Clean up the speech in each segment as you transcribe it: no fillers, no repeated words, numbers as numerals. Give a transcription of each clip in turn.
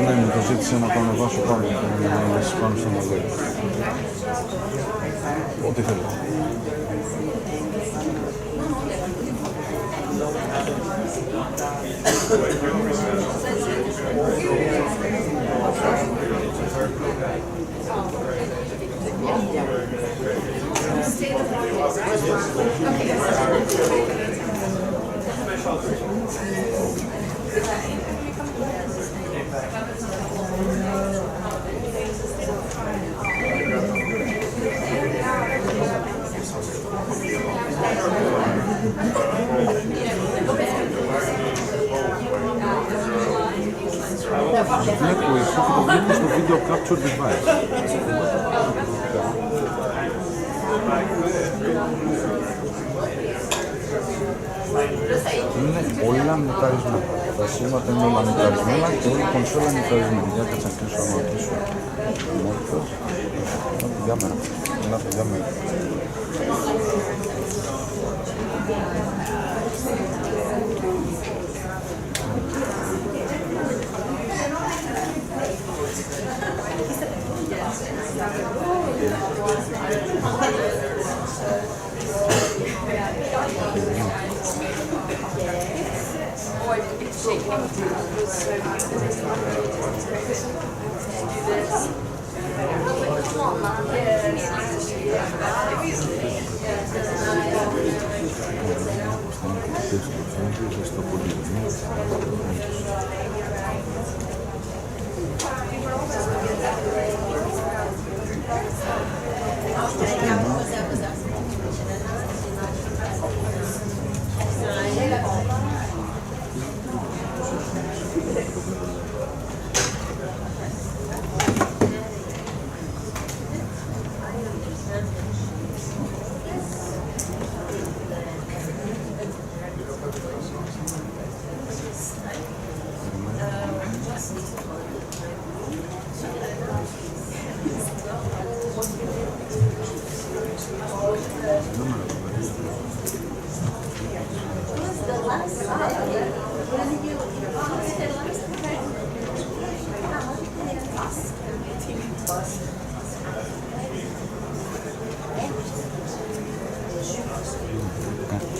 Ναι, μου το ζήτησε να το ανεβάσω πάνω και να ανεβάσει πάνω στον αλόγο. Ό,τι θέλω. Βλέπω εσύ και το βλέπω στο video capture device. Είναι όλα μηταρισμένα. Τα σήματα είναι όλα μηταρισμένα και όλη η κονσόλα είναι μηταρισμένη. Για κάτσε να κλείσω άμα κλείσω. Μόρφος. Παιδιά μέρα. Ένα παιδιά μέρα.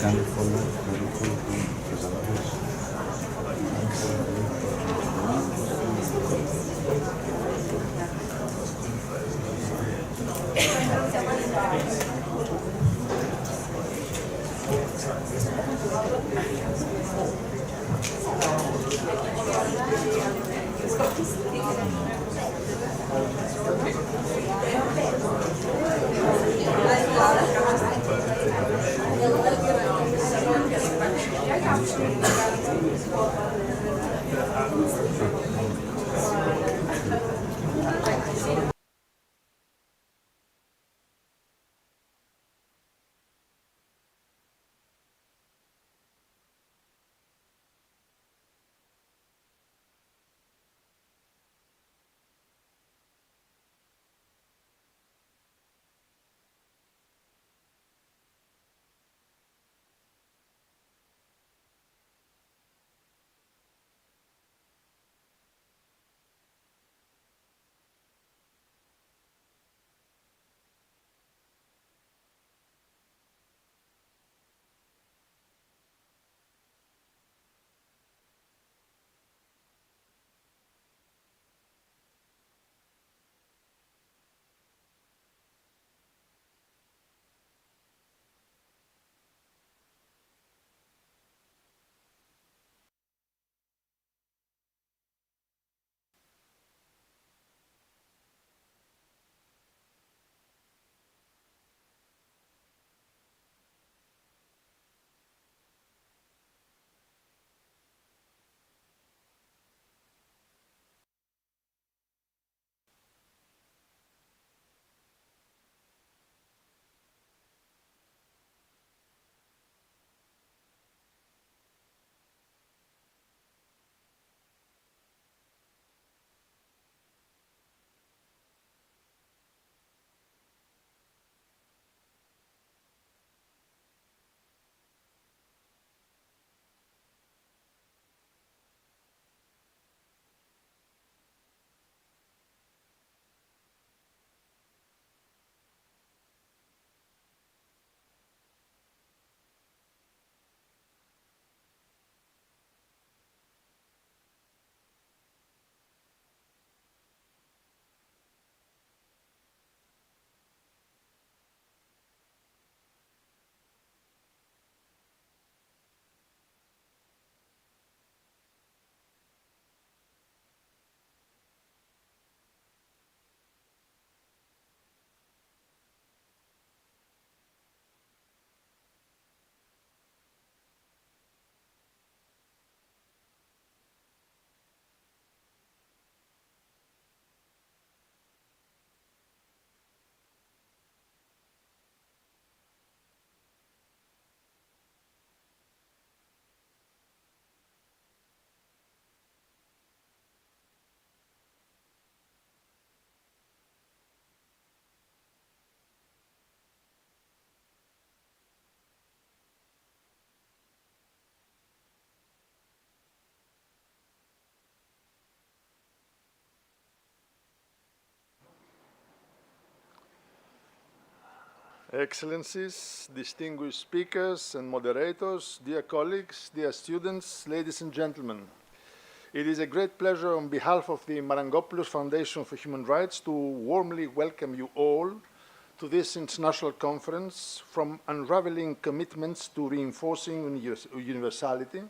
κάνει follow περίπου καταλαβείς. Excellencies, distinguished speakers and moderators, dear colleagues, dear students, ladies and gentlemen. It is a great pleasure on behalf of the Marangopoulos Foundation for Human Rights to warmly welcome you all to this international conference from unraveling commitments to reinforcing universality,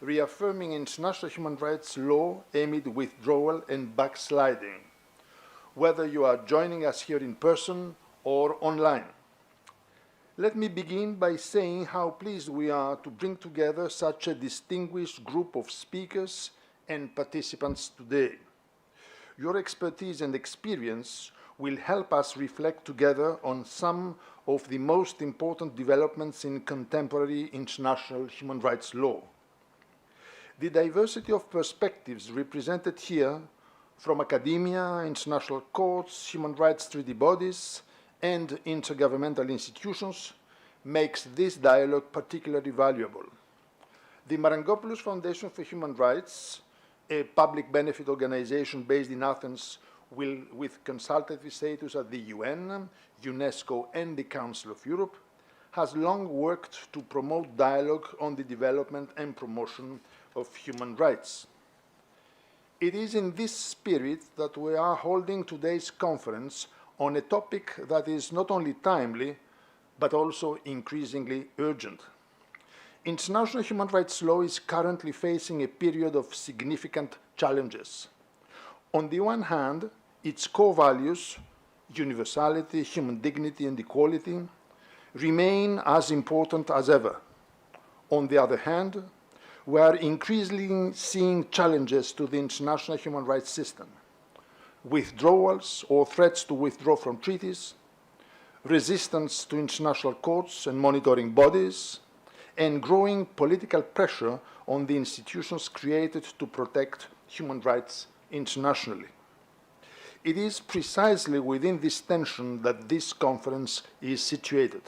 reaffirming international human rights law amid withdrawal and backsliding, whether you are joining us here in person or online. Let me begin by saying how pleased we are to bring together such a distinguished group of speakers and participants today. Your expertise and experience will help us reflect together on some of the most important developments in contemporary international human rights law. The diversity of perspectives represented here from academia, international courts, human rights treaty bodies, and intergovernmental institutions makes this dialogue particularly valuable. The Marangopoulos Foundation for Human Rights, a public benefit organization based in Athens with consultative status at the UN, UNESCO, and the Council of Europe, has long worked to promote dialogue on the development and promotion of human rights. It is in this spirit that we are holding today's conference on a topic that is not only timely, but also increasingly urgent. International human rights law is currently facing a period of significant challenges. On the one hand, its core values, universality, human dignity, and equality, remain as important as ever. On the other hand, we are increasingly seeing challenges to the international human rights system: withdrawals or threats to withdraw from treaties, resistance to international courts and monitoring bodies, and growing political pressure on the institutions created to protect human rights internationally. It is precisely within this tension that this conference is situated.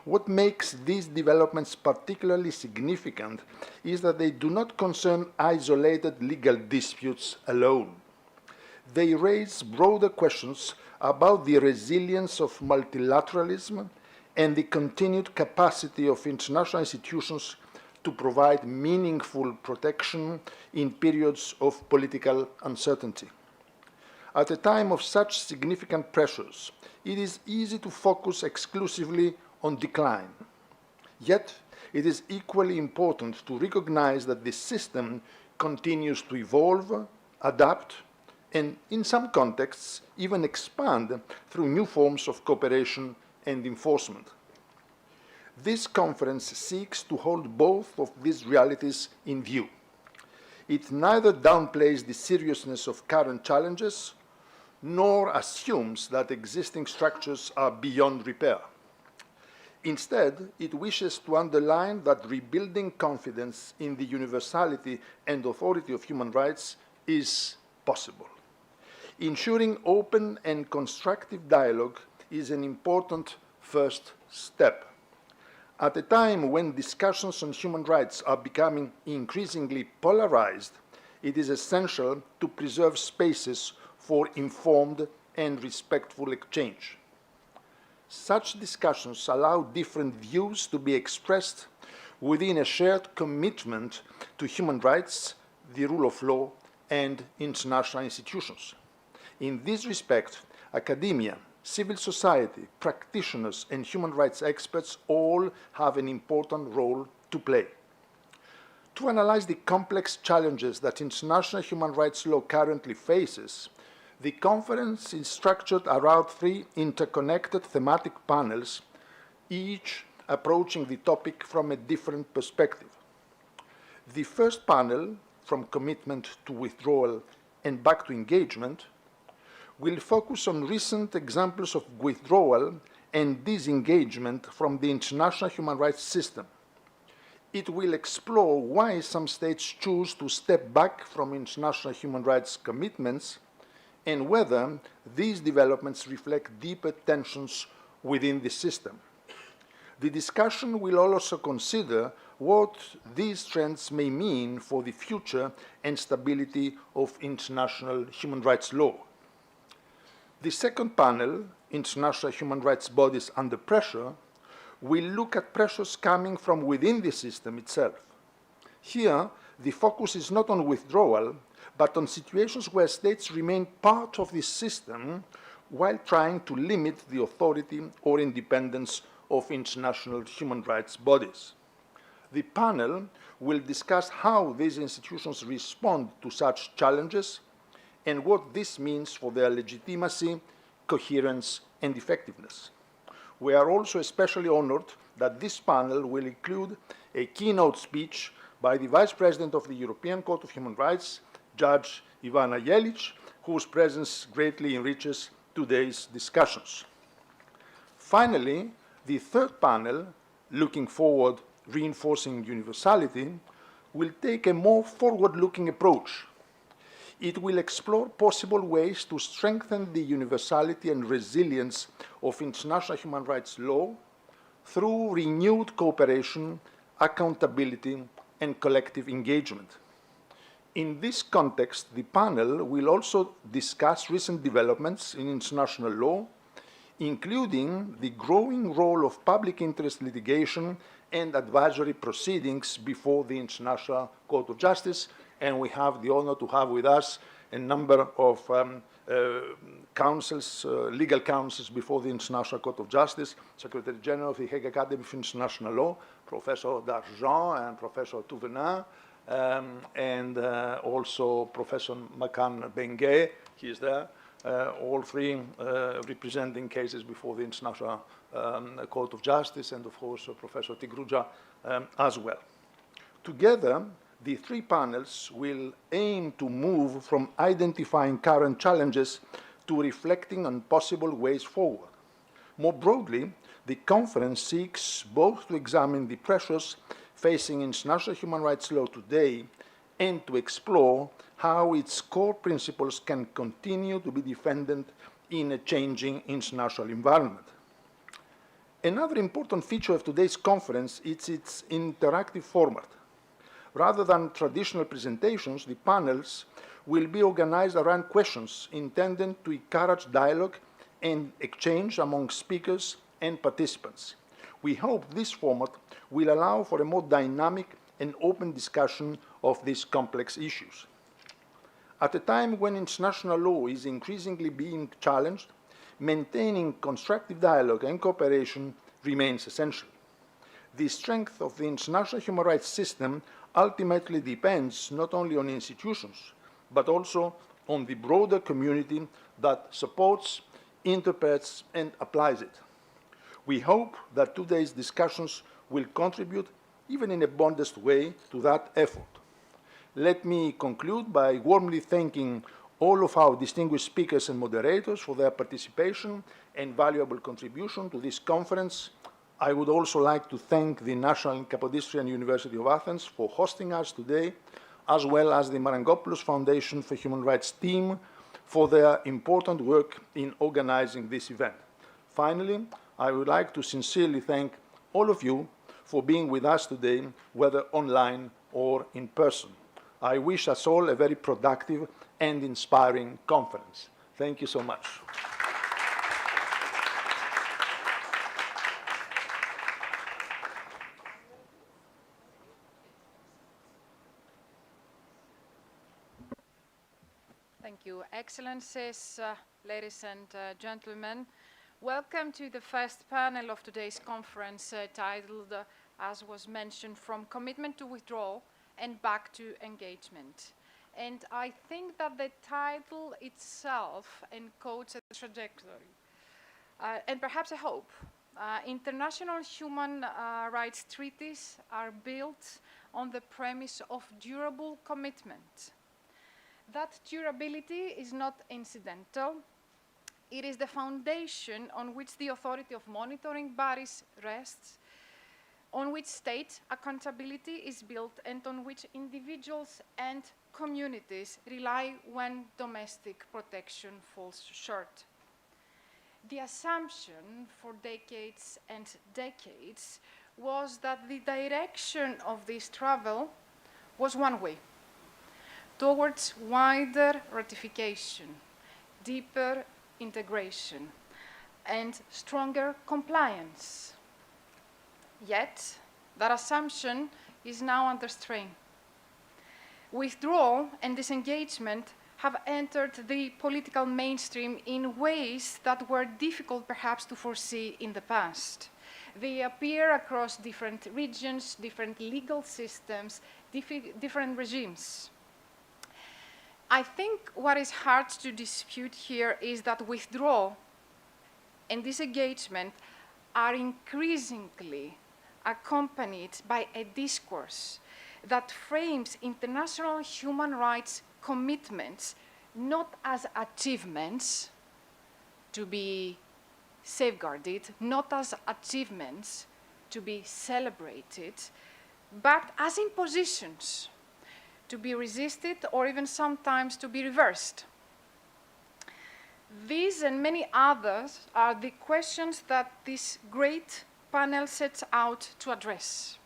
What makes these developments particularly significant is that they do not concern isolated legal disputes alone. They raise broader questions about the resilience of multilateralism and the continued capacity of international institutions to provide meaningful protection in periods of political uncertainty. At a time of such significant pressures, it is easy to focus exclusively on decline. Yet, it is equally important to recognize that this system continues to evolve, adapt, and in some contexts, even expand through new forms of cooperation and enforcement. This conference seeks to hold both of these realities in view. It neither downplays the seriousness of current challenges, nor assumes that existing structures are beyond repair. Instead, it wishes to underline that rebuilding confidence in the universality and authority of human rights is possible. Ensuring open and constructive dialogue is an important first step. At a time when discussions on human rights are becoming increasingly polarized, it is essential to preserve spaces for informed and respectful exchange. Such discussions allow different views to be expressed within a shared commitment to human rights, the rule of law, and international institutions. In this respect, academia, civil society, practitioners, and human rights experts all have an important role to play. To analyze the complex challenges that international human rights law currently faces, the conference is structured around 3 interconnected thematic panels, each approaching the topic from a different perspective. The first panel, From Commitment to Withdrawal and Back to Engagement, will focus on recent examples of withdrawal and disengagement from the international human rights system. It will explore why some states choose to step back from international human rights commitments and whether these developments reflect deeper tensions within the system. The discussion will also consider what these trends may mean for the future and stability of international human rights law. The second panel, International Human Rights Bodies Under Pressure, will look at pressures coming from within the system itself. Here, the focus is not on withdrawal, but on situations where states remain part of the system while trying to limit the authority or independence of international human rights bodies. The panel will discuss how these institutions respond to such challenges and what this means for their legitimacy, coherence, and effectiveness. We are also especially honored that this panel will include a keynote speech by the Vice President of the European Court of Human Rights, Judge Ivana Jelic, whose presence greatly enriches today's discussions. Finally, the third panel, Looking Forward, Reinforcing Universality, will take a more forward-looking approach. It will explore possible ways to strengthen the universality and resilience of international human rights law through renewed cooperation, accountability, and collective engagement. In this context, the panel will also discuss recent developments in international law, including the growing role of public interest litigation and advisory proceedings before the International Court of Justice. And we have the honor to have with us a number of counsels, legal counsels before the International Court of Justice, Secretary General of the Hague Academy of International Law, Professor D'Argent and Professor Touvenin, and also Professor Makan Benguet, he is there, all three representing cases before the International Court of Justice, and of course Professor Tigrouja as well. Together, the three panels will aim to move from identifying current challenges to reflecting on possible ways forward. More broadly, the conference seeks both to examine the pressures facing international human rights law today and to explore how its core principles can continue to be defended in a changing international environment. Another important feature of today's conference is its interactive format. Rather than traditional presentations, the panels will be organized around questions intended to encourage dialogue and exchange among speakers and participants. We hope this format will allow for a more dynamic and open discussion of these complex issues. At a time when international law is increasingly being challenged, maintaining constructive dialogue and cooperation remains essential. The strength of the international human rights system ultimately depends not only on institutions, but also on the broader community that supports, interprets, and applies it. We hope that today's discussions will contribute, even in a modest way, to that effort. Let me conclude by warmly thanking all of our distinguished speakers and moderators for their participation and valuable contribution to this conference. I would also like to thank the National and Kapodistrian University of Athens for hosting us today, as well as the Marangopoulos Foundation for Human Rights team for their important work in organizing this event. Finally, I would like to sincerely thank all of you for being with us today, whether online or in person. I wish us all a very productive and inspiring conference. Thank you so much. Thank you, Excellencies, ladies and gentlemen. Welcome to the first panel of today's conference titled, as was mentioned, From Commitment to Withdrawal and Back to Engagement. And I think that the title itself encodes a trajectory and perhaps a hope. International human rights treaties are built on the premise of durable commitment. That durability is not incidental. It is the foundation on which the authority of monitoring bodies rests, on which state accountability is built, and on which individuals and communities rely when domestic protection falls short. The assumption for decades and decades was that the direction of this travel was one way, towards wider ratification, deeper integration, and stronger compliance. Yet, that assumption is now under strain. Withdrawal and disengagement have entered the political mainstream in ways that were difficult perhaps to foresee in the past. They appear across different regions, different legal systems, different regimes. I think what is hard to dispute here is that withdrawal and disengagement are increasingly accompanied by a discourse that frames international human rights commitments not as achievements to be safeguarded, not as achievements to be celebrated, but as impositions to be resisted or even sometimes to be reversed. These and many others are the questions that this great panel sets out to address,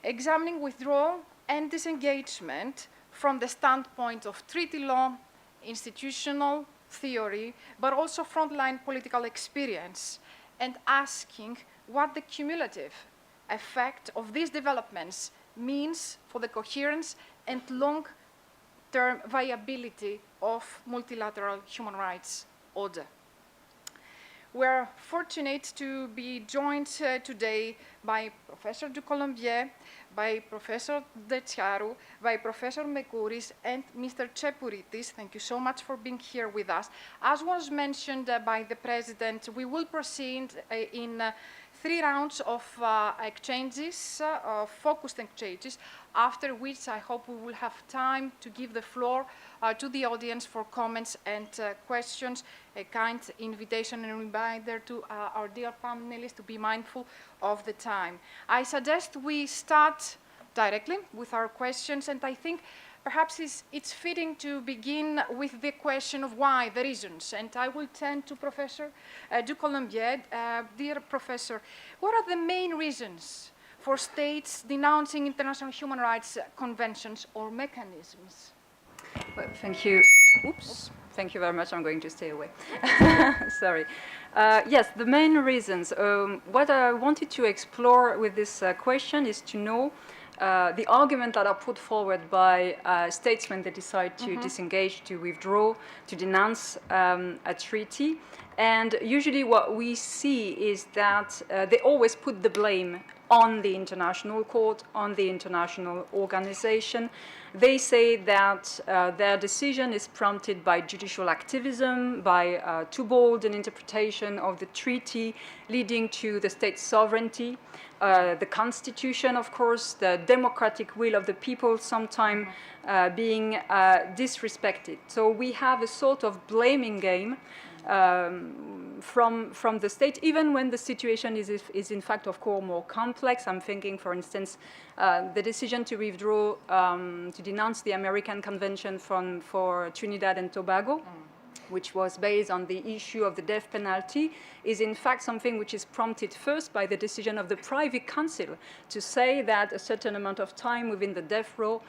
examining withdrawal and disengagement from the standpoint of treaty law, institutional theory, but also frontline political experience, and asking what the cumulative effect of these developments means for the coherence and long-term viability of multilateral human rights order. We're fortunate to be joined today by Professor du Colombier, by Professor De Chiaru, by Professor Mekouris, and Mr. Chepouritis. Thank you so much for being here with us. As was mentioned by the President, we will proceed in 3 rounds of exchanges, focused exchanges, after which I hope we will have time to give the floor to the audience for comments and questions. A kind invitation and reminder to our dear panelists to be mindful of the time. I suggest we start directly with our questions, and I think perhaps it's fitting to begin with the question of why, the reasons. And I will turn to Professor du Colombier. Dear Professor, what are the main reasons for states denouncing international human rights conventions or mechanisms? Well, thank you. Oops. Thank you very much. I'm going to stay away. Sorry. Yes, the main reasons. What I wanted to explore with this question is to know the arguments that are put forward by states when they decide to disengage, to withdraw, to denounce a treaty. And usually what we see is that they always put the blame on the international court, on the international organization. They say that their decision is prompted by judicial activism, by too bold an interpretation of the treaty, leading to the state's sovereignty, the constitution, of course, the democratic will of the people sometimes being disrespected. So we have a sort of blaming game from the state, even when the situation is in fact, of course, more complex. I'm thinking, for instance, the decision to withdraw, to denounce the American Convention for Trinidad and Tobago, which was based on the issue of the death penalty, is in fact something which is prompted first by the decision of the Privy Council to say that a certain amount of time within the death row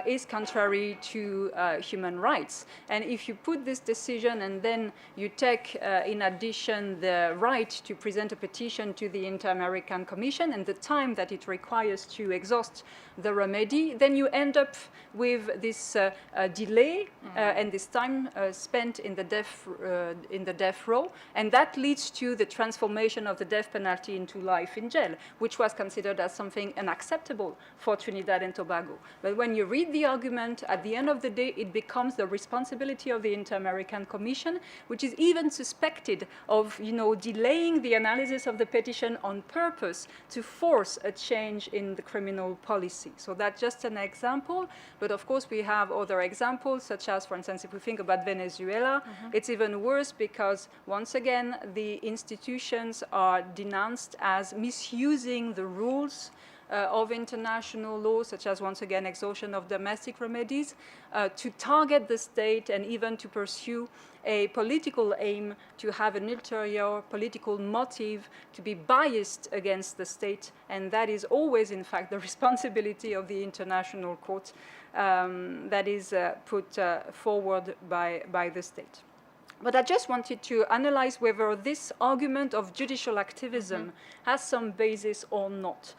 is contrary to human rights. And if you put this decision and then you take in addition the right to present a petition to the Inter-American Commission and the time that it requires to exhaust the remedy, then you end up with this delay and this time spent in the death row, and that leads to the transformation of the death penalty into life in jail, which was considered as something unacceptable for Trinidad and Tobago. But when you read the argument, at the end of the day, it becomes the responsibility of the Inter-American Commission, which is even suspected of, delaying the analysis of the petition on purpose to force a change in the criminal policy. So that's just an example, but of course we have other examples, such as, for instance, if we think about Venezuela, it's even worse because, once again, the institutions are denounced as misusing the rules of international law, such as, once again, exhaustion of domestic remedies, to target the state and even to pursue a political aim, to have an ulterior political motive, to be biased against the state. And that is always, in fact, the responsibility of the International Court that is put forward by the state. But I just wanted to analyze whether this argument of judicial activism has some basis or not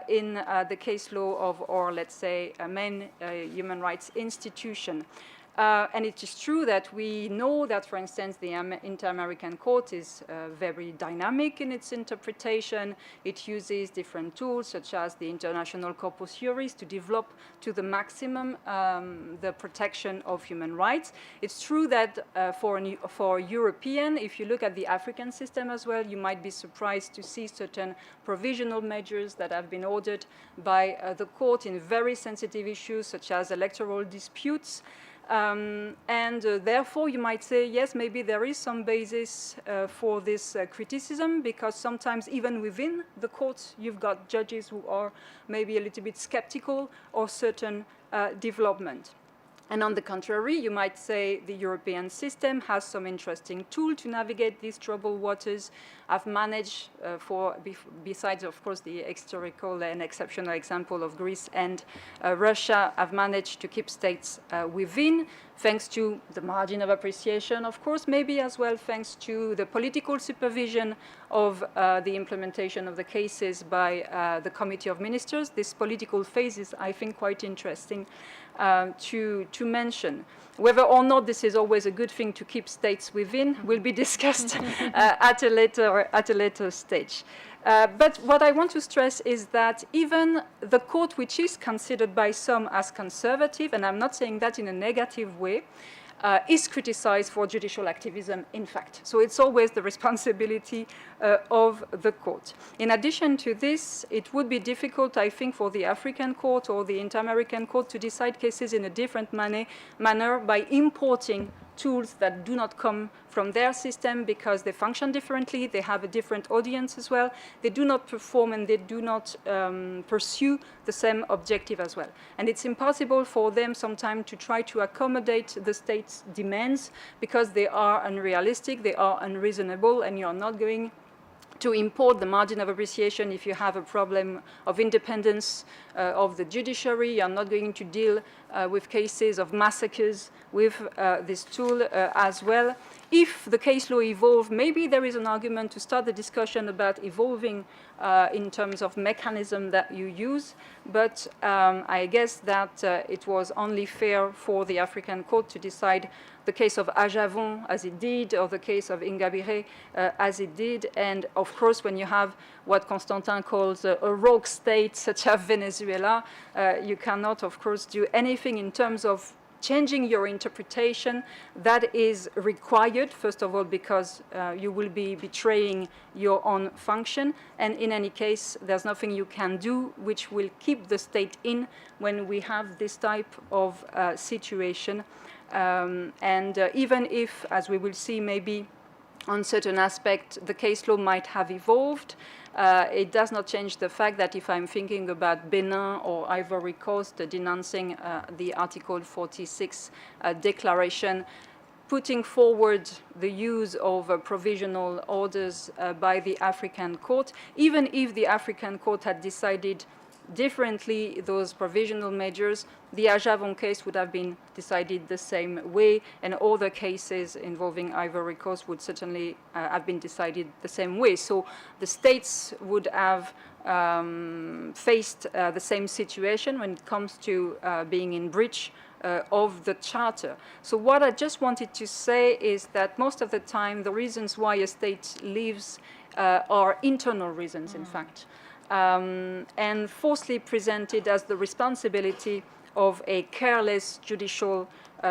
in the case law of, or let's say, a main human rights institution. And it is true that we know that, for instance, the Inter-American Court is very dynamic in its interpretation. It uses different tools, such as the international corpus juris, to develop to the maximum the protection of human rights. It's true that for European, if you look at the African system as well, you might be surprised to see certain provisional measures that have been ordered by the court in very sensitive issues, such as electoral disputes. Therefore, you might say, yes, maybe there is some basis for this criticism, because sometimes even within the courts, you've got judges who are maybe a little bit skeptical of certain development. And on the contrary, you might say the European system has some interesting tool to navigate these troubled waters. I've managed, besides, of course, the historical and exceptional example of Greece and Russia, I've managed to keep states within, thanks to the margin of appreciation, of course, maybe as well thanks to the political supervision of the implementation of the cases by the Committee of Ministers. This political phase is, I think, quite interesting to mention. Whether or not this is always a good thing to keep states within will be discussed at a later stage. But what I want to stress is that even the court, which is considered by some as conservative, and I'm not saying that in a negative way, is criticized for judicial activism, in fact. So it's always the responsibility of the court. In addition to this, it would be difficult, I think, for the African court or the Inter-American court to decide cases in a different manner by importing tools that do not come from their system because they function differently, they have a different audience as well, they do not perform and they do not pursue the same objective as well. And it's impossible for them sometimes to try to accommodate the state's demands because they are unrealistic, they are unreasonable, and you're not going to import the margin of appreciation if you have a problem of independence of the judiciary. You're not going to deal with cases of massacres with this tool as well. If the case law evolves, maybe there is an argument to start the discussion about evolving in terms of mechanism that you use, but I guess that it was only fair for the African court to decide the case of Ajavon as it did, or the case of Ingabire as it did. And of course, when you have what Constantin calls a rogue state such as Venezuela, you cannot, of course, do anything in terms of changing your interpretation. That is required, first of all, because you will be betraying your own function. And in any case, there's nothing you can do which will keep the state in when we have this type of situation. Even if, as we will see, maybe on certain aspects, the case law might have evolved, it does not change the fact that if I'm thinking about Benin or Ivory Coast denouncing the Article 46 declaration, putting forward the use of provisional orders by the African court, even if the African court had decided differently those provisional measures, the Ajavon case would have been decided the same way, and other cases involving Ivory Coast would certainly have been decided the same way. So the states would have faced the same situation when it comes to being in breach of the charter. So what I just wanted to say is that most of the time the reasons why a state leaves are internal reasons, in fact. And falsely presented as the responsibility of a careless judicial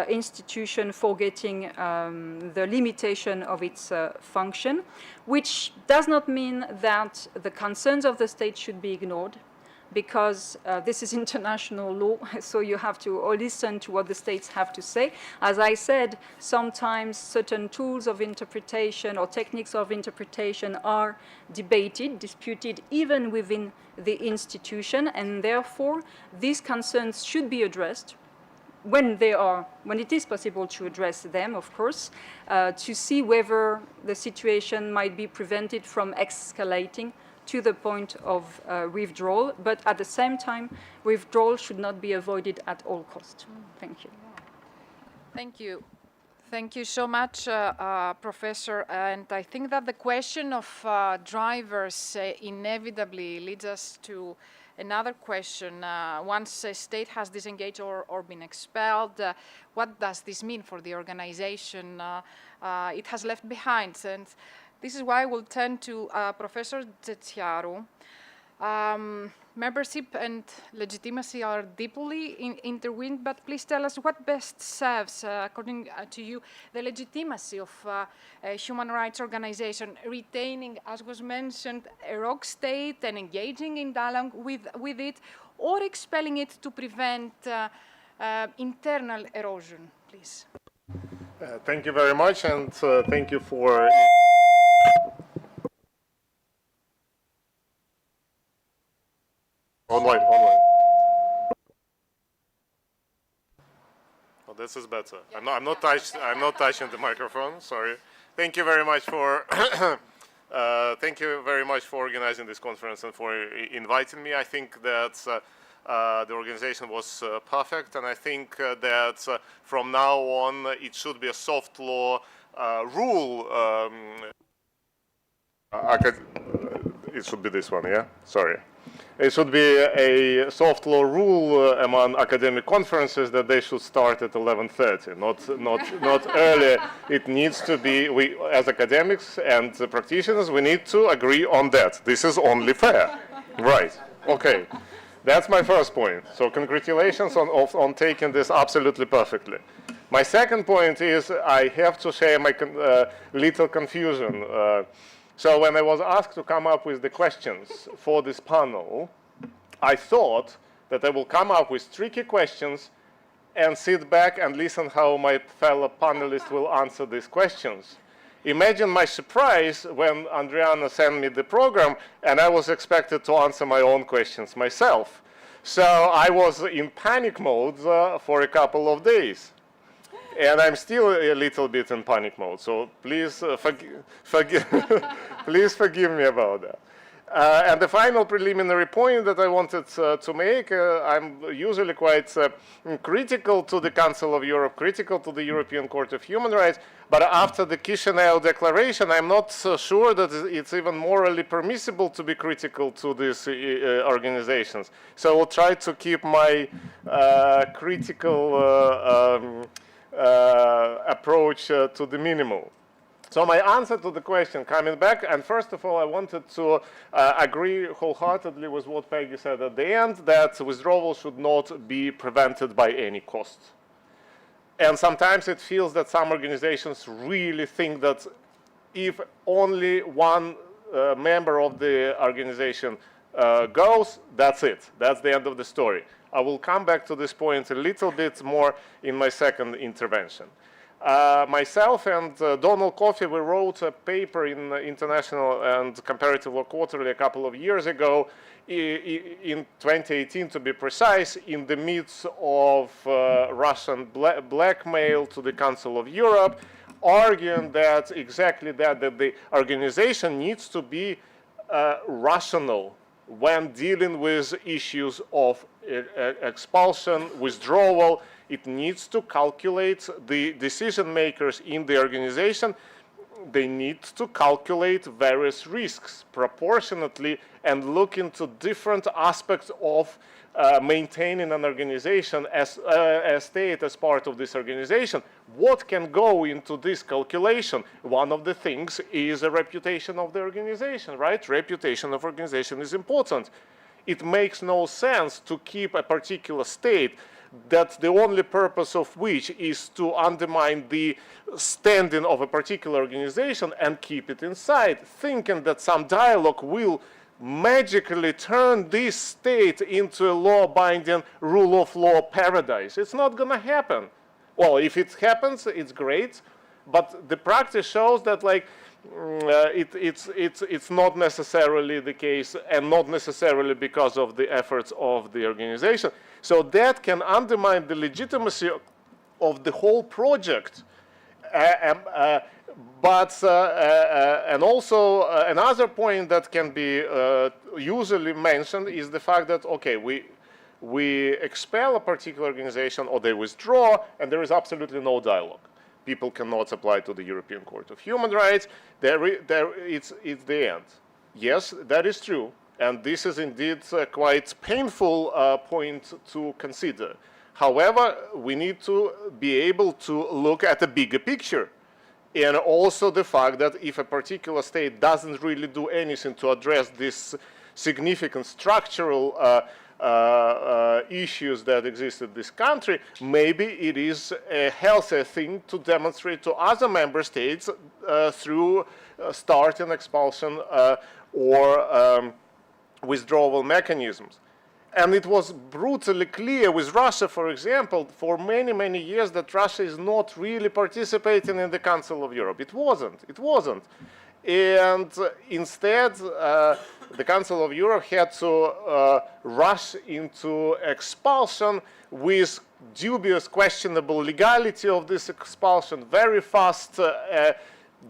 institution forgetting the limitation of its function, which does not mean that the concerns of the state should be ignored, because this is international law, so you have to listen to what the states have to say. As I said, sometimes certain tools of interpretation or techniques of interpretation are debated, disputed, even within the institution, and therefore these concerns should be addressed when it is possible to address them, of course, to see whether the situation might be prevented from escalating to the point of withdrawal, but at the same time, withdrawal should not be avoided at all costs. Thank you. Thank you. Thank you so much, Professor. And I think that the question of drivers inevitably leads us to another question. Once a state has disengaged or been expelled, what does this mean for the organization it has left behind? And this is why we'll turn to Professor Tzetsiarou. Membership and legitimacy are deeply intertwined, but please tell us what best serves, according to you, the legitimacy of a human rights organization, retaining, as was mentioned, a rogue state and engaging in dialogue with it, or expelling it to prevent internal erosion, please. Thank you very much, and thank you for... Online. this is better. I'm not touching the microphone. Sorry. Thank you very much for thank you very much for organizing this conference and for inviting me. I think that the organization was perfect, and I think that from now on it should be a soft law rule. It should be this one, yeah? Sorry. It should be a soft law rule among academic conferences that they should start at 11:30, not earlier. It needs to be, we as academics and practitioners, we need to agree on that. This is only fair. Right, okay. That's my first point. So congratulations on taking this absolutely perfectly. My second point is I have to share my little confusion. So when I was asked to come up with the questions for this panel, I thought that I will come up with tricky questions and sit back and listen how my fellow panelists will answer these questions. Imagine my surprise when Andriana sent me the program and I was expected to answer my own questions myself. So I was in panic mode for a couple of days. And I'm still a little bit in panic mode, so please please forgive me about that. And the final preliminary point that I wanted to make, I'm usually quite critical to the Council of Europe, critical to the European Court of Human Rights, but after the Chisinau Declaration, I'm not so sure that it's even morally permissible to be critical to these organizations. So I will try to keep my critical approach to the minimal. So my answer to the question, coming back, and first of all, I wanted to agree wholeheartedly with what Peggy said at the end, that withdrawal should not be prevented by any cost. And sometimes it feels that some organizations really think that if only one member of the organization goes, that's it. That's the end of the story. I will come back to this point a little bit more in my second intervention. Myself and Donald Coffey, we wrote a paper in International and Comparative Law Quarterly a couple of years ago, in 2018 to be precise, in the midst of Russian blackmail to the Council of Europe, arguing that exactly that the organization needs to be rational when dealing with issues of expulsion, withdrawal. It needs to calculate the decision makers in the organization. They need to calculate various risks proportionately and look into different aspects of maintaining an organization as a state as part of this organization. What can go into this calculation? One of the things is a reputation of the organization, right? Reputation of organization is important. It makes no sense to keep a particular state that the only purpose of which is to undermine the standing of a particular organization and keep it inside, thinking that some dialogue will magically turn this state into a law-binding, rule of law paradise. It's not going to happen. Well, if it happens, it's great, but the practice shows that, like, it's not necessarily the case, and not necessarily because of the efforts of the organization. So that can undermine the legitimacy of the whole project. And also another point that can be usually mentioned is the fact that, okay, we expel a particular organization or they withdraw, and there is absolutely no dialogue. People cannot apply to the European Court of Human Rights. It's the end. Yes, that is true. And this is indeed a quite painful point to consider. However, we need to be able to look at a bigger picture. And also the fact that if a particular state doesn't really do anything to address this significant structural issues that exist in this country, maybe it is a healthier thing to demonstrate to other member states through starting expulsion or withdrawal mechanisms. And it was brutally clear with Russia, for example, for many, many years that Russia is not really participating in the Council of Europe. It wasn't. And instead, the Council of Europe had to rush into expulsion with dubious, questionable legality of this expulsion. Very fast,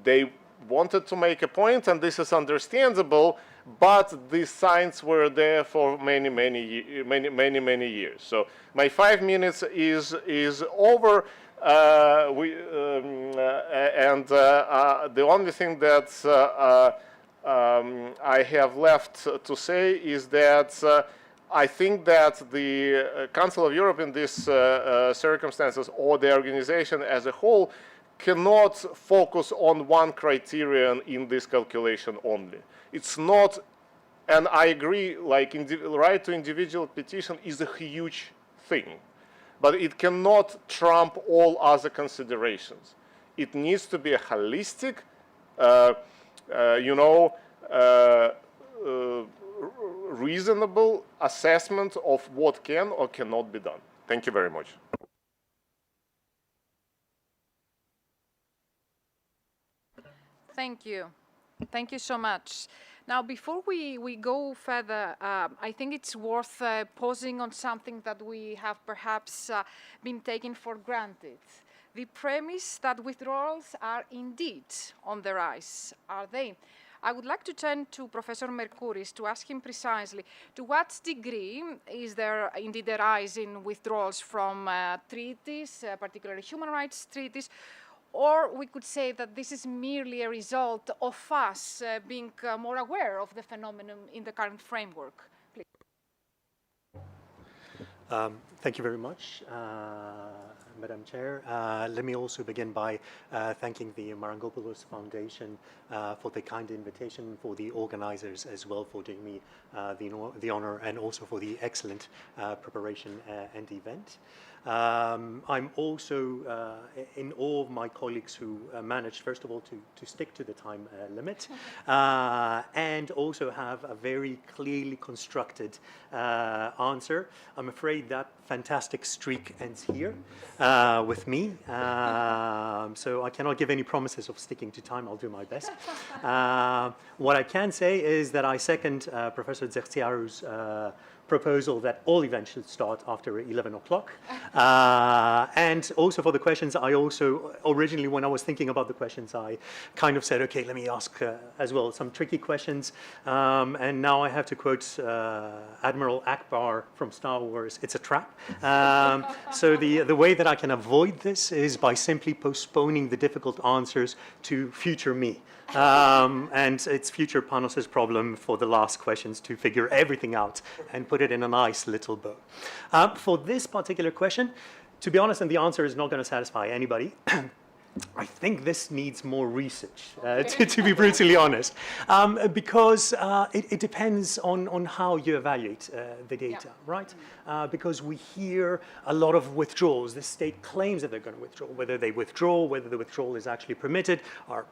they wanted to make a point, and this is understandable, but these signs were there for many years. So my 5 minutes is over, the only thing that I have left to say is that I think that the Council of Europe in these circumstances, or the organization as a whole, cannot focus on one criterion in this calculation only. It's not, and I agree, like right to individual petition is a huge thing, but it cannot trump all other considerations. It needs to be a holistic, reasonable assessment of what can or cannot be done. Thank you very much. Thank you. Thank you so much. Now, before we go further, I think it's worth pausing on something that we have perhaps been taking for granted. The premise that withdrawals are indeed on the rise, are they? I would like to turn to Professor Mercouris to ask him precisely to what degree is there indeed a rise in withdrawals from treaties, particularly human rights treaties, or we could say that this is merely a result of us being more aware of the phenomenon in the current framework. Please. Thank you very much, Madam Chair. Let me also begin by thanking the Marangopoulos Foundation for the kind invitation, for the organizers as well for doing me the honor, and also for the excellent preparation and event. I'm also in awe of my colleagues who managed, first of all, to stick to the time limit and also have a very clearly constructed answer. I'm afraid that fantastic streak ends here with me. So I cannot give any promises of sticking to time. I'll do my best. What I can say is that I second Professor Zertiarou's proposal that all events should start after 11 o'clock. And also for the questions, I also, originally when I was thinking about the questions, I kind of said, okay, let me ask as well some tricky questions. And now I have to quote Admiral Akbar from Star Wars, it's a trap. So the way that I can avoid this is by simply postponing the difficult answers to future me. And it's future Panos' problem for the last questions to figure everything out and put it in a nice little bow. For this particular question, to be honest, and the answer is not going to satisfy anybody, I think this needs more research, to be brutally honest, because it depends on how you evaluate the data, right? Because we hear a lot of withdrawals. The state claims that they're going to withdraw. Whether they withdraw, whether the withdrawal is actually permitted, are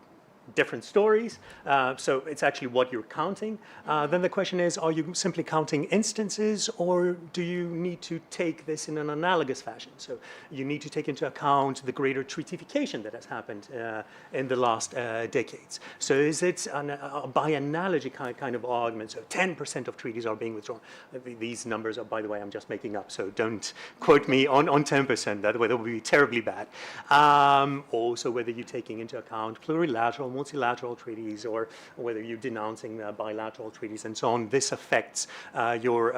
different stories. So it's actually what you're counting. Then the question is, are you simply counting instances, or do you need to take this in an analogous fashion? So you need to take into account the greater treatification that has happened in the last decades. So is it by analogy kind of argument? So 10% of treaties are being withdrawn. These numbers are, by the way, I'm just making up, so don't quote me on 10%. That would be terribly bad. Also, whether you're taking into account plurilateral, multilateral treaties, or whether you're denouncing bilateral treaties and so on, this affects your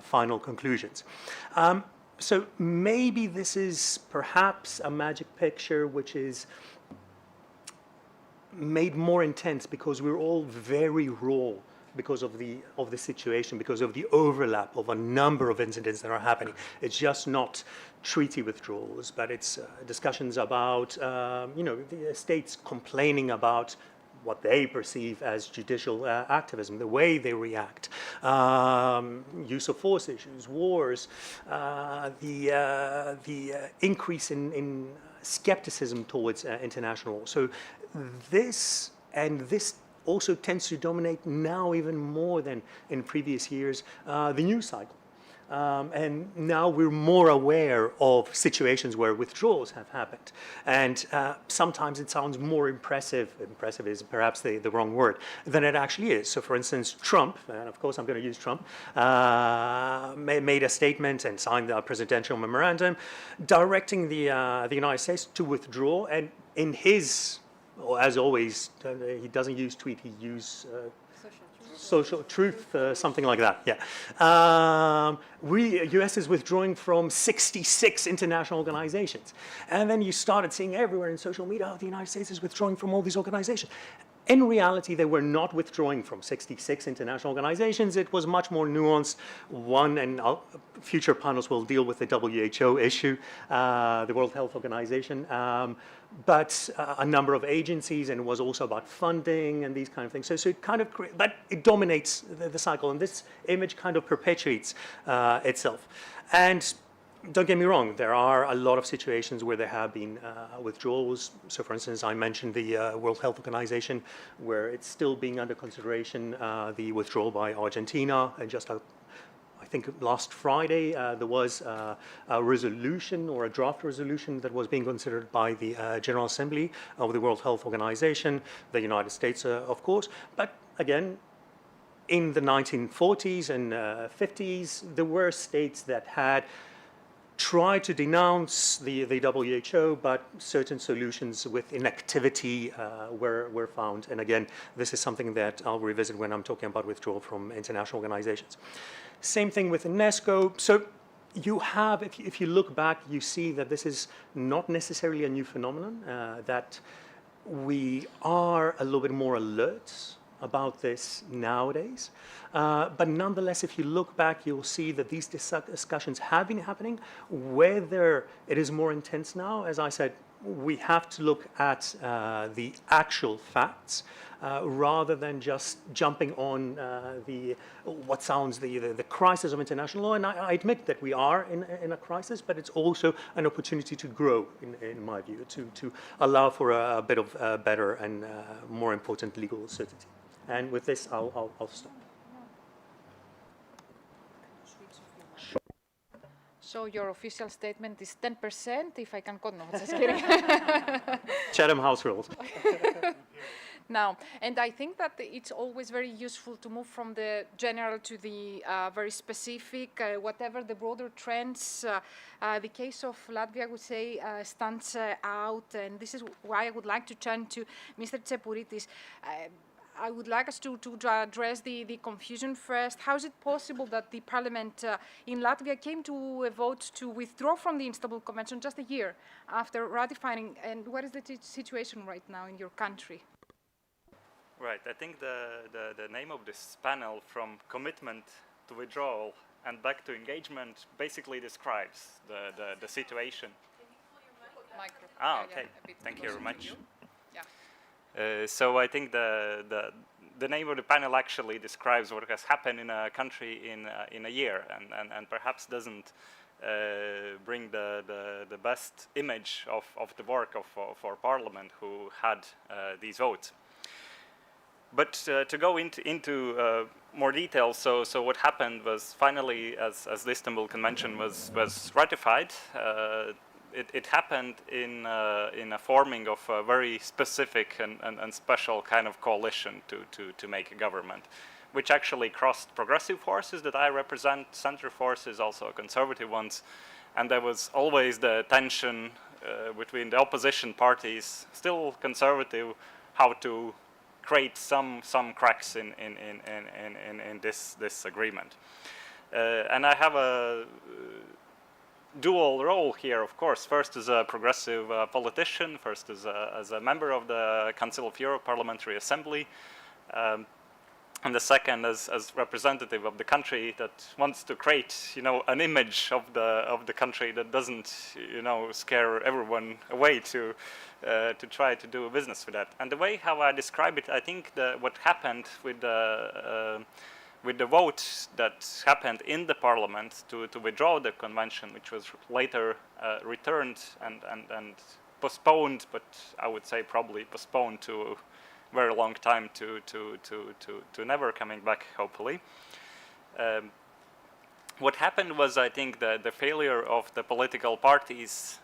final conclusions. So maybe this is perhaps a magic picture which is made more intense because we're all very raw because of the situation, because of the overlap of a number of incidents that are happening. It's just not treaty withdrawals, but it's discussions about, the states complaining about what they perceive as judicial activism, the way they react, use of force issues, wars, the increase in skepticism towards international law. So this also tends to dominate now even more than in previous years, the news cycle. And now we're more aware of situations where withdrawals have happened. And sometimes it sounds more impressive is perhaps the wrong word, than it actually is. So for instance, Trump, and of course I'm going to use Trump, made a statement and signed a presidential memorandum directing the United States to withdraw. And in his, as always, he doesn't use tweet, he uses social truth, something like that, yeah. US is withdrawing from 66 international organizations. And then you started seeing everywhere in social media, oh, the United States is withdrawing from all these organizations. In reality, they were not withdrawing from 66 international organizations. It was much more nuanced. One, and future panels will deal with the WHO issue, the World Health Organization, but a number of agencies, and it was also about funding and these kind of things. So it kind of, but it dominates the cycle, and this image kind of perpetuates itself. And don't get me wrong, there are a lot of situations where there have been withdrawals. So for instance, I mentioned the World Health Organization, where it's still being under consideration, the withdrawal by Argentina. And just, I think last Friday, there was a resolution or a draft resolution that was being considered by the General Assembly of the World Health Organization, the United States, of course. But again, in the 1940s and 50s, there were states that had tried to denounce the WHO, but certain solutions with inactivity were found. And again, this is something that I'll revisit when I'm talking about withdrawal from international organizations. Same thing with UNESCO. So you have, if you look back, you see that this is not necessarily a new phenomenon, that we are a little bit more alert about this nowadays. But nonetheless, if you look back, you'll see that these discussions have been happening. Whether it is more intense now, as I said, we have to look at the actual facts rather than just jumping on what sounds the crisis of international law. And I admit that we are in a crisis, but it's also an opportunity to grow, in my view, to allow for a bit of better and more important legal certainty. And with this, I'll stop. So your official statement is 10%, if I can quote. No, just kidding. Chatham House rules. Now, and I think that it's always very useful to move from the general to the very specific, whatever the broader trends. The case of Latvia, I would say, stands out, and this is why I would like to turn to Mr. Tsepouritis. I would like us to address the confusion first. How is it possible that the parliament in Latvia came to a vote to withdraw from the Istanbul Convention just a year after ratifying? And what is the situation right now in your country? Right. I think the name of this panel, From Commitment to Withdrawal and Back to Engagement, basically describes the situation. Micro. Ah, okay. Yeah, Thank you very much. Yeah. So I think the name of the panel actually describes what has happened in a country in a year, and perhaps doesn't bring the best image of the work for Parliament who had these votes. But to go into more detail, so what happened was finally, as the Istanbul Convention was ratified, it happened in a forming of a very specific and special kind of coalition to make a government, which actually crossed progressive forces that I represent, center forces, also conservative ones, and there was always the tension between the opposition parties, still conservative, how to create some cracks in this agreement. And I have a dual role here, of course. First as a progressive politician, first as a member of the Council of Europe Parliamentary Assembly, and the second as representative of the country that wants to create, an image of the country that doesn't, scare everyone away to try to do business with that. And the way how I describe it, I think what happened with the vote that happened in the parliament to withdraw the convention, which was later returned and postponed, but I would say probably postponed to a very long time to never coming back, hopefully. what happened was, I think, the failure of the political parties,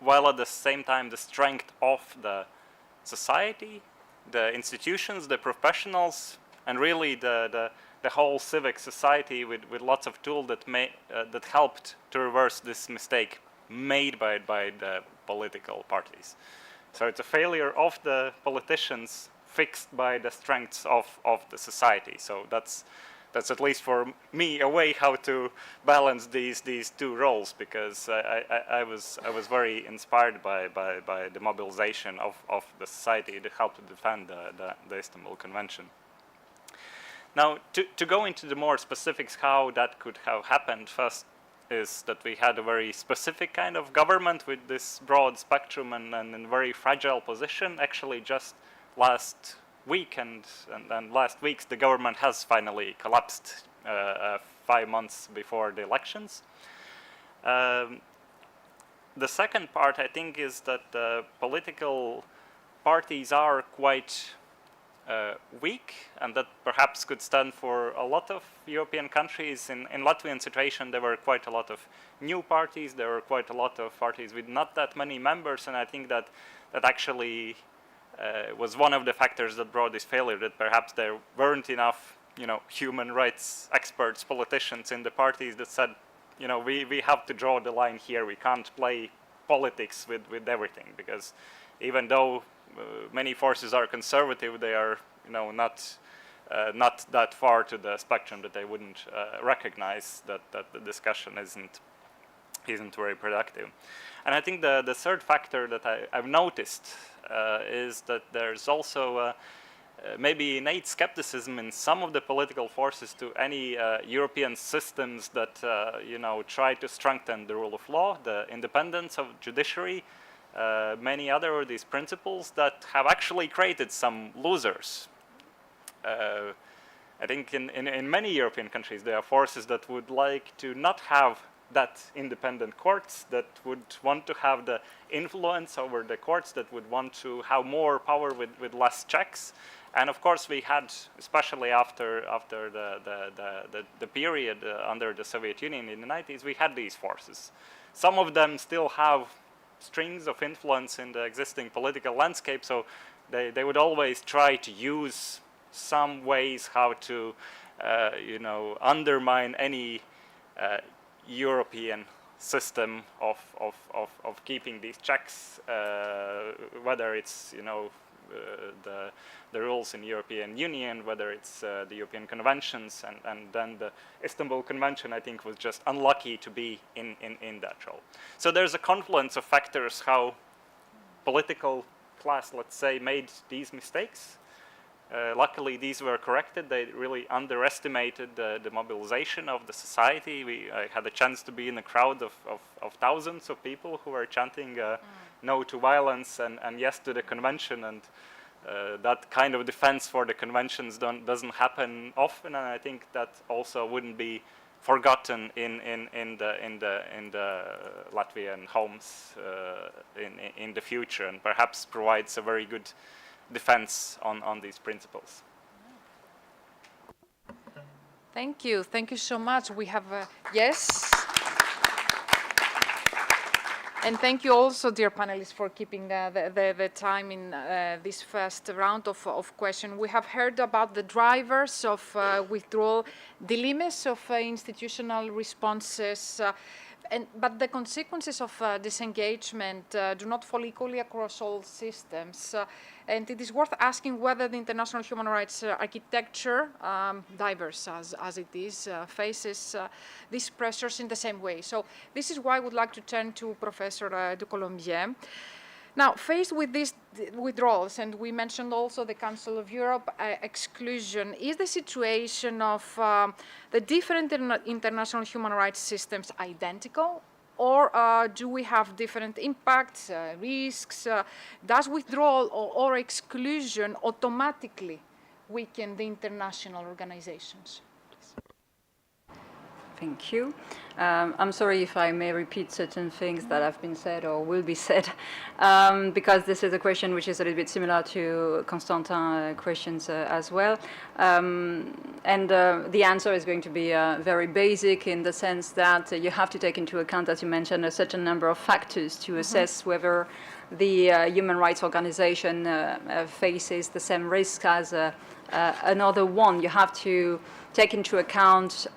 while at the same time the strength of the society, the institutions, the professionals, and really the whole civic society with lots of tools that helped to reverse this mistake made by the political parties. So it's a failure of the politicians fixed by the strengths of the society. So that's at least for me a way how to balance these two roles, because I was very inspired by the mobilization of the society to help to defend the Istanbul Convention. Now, to go into the more specifics how that could have happened, first is that we had a very specific kind of government with this broad spectrum and in very fragile position. Actually, just last week and last weeks, the government has finally collapsed 5 months before the elections. The second part, I think, is that the political parties are quite weak, and that perhaps could stand for a lot of European countries. In Latvian situation, there were quite a lot of new parties. There were quite a lot of parties with not that many members, and I think that actually was one of the factors that brought this failure, that perhaps there weren't enough, human rights experts, politicians in the parties that said, we have to draw the line here. We can't play politics with everything, because even though many forces are conservative, they are, not that far to the spectrum that they wouldn't recognize that the discussion isn't very productive. And I think the third factor that I've noticed is that there's also maybe innate skepticism in some of the political forces to any European systems that try to strengthen the rule of law, the independence of judiciary, many other of these principles that have actually created some losers. I think in many European countries there are forces that would like to not have that independent courts, that would want to have the influence over the courts, that would want to have more power with less checks. And of course we had, especially after the period under the Soviet Union in the 90s, we had these forces. Some of them still have strings of influence in the existing political landscape, so they would always try to use some ways how to undermine any European system of keeping these checks, whether it's the rules in European Union, whether it's the European conventions, and then the Istanbul Convention, I think, was just unlucky to be in that role. So there's a confluence of factors how political class, let's say, made these mistakes. Luckily, these were corrected. They really underestimated the mobilization of the society. I had a chance to be in a crowd of thousands of people who were chanting no to violence and yes to the convention. And that kind of defense for the conventions doesn't happen often. And I think that also wouldn't be forgotten in the Latvian homes in the future, and perhaps provides a very good defense on these principles. Thank you so much. We have yes. And thank you also, dear panelists, for keeping the time in this first round of questions. We have heard about the drivers of withdrawal, dilemmas of institutional responses, but the consequences of disengagement do not fall equally across all systems. And it is worth asking whether the international human rights architecture, diverse as it is, faces these pressures in the same way. So this is why I would like to turn to Professor de Colombier. Now, faced with these withdrawals, and we mentioned also the Council of Europe exclusion, is the situation of the different international human rights systems identical? Or do we have different impacts, risks? Does withdrawal or exclusion automatically weaken the international organizations? Thank you. I'm sorry if I may repeat certain things that have been said or will be said, because this is a question which is a little bit similar to Constantin's questions as well. The answer is going to be very basic in the sense that you have to take into account, as you mentioned, a certain number of factors to assess whether the human rights organization faces the same risk as another one. You have to take into account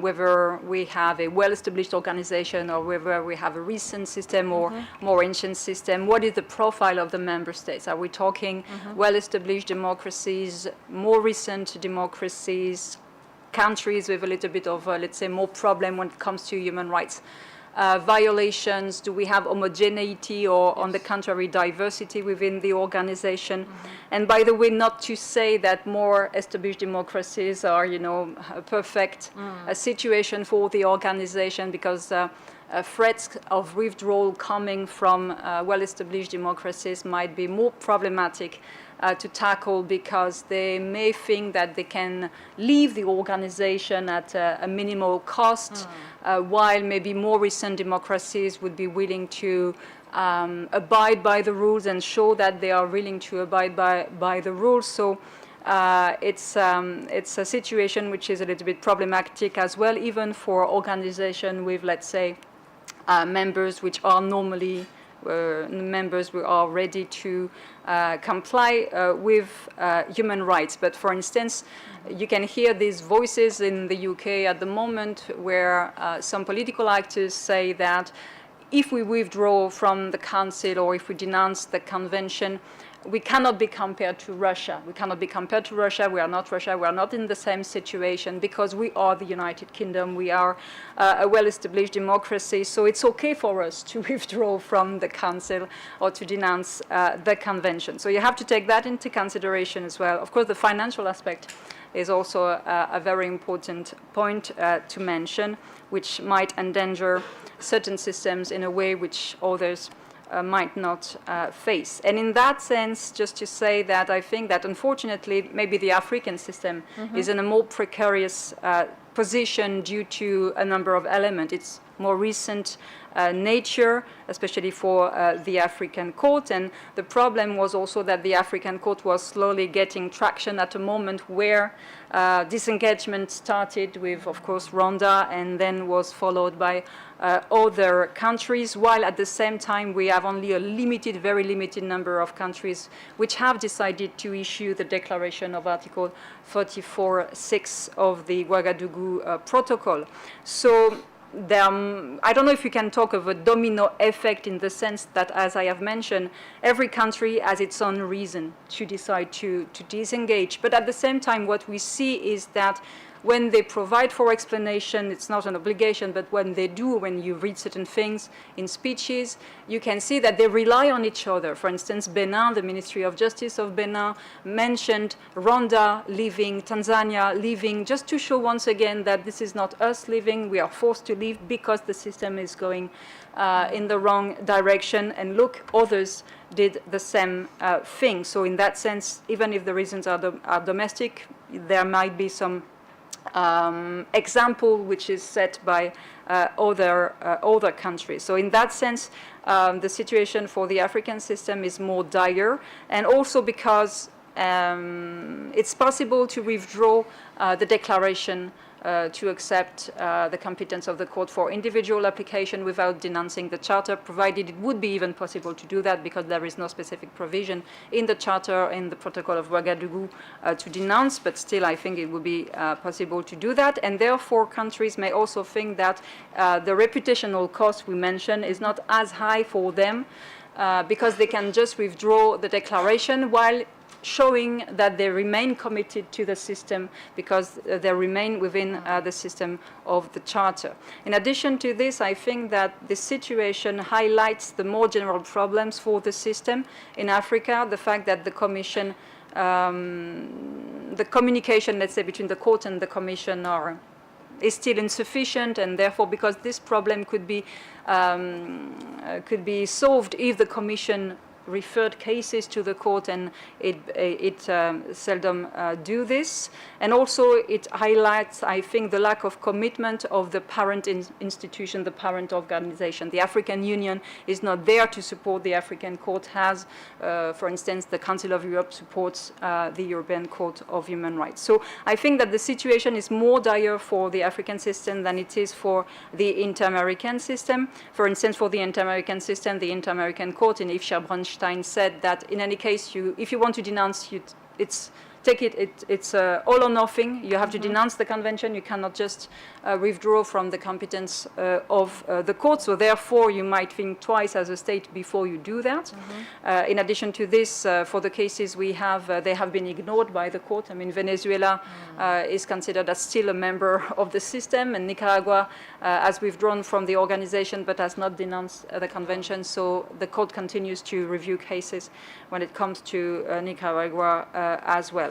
whether we have a well-established organization or whether we have a recent system or more ancient system. What is the profile of the member states? Are we talking well-established democracies, more recent democracies, countries with a little bit of, let's say, more problem when it comes to human rights violations? Do we have homogeneity or, on the contrary, diversity within the organization? And by the way, not to say that more established democracies are, you know, a perfect situation for the organization, because threats of withdrawal coming from well-established democracies might be more problematic to tackle, because they may think that they can leave the organization at a minimal cost, while maybe more recent democracies would be willing to abide by the rules and show that they are willing to abide by the rules. So it's a situation which is a little bit problematic as well, even for organizations with, let's say, members which are normally members who are ready to comply with human rights. But for instance, you can hear these voices in the UK at the moment where some political actors say that if we withdraw from the Council or if we denounce the Convention, we cannot be compared to Russia. We cannot be compared to Russia. We are not Russia. We are not in the same situation because we are the United Kingdom. We are a well-established democracy. So it's okay for us to withdraw from the Council or to denounce the Convention. So you have to take that into consideration as well. Of course, the financial aspect is also a very important point to mention, which might endanger certain systems in a way which others might not face. And in that sense, just to say that I think that unfortunately maybe the African system is in a more precarious position due to a number of elements. It's more recent nature, especially for the African court. And the problem was also that the African court was slowly getting traction at a moment where disengagement started with, of course, Rwanda, and then was followed by other countries, while at the same time we have only a limited, very limited number of countries which have decided to issue the declaration of Article 34.6 of the Ouagadougou Protocol. So I don't know if you can talk of a domino effect in the sense that, as I have mentioned, every country has its own reason to decide to disengage. But at the same time, what we see is that when they provide for explanation, it's not an obligation, but when they do, when you read certain things in speeches, you can see that they rely on each other. For instance, Benin, the Ministry of Justice of Benin, mentioned Rwanda leaving, Tanzania leaving, just to show once again that this is not us leaving, we are forced to leave because the system is going in the wrong direction. And look, others did the same thing. So in that sense, even if the reasons are domestic, there might be some example which is set by other countries. So in that sense, the situation for the African system is more dire, and also because it's possible to withdraw the declaration to accept the competence of the court for individual application without denouncing the charter, provided it would be even possible to do that, because there is no specific provision in the charter, in the protocol of Ouagadougou to denounce, but still I think it would be possible to do that. And therefore countries may also think that the reputational cost we mentioned is not as high for them because they can just withdraw the declaration while showing that they remain committed to the system because they remain within the system of the Charter. In addition to this, I think that the situation highlights the more general problems for the system in Africa, the fact that the Commission, the communication, let's say, between the Court and the Commission is still insufficient, and therefore, because this problem could be solved if the Commission referred cases to the court, and it seldom do this. And also it highlights, I think, the lack of commitment of the parent institution, the parent organization. The African Union is not there to support the African Court, has, for instance, the Council of Europe supports the European Court of Human Rights. So I think that the situation is more dire for the African system than it is for the Inter-American system. For instance, for the Inter-American system, the Inter-American Court in Ifsha Bronstein said that in any case, if you want to denounce, it's all or nothing. You have to denounce the convention. You cannot just withdraw from the competence of the court. So therefore, you might think twice as a state before you do that. In addition to this, for the cases we have, they have been ignored by the court. I mean, Venezuela is considered as still a member of the system, and Nicaragua has withdrawn from the organization but has not denounced the convention. So the court continues to review cases when it comes to Nicaragua as well.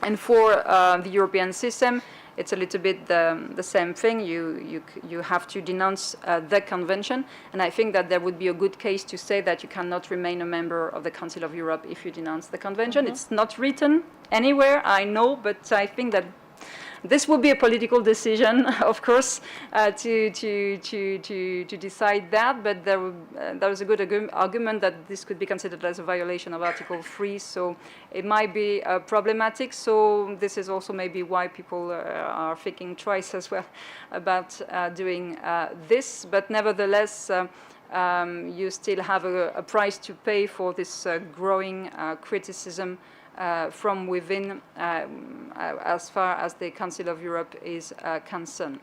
And for the European system, it's a little bit the same thing. You have to denounce the convention, and I think that there would be a good case to say that you cannot remain a member of the Council of Europe if you denounce the convention. It's not written anywhere, I know, but I think that this would be a political decision, of course, to decide that. But there is a good argument that this could be considered as a violation of Article 3, so it might be problematic. So this is also maybe why people are thinking twice as well about doing this. But nevertheless, you still have a price to pay for this growing criticism from within as far as the Council of Europe is concerned.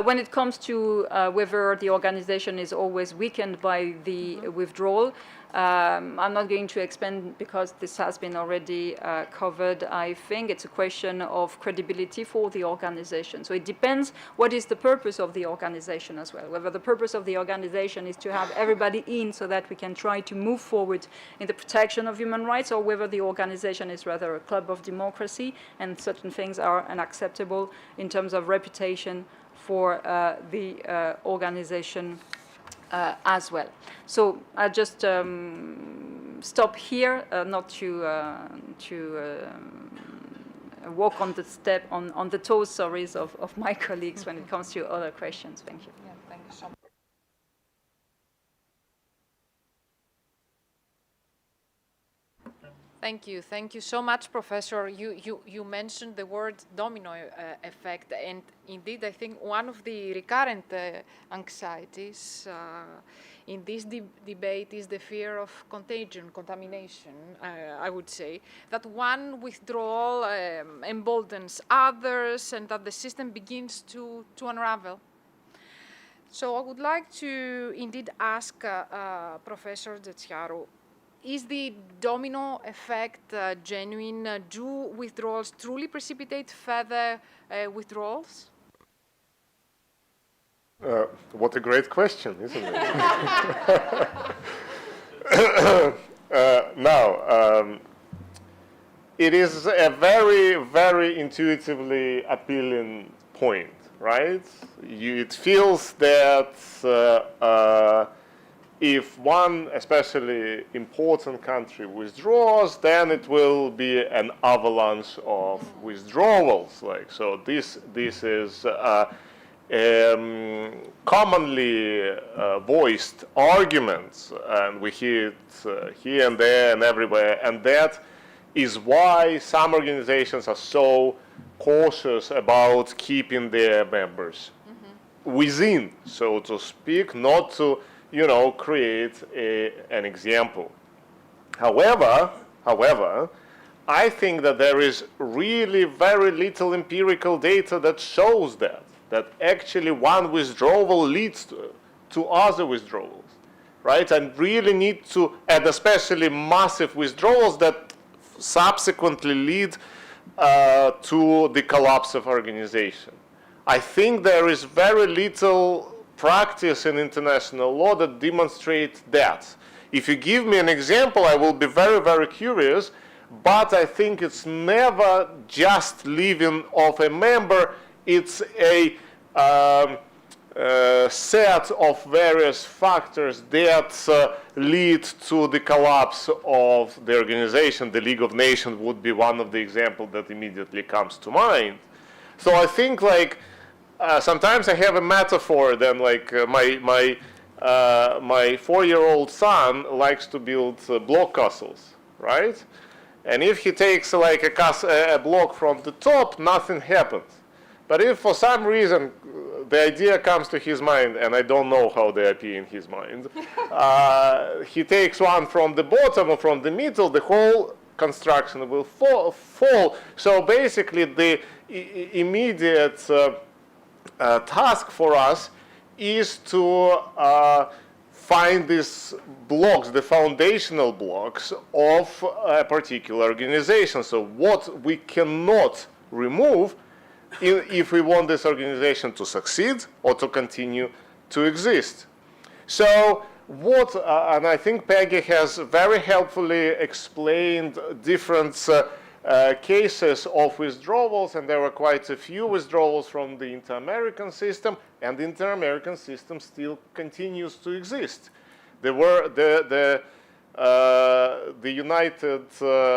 When it comes to whether the organization is always weakened by the withdrawal, I'm not going to expand because this has been already covered. I think it's a question of credibility for the organization. So it depends what is the purpose of the organization as well. Whether the purpose of the organization is to have everybody in so that we can try to move forward in the protection of human rights, or whether the organization is rather a club of democracy and certain things are unacceptable in terms of reputation for the organization as well. So I just stop here, not to walk on the step on the toes, sorry, of my colleagues when it comes to other questions. Thank you. Yeah, thank you so much. Thank you so much, Professor. You mentioned the word domino effect, and indeed, I think one of the recurrent anxieties in this debate is the fear of contamination. I would say that one withdrawal emboldens others, and that the system begins to unravel. So I would like to indeed ask Professor Zetziarou, is the domino effect genuine? Do withdrawals truly precipitate further withdrawals? What a great question, isn't it? Now, it is a very, very intuitively appealing point, right? It feels that if one especially important country withdraws, then it will be an avalanche of withdrawals. Like, so this is commonly voiced arguments, and we hear it here and there and everywhere, and that is why some organizations are so cautious about keeping their members within, so to speak, not to create an example. However, I think that there is really very little empirical data that shows that actually one withdrawal leads to other withdrawals, right? And really need to, and especially massive withdrawals that subsequently lead to the collapse of organization. I think there is very little practice in international law that demonstrates that. If you give me an example, I will be very, very curious, but I think it's never just leaving of a member. It's a set of various factors that lead to the collapse of the organization. The League of Nations would be one of the examples that immediately comes to mind. So I think like sometimes I have a metaphor. Then like my 4-year-old son likes to build block castles, right? And if he takes like a block from the top, nothing happens. But if for some reason the idea comes to his mind, and I don't know how they appear in his mind, he takes one from the bottom or from the middle, the whole construction will fall. So basically the immediate task for us is to find these blocks, the foundational blocks of a particular organization. So what we cannot remove if we want this organization to succeed or to continue to exist. So what, and I think Peggy has very helpfully explained different cases of withdrawals, and there were quite a few withdrawals from the inter-American system, and the inter-American system still continues to exist. There were the United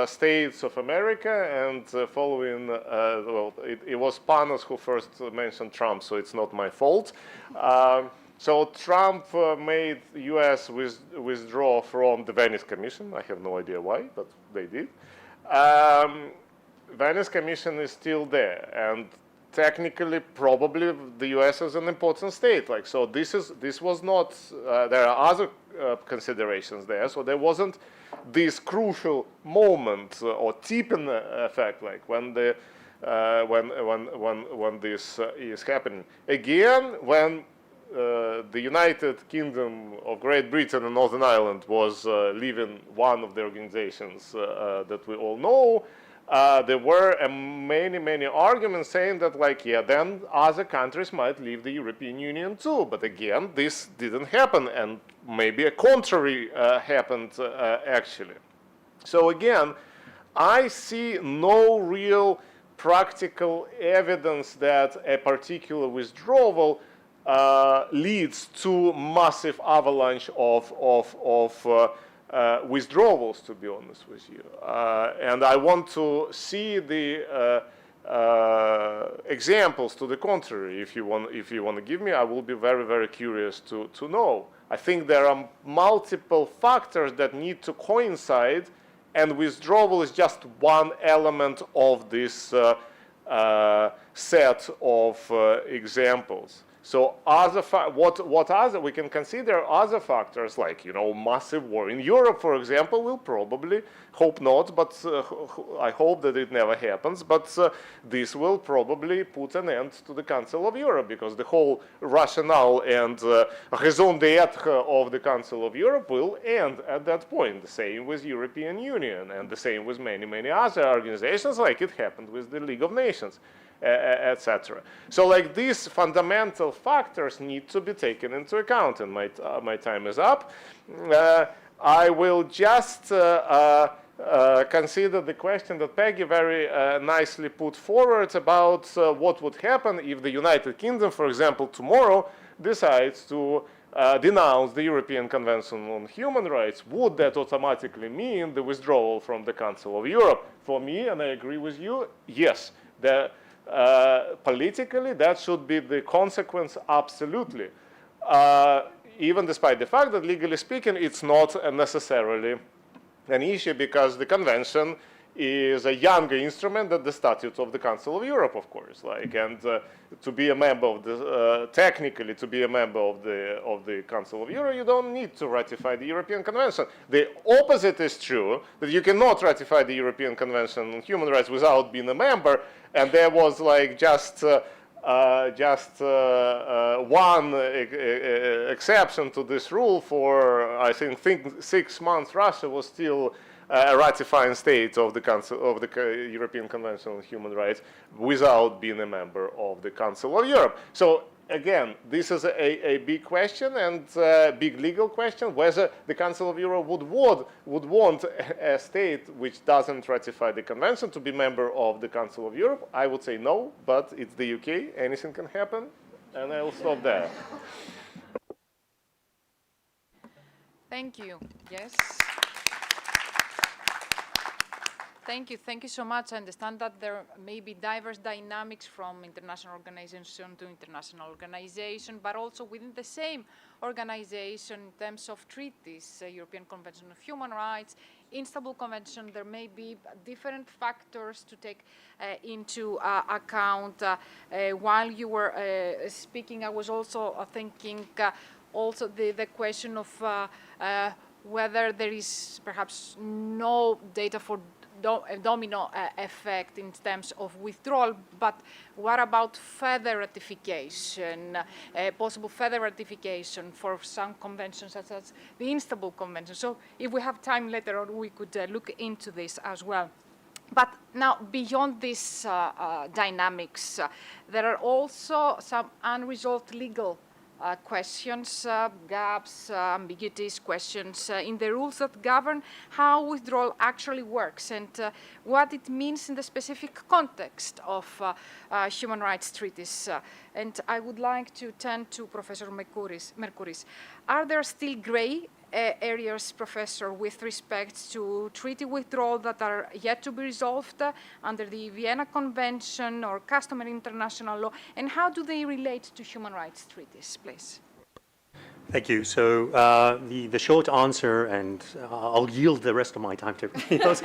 States of America, and following, well, it was Panos who first mentioned Trump, so it's not my fault. So Trump made US withdraw from the Venice Commission. I have no idea why, but they did. Venice Commission is still there, and technically, probably the US is an important state. Like, so this was not, there are other considerations there, so there wasn't this crucial moment or tipping effect, like when the when this is happening. Again, when the United Kingdom of Great Britain and Northern Ireland was leaving one of the organizations that we all know, there were many arguments saying that, like, yeah, then other countries might leave the European Union too. But again, this didn't happen, and maybe a contrary happened actually. So again, I see no real practical evidence that a particular withdrawal leads to massive avalanche of withdrawals, to be honest with you. And I want to see the examples to the contrary. If you want to give me, I will be very curious to know. I think there are multiple factors that need to coincide, and withdrawal is just one element of this set of examples. So what other, we can consider other factors, like, you know, massive war in Europe, for example, will probably, hope not, but I hope that it never happens, but this will probably put an end to the Council of Europe, because the whole rationale and raison d'etre of the Council of Europe will end at that point. The same with European Union, and the same with many other organizations, like it happened with the League of Nations, etc. So like these fundamental factors need to be taken into account, and my time is up. I will just consider the question that Peggy very nicely put forward about what would happen if the United Kingdom, for example, tomorrow decides to denounce the European Convention on Human Rights. Would that automatically mean the withdrawal from the Council of Europe? For me, and I agree with you, yes. Politically, that should be the consequence, absolutely. Even despite the fact that, legally speaking, it's not necessarily an issue, because the convention is a younger instrument than the Statute of the Council of Europe, of course. Like, and to be a member of the, technically, to be a member of the Council of Europe, you don't need to ratify the European Convention. The opposite is true, that you cannot ratify the European Convention on Human Rights without being a member. And there was like just one exception to this rule for, I think 6 months. Russia was still a ratifying state of the Council of the European Convention on Human Rights without being a member of the Council of Europe. So again, this is a big question, and a big legal question, whether the Council of Europe would want a state which doesn't ratify the convention to be member of the Council of Europe. I would say no, but it's the UK, anything can happen. And I will stop there. Thank you. Yes. Thank you. Thank you so much. I understand that there may be diverse dynamics from international organization to international organization, but also within the same organization in terms of treaties, European Convention of Human Rights, Istanbul Convention, there may be different factors to take into account. While you were speaking, I was also thinking also the question of whether there is perhaps no data for a domino effect in terms of withdrawal, but what about further ratification, possible further ratification for some conventions such as the Istanbul Convention? So if we have time later on, we could look into this as well. But now, beyond these dynamics, there are also some unresolved legal questions, gaps, ambiguities, questions in the rules that govern how withdrawal actually works and what it means in the specific context of human rights treaties. And I would like to turn to Professor Merkouris. Are there still gray areas, Professor, with respect to treaty withdrawal that are yet to be resolved under the Vienna Convention or customary international law, and how do they relate to human rights treaties, please? Thank you. So the short answer, and I'll yield the rest of my time to Rios,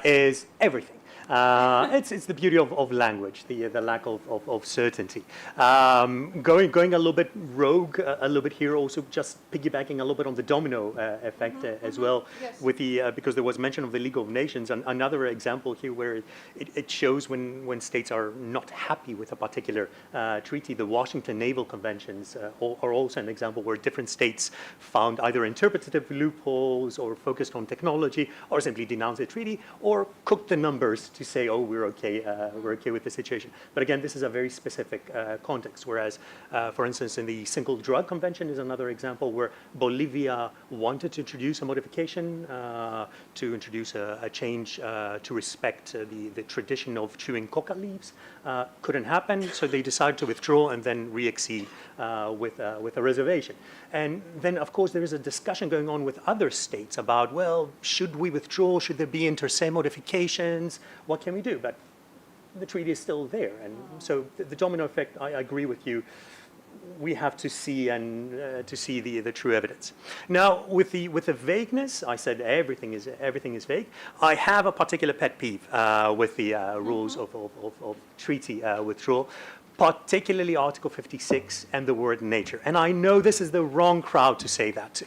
is everything. It's the beauty of language, the lack of certainty. Going a little bit rogue, a little bit here, also just piggybacking a little bit on the domino effect as well, Yes. with the because there was mention of the League of Nations, and another example here where it shows when states are not happy with a particular treaty. The Washington Naval Conventions are also an example where different states found either interpretative loopholes or focused on technology, or simply denounced the treaty, or cooked the numbers to say, oh, we're okay with the situation. But again, this is a very specific context, whereas, for instance, in the Single Drug Convention is another example where Bolivia wanted to introduce a modification, to introduce a change to respect the tradition of chewing coca leaves. Couldn't happen, so they decided to withdraw and then re-accede with a reservation. And then, of course, there is a discussion going on with other states about, well, should we withdraw? Should there be inter se modifications? What can we do? But the treaty is still there. And so the domino effect, I agree with you. We have to see to see the true evidence. Now, with the vagueness, I said everything is vague. I have a particular pet peeve with the rules of treaty withdrawal, particularly Article 56 and the word nature. And I know this is the wrong crowd to say that to.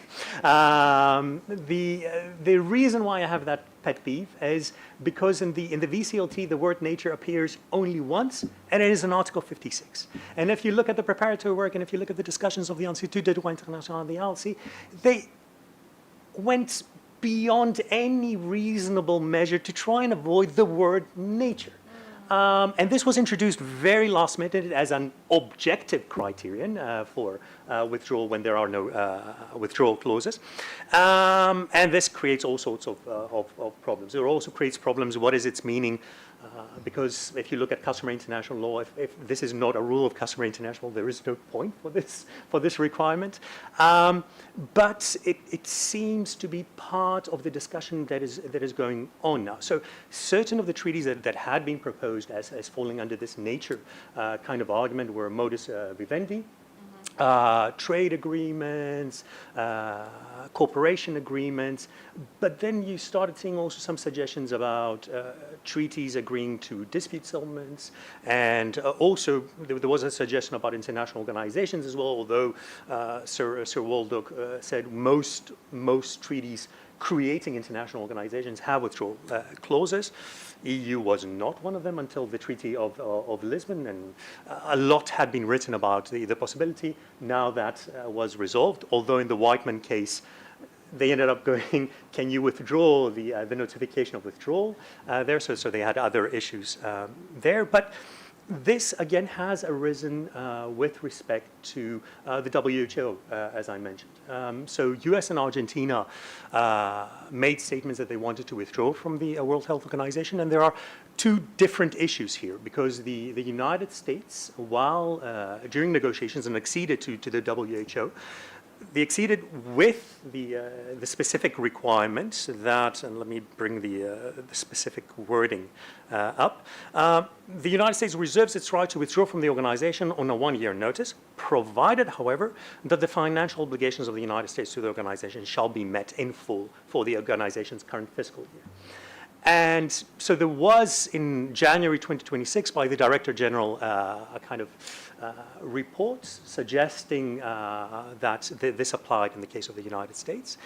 The reason why I have that pet peeve is because in the VCLT, the word nature appears only once, and it is in Article 56. And if you look at the preparatory work, and if you look at the discussions of the Institut de droit international and the ALCI, they went beyond any reasonable measure to try and avoid the word nature. And this was introduced very last minute as an objective criterion for withdrawal when there are no withdrawal clauses. And this creates all sorts of problems. It also creates problems. What is its meaning? Because if you look at customary international law, if this is not a rule of customary international, there is no point for this requirement. But it seems to be part of the discussion that is going on now. So certain of the treaties that had been proposed as falling under this nature kind of argument were modus vivendi, trade agreements, cooperation agreements, but then you started seeing also some suggestions about treaties agreeing to dispute settlements, and also there was a suggestion about international organizations as well, although Sir Waldock said most treaties creating international organizations have withdrawal clauses. EU was not one of them until the Treaty of Lisbon, and a lot had been written about the possibility. Now that was resolved, although in the Whiteman case, they ended up going, can you withdraw the notification of withdrawal there? So they had other issues there. But this, again, has arisen with respect to the WHO, as I mentioned. So US and Argentina made statements that they wanted to withdraw from the World Health Organization, and there are two different issues here, because the United States, while during negotiations and acceded to the WHO, they acceded with the specific requirements that, and let me bring the specific wording up. The United States reserves its right to withdraw from the organization on a one-year notice, provided, however, that the financial obligations of the United States to the organization shall be met in full for the organization's current fiscal year. And so there was, in January 2026, by the Director General, a kind of report suggesting that this applied in the case of the United States.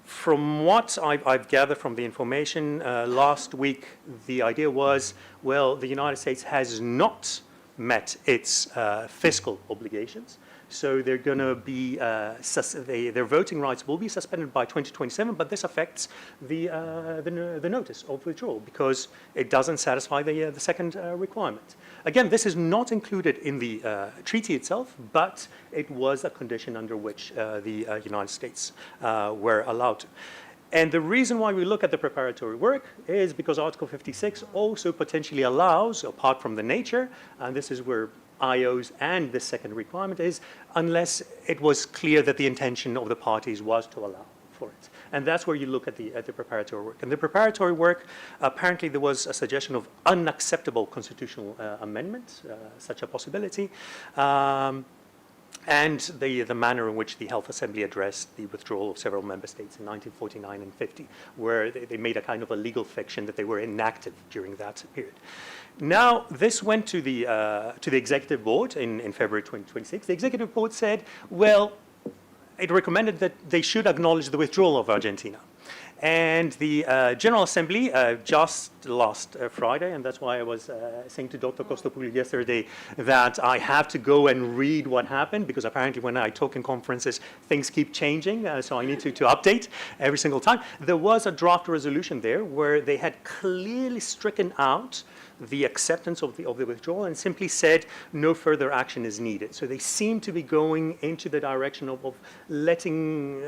From what I've gathered from the information last week, the idea was, well, the United States has not met its fiscal obligations. So they're going to be, their voting rights will be suspended by 2027, but this affects the notice of withdrawal because it doesn't satisfy the second requirement. Again, this is not included in the treaty itself, but it was a condition under which the United States were allowed to. And the reason why we look at the preparatory work is because Article 56 also potentially allows, apart from the nature, and this is where IOs and the second requirement is, unless it was clear that the intention of the parties was to allow for it. And that's where you look at the preparatory work. And the preparatory work, apparently there was a suggestion of unacceptable constitutional amendment, such a possibility, and the manner in which the Health Assembly addressed the withdrawal of several member states in 1949 and 50, where they made a kind of a legal fiction that they were inactive during that period. Now, this went to the Executive Board in February 2026. The Executive Board said, well, it recommended that they should acknowledge the withdrawal of Argentina. And the General Assembly just last Friday, and that's why I was saying to Dr. Kostopoulou yesterday that I have to go and read what happened, because apparently when I talk in conferences, things keep changing, so I need to update every single time. There was a draft resolution there where they had clearly stricken out the acceptance of the withdrawal and simply said no further action is needed. So they seem to be going into the direction of letting,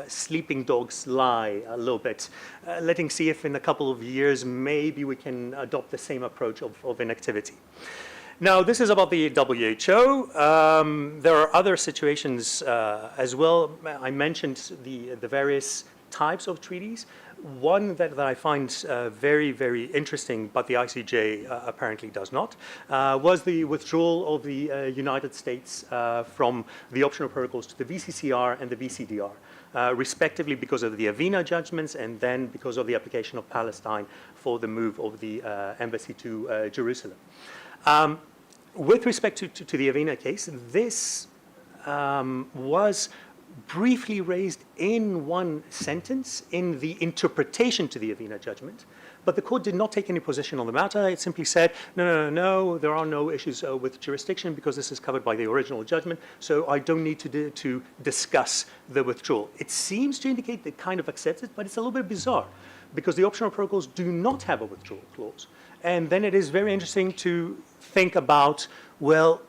sleeping dogs lie a little bit, letting see if in a couple of years maybe we can adopt the same approach of inactivity. Now, this is about the WHO. There are other situations as well. I mentioned the various types of treaties. One that I find very, very interesting, but the ICJ apparently does not, was the withdrawal of the United States from the optional protocols to the VCCR and the VCDR, respectively because of the Avena judgments and then because of the application of Palestine for the move of the embassy to Jerusalem. With respect to the Avena case, this was briefly raised in one sentence in the interpretation to the Avena judgment, but the court did not take any position on the matter. It simply said, no, there are no issues with jurisdiction because this is covered by the original judgment, so I don't need to discuss the withdrawal. It seems to indicate they kind of accept it, but it's a little bit bizarre because the optional protocols do not have a withdrawal clause. And then it is very interesting to think about, well,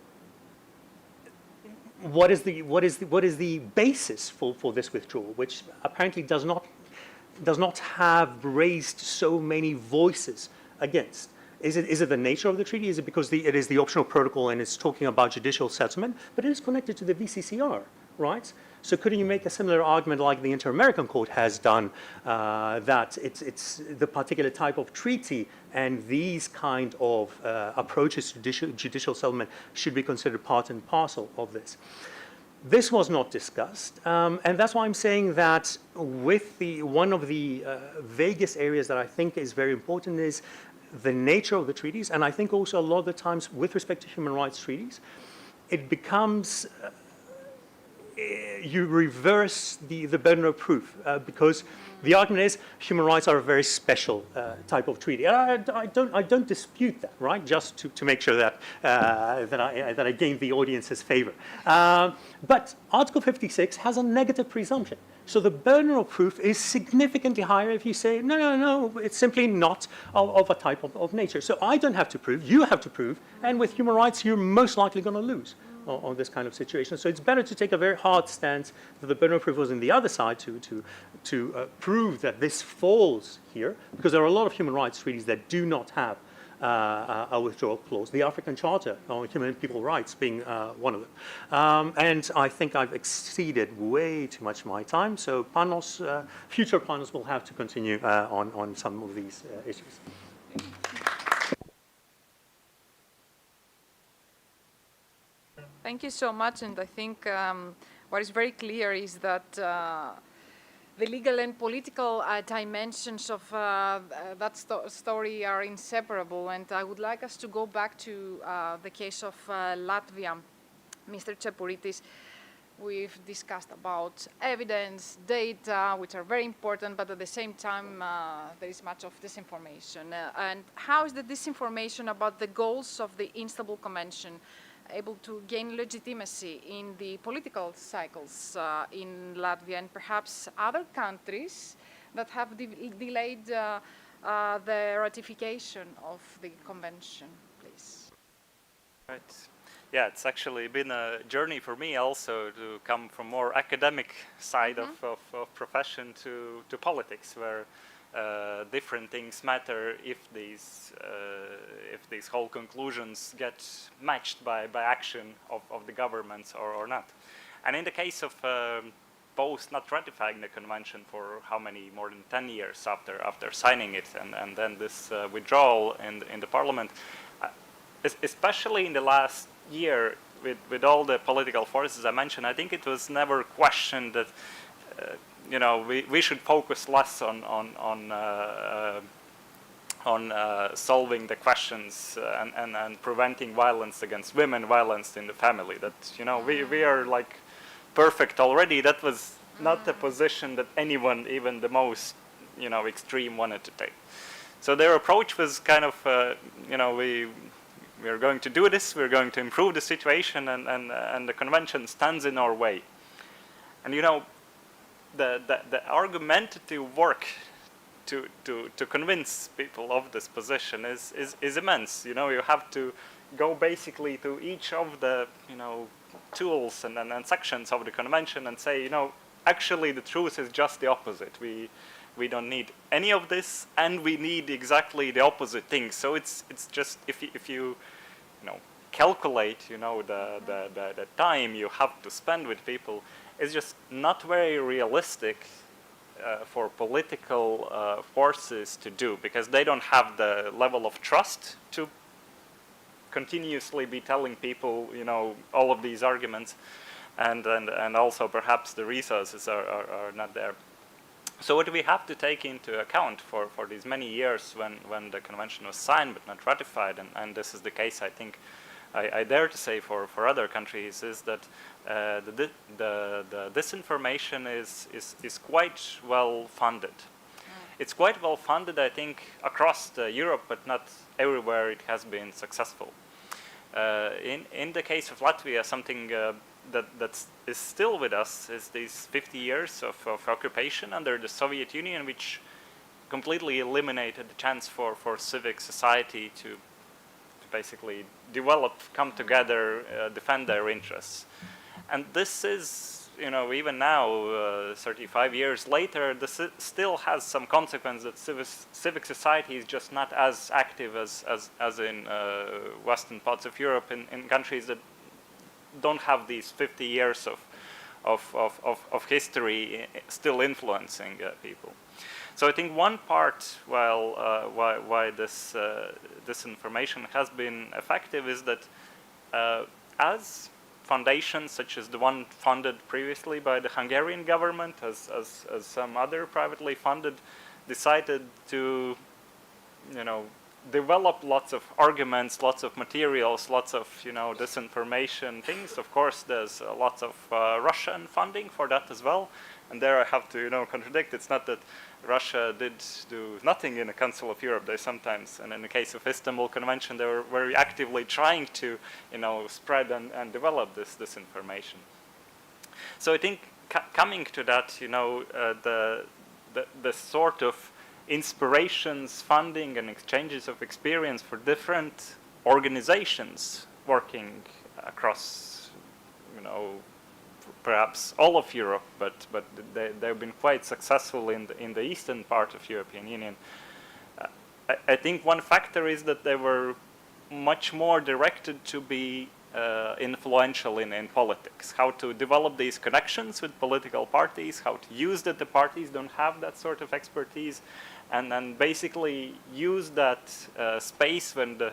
what is the basis for this withdrawal, which apparently does not have raised so many voices against? Is it the nature of the treaty? Is it because it is the optional protocol and it's talking about judicial settlement? But it is connected to the VCCR, right? So couldn't you make a similar argument like the Inter-American Court has done, that it's the particular type of treaty and these kind of approaches to judicial settlement should be considered part and parcel of this? This was not discussed, and that's why I'm saying that with one of the vaguest areas that I think is very important is the nature of the treaties, and I think also a lot of the times with respect to human rights treaties, it becomes you reverse the burden of proof because the argument is human rights are a very special type of treaty. And I don't dispute that, right? Just to make sure that I gain the audience's favor. But Article 56 has a negative presumption. So the burden of proof is significantly higher if you say, no, it's simply not of a type of nature. So I don't have to prove, you have to prove, and with human rights, you're most likely going to lose on this kind of situation. So it's better to take a very hard stance that the burden of proof was on the other side to prove that this falls here, because there are a lot of human rights treaties that do not have a withdrawal clause, the African Charter on Human and People Rights being one of them. And I think I've exceeded way too much of my time, so panels, future panels will have to continue on some of these issues. Thank you so much, and I think what is very clear is that the legal and political dimensions of that story are inseparable, and I would like us to go back to the case of Latvia. Mr. Kapodistrian, we've discussed about evidence, data, which are very important, but at the same time there is much of disinformation. And how is the disinformation about the goals of the Istanbul Convention able to gain legitimacy in the political cycles in Latvia and perhaps other countries that have delayed the ratification of the convention, please? Right. Yeah, it's actually been a journey for me also to come from more academic side of profession to politics, where different things matter if these whole conclusions get matched by action of the governments or not. And in the case of both not ratifying the convention for how many, more than 10 years after signing it, and then this withdrawal in the parliament, especially in the last year with all the political forces I mentioned, I think it was never questioned that you know, we should focus less on solving the questions and preventing violence against women, violence in the family. That, you know, we are like perfect already. That was not a position that anyone, even the most, you know, extreme, wanted to take. So their approach was kind of, you know, we are going to do this. We're going to improve the situation, and the convention stands in our way. And you know, the argumentative work to convince people of this position is immense. You know, you have to go basically to each of the, you know, tools and sections of the convention and say, you know, actually the truth is just the opposite. We don't need any of this, and we need exactly the opposite thing. So it's just if you know, calculate, you know, the time you have to spend with people, it's just not very realistic for political forces to do, because they don't have the level of trust to continuously be telling people, you know, all of these arguments, and also perhaps the resources are not there. So what do we have to take into account for these many years when the convention was signed but not ratified, and this is the case, I think, I dare to say for other countries, is that the disinformation is quite well funded. It's quite well funded, I think, across Europe, but not everywhere it has been successful. In the case of Latvia, something that is still with us is these 50 years of occupation under the Soviet Union, which completely eliminated the chance for civic society to basically develop, come together, defend their interests. And this is, you know, even now, 35 years later, this still has some consequence that civic society is just not as active as in western parts of Europe, in countries that don't have these 50 years of history still influencing people. So I think one part why this disinformation has been effective is that as foundations such as the one funded previously by the Hungarian government, as some other privately funded, decided to, you know, develop lots of arguments, lots of materials, lots of, you know, disinformation things. Of course, there's lots of Russian funding for that as well. And there I have to, you know, contradict. It's not that Russia did do nothing in the Council of Europe. They sometimes, and in the case of Istanbul Convention, they were very actively trying to, you know, spread and develop this information. So I think coming to that, you know, the sort of inspirations, funding, and exchanges of experience for different organizations working across, you know, perhaps all of Europe, but they've been quite successful in the eastern part of European Union. I think one factor is that they were much more directed to be influential in politics, how to develop these connections with political parties, how to use that the parties don't have that sort of expertise, and then basically use that space when the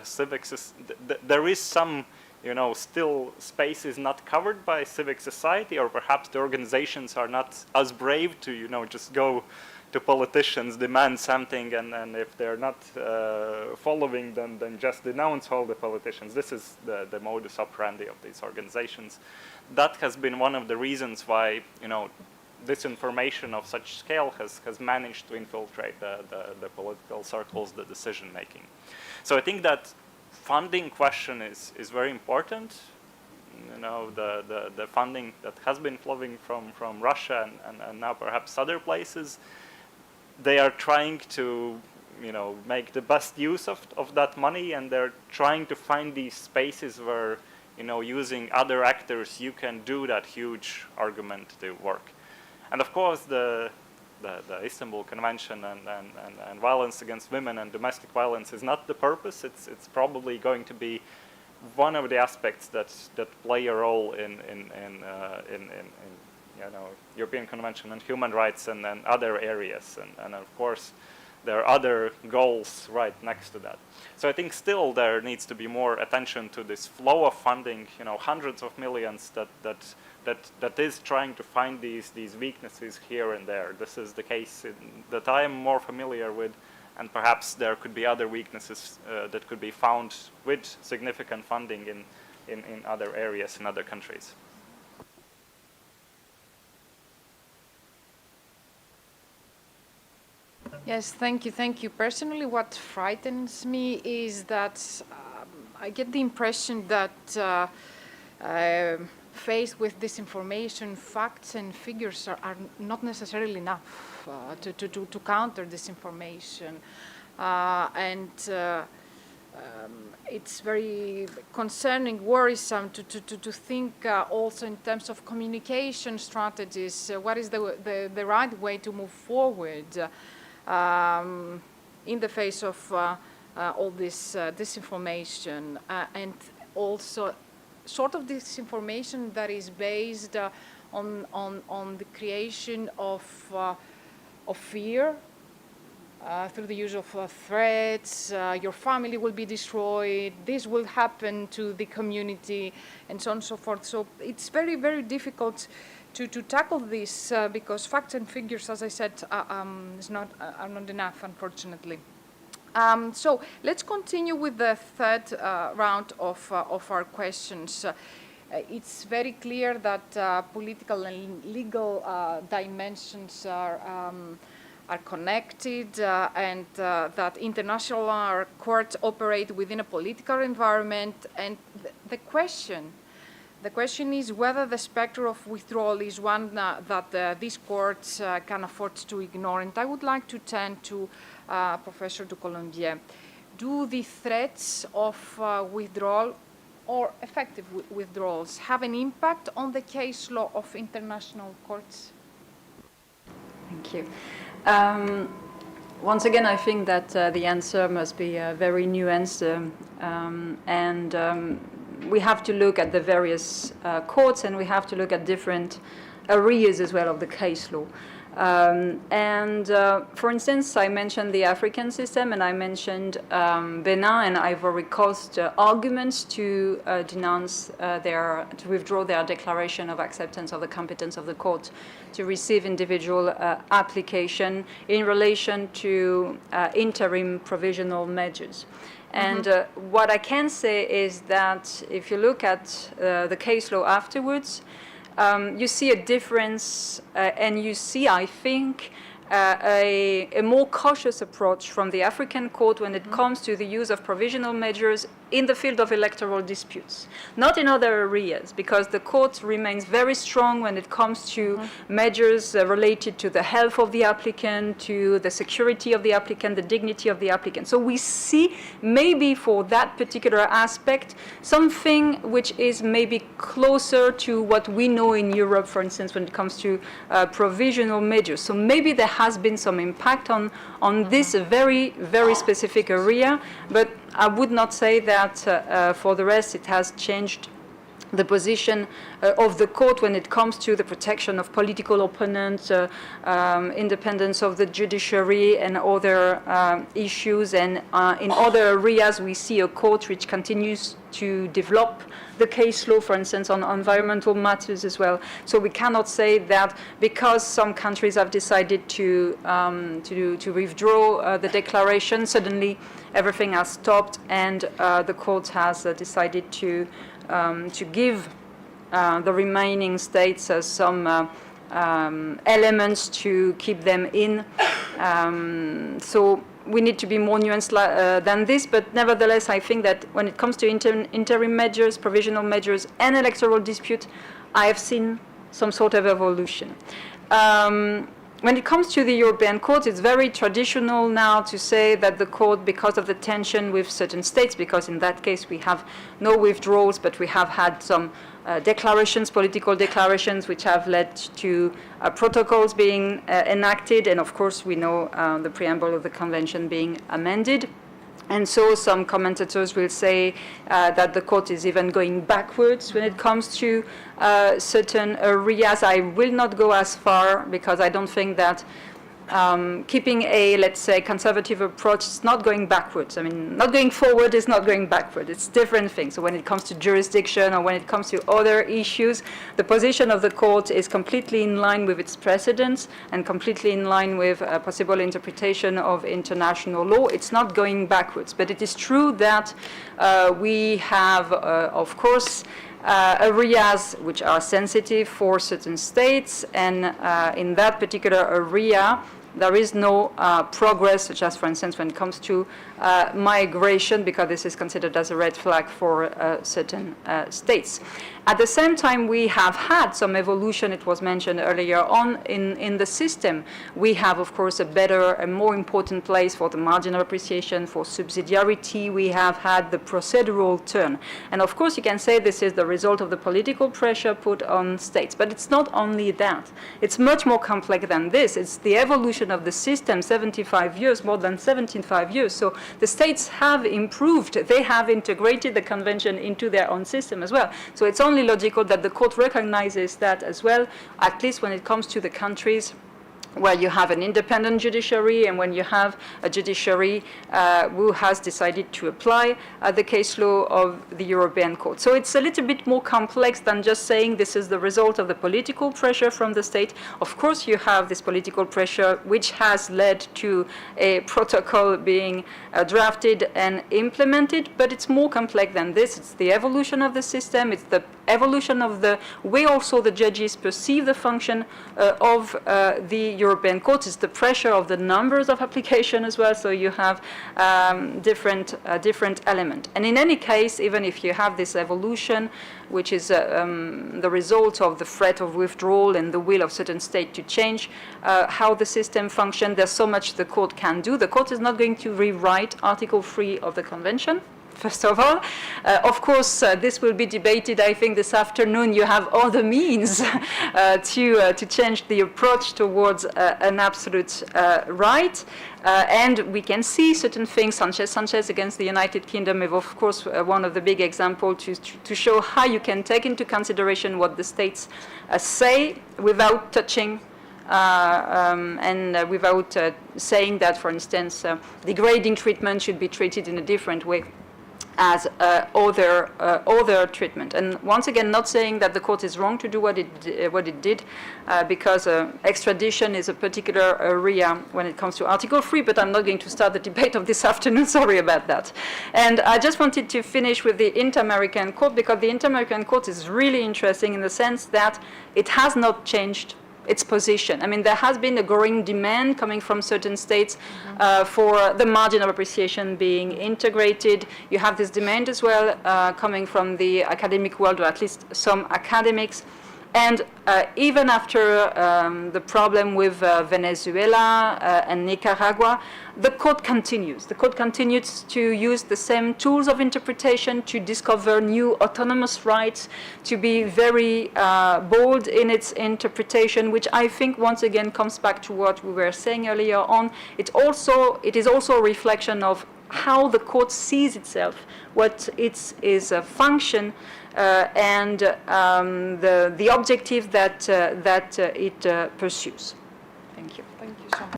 there is some, you know, still space is not covered by civic society, or perhaps the organizations are not as brave to, you know, just go to politicians, demand something, and if they're not following, then just denounce all the politicians. This is the modus operandi of these organizations. That has been one of the reasons why, you know, disinformation of such scale has managed to infiltrate the political circles, the decision making. So I think that funding question is very important. You know, the funding that has been flowing from Russia and now perhaps other places, they are trying to, you know, make the best use of that money, and they're trying to find these spaces where, you know, using other actors, you can do that huge argumentative work. And of course, the Istanbul Convention and violence against women and domestic violence is not the purpose. It's probably going to be one of the aspects that play a role in you know, European Convention on Human Rights and other areas, and of course there are other goals right next to that. So I think still there needs to be more attention to this flow of funding, you know, hundreds of millions that is trying to find these weaknesses here and there. This is the case that I am more familiar with, and perhaps there could be other weaknesses that could be found with significant funding in other areas in other countries. Yes, thank you, thank you. Personally, what frightens me is that I get the impression that faced with disinformation, facts and figures are not necessarily enough to counter disinformation. It's very concerning, worrisome to think also in terms of communication strategies, what is the right way to move forward in the face of all this disinformation, and also sort of disinformation that is based on the creation of fear through the use of threats. Your family will be destroyed, this will happen to the community, and so on and so forth. So it's very, very difficult to tackle this because facts and figures, as I said, are not enough, unfortunately. So let's continue with the third round of our questions. It's very clear that political and legal dimensions are connected, and that international courts operate within a political environment. And the question is whether the specter of withdrawal is one that these courts can afford to ignore. And I would like to turn to Professor de Colombier. Do the threats of withdrawal or effective withdrawals have an impact on the case law of international courts? Thank you. Once again, I think that the answer must be very nuanced, and we have to look at the various courts, and we have to look at different areas as well of the case law. For instance, I mentioned the African system, and I mentioned Benin and Ivory Coast arguments to denounce to withdraw their declaration of acceptance of the competence of the court to receive individual application in relation to interim provisional measures. And what I can say is that if you look at the case law afterwards, you see a difference, and you see, I think, a more cautious approach from the African court when it comes to the use of provisional measures in the field of electoral disputes, not in other areas, because the court remains very strong when it comes to measures related to the health of the applicant, to the security of the applicant, the dignity of the applicant. So we see maybe for that particular aspect something which is maybe closer to what we know in Europe, for instance, when it comes to provisional measures. So maybe there has been some impact on this very, very specific area, but I would not say that for the rest it has changed the position of the court when it comes to the protection of political opponents, independence of the judiciary and other issues. And in other areas we see a court which continues to develop the case law, for instance, on environmental matters as well. So we cannot say that because some countries have decided to withdraw the declaration, suddenly everything has stopped and the court has decided to give the remaining states some elements to keep them in. So we need to be more nuanced than this, but nevertheless, I think that when it comes to interim measures, provisional measures, and electoral dispute, I have seen some sort of evolution. When it comes to the European Court, it's very traditional now to say that the court, because of the tension with certain states, because in that case we have no withdrawals, but we have had some declarations, political declarations, which have led to protocols being enacted, and of course we know the preamble of the convention being amended. And so some commentators will say that the court is even going backwards when it comes to certain areas. I will not go as far because I don't think that keeping a, let's say, conservative approach is not going backwards. I mean, not going forward is not going backward. It's different things. So when it comes to jurisdiction or when it comes to other issues, the position of the court is completely in line with its precedents and completely in line with a possible interpretation of international law. It's not going backwards. But it is true that we have, of course, areas which are sensitive for certain states, and in that particular area there is no progress, such as, for instance, when it comes to migration, because this is considered as a red flag for certain states. At the same time, we have had some evolution, it was mentioned earlier on, in the system. We have, of course, a better and more important place for the marginal appreciation, for subsidiarity. We have had the procedural turn. And of course, you can say this is the result of the political pressure put on states. But it's not only that. It's much more complex than this. It's the evolution of the system, 75 years, more than 75 years. So the states have improved. They have integrated the convention into their own system as well. So it's only logical that the court recognizes that as well, at least when it comes to the countries where you have an independent judiciary and when you have a judiciary who has decided to apply the case law of the European Court. So it's a little bit more complex than just saying this is the result of the political pressure from the state. Of course, you have this political pressure which has led to a protocol being drafted and implemented, but it's more complex than this. It's the evolution of the system, it's the evolution of the way also the judges perceive the function of the European Court. It's the pressure of the numbers of application as well, so you have different element. And in any case, even if you have this evolution, which is the result of the threat of withdrawal and the will of certain states to change how the system functions, there's so much the court can do. The court is not going to rewrite Article 3 of the Convention. First of all, of course, this will be debated. I think this afternoon you have other means to change the approach towards an absolute right. And we can see certain things. Sanchez against the United Kingdom is, of course, one of the big examples to show how you can take into consideration what the states say without touching and without saying that, for instance, degrading treatment should be treated in a different way as other treatment. And once again, not saying that the court is wrong to do what it did, because extradition is a particular area when it comes to Article 3, but I'm not going to start the debate of this afternoon, sorry about that. And I just wanted to finish with the Inter-American Court, because the Inter-American Court is really interesting in the sense that it has not changed its position. I mean, there has been a growing demand coming from certain states for the margin of appreciation being integrated. You have this demand as well coming from the academic world, or at least some academics. And even after the problem with Venezuela and Nicaragua, the court continues. The court continues to use the same tools of interpretation to discover new autonomous rights, to be very bold in its interpretation, which I think once again comes back to what we were saying earlier on. It is also a reflection of how the court sees itself, what its is a function, and the objective that it pursues. Thank you. Thank you so much.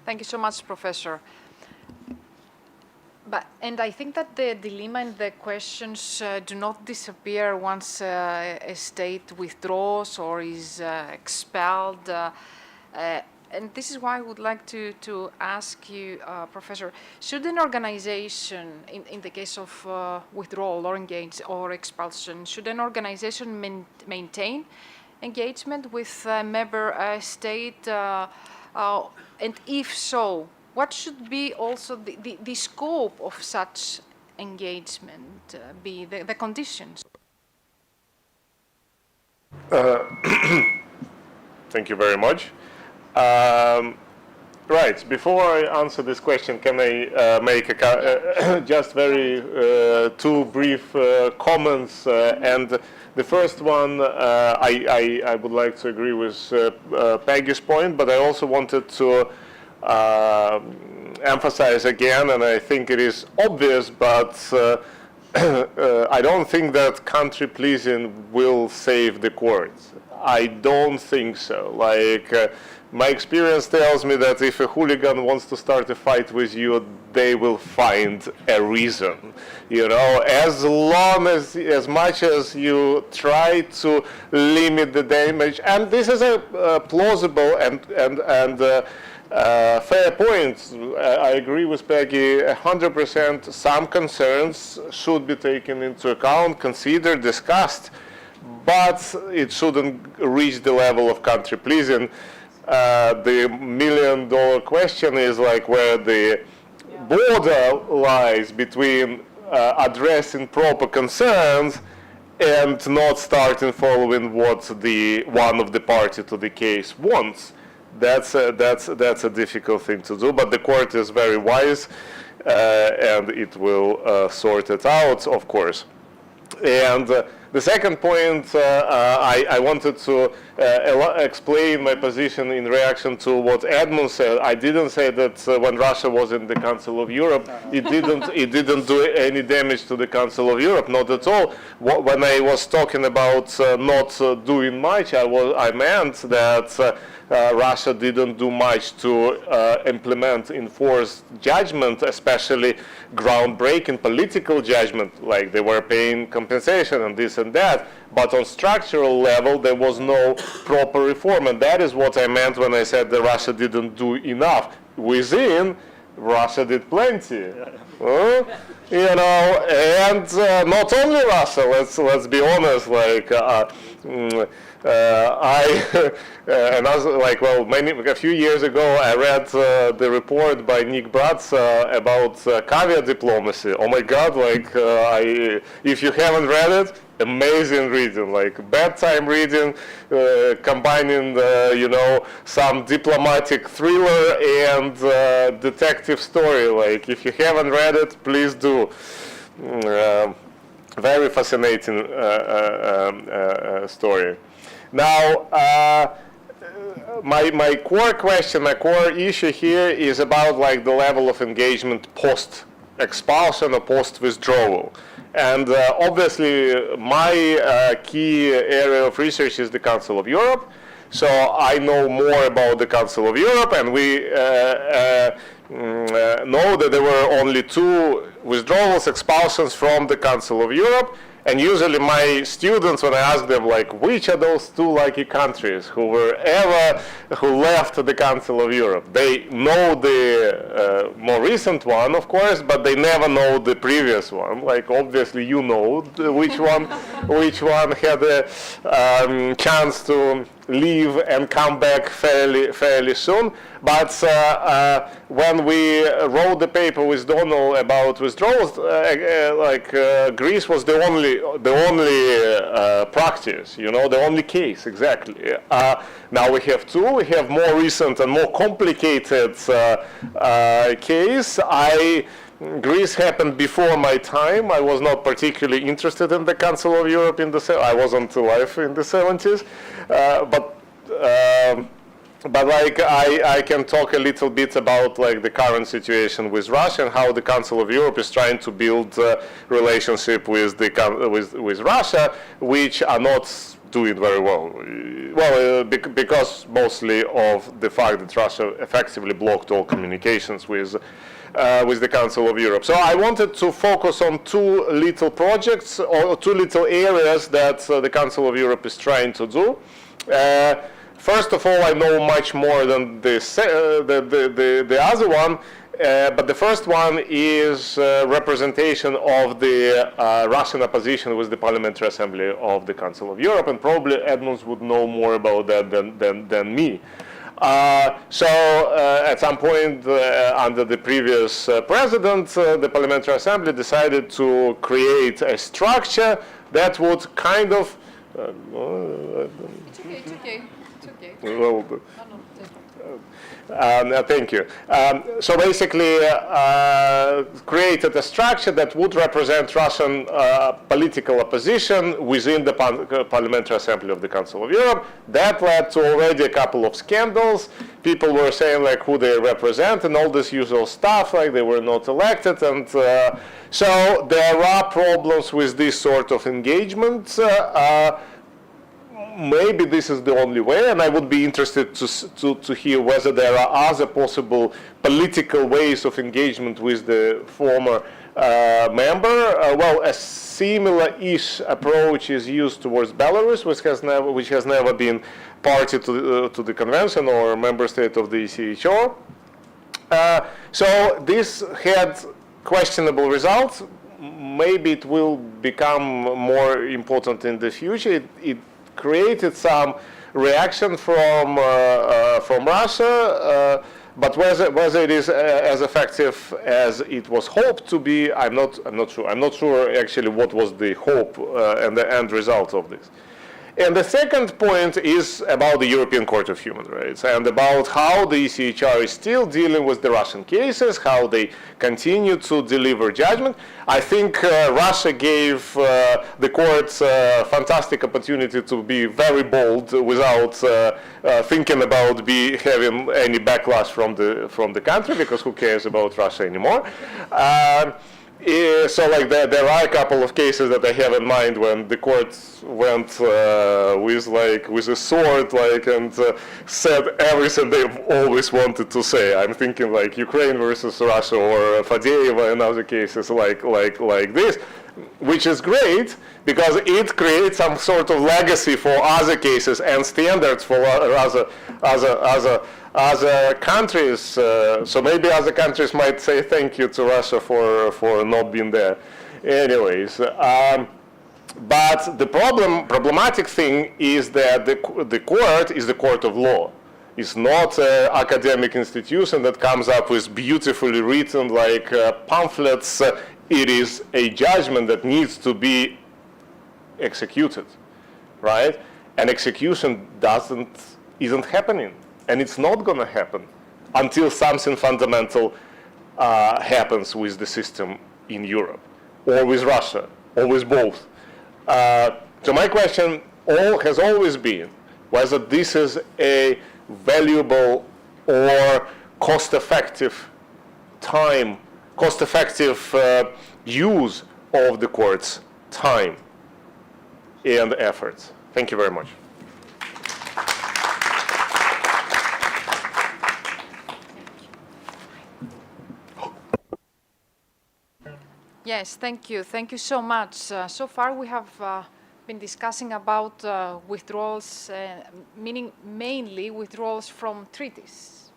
Thank you so much, Professor. And I think that the dilemma and the questions do not disappear once a state withdraws or is expelled. And this is why I would like to ask you, Professor, should an organization, in the case of withdrawal or engage or expulsion, should an organization maintain engagement with a member state? And if so, what should be also the scope of such engagement, be the conditions? Thank you very much. Right, before I answer this question, can I make just very two brief comments? And the first one, I would like to agree with Peggy's point, but I also wanted to emphasize again, and I think it is obvious, but I don't think that country pleasing will save the courts. I don't think so. Like, my experience tells me that if a hooligan wants to start a fight with you, they will find a reason. You know, as much as you try to limit the damage, and this is a plausible and fair point. I agree with Peggy 100%. Some concerns should be taken into account, considered, discussed, but it shouldn't reach the level of country pleasing. The million-dollar question is like where the border lies between addressing proper concerns and not starting following what one of the party to the case wants. That's a difficult thing to do, but the court is very wise and it will sort it out, of course. And the second point, I wanted to explain my position in reaction to what Edmund said. I didn't say that when Russia was in the Council of Europe, it didn't do any damage to the Council of Europe, not at all. When I was talking about not doing much, I meant that Russia didn't do much to implement enforced judgment, especially groundbreaking political judgment, like they were paying compensation and this and that. But on structural level, there was no proper reform. And that is what I meant when I said that Russia didn't do enough. Within, Russia did plenty. You know, and not only Russia, let's be honest, like, a few years ago, I read the report by Nick Bratz about caviar diplomacy. Oh my God! Like, if you haven't read it, amazing reading, like bedtime reading, combining some diplomatic thriller and detective story. Like, if you haven't read it, please do. Very fascinating story. Now, my core question, my core issue here is about like the level of engagement post-expulsion or post-withdrawal. And obviously, my key area of research is the Council of Europe. So I know more about the Council of Europe, and we know that there were only 2 withdrawals, expulsions from the Council of Europe. And usually my students, when I ask them, like, which are those two lucky countries who left the Council of Europe, they know the more recent one, of course, but they never know the previous one. Like, obviously, you know which one had a chance to leave and come back fairly soon. But when we wrote the paper with Donald about withdrawals, Greece was the only practice, you know, the only case, exactly. Now we have two. We have more recent and more complicated case. Greece happened before my time. I was not particularly interested in the Council of Europe I wasn't alive in the 70s, but like I can talk a little bit about like the current situation with Russia and how the Council of Europe is trying to build relationship with Russia, which are not doing very well. Because mostly of the fact that Russia effectively blocked all communications with the Council of Europe. So I wanted to focus on two little projects or two little areas that the Council of Europe is trying to do. First of all, I know much more than the other one, but the first one is representation of the Russian opposition with the Parliamentary Assembly of the Council of Europe, and probably Edmunds would know more about that than me. At some point under the previous president, the Parliamentary Assembly decided to create a structure that would kind of It's okay. Well, thank you. So basically, created a structure that would represent Russian political opposition within the Parliamentary Assembly of the Council of Europe. That led to already a couple of scandals. People were saying like who they represent and all this usual stuff, like they were not elected, and so there are problems with this sort of engagement. Maybe this is the only way, and I would be interested to hear whether there are other possible political ways of engagement with the former member. Well, a similar-ish approach is used towards Belarus, which has never been party to the convention or member state of the ECHR. So this had questionable results. Maybe it will become more important in the future. It created some reaction from Russia, but whether it is as effective as it was hoped to be, I'm not sure. I'm not sure actually what was the hope and the end result of this. And the second point is about the European Court of Human Rights and about how the ECHR is still dealing with the Russian cases, how they continue to deliver judgment. I think Russia gave the courts a fantastic opportunity to be very bold without thinking about having any backlash from the country, because who cares about Russia anymore? So like there are a couple of cases that I have in mind when the courts went with a sword and said everything they've always wanted to say. I'm thinking like Ukraine versus Russia or Fadeeva and other cases like this, which is great because it creates some sort of legacy for other cases and standards for other countries. So maybe other countries might say thank you to Russia for not being there. Anyways, but the problematic thing is that the court is the court of law. It's not an academic institution that comes up with beautifully written pamphlets. It is a judgment that needs to be executed, right? And execution isn't happening, and it's not going to happen until something fundamental happens with the system in Europe, or with Russia, or with both. So my question has always been whether this is a valuable or cost-effective use of the court's time and efforts. Thank you very much. Yes, thank you. Thank you so much. So far we have been discussing about withdrawals, meaning mainly withdrawals from treaties.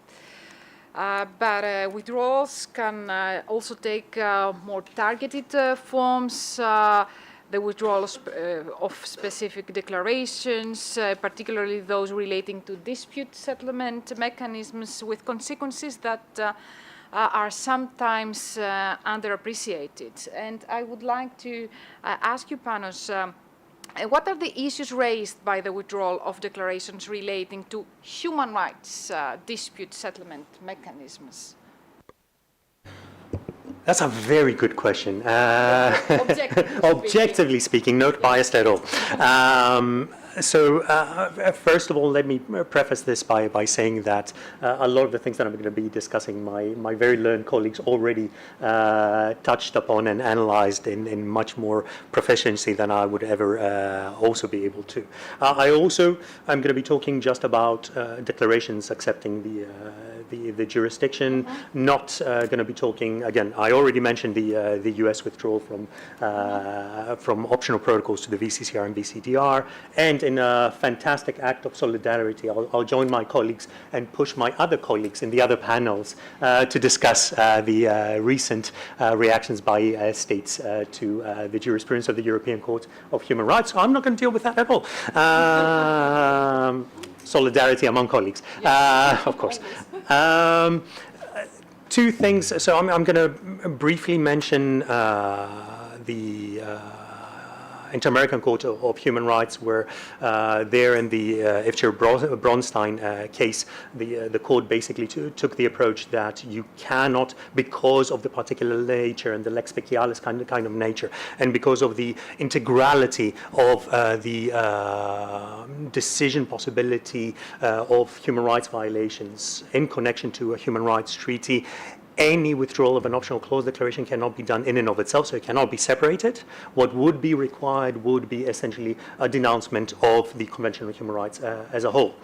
But withdrawals can also take more targeted forms, the withdrawal of specific declarations, particularly those relating to dispute settlement mechanisms with consequences that are sometimes underappreciated. And I would like to ask you, Panos, what are the issues raised by the withdrawal of declarations relating to human rights dispute settlement mechanisms? That's a very good question. Objectively speaking, not biased at all. So first of all, let me preface this by saying that a lot of the things that I'm going to be discussing, my very learned colleagues already touched upon and analyzed in much more proficiency than I would ever also be able to. I'm going to be talking just about declarations accepting the jurisdiction, not going to be talking, again, I already mentioned the US withdrawal from optional protocols to the VCCR and VCDR, and in a fantastic act of solidarity, I'll join my colleagues and push my other colleagues in the other panels to discuss the recent reactions by states to the jurisprudence of the European Court of Human Rights. I'm not going to deal with that at all. Solidarity among colleagues, of course. Two things. So I'm going to briefly mention the Inter-American Court of Human Rights, where there in the Ifcher-Bronstein case, the court basically took the approach that you cannot, because of the particular nature and the lex specialis kind of nature, and because of the integrality of the decision possibility of human rights violations in connection to a human rights treaty, any withdrawal of an optional clause declaration cannot be done in and of itself, so it cannot be separated. What would be required would be essentially a denouncement of the Convention on Human Rights as a whole.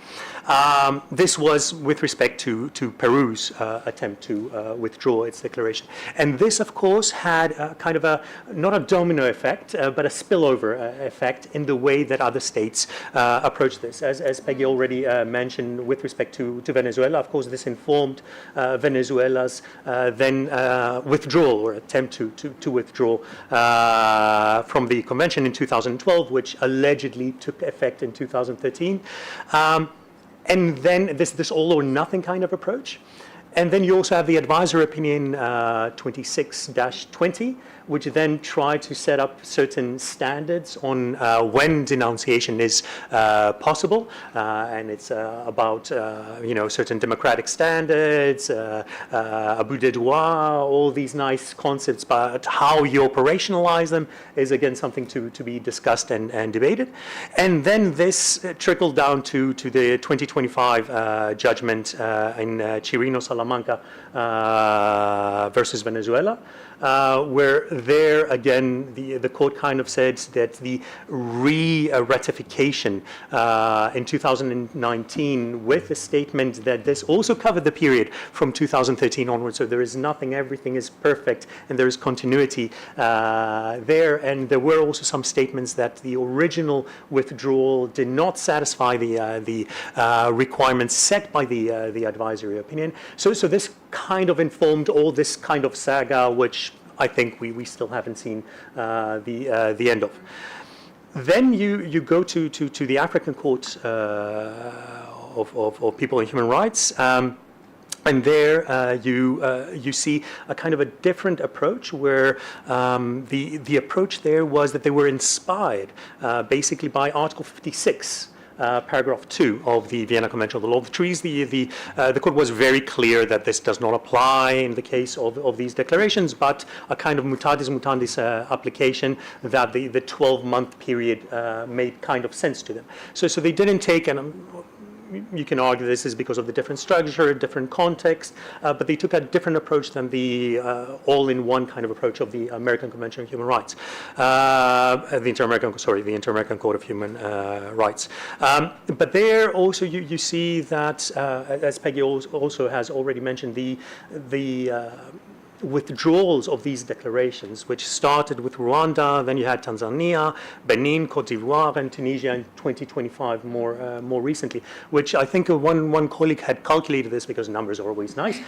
This was with respect to Peru's attempt to withdraw its declaration. And this, of course, had a kind of not a domino effect, but a spillover effect in the way that other states approached this. As Peggy already mentioned, with respect to Venezuela, of course, this informed Venezuela's then withdrawal or attempt to withdraw from the convention in 2012, which allegedly took effect in 2013. And then this all or nothing kind of approach. And then you also have the advisory opinion 26-20, which then tried to set up certain standards on when denunciation is possible, and it's about certain democratic standards, abus de droit, all these nice concepts, but how you operationalize them is again something to be discussed and debated. And then this trickled down to the 2025 judgment in Chirino Salamanca versus Venezuela, where there again the court kind of said that the ratification in 2019 with the statement that this also covered the period from 2013 onwards, so there is nothing, everything is perfect, and there is continuity there. And there were also some statements that the original withdrawal did not satisfy the requirements set by the advisory opinion. So this kind of informed all this kind of saga, which I think we still haven't seen the end of. Then you go to the African Court of People and Human Rights, and there you see a kind of a different approach, where the approach there was that they were inspired basically by Article 56. Paragraph 2 of the Vienna Convention on the Law of the Trees. The court was very clear that this does not apply in the case of these declarations, but a kind of mutatis mutandis application, that the 12-month period made kind of sense to them. So they didn't take, and you can argue this is because of the different structure, different context, but they took a different approach than the all-in-one kind of approach of the American Convention on Human Rights, the Inter-American Court of Human Rights. But there also you see that, as Peggy also has already mentioned, the withdrawals of these declarations, which started with Rwanda, then you had Tanzania, Benin, Cote d'Ivoire, and Tunisia in 2025 more recently, which I think one colleague had calculated this, because numbers are always nice.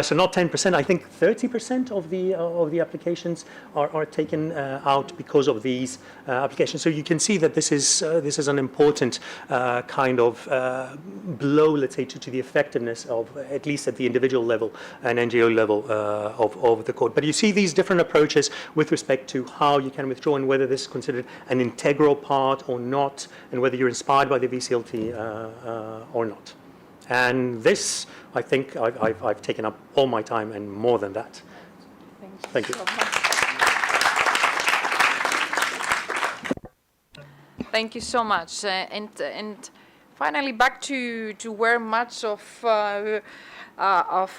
So not 10%, I think 30% of the applications are taken out because of these applications. So you can see that this is an important kind of blow, let's say, to the effectiveness of, at least at the individual level and NGO level, of the court. But you see these different approaches with respect to how you can withdraw and whether this is considered an integral part or not, and whether you're inspired by the VCLT or not. And this, I think, I've taken up all my time and more than that. Thank you. Thank you so much. And finally, back to where much of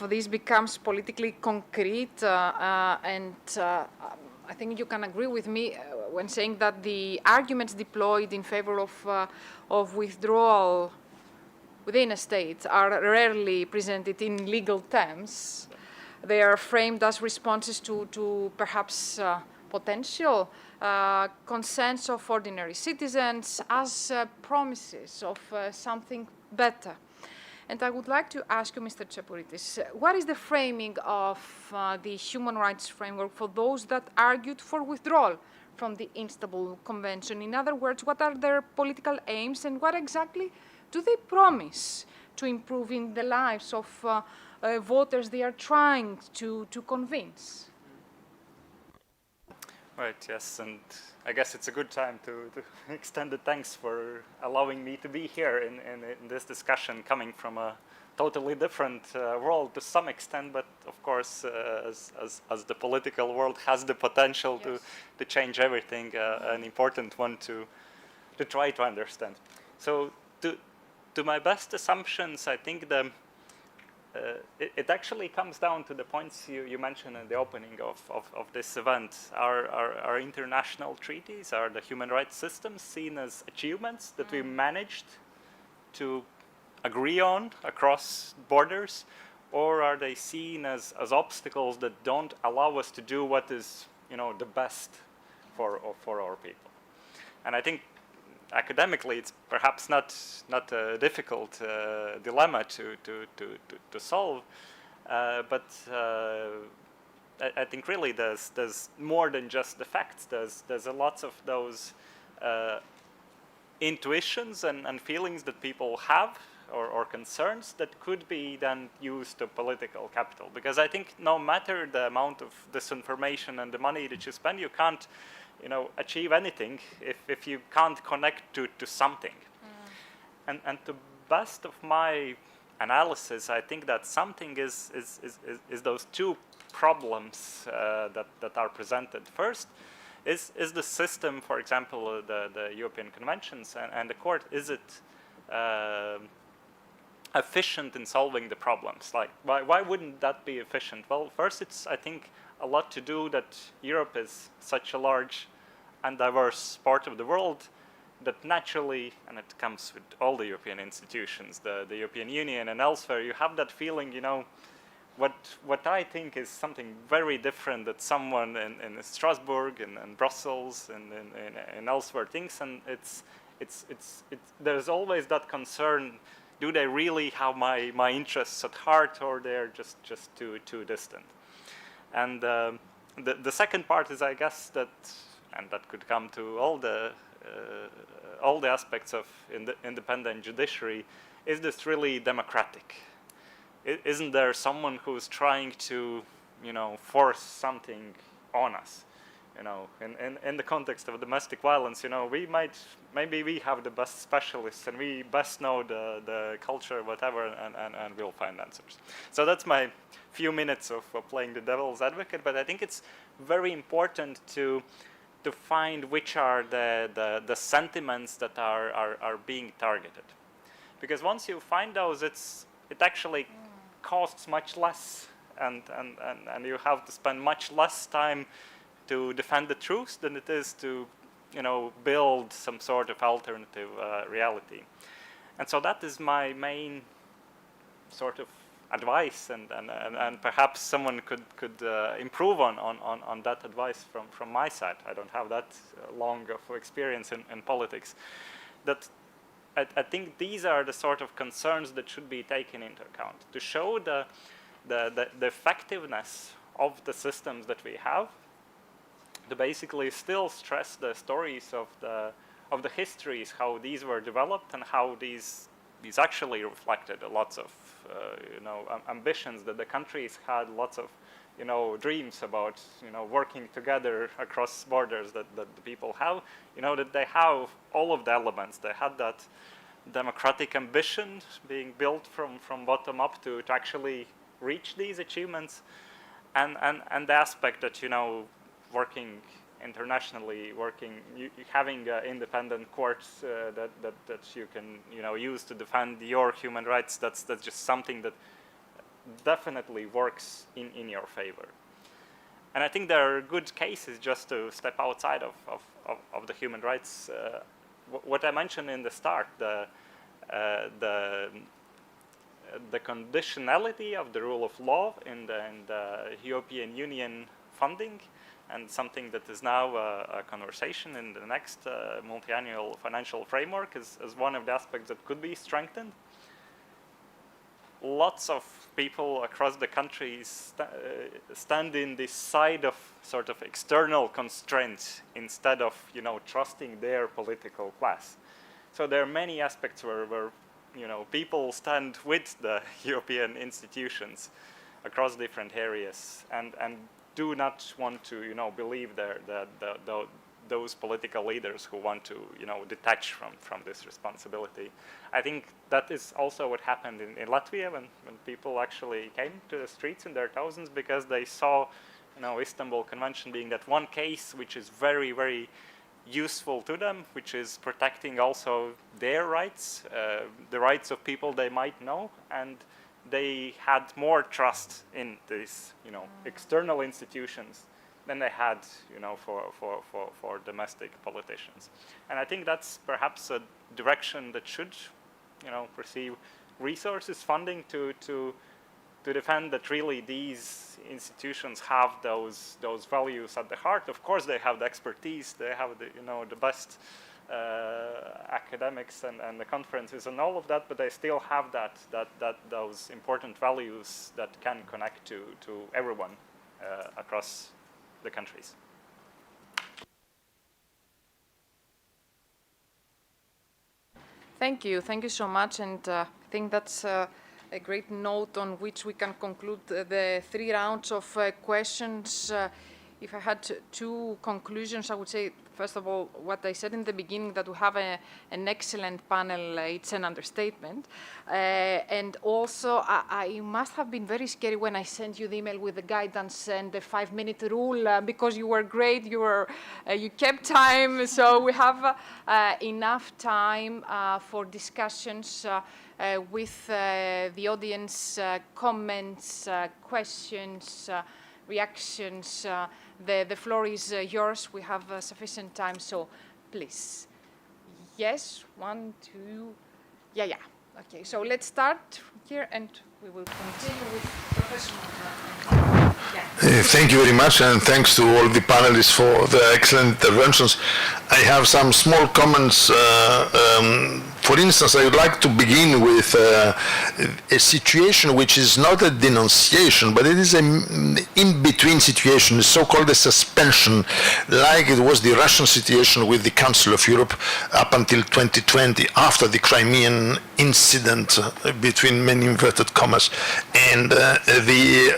this becomes politically concrete, and I think you can agree with me when saying that the arguments deployed in favor of withdrawal within a state are rarely presented in legal terms. They are framed as responses to perhaps potential concerns of ordinary citizens, as promises of something better. And I would like to ask you, Mr. Tsepouridis, what is the framing of the human rights framework for those that argued for withdrawal from the Istanbul Convention? In other words, what are their political aims, and what exactly do they promise to improve in the lives of voters they are trying to convince? Right, yes, and I guess it's a good time to extend the thanks for allowing me to be here in this discussion, coming from a totally different world to some extent, but of course, as the political world has the potential to change everything, an important one to try to understand. So to my best assumptions, I think it actually comes down to the points you mentioned in the opening of this event. Are international treaties, are the human rights systems seen as achievements that we managed to agree on across borders, or are they seen as obstacles that don't allow us to do what is, the best for our people? And I think academically, it's perhaps not a difficult dilemma to solve, but I think really there's more than just the facts. There's a lots of those intuitions and feelings that people have, or concerns that could be then used to political capital. Because I think no matter the amount of disinformation and the money that you spend, you can't achieve anything if you can't connect to something. And to best of my analysis, I think that something is those two problems that are presented. First is the system, for example, the European conventions and the court. Is it efficient in solving the problems? Like, why wouldn't that be efficient? Well, first, it's, I think, a lot to do that Europe is such a large and diverse part of the world that naturally, and it comes with all the European institutions, the European Union and elsewhere, you have that feeling, what I think is something very different that someone in Strasbourg and Brussels and elsewhere thinks, and there's always that concern, do they really have my interests at heart, or they're just too distant? And the second part is, I guess, that could come to all the aspects of independent judiciary. Is this really democratic? Isn't there someone who's trying to, force something on us? In the context of domestic violence, maybe we have the best specialists and we best know the culture, whatever, and we'll find answers. So that's my few minutes of playing the devil's advocate, but I think it's very important to find which are the sentiments that are being targeted. Because once you find those, it actually costs much less, and you have to spend much less time to defend the truth than it is to, build some sort of alternative reality. And so that is my main sort of advice, and perhaps someone could improve on that advice from my side. I don't have that long of experience in politics. That I think these are the sort of concerns that should be taken into account to show the effectiveness of the systems that we have, to basically still stress the stories of the histories, how these were developed and how these actually reflected lots of ambitions that the countries had, lots of dreams about working together across borders that the people have, that they have all of the elements. They had that democratic ambition being built from bottom up to actually reach these achievements, and the aspect that working internationally, having independent courts that you can use to defend your human rights. That's just something that definitely works in your favor. And I think there are good cases, just to step outside of the human rights. What I mentioned in the start, the conditionality of the rule of law in the European Union funding, and something that is now a conversation in the next multi-annual financial framework is one of the aspects that could be strengthened. Lots of people across the countries stand in this side of sort of external constraints instead of trusting their political class. So there are many aspects where people stand with the European institutions across different areas and do not want to believe those political leaders who want to detach from this responsibility. I think that is also what happened in Latvia when people actually came to the streets in their thousands, because they saw Istanbul Convention being that one case which is very, very useful to them, which is protecting also their rights, the rights of people they might know, and they had more trust in these external institutions than they had for domestic politicians. And I think that's perhaps a direction that should receive resources, funding to defend that really these institutions have those values at the heart. Of course, they have the expertise, they have the best academics and the conferences and all of that, but they still have those important values that can connect to everyone across the countries. Thank you so much, and I think that's a great note on which we can conclude the 3 rounds of questions. If I had 2 conclusions, I would say, first of all, what I said in the beginning, that we have an excellent panel, it's an understatement. And also, I must have been very scary when I sent you the email with the guidance and the 5-minute rule, because you were great, you kept time, so we have enough time for discussions with the audience, comments, questions, reactions. The floor is yours. We have sufficient time, so please. Yes, 1, 2, yeah. Okay, so let's start here, and we will continue with Professor Marangopoulos. Thank you very much, and thanks to all the panelists for the excellent interventions. I have some small comments. For instance, I would like to begin with a situation which is not a denunciation, but it is an in-between situation, the so-called suspension, like it was the Russian situation with the Council of Europe up until 2020, after the Crimean incident, between many inverted commas, and the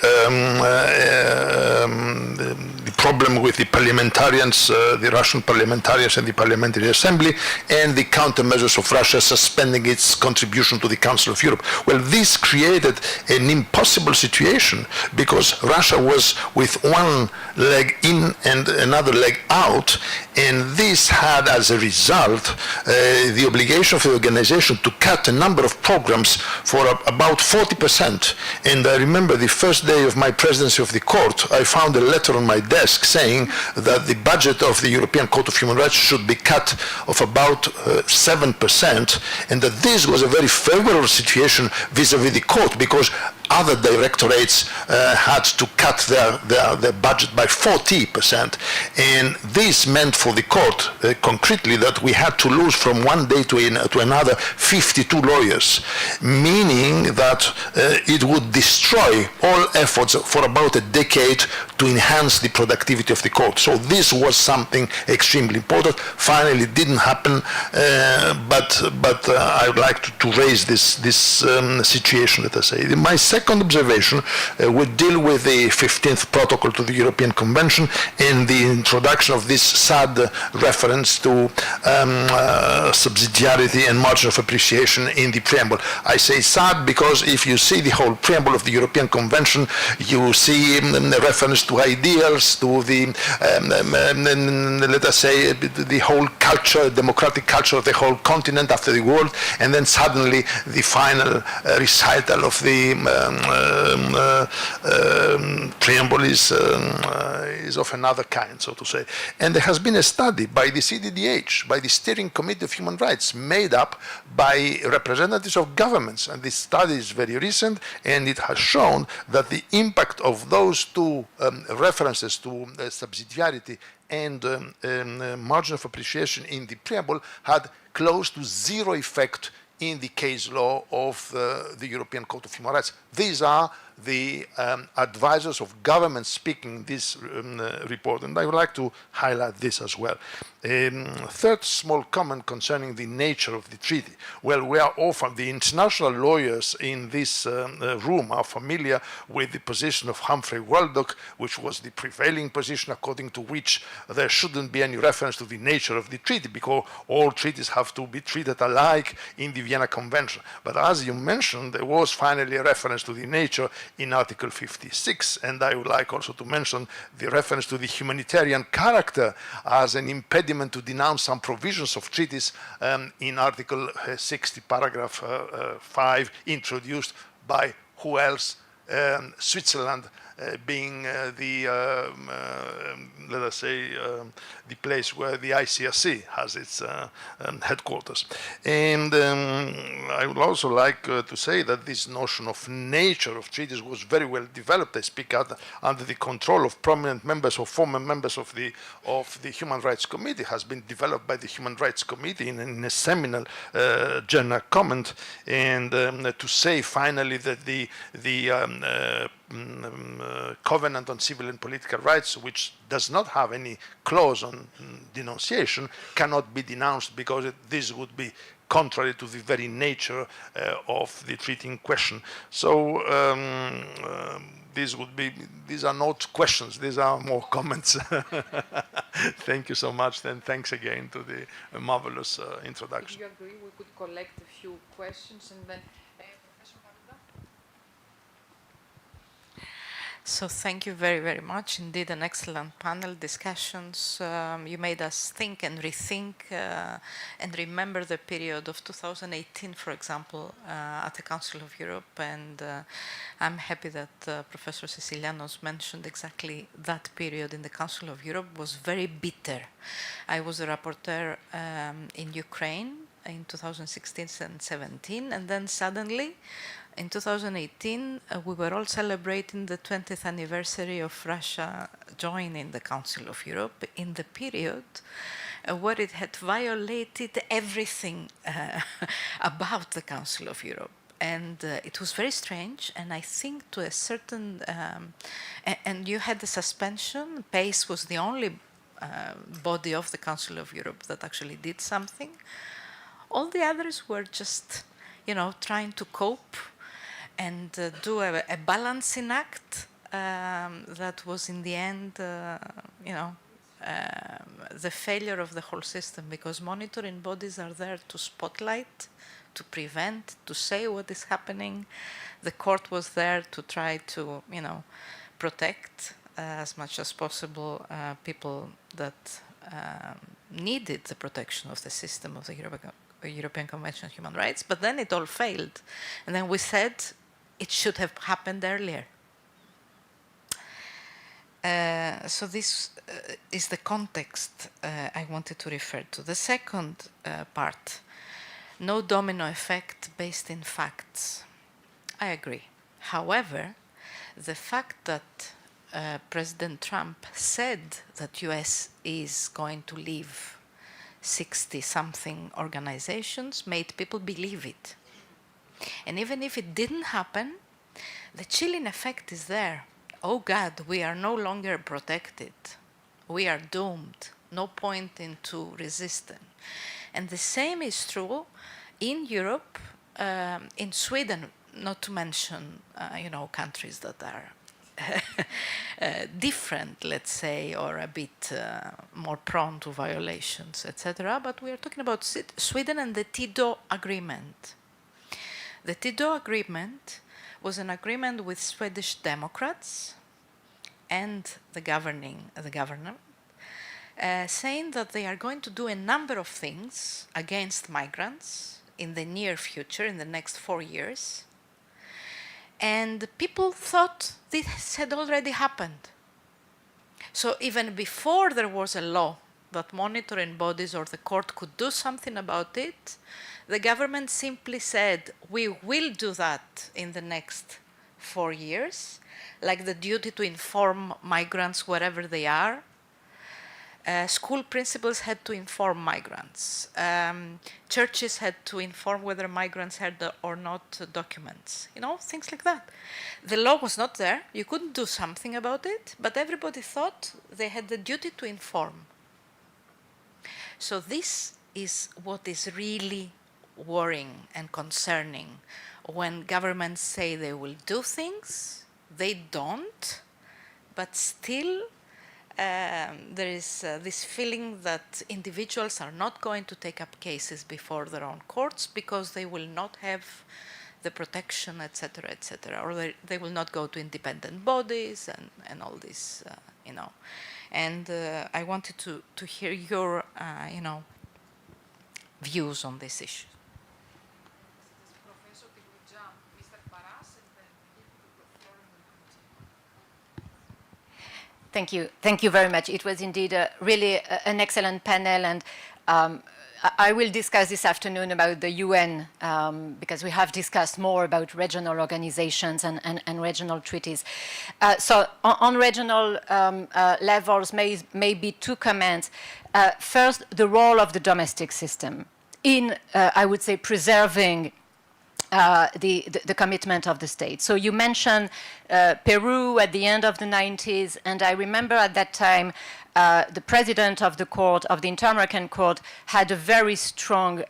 problem with the parliamentarians, the Russian parliamentarians and the Parliamentary Assembly, and the countermeasures of Russia suspending its contribution to the Council of Europe. Well, this created an impossible situation, because Russia was with one leg in and another leg out, and this had as a result the obligation for the organization to cut a number of programs for about 40%. And I remember the first day of my presidency of the court, I found a letter on my desk saying that the budget of the European Court of Human Rights should be cut of about 7%, and that this was a very favorable situation vis-à-vis the court, because other directorates had to cut their budget by 40%. And this meant for the court concretely that we had to lose from one day to another 52 lawyers, meaning that it would destroy all efforts for about a decade to enhance the productivity of the court. So this was something extremely important. Finally, it didn't happen, but I would like to raise this situation, let us say. My second observation would deal with the 15th protocol to the European Convention and the introduction of this sad reference to subsidiarity and margin of appreciation in the preamble. I say sad because if you see the whole preamble of the European Convention, you see a reference to ideals, to the, let us say, the whole culture, democratic culture of the whole continent after the world, and then suddenly the final recital of the preamble is of another kind, so to say. And there has been a study by the CDDH, by the Steering Committee of Human Rights, made up by representatives of governments. And this study is very recent, and it has shown that the impact of those two references to subsidiarity and margin of appreciation in the preamble had close to zero effect in the case law of the European Court of Human Rights. These are the advisors of government speaking this report, and I would like to highlight this as well. Third small comment concerning the nature of the treaty. Well, we are often, the international lawyers in this room are familiar with the position of Humphrey Waldock, which was the prevailing position according to which there shouldn't be any reference to the nature of the treaty because all treaties have to be treated alike in the Vienna Convention. But as you mentioned, there was finally a reference to the nature in Article 56, and I would like also to mention the reference to the humanitarian character as an impediment to denounce some provisions of treaties in Article 60, paragraph 5, introduced by who else? Switzerland being the, let us say, the place where the ICRC has its headquarters. And I would also like to say that this notion of nature of treaties was very well developed. I speak under the control of prominent members or former members of the Human Rights Committee, has been developed by the Human Rights Committee in a seminal general comment, and to say finally that the Covenant on Civil and Political Rights, which does not have any clause on denunciation, cannot be denounced because this would be contrary to the very nature of the treaty in question. So these are not questions, these are more comments. Thank you so much, and thanks again to the marvelous introduction. If you agree, we could collect a few questions and then Professor Parouda. So thank you very, very much. Indeed, an excellent panel discussions. You made us think and rethink and remember the period of 2018, for example, at the Council of Europe. And I'm happy that Professor Sicilianos mentioned exactly that period in the Council of Europe was very bitter. I was a rapporteur in Ukraine in 2016 and 17, and then suddenly, in 2018, we were all celebrating the 20th anniversary of Russia joining the Council of Europe in the period where it had violated everything about the Council of Europe. And it was very strange, and I think to a certain, and you had the suspension, PACE was the only body of the Council of Europe that actually did something. All the others were just, trying to cope and do a balancing act that was in the end, the failure of the whole system, because monitoring bodies are there to spotlight, to prevent, to say what is happening. The court was there to try to, protect as much as possible people that needed the protection of the system of the European Convention on Human Rights, but then it all failed. And then we said it should have happened earlier. So this is the context I wanted to refer to. The second part, no domino effect based in facts. I agree. However, the fact that President Trump said that US is going to leave 60-something organizations made people believe it. And even if it didn't happen, the chilling effect is there. Oh God, we are no longer protected. We are doomed. No point into resistance. And the same is true in Europe, in Sweden, not to mention, countries that are different, let's say, or a bit more prone to violations, etc. But we are talking about Sweden and the TIDO agreement. The TIDO agreement was an agreement with Swedish Democrats and the governor, saying that they are going to do a number of things against migrants in the near future, in the next 4 years. And people thought this had already happened. So even before there was a law that monitoring bodies or the court could do something about it, the government simply said, we will do that in the next 4 years, like the duty to inform migrants wherever they are. School principals had to inform migrants. Churches had to inform whether migrants had or not documents. Things like that. The law was not there. You couldn't do something about it, but everybody thought they had the duty to inform. So this is what is really worrying and concerning. When governments say they will do things, they don't, but still there is this feeling that individuals are not going to take up cases before their own courts because they will not have the protection, etc., or they will not go to independent bodies and all this, And I wanted to hear your, views on this issue. Thank you. Thank you very much. It was indeed really an excellent panel, and I will discuss this afternoon about the UN because we have discussed more about regional organizations and regional treaties. So on regional levels, maybe 2 comments. First, the role of the domestic system in, I would say, preserving the commitment of the state. So you mentioned Peru at the end of the 90s, and I remember at that time the president of the court, of the Inter-American Court, had a very strong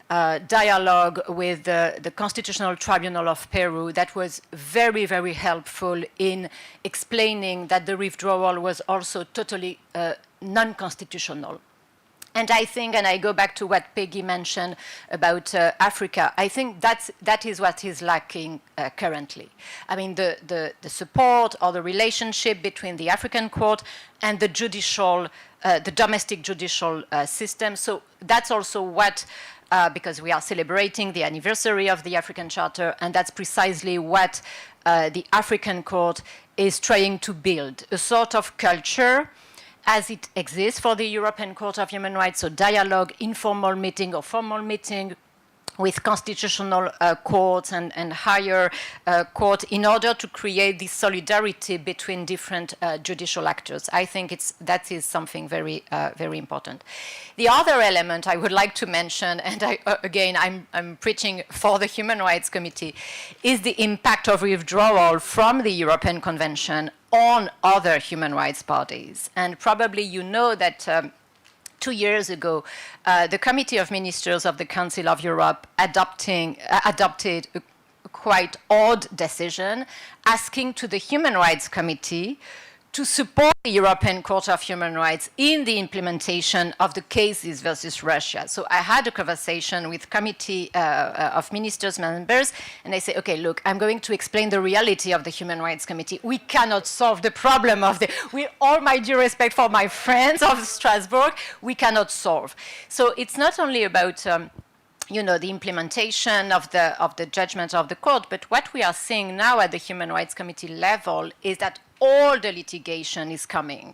dialogue with the Constitutional Tribunal of Peru that was very, very helpful in explaining that the withdrawal was also totally non-constitutional. And I think, and I go back to what Peggy mentioned about Africa, I think that is what is lacking currently. I mean, the support or the relationship between the African court and the judicial, the domestic judicial system. So that's also what, because we are celebrating the anniversary of the African Charter, and that's precisely what the African court is trying to build, a sort of culture as it exists for the European Court of Human Rights, so dialogue, informal meeting or formal meeting with constitutional courts and higher court in order to create this solidarity between different judicial actors. I think that is something very, very important. The other element I would like to mention, and I'm preaching for the Human Rights Committee, is the impact of withdrawal from the European Convention on other human rights bodies. And probably you know that 2 years ago, the Committee of Ministers of the Council of Europe adopted a quite odd decision asking to the Human Rights Committee to support the European Court of Human Rights in the implementation of the cases versus Russia. So I had a conversation with Committee of Ministers members, and I say, okay, look, I'm going to explain the reality of the Human Rights Committee. We cannot solve the problem of with all my due respect for my friends of Strasbourg, we cannot solve. So it's not only about the implementation of the judgment of the court, but what we are seeing now at the Human Rights Committee level is that all the litigation is coming.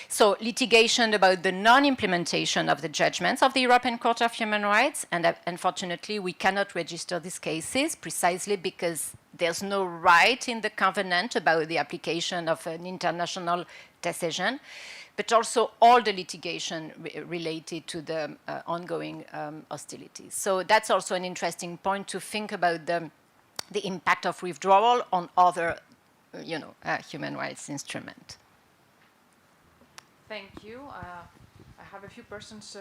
So litigation about the non-implementation of the judgments of the European Court of Human Rights, and unfortunately we cannot register these cases precisely because there's no right in the covenant about the application of an international decision, but also all the litigation related to the ongoing hostilities. So that's also an interesting point to think about the impact of withdrawal on other, human rights instruments. Thank you. I have a few persons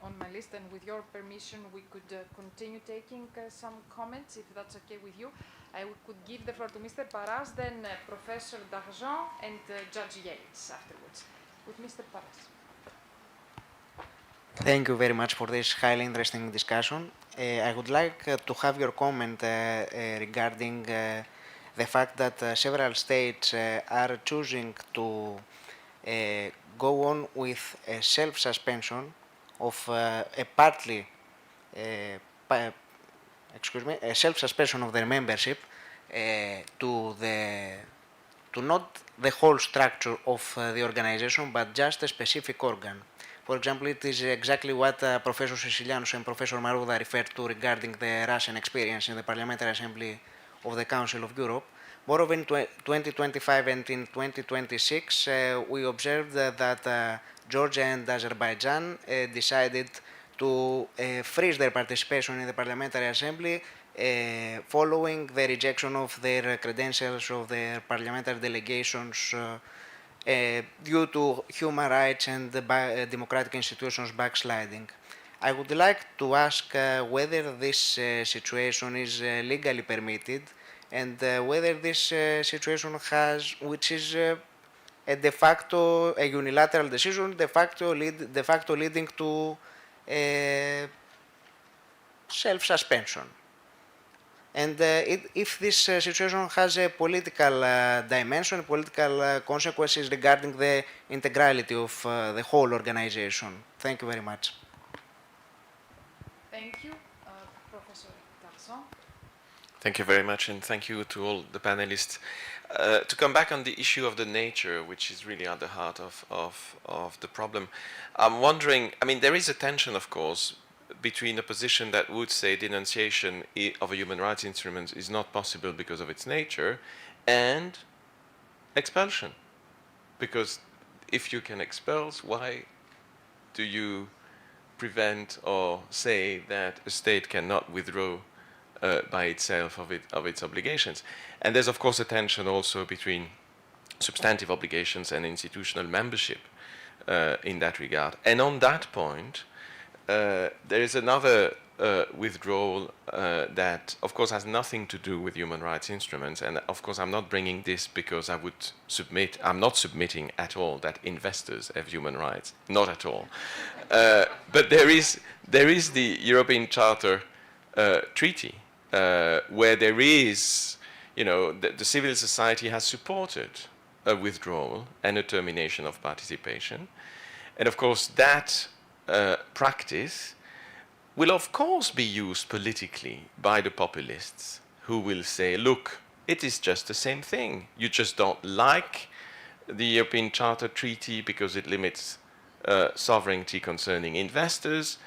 on my list, and with your permission, we could continue taking some comments, if that's okay with you. I could give the floor to Mr. Paras, then Professor D'Argent, and Judge Yates afterwards. With Mr. Paras. Thank you very much for this highly interesting discussion. I would like to have your comment regarding the fact that several states are choosing to go on with a self-suspension of a self-suspension of their membership to not the whole structure of the organization, but just a specific organ. For example, it is exactly what Professor Sicilianus and Professor Maruda referred to regarding the Russian experience in the Parliamentary Assembly of the Council of Europe. Moreover, in 2025 and in 2026, we observed that Georgia and Azerbaijan decided to freeze their participation in the Parliamentary Assembly following the rejection of their credentials of their parliamentary delegations due to human rights and democratic institutions backsliding. I would like to ask whether this situation is legally permitted, and whether this situation which is a de facto, a unilateral decision, de facto leading to self-suspension. And if this situation has a political dimension, political consequences regarding the integrality of the whole organization. Thank you very much. Thank you. Professor Garçon. Thank you very much, and thank you to all the panelists. To come back on the issue of the nature, which is really at the heart of the problem, I'm wondering, I mean, there is a tension, of course, between a position that would say denunciation of a human rights instrument is not possible because of its nature, and expulsion. Because if you can expel, why do you prevent or say that a state cannot withdraw by itself of its obligations? And there's of course a tension also between substantive obligations and institutional membership in that regard. And on that point, there is another withdrawal that, of course, has nothing to do with human rights instruments. And, of course, I'm not bringing this because I would submit, I'm not submitting at all that investors have human rights. Not at all. But there is the European Charter Treaty, where there is, the civil society has supported a withdrawal and a termination of participation. And, of course, that practice will of course be used politically by the populists who will say, look, it is just the same thing. You just don't like the European Charter Treaty because it limits sovereignty concerning investors,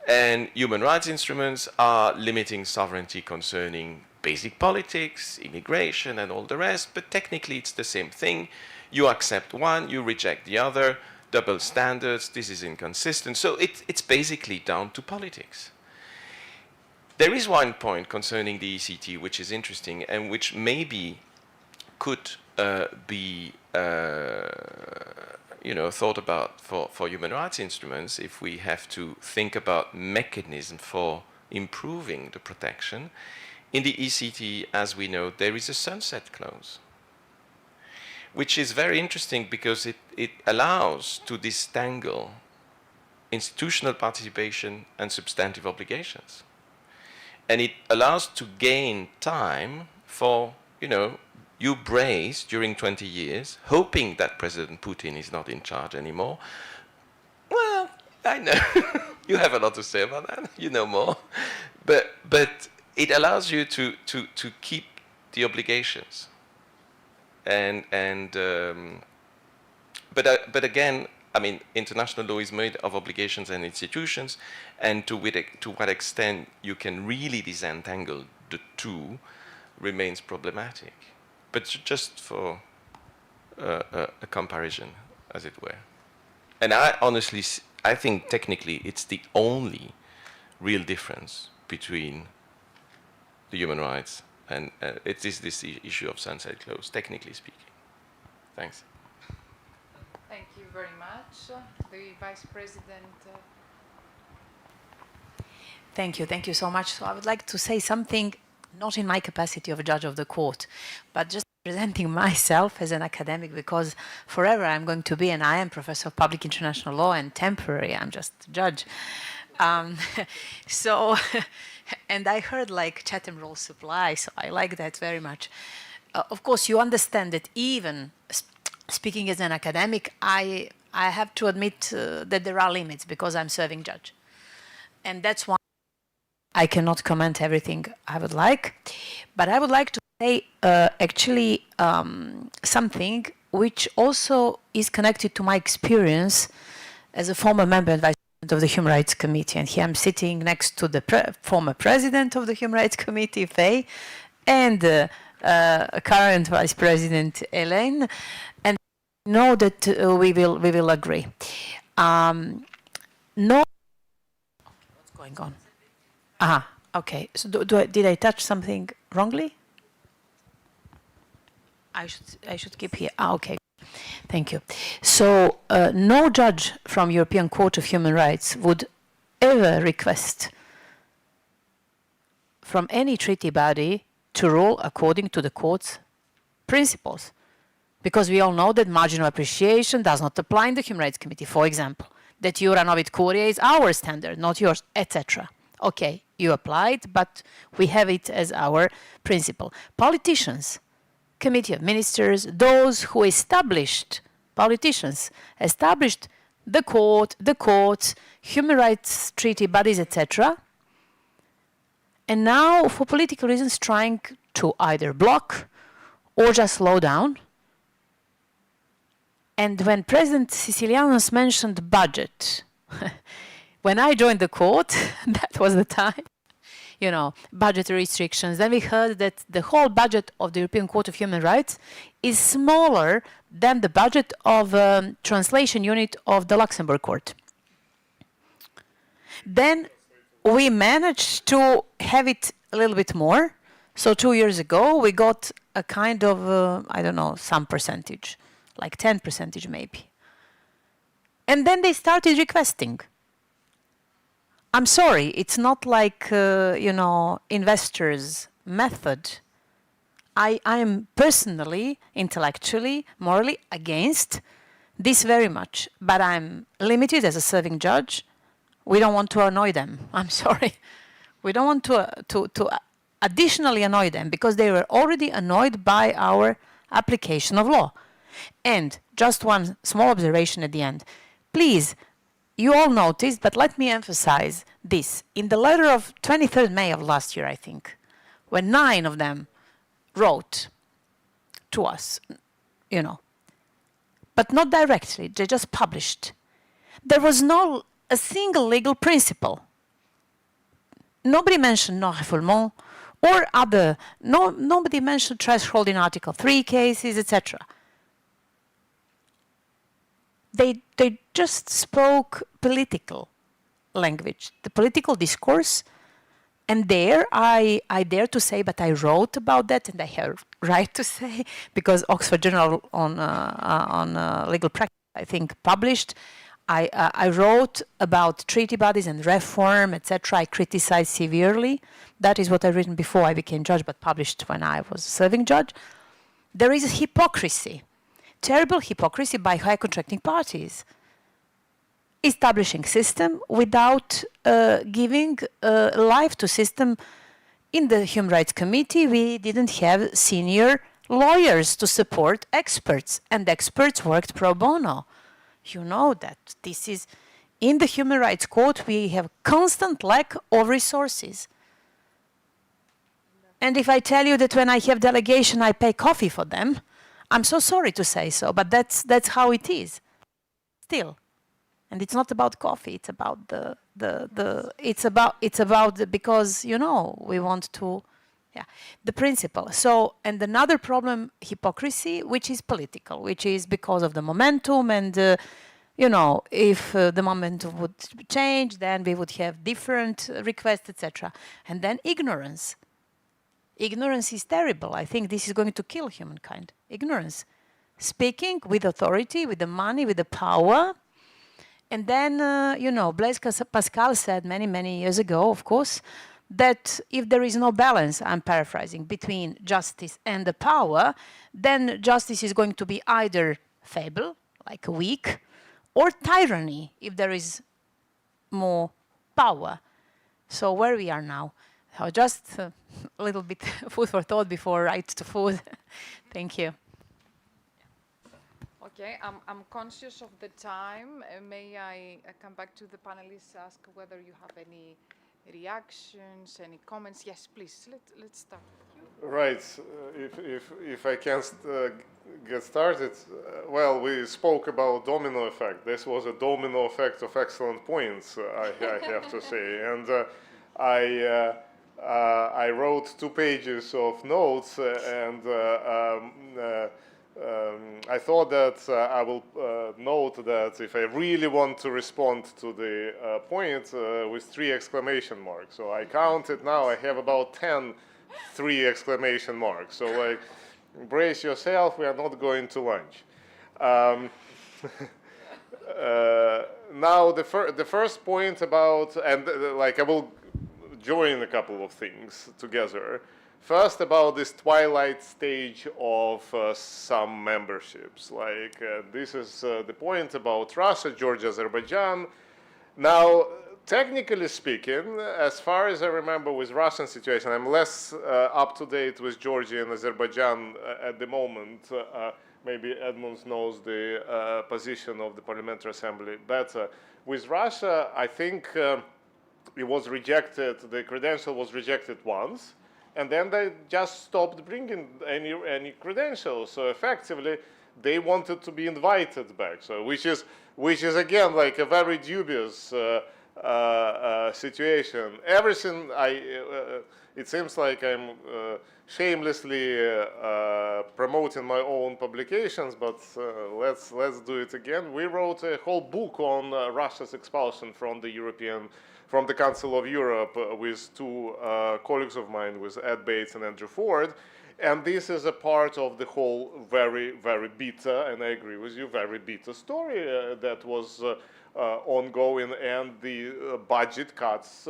and human rights instruments are limiting sovereignty concerning basic politics, immigration, and all the rest, but technically it's the same thing. You accept one, you reject the other, double standards, this is inconsistent. So it's basically down to politics. There is one point concerning the ECT which is interesting and which maybe could be thought about for human rights instruments if we have to think about mechanism for improving the protection. In the ECT, as we know, there is a sunset clause, which is very interesting because it allows to disentangle institutional participation and substantive obligations. And it allows to gain time for, you brace during 20 years, hoping that President Putin is not in charge anymore. Well, I know, you have a lot to say about that, you know more. But it allows you to keep the obligations. But again, I mean, international law is made of obligations and institutions, and to what extent you can really disentangle the two remains problematic. But just for a comparison, as it were. And I honestly, I think technically it's the only real difference between the human rights and it is this issue of sunset clause, technically speaking. Thanks. Thank you very much. The Vice President. Thank you so much. So I would like to say something, not in my capacity of a judge of the court, but just presenting myself as an academic, because forever I'm going to be, and I am Professor of Public International Law, and temporary I'm just a judge. So, and I heard like Chatham Roll Supply, so I like that very much. Of course, you understand that even speaking as an academic, I have to admit that there are limits because I'm serving judge. And that's why I cannot comment everything I would like. But I would like to say actually something which also is connected to my experience as a former member and vice president of the Human Rights Committee. And here I'm sitting next to the former president of the Human Rights Committee, Faye, and current vice president, Elaine. And I know that we will agree. No. What's going on? Aha, okay. So did I touch something wrongly? I should keep here. Ah, okay. Thank you. So no judge from European Court of Human Rights would ever request from any treaty body to rule according to the court's principles. Because we all know that marginal appreciation does not apply in the Human Rights Committee, for example. That Jura Novit Curia is our standard, not yours, etc. Okay, you applied, but we have it as our principle. Politicians, Committee of Ministers, those who established, politicians, established the courts, human rights treaty bodies, etc. And now, for political reasons, trying to either block or just slow down. And when President Sicilianus mentioned budget, when I joined the court, that was the time, you know, budgetary restrictions. Then we heard that the whole budget of the European Court of Human Rights is smaller than the budget of translation unit of the Luxembourg Court. Then we managed to have it a little bit more. So 2 years ago, we got a kind of, I don't know, some percentage, like 10% maybe. And then they started requesting. I'm sorry, it's not like, you know, investors' method. I am personally, intellectually, morally against this very much. But I'm limited as a serving judge. We don't want to annoy them. I'm sorry. We don't want to additionally annoy them because they were already annoyed by our application of law. And just one small observation at the end. Please, you all noticed, but let me emphasize this. In the letter of 23rd May of last year, I think, when 9 of them wrote to us, you know, but not directly, they just published. There was no a single legal principle. Nobody mentioned non-refoulement or other, nobody mentioned threshold in Article 3 cases, etc. They just spoke political language, the political discourse, and there I dare to say, but I wrote about that, and I have right to say, because Oxford Journal on Legal Practice, I think, published. I wrote about treaty bodies and reform, etc. I criticized severely. That is what I've written before I became judge, but published when I was serving judge. There is hypocrisy. Terrible hypocrisy by high contracting parties. Establishing system without giving life to system. In the Human Rights Committee, we didn't have senior lawyers to support experts, and experts worked pro bono. You know that this is, in the Human Rights Court, we have constant lack of resources. And if I tell you that when I have delegation, I pay coffee for them, I'm so sorry to say so, but that's how it is. Still, and it's not about coffee. It's about because you know we want to Yeah, the principle. So, and another problem, hypocrisy, which is political, which is because of the momentum and, you know, if the momentum would change, then we would have different requests, etc. And then ignorance. Ignorance is terrible. I think this is going to kill humankind. Ignorance. Speaking with authority, with the money, with the power. And then, you know, Blaise Pascal said many, many years ago, of course, that if there is no balance, I'm paraphrasing, between justice and the power, then justice is going to be either fable, like weak, or tyranny, if there is more power. So where we are now? So just a little bit food for thought before right to food. Thank you. Okay, I'm conscious of the time. May I come back to the panelists, ask whether you have any reactions, any comments? Yes, please. Let's start with you. Right. If I can get started, well, we spoke about domino effect. This was a domino effect of excellent points, I have to say. And I wrote 2 pages of notes, and I thought that I will note that if I really want to respond to the point with 3 exclamation marks. So I counted now, I have about 10 3 exclamation marks. So like, brace yourself, we are not going to lunch. Now the first point about, and like I will join a couple of things together. First, about this twilight stage of some memberships. Like this is the point about Russia, Georgia, Azerbaijan. Now, technically speaking, as far as I remember with Russian situation, I'm less up to date with Georgia and Azerbaijan at the moment. Maybe Edmunds knows the position of the Parliamentary Assembly better. With Russia, I think it was rejected, the credential was rejected once, and then they just stopped bringing any credentials. So effectively, they wanted to be invited back. So which is again like a very dubious situation. Everything it seems like I'm shamelessly promoting my own publications, but let's do it again. We wrote a whole book on Russia's expulsion from the Council of Europe with 2 colleagues of mine, with Ed Bates and Andrew Ford. And this is a part of the whole very, very bitter, and I agree with you, very bitter story that was ongoing, and the budget cuts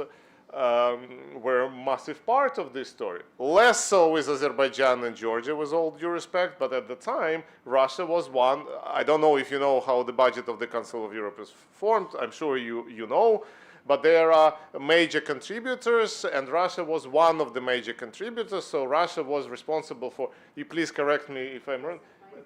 were a massive part of this story. Less so with Azerbaijan and Georgia, with all due respect, but at the time, Russia was one. I don't know if you know how the budget of the Council of Europe is formed. I'm sure you know. But there are major contributors, and Russia was one of the major contributors. So Russia was responsible for, you please correct me if I'm wrong,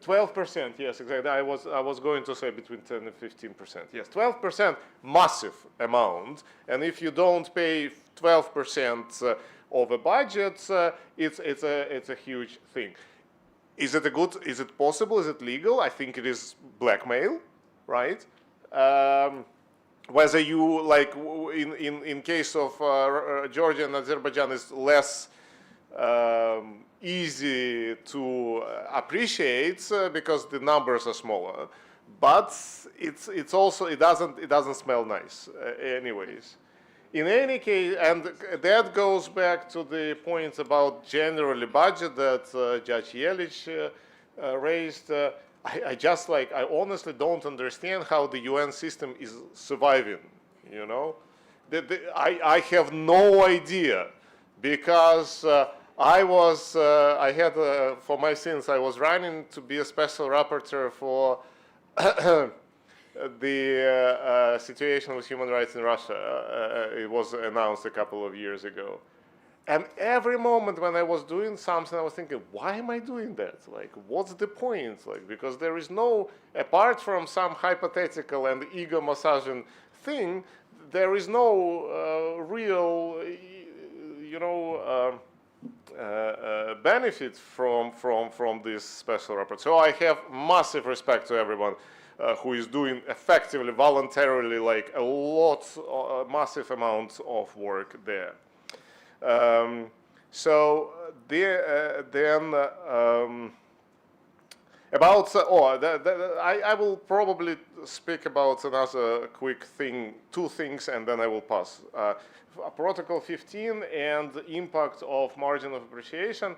12%, yes, exactly. I was going to say between 10 and 15%. Yes, 12%, massive amount. And if you don't pay 12% of a budget, it's a huge thing. Is it possible? Is it legal? I think it is blackmail, right? Whether you, like in case of Georgia and Azerbaijan, is less easy to appreciate because the numbers are smaller, but it's also it doesn't smell nice anyways. In any case, and that goes back to the point about generally budget that Judge Yelich raised. I honestly don't understand how the UN system is surviving, you know. I have no idea, because I had, for my sins, I was running to be a special rapporteur for the situation with human rights in Russia. It was announced a couple of years ago. And every moment when I was doing something, I was thinking, why am I doing that? Like, what's the point? Like, because there is no, apart from some hypothetical and ego massaging thing, there is no real, you know, benefit from this special report. So I have massive respect to everyone who is doing effectively, voluntarily, like a massive amount of work there. So I will probably speak about another quick thing, two things, and then I will pass. Protocol 15 and the impact of margin of appreciation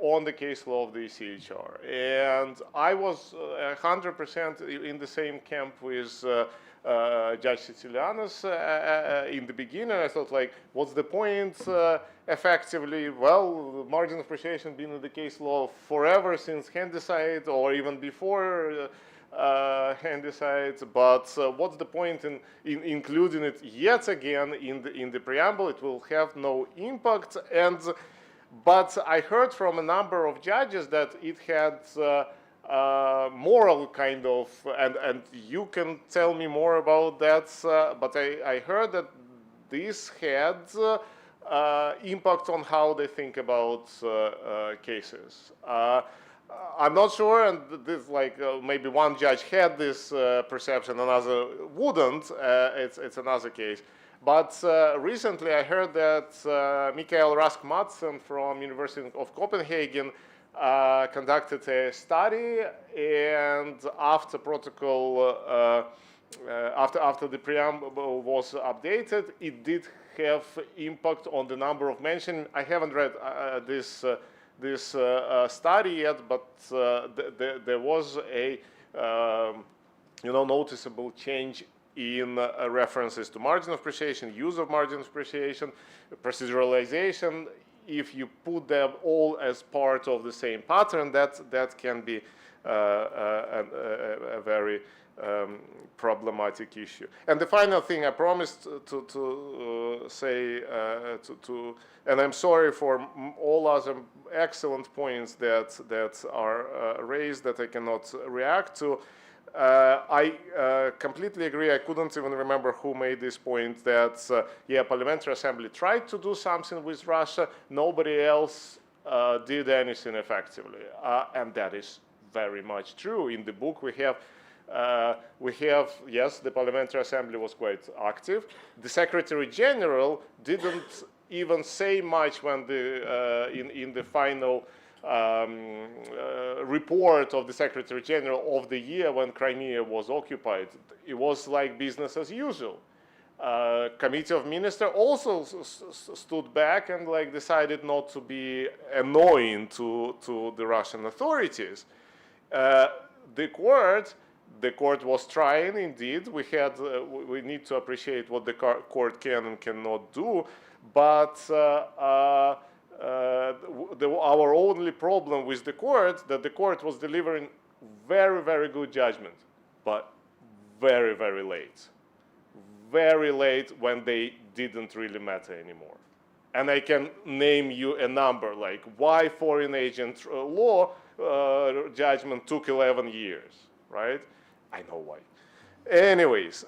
on the case law of the ECHR. And I was 100% in the same camp with Judge Sicilianus in the beginning. I thought, like, what's the point? Effectively, well, margin of appreciation been in the case law forever, since Handicide or even before Handicide. But what's the point in including it yet again in the preamble? It will have no impact. But I heard from a number of judges that it had moral kind of, and you can tell me more about that, but I heard that this had impact on how they think about cases. I'm not sure, and this, like, maybe one judge had this perception, another wouldn't. It's another case. But recently I heard that Mikael Rask-Madsen from University of Copenhagen conducted a study, and after protocol, after the preamble was updated, it did have impact on the number of mentions. I haven't read this study yet, but there was a noticeable change in references to margin of appreciation, use of margin of appreciation, proceduralization. If you put them all as part of the same pattern, that can be a very problematic issue. And the final thing I promised to say, and I'm sorry for all other excellent points that are raised that I cannot react to. I completely agree. I couldn't even remember who made this point that, yeah, Parliamentary Assembly tried to do something with Russia. Nobody else did anything effectively. And that is very much true. In the book we have, yes, the Parliamentary Assembly was quite active. The Secretary General didn't even say much when in the final report of the Secretary General of the year when Crimea was occupied. It was like business as usual. Committee of Ministers also stood back and decided not to be annoying to the Russian authorities. The court was trying indeed. We need to appreciate what the court can and cannot do, but our only problem with the court, that the court was delivering very, very good judgment, but very, very late. Very late when they didn't really matter anymore. And I can name you a number, like why foreign agent law judgment took 11 years, right? I know why. Anyways,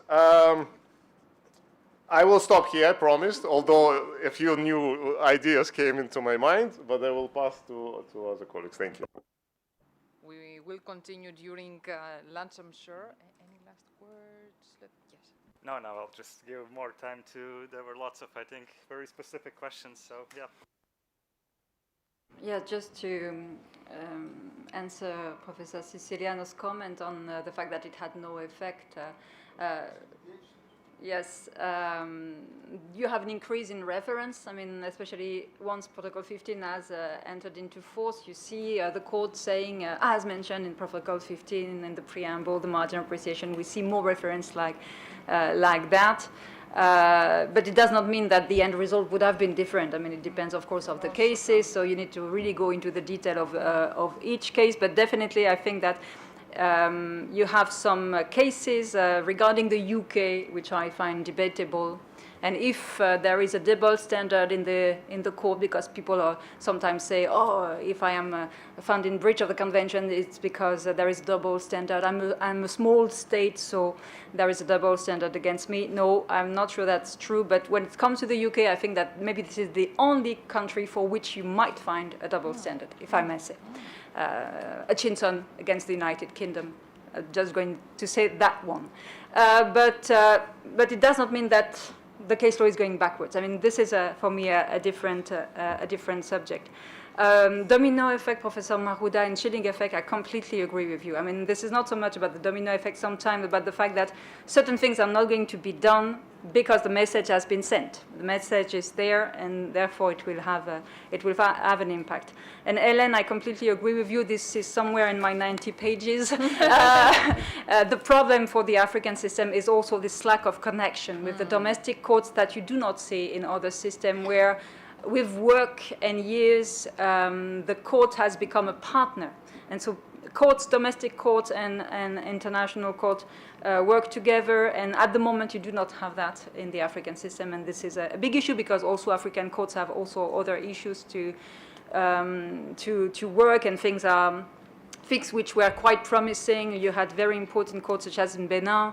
I will stop here, I promised, although a few new ideas came into my mind, but I will pass to other colleagues. Thank you. We will continue during lunch, I'm sure. Any last words? Yes. No, I'll just give more time to, there were lots of, I think, very specific questions, so yeah. Yeah, just to answer Professor Siciliano's comment on the fact that it had no effect. Yes, you have an increase in reference. I mean, especially once Protocol 15 has entered into force, you see the court saying, as mentioned in Protocol 15 in the preamble, the margin of appreciation, we see more reference like that. But it does not mean that the end result would have been different. I mean, it depends, of course, of the cases, so you need to really go into the detail of each case. But definitely, I think that you have some cases regarding the UK, which I find debatable. And if there is a double standard in the court, because people sometimes say, oh, if I am found in breach of the convention, it's because there is a double standard. I'm a small state, so there is a double standard against me. No, I'm not sure that's true. But when it comes to the UK, I think that maybe this is the only country for which you might find a double standard, if I may say. Hutchinson against the United Kingdom. Just going to say that one. But it does not mean that the case law is going backwards. I mean, this is, for me, a different subject. Domino effect, Professor Marouda, and chilling effect, I completely agree with you. I mean, this is not so much about the domino effect sometimes, about the fact that certain things are not going to be done because the message has been sent. The message is there, and therefore it will have an impact. And Hélène, I completely agree with you. This is somewhere in my 90 pages. The problem for the African system is also this lack of connection with the domestic courts that you do not see in other systems, where with work and years, the court has become a partner. And so courts, domestic courts and international courts work together. And at the moment, you do not have that in the African system. And this is a big issue because also African courts have also other issues to work, and things which were quite promising. You had very important courts such as in Benin.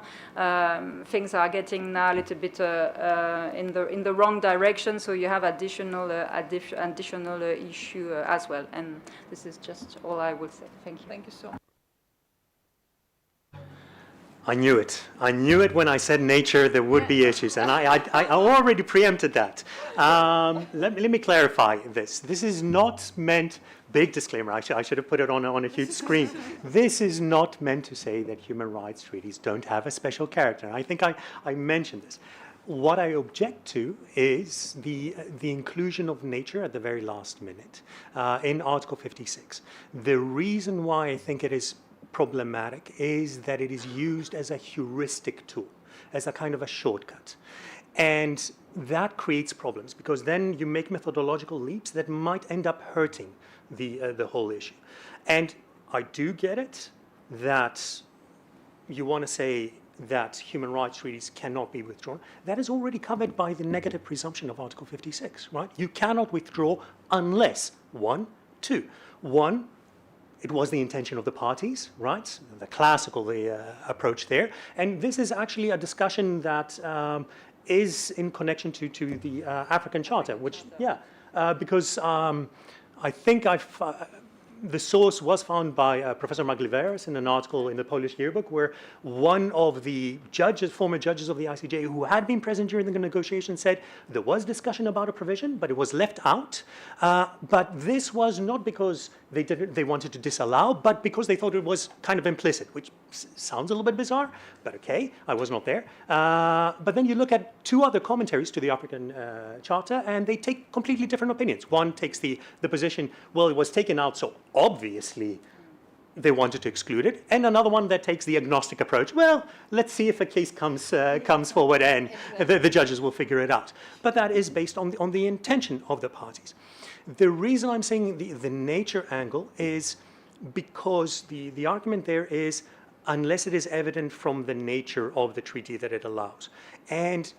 Things are getting now a little bit in the wrong direction. So you have additional issue as well. And this is just all I will say. Thank you. Thank you so much. I knew it. I knew it when I said nature, there would be issues, and I already preempted that. Let me clarify this. This is not meant, big disclaimer, I should have put it on a huge screen. This is not meant to say that human rights treaties don't have a special character. I think I mentioned this. What I object to is the inclusion of nature at the very last minute in Article 56. The reason why I think it is problematic is that it is used as a heuristic tool, as a kind of a shortcut. And that creates problems, because then you make methodological leaps that might end up hurting the whole issue. And I do get it that you want to say that human rights treaties cannot be withdrawn. That is already covered by the negative presumption of Article 56, right? You cannot withdraw unless, one, it was the intention of the parties, right? The classical approach there. And this is actually a discussion that is in connection to the African Charter, which, because I think the source was found by Professor Magliveris in an article in the Polish yearbook, where one of the judges, former judges of the ICJ who had been present during the negotiation, said there was discussion about a provision, but it was left out. But this was not because they wanted to disallow, but because they thought it was kind of implicit, which sounds a little bit bizarre, but okay, I was not there. But then you look at two other commentaries to the African Charter, and they take completely different opinions. One takes the position, well, it was taken out, so obviously they wanted to exclude it, and another one that takes the agnostic approach. Well, let's see if a case comes forward, and the judges will figure it out. But that is based on the intention of the parties. The reason I'm saying the nature angle is because the argument there is unless it is evident from the nature of the treaty that it allows. And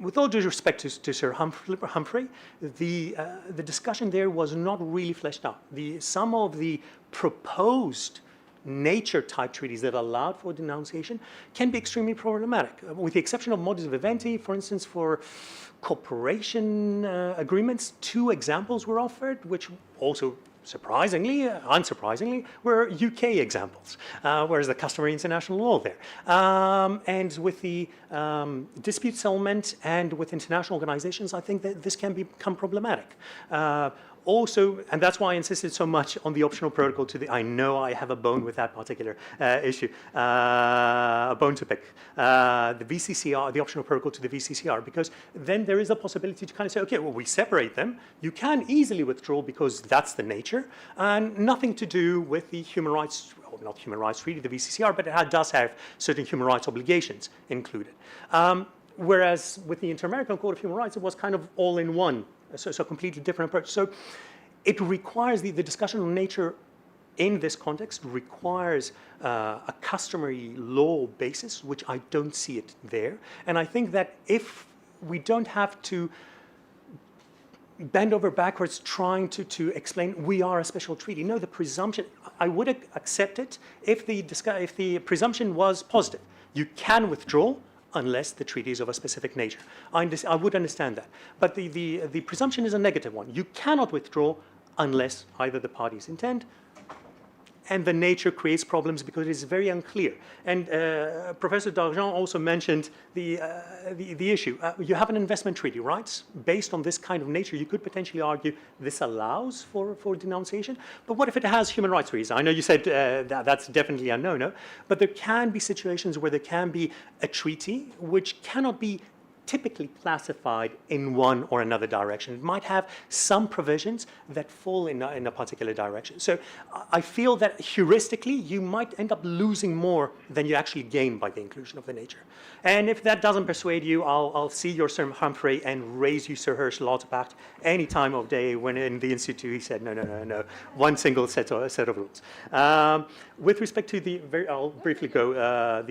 with all due respect to Sir Humphrey, the discussion there was not really fleshed out. Some of the proposed nature-type treaties that allowed for denunciation can be extremely problematic, with the exception of modus vivendi. For instance, for cooperation agreements, 2 examples were offered, which also unsurprisingly, were UK examples, whereas the customary international law there. And with the dispute settlement and with international organizations, I think that this can become problematic. Also, and that's why I insisted so much on the optional protocol to I know I have a bone with that particular issue, a bone to pick, the VCCR, the optional protocol to the VCCR, because then there is a possibility to kind of say, okay, well, we separate them. You can easily withdraw because that's the nature, and nothing to do with the human rights, well, not human rights treaty, the VCCR, but it does have certain human rights obligations included. Whereas with the Inter-American Court of Human Rights, it was kind of all in one. So a completely different approach. So it requires the discussion on nature in this context requires a customary law basis, which I don't see it there. And I think that if we don't have to bend over backwards trying to explain we are a special treaty. No, the presumption, I would accept it if the presumption was positive. You can withdraw unless the treaty is of a specific nature. I would understand that. But the presumption is a negative one. You cannot withdraw unless either the parties intend and the nature creates problems because it is very unclear. And Professor Dargent also mentioned the issue. You have an investment treaty, right? Based on this kind of nature, you could potentially argue this allows for denunciation. But what if it has human rights reasons? I know you said that's definitely a no-no, but there can be situations where there can be a treaty which cannot be typically classified in one or another direction. It might have some provisions that fall in a particular direction. So I feel that heuristically, you might end up losing more than you actually gain by the inclusion of the nature. And if that doesn't persuade you, I'll see your Sir Humphrey and raise you Sir Hirsch Lauterbach any time of day when in the Institute he said, no, one single set of rules. With respect to I'll briefly go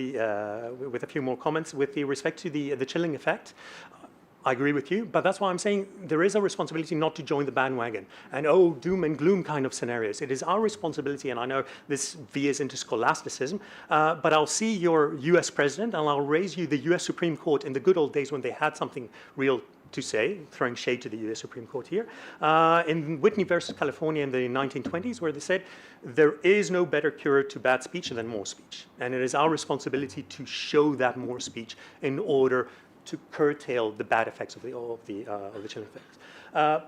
with a few more comments. With respect to the chilling effect, I agree with you, but that's why I'm saying there is a responsibility not to join the bandwagon and, oh, doom and gloom kind of scenarios. It is our responsibility, and I know this veers into scholasticism, but I'll see your US president and I'll raise you the US Supreme Court in the good old days when they had something real to say, throwing shade to the US Supreme Court here, in Whitney versus California in the 1920s, where they said, there is no better cure to bad speech than more speech. And it is our responsibility to show that more speech in order to curtail the bad effects of the chilling effects.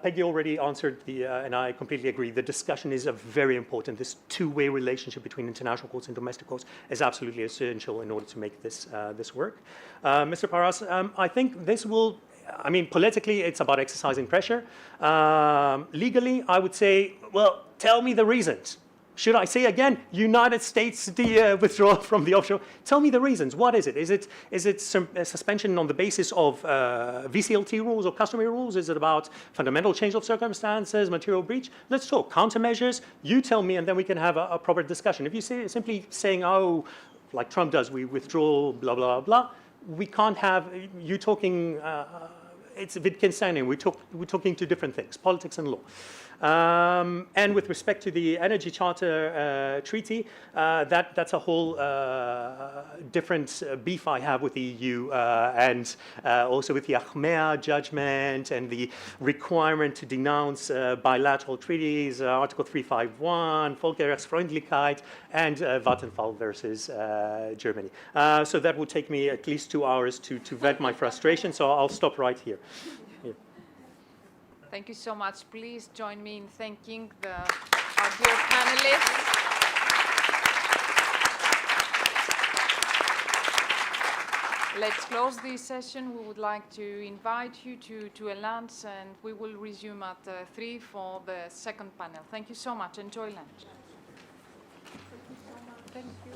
Peggy already answered and I completely agree, the discussion is very important. This two-way relationship between international courts and domestic courts is absolutely essential in order to make this work. Mr. Paras, I think this will, I mean, politically, it's about exercising pressure. Legally, I would say, well, tell me the reasons. Should I say again, United States withdrawal from the offshore? Tell me the reasons. What is it? Is it suspension on the basis of VCLT rules or customary rules? Is it about fundamental change of circumstances, material breach? Let's talk countermeasures. You tell me, and then we can have a proper discussion. If you say simply saying, oh, like Trump does, we withdraw, blah, blah, blah, we can't have you talking. It's Wittgensteinian. We're talking to different things, politics and law. And with respect to the Energy Charter Treaty, that's a whole different beef I have with the EU and also with the Achmea judgment and the requirement to denounce bilateral treaties, Article 351, Völkerrechtsfreundlichkeit, and Vattenfall versus Germany. So that would take me at least 2 hours to vent my frustration, so I'll stop right here. Thank you so much. Please join me in thanking our dear panelists. Let's close this session. We would like to invite you to a lunch, and we will resume at 3 for the second panel. Thank you so much. Enjoy lunch. Thank you.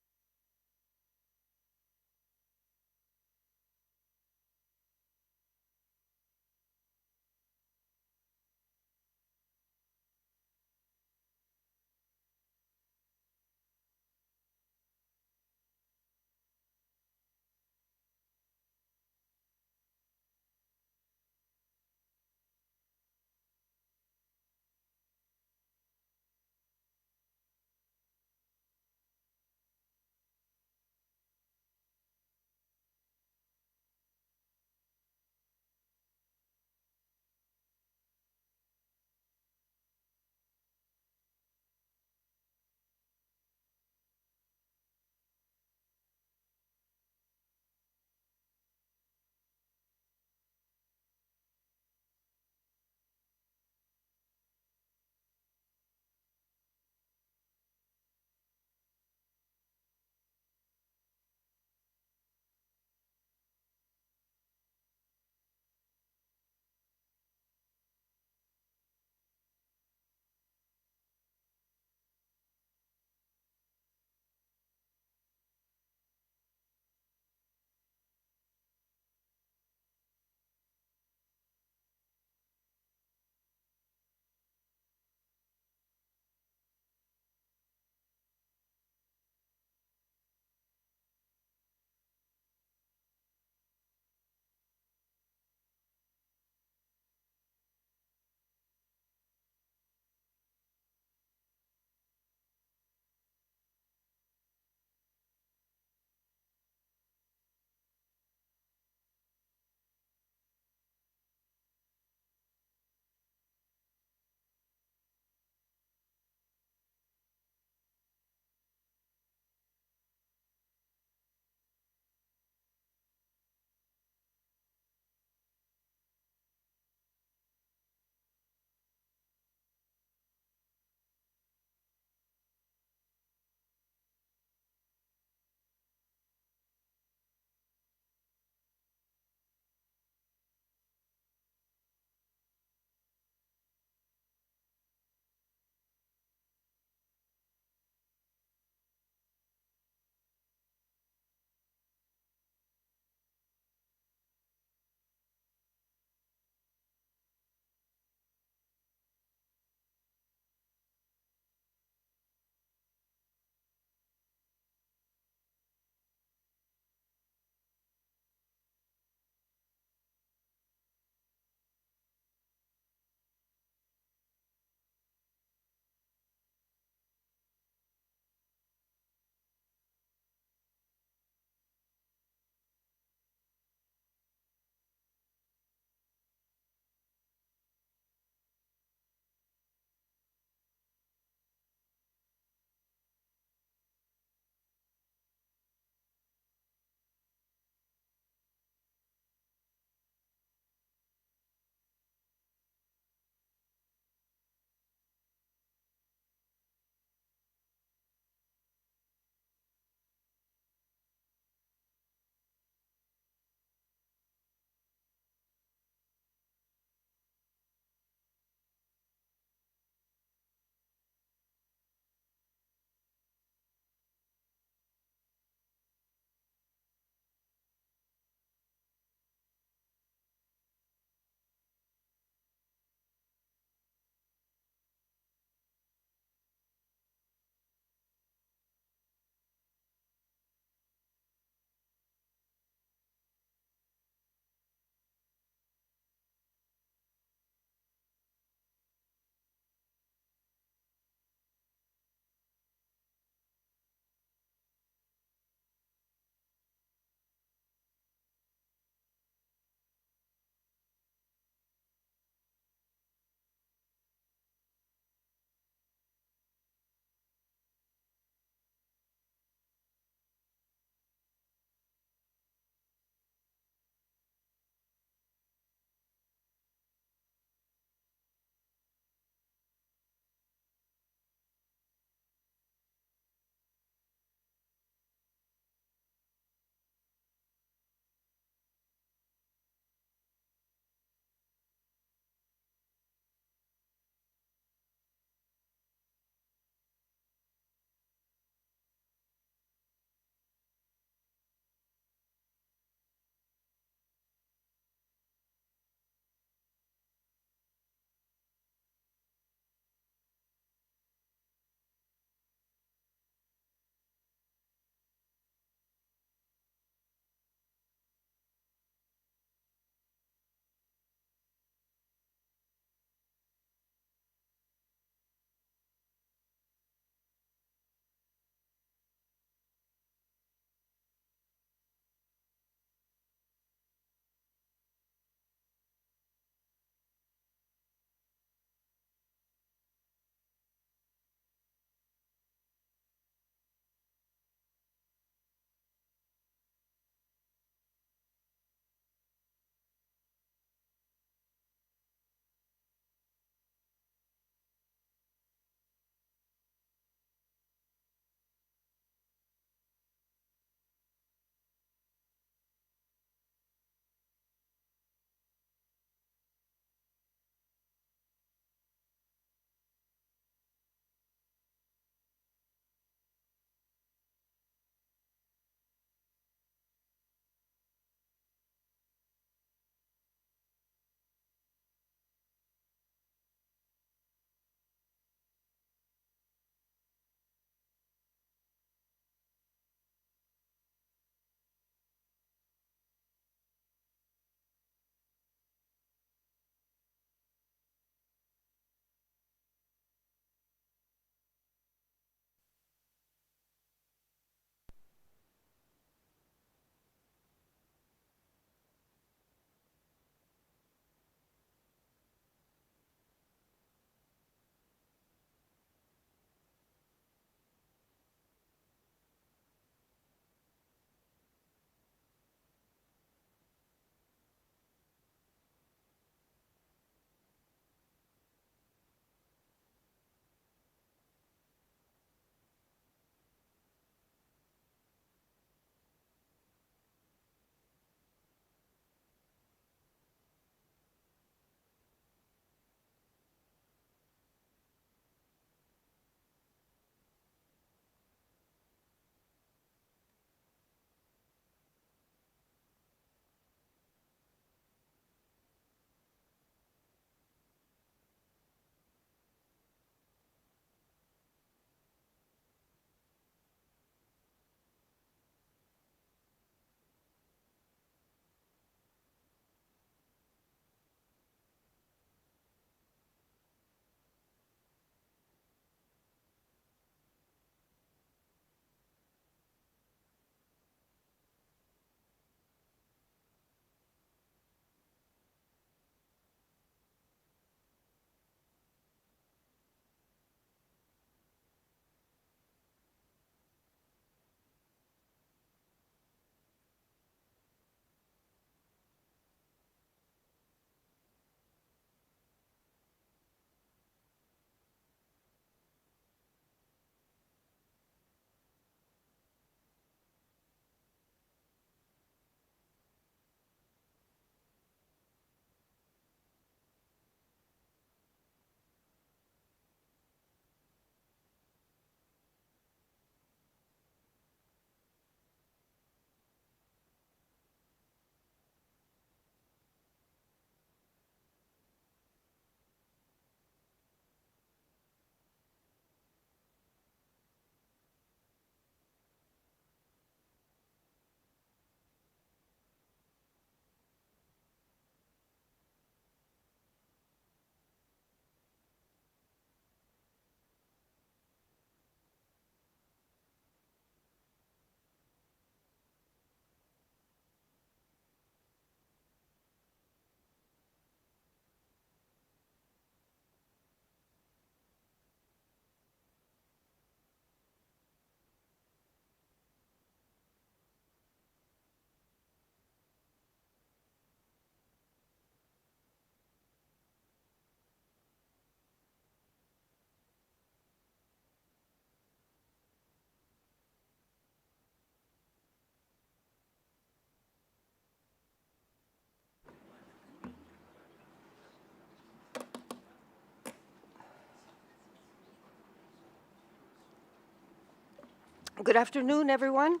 Good afternoon, everyone.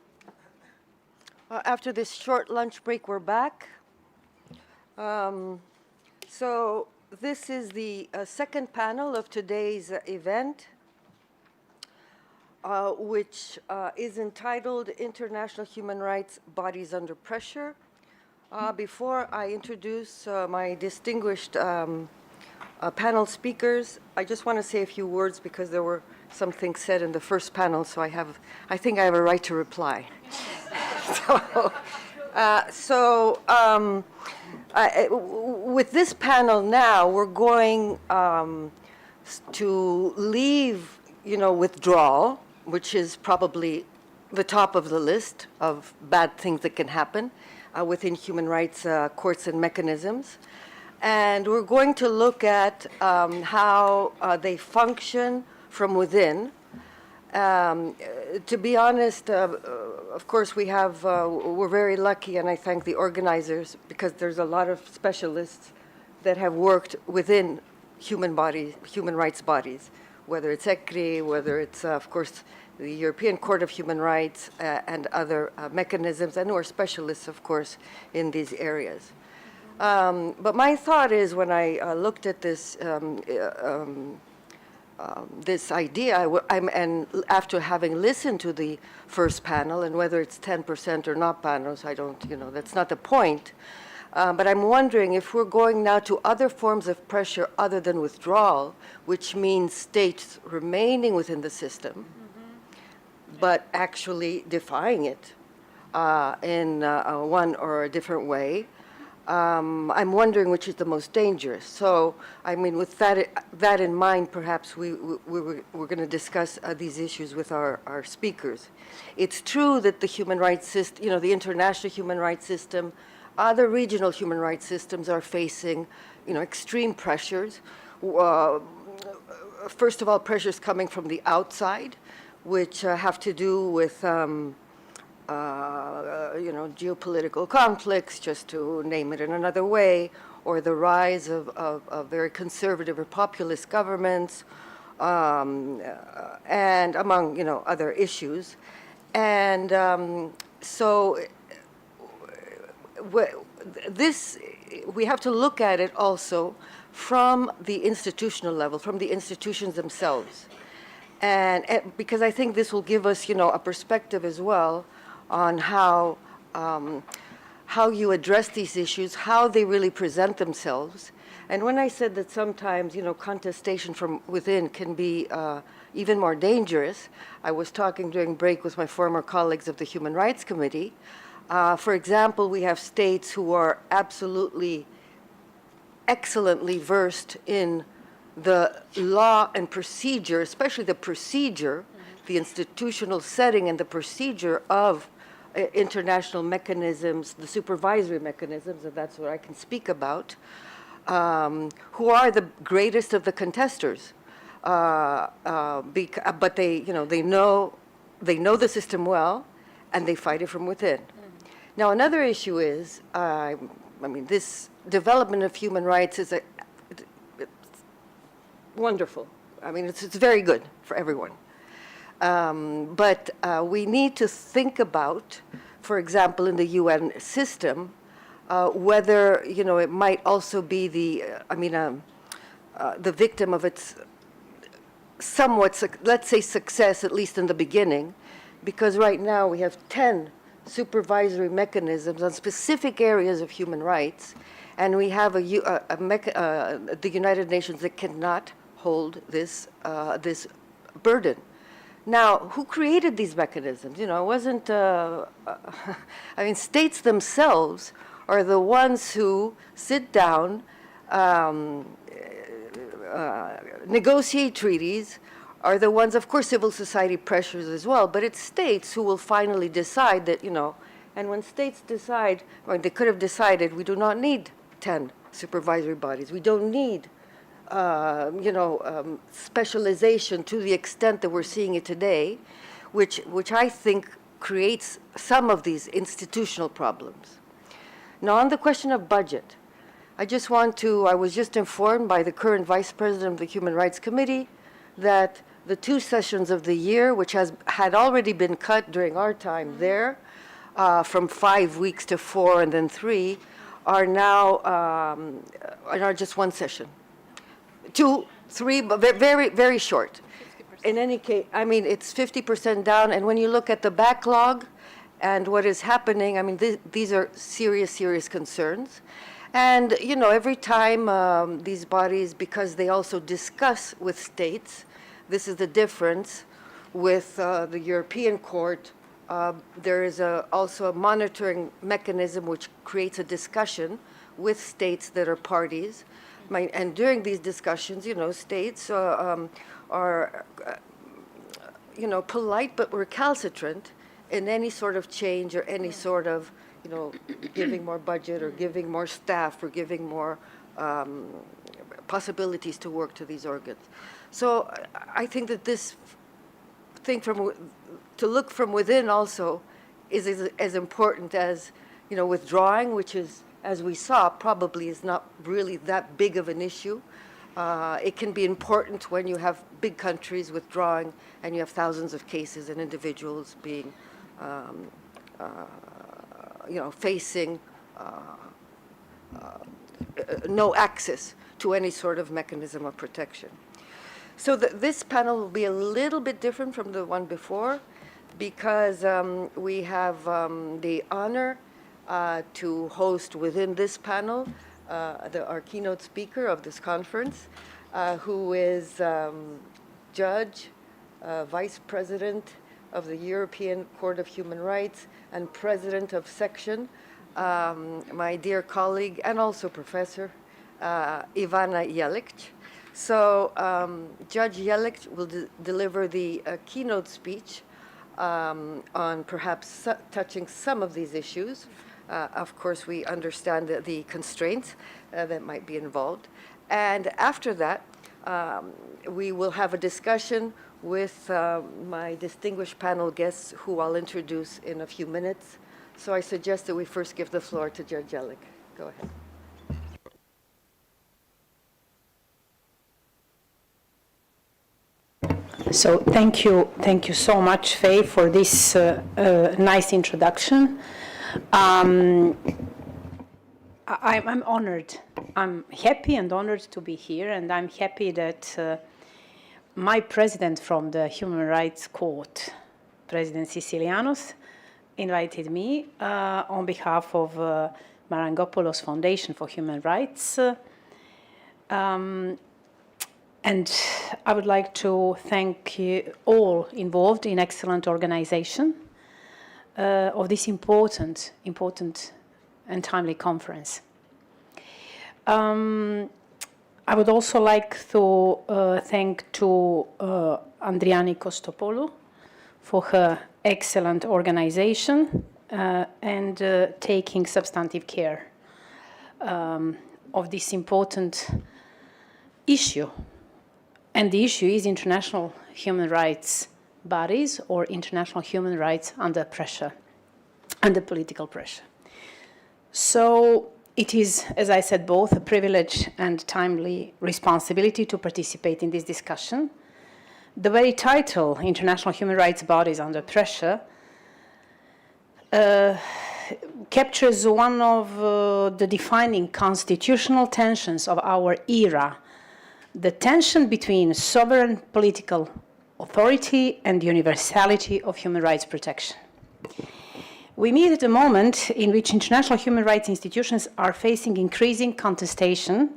After this short lunch break, we're back. So this is the second panel of today's event, which is entitled International Human Rights Bodies Under Pressure. Before I introduce my distinguished panel speakers, I just want to say a few words because there were some things said in the first panel, so I think I have a right to reply. With this panel now, we're going to leave, withdrawal, which is probably the top of the list of bad things that can happen within human rights courts and mechanisms. And we're going to look at how they function from within. To be honest, of course, we're very lucky, and I thank the organizers, because there's a lot of specialists that have worked within human rights bodies, whether it's ECRI, whether it's, of course, the European Court of Human Rights and other mechanisms, and who are specialists, of course, in these areas. But my thought is, when I looked at this this idea, and after having listened to the first panel, and whether it's 10% or not panels, I don't, that's not the point. But I'm wondering if we're going now to other forms of pressure other than withdrawal, which means states remaining within the system, but actually defying it in one or a different way. I'm wondering which is the most dangerous. So, I mean, with that in mind, perhaps we're going to discuss these issues with our speakers. It's true that the human rights system, the international human rights system, other regional human rights systems are facing, extreme pressures. First of all, pressures coming from the outside, which have to do with geopolitical conflicts, just to name it in another way, or the rise of very conservative or populist governments, and among, other issues. And so we have to look at it also from the institutional level, from the institutions themselves. And because I think this will give us, a perspective as well on how you address these issues, how they really present themselves. And when I said that sometimes, contestation from within can be even more dangerous, I was talking during break with my former colleagues of the Human Rights Committee. For example, we have states who are absolutely excellently versed in the law and procedure, especially the procedure, the institutional setting and the procedure of international mechanisms, the supervisory mechanisms, and that's what I can speak about, who are the greatest of the contesters. But they know the system well, and they fight it from within. Now, another issue is, this development of human rights is it's wonderful. It's very good for everyone. But we need to think about, for example, in the UN system, whether it might also be the victim of its somewhat, let's say, success, at least in the beginning, because right now we have 10 supervisory mechanisms on specific areas of human rights, and we have the United Nations that cannot hold this burden. Now, who created these mechanisms? It wasn't, states themselves are the ones who sit down, negotiate treaties, are the ones, of course, civil society pressures as well, but it's states who will finally decide that, and when states decide, they could have decided we do not need 10 supervisory bodies. We don't need specialization to the extent that we're seeing it today, which I think creates some of these institutional problems. Now, on the question of budget, I was just informed by the current Vice President of the Human Rights Committee that the 2 sessions of the year, which had already been cut during our time there, from 5 weeks to 4 and then 3, are now are just 1 session. 2, 3, but very, very short. In any case, I mean, it's 50% down, and when you look at the backlog and what is happening, I mean, these are serious, serious concerns. And, you know, every time these bodies, because they also discuss with states, this is the difference with the European Court, there is also a monitoring mechanism which creates a discussion with states that are parties. And during these discussions, you know, states are, you know, polite but recalcitrant in any sort of change or any sort of, you know, giving more budget or giving more staff or giving more possibilities to work to these organs. So I think that this thing to look from within also is as important as, you know, withdrawing, which is, as we saw, probably is not really that big of an issue. It can be important when you have big countries withdrawing and you have thousands of cases and individuals being, you know, facing no access to any sort of mechanism of protection. So this panel will be a little bit different from the one before because we have the honor to host within this panel our keynote speaker of this conference, who is Judge, Vice President of the European Court of Human Rights and President of Section, my dear colleague and also professor, Ivana Jelic. So Judge Jelic will deliver the keynote speech on perhaps touching some of these issues. Of course, we understand the constraints that might be involved. And after that, we will have a discussion with my distinguished panel guests, who I'll introduce in a few minutes. So I suggest that we first give the floor to Judge Jelic. Go ahead. So thank you so much, Faye, for this nice introduction. I'm honored. I'm happy and honored to be here, and I'm happy that my president from the Human Rights Court, President Sicilianos, invited me on behalf of Marangopoulos Foundation for Human Rights. And I would like to thank you all involved in excellent organization of this important and timely conference. I would also like to thank Andriani Costopoulou for her excellent organization and taking substantive care of this important issue. And the issue is international human rights bodies or international human rights under pressure, under political pressure. So it is, as I said, both a privilege and timely responsibility to participate in this discussion. The very title, International Human Rights Bodies Under Pressure, captures one of the defining constitutional tensions of our era, the tension between sovereign political authority and universality of human rights protection. We meet at a moment in which international human rights institutions are facing increasing contestation,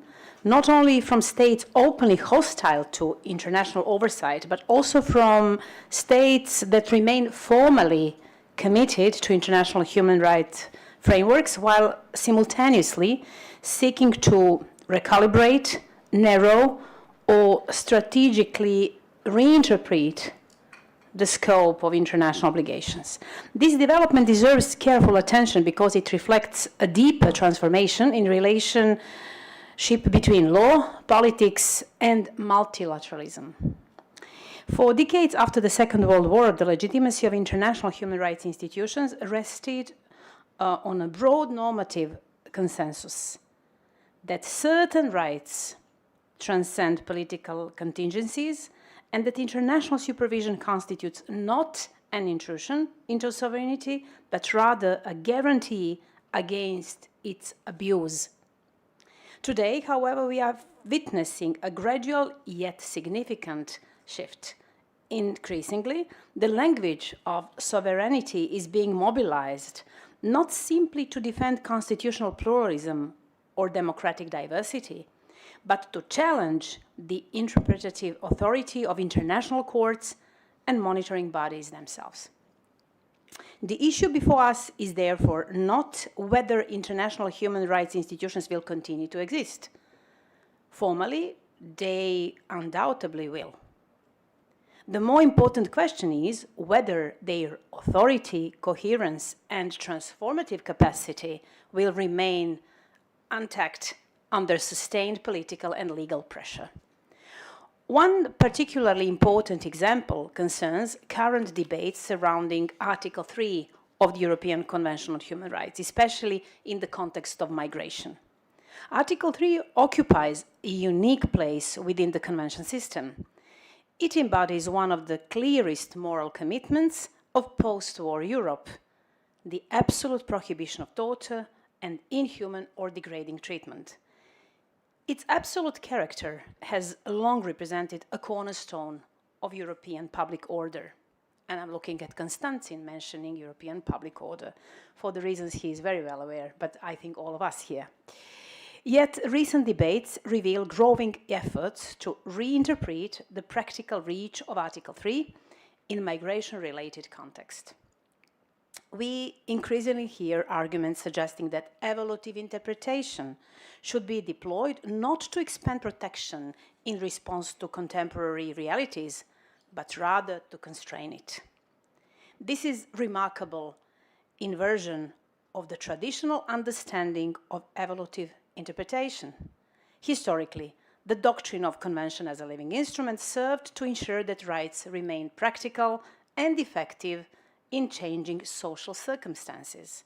not only from states openly hostile to international oversight, but also from states that remain formally committed to international human rights frameworks, while simultaneously seeking to recalibrate, narrow, or strategically reinterpret the scope of international obligations. This development deserves careful attention because it reflects a deeper transformation in relationship between law, politics, and multilateralism. For decades after the Second World War, the legitimacy of international human rights institutions rested on a broad normative consensus that certain rights transcend political contingencies and that international supervision constitutes not an intrusion into sovereignty, but rather a guarantee against its abuse. Today, however, we are witnessing a gradual yet significant shift. Increasingly, the language of sovereignty is being mobilized not simply to defend constitutional pluralism or democratic diversity, but to challenge the interpretative authority of international courts and monitoring bodies themselves. The issue before us is therefore not whether international human rights institutions will continue to exist. Formally, they undoubtedly will. The more important question is whether their authority, coherence, and transformative capacity will remain untapped under sustained political and legal pressure. One particularly important example concerns current debates surrounding Article 3 of the European Convention on Human Rights, especially in the context of migration. Article 3 occupies a unique place within the Convention system. It embodies one of the clearest moral commitments of post-war Europe, the absolute prohibition of torture and inhuman or degrading treatment. Its absolute character has long represented a cornerstone of European public order. And I'm looking at Konstantin mentioning European public order for the reasons he is very well aware, but I think all of us here. Yet recent debates reveal growing efforts to reinterpret the practical reach of Article 3 in migration-related context. We increasingly hear arguments suggesting that evolutive interpretation should be deployed not to expand protection in response to contemporary realities, but rather to constrain it. This is remarkable inversion of the traditional understanding of evolutive interpretation. Historically, the doctrine of convention as a living instrument served to ensure that rights remain practical and effective in changing social circumstances.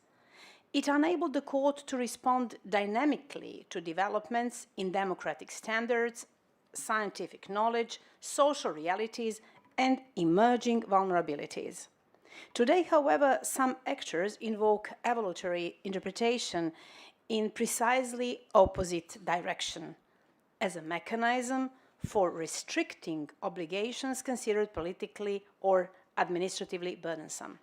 It enabled the court to respond dynamically to developments in democratic standards, scientific knowledge, social realities, and emerging vulnerabilities. Today, however, some actors invoke evolutionary interpretation in precisely opposite direction, as a mechanism for restricting obligations considered politically or administratively burdensome.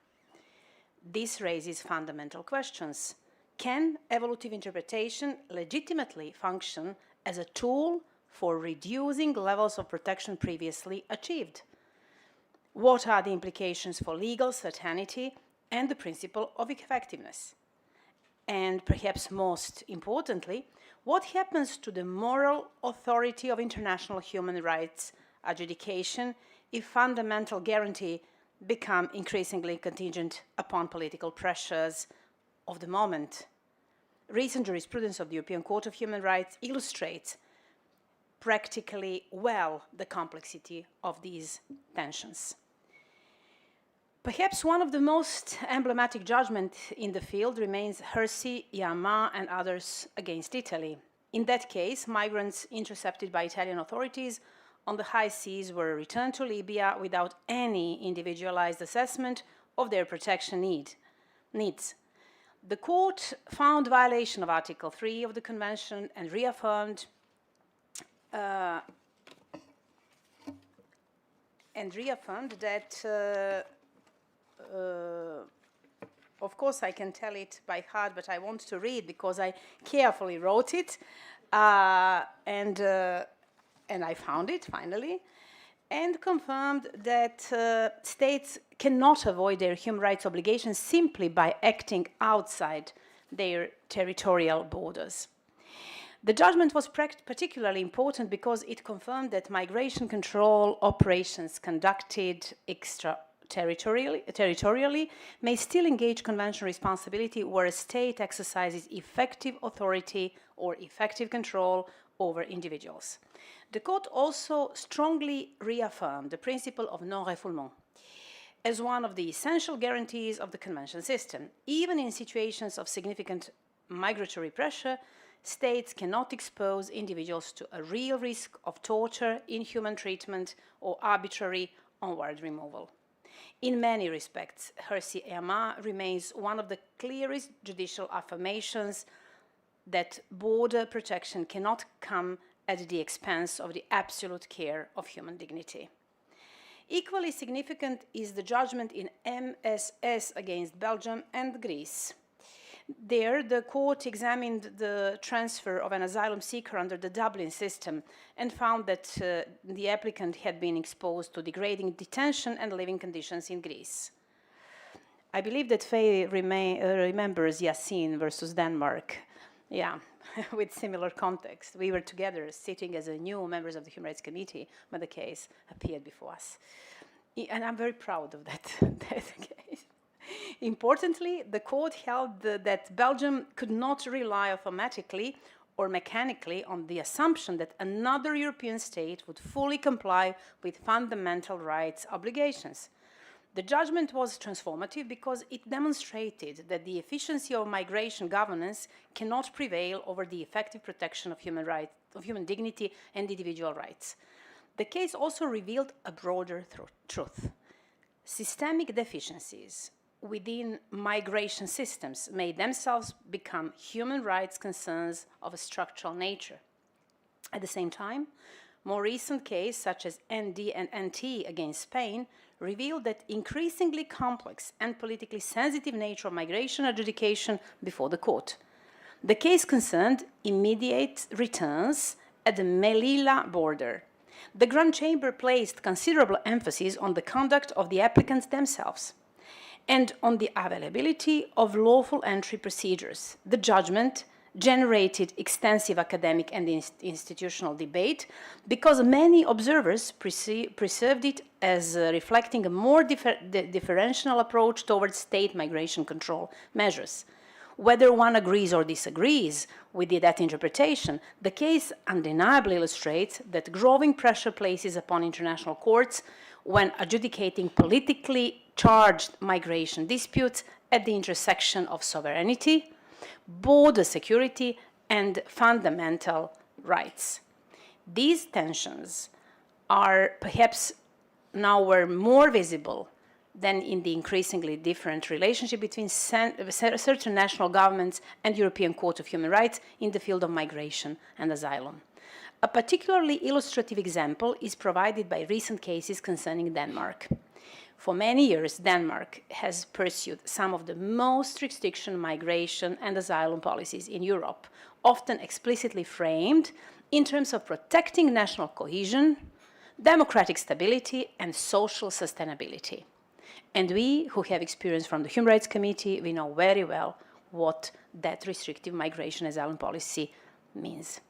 This raises fundamental questions. Can evolutive interpretation legitimately function as a tool for reducing levels of protection previously achieved? What are the implications for legal certainty and the principle of effectiveness? And perhaps most importantly, what happens to the moral authority of international human rights adjudication if fundamental guarantee become increasingly contingent upon political pressures of the moment? Recent jurisprudence of the European Court of Human Rights illustrates practically well the complexity of these tensions. Perhaps one of the most emblematic judgments in the field remains Hersey, Yama, and others against Italy. In that case, migrants intercepted by Italian authorities on the high seas were returned to Libya without any individualized assessment of their protection needs. The court found violation of Article 3 of the Convention and reaffirmed that of course, I can tell it by heart, but I want to read because I carefully wrote it, and I found it finally, and confirmed that states cannot avoid their human rights obligations simply by acting outside their territorial borders. The judgment was particularly important because it confirmed that migration control operations conducted territorially may still engage convention responsibility where a state exercises effective authority or effective control over individuals. The court also strongly reaffirmed the principle of non-refoulement as one of the essential guarantees of the convention system. Even in situations of significant migratory pressure, States cannot expose individuals to a real risk of torture, inhuman treatment, or arbitrary onward removal. In many respects, Hirsi Ema remains one of the clearest judicial affirmations that border protection cannot come at the expense of the absolute care of human dignity. Equally significant is the judgment in MSS against Belgium and Greece. There, the court examined the transfer of an asylum seeker under the Dublin system and found that the applicant had been exposed to degrading detention and living conditions in Greece. I believe that Faye remembers Yasin versus Denmark. Yeah, with similar context. We were together sitting as new members of the Human Rights Committee when the case appeared before us. And I'm very proud of that case. Importantly, the court held that Belgium could not rely automatically or mechanically on the assumption that another European state would fully comply with fundamental rights obligations. The judgment was transformative because it demonstrated that the efficiency of migration governance cannot prevail over the effective protection of human rights, of human dignity and individual rights. The case also revealed a broader truth. Systemic deficiencies within migration systems may themselves become human rights concerns of a structural nature. At the same time, more recent cases, such as ND and NT against Spain, revealed that increasingly complex and politically sensitive nature of migration adjudication before the court. The case concerned immediate returns at the Melilla border. The Grand Chamber placed considerable emphasis on the conduct of the applicants themselves and on the availability of lawful entry procedures. The judgment generated extensive academic and institutional debate because many observers perceived it as reflecting a more differential approach towards state migration control measures. Whether one agrees or disagrees with that interpretation, the case undeniably illustrates that growing pressure places upon international courts when adjudicating politically charged migration disputes at the intersection of sovereignty, border security, and fundamental rights. These tensions are perhaps now more visible than in the increasingly different relationship between certain national governments and European Court of Human Rights in the field of migration and asylum. A particularly illustrative example is provided by recent cases concerning Denmark. For many years, Denmark has pursued some of the most restriction migration and asylum policies in Europe, often explicitly framed in terms of protecting national cohesion, democratic stability, and social sustainability. And we, who have experience from the Human Rights Committee, we know very well what that restrictive migration asylum policy means.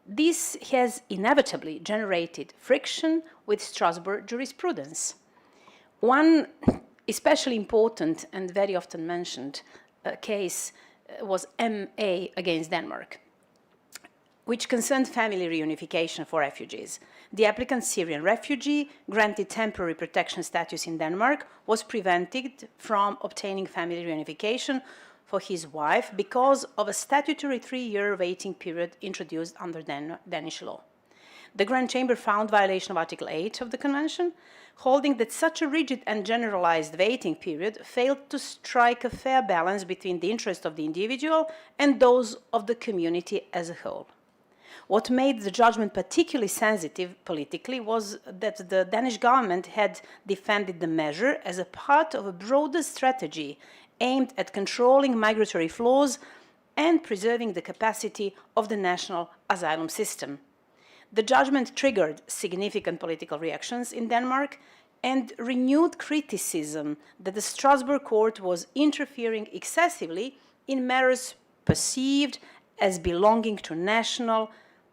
This has inevitably generated friction with Strasbourg jurisprudence. One especially important and very often mentioned case was MA against Denmark, which concerned family reunification for refugees. The applicant, Syrian refugee, granted temporary protection status in Denmark, was prevented from obtaining family reunification for his wife because of a statutory 3-year waiting period introduced under Danish law. The Grand Chamber found violation of Article 8 of the Convention, holding that such a rigid and generalized waiting period failed to strike a fair balance between the interests of the individual and those of the community as a whole. What made the judgment particularly sensitive politically was that the Danish government had defended the measure as a part of a broader strategy aimed at controlling migratory flows and preserving the capacity of the national asylum system. The judgment triggered significant political reactions in Denmark and renewed criticism that the Strasbourg court was interfering excessively in matters perceived as belonging to national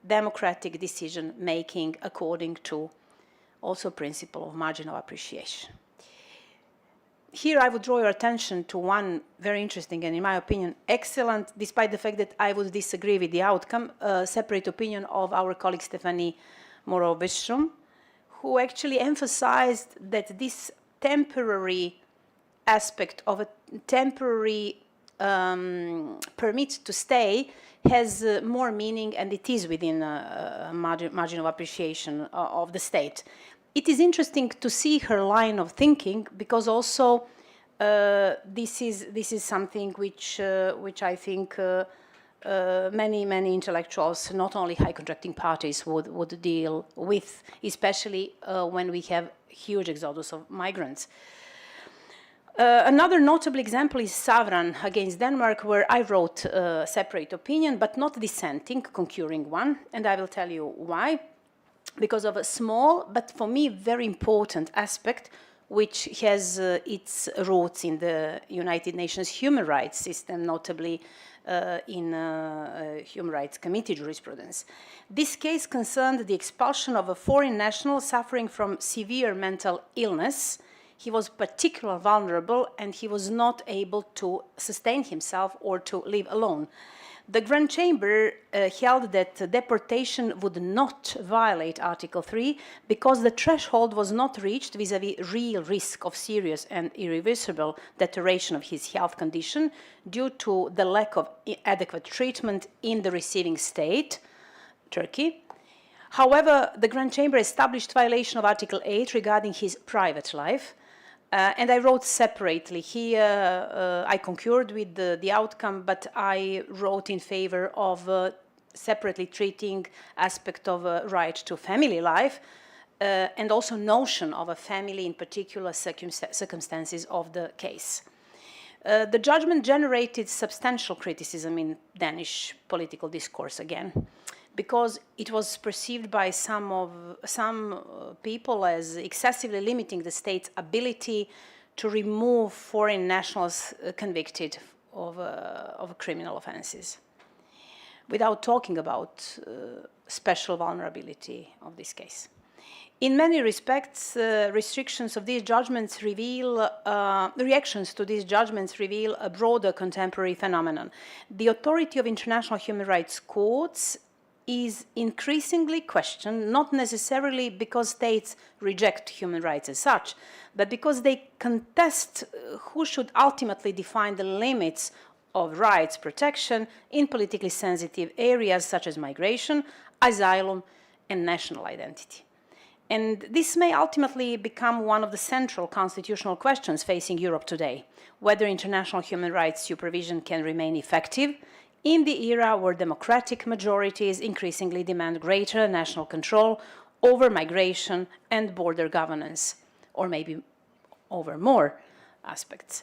democratic decision-making according to also principle of marginal appreciation. Here I would draw your attention to one very interesting and, in my opinion, excellent, despite the fact that I would disagree with the outcome, separate opinion of our colleague Stephanie Moreau-Bistrom, who actually emphasized that this temporary aspect of a temporary permit to stay has more meaning, and it is within a margin of appreciation of the state. It is interesting to see her line of thinking, because also this is something which I think many intellectuals, not only high contracting parties, would deal with, especially when we have huge exodus of migrants. Another notable example is Savran against Denmark, where I wrote a separate opinion, but not dissenting, concurring one, and I will tell you why. Because of a small, but for me very important aspect, which has its roots in the United Nations human rights system, notably in Human Rights Committee jurisprudence. This case concerned the expulsion of a foreign national suffering from severe mental illness. He was particularly vulnerable, and he was not able to sustain himself or to live alone. The Grand Chamber held that deportation would not violate Article 3 because the threshold was not reached vis-à-vis real risk of serious and irreversible deterioration of his health condition due to the lack of adequate treatment in the receiving state, Turkey. However, the Grand Chamber established violation of Article 8 regarding his private life. And I wrote separately. Here I concurred with the outcome, but I wrote in favor of separately treating aspect of right to family life and also notion of a family in particular circumstances of the case. The judgment generated substantial criticism in Danish political discourse again, because it was perceived by some people as excessively limiting the state's ability to remove foreign nationals convicted of criminal offenses, without talking about special vulnerability of this case. In many respects, restrictions of these judgments reveal, reactions to these judgments reveal a broader contemporary phenomenon. The authority of international human rights courts is increasingly questioned, not necessarily because states reject human rights as such, but because they contest who should ultimately define the limits of rights protection in politically sensitive areas such as migration, asylum, and national identity. And this may ultimately become one of the central constitutional questions facing Europe today, whether international human rights supervision can remain effective in the era where democratic majorities increasingly demand greater national control over migration and border governance, or maybe over more aspects.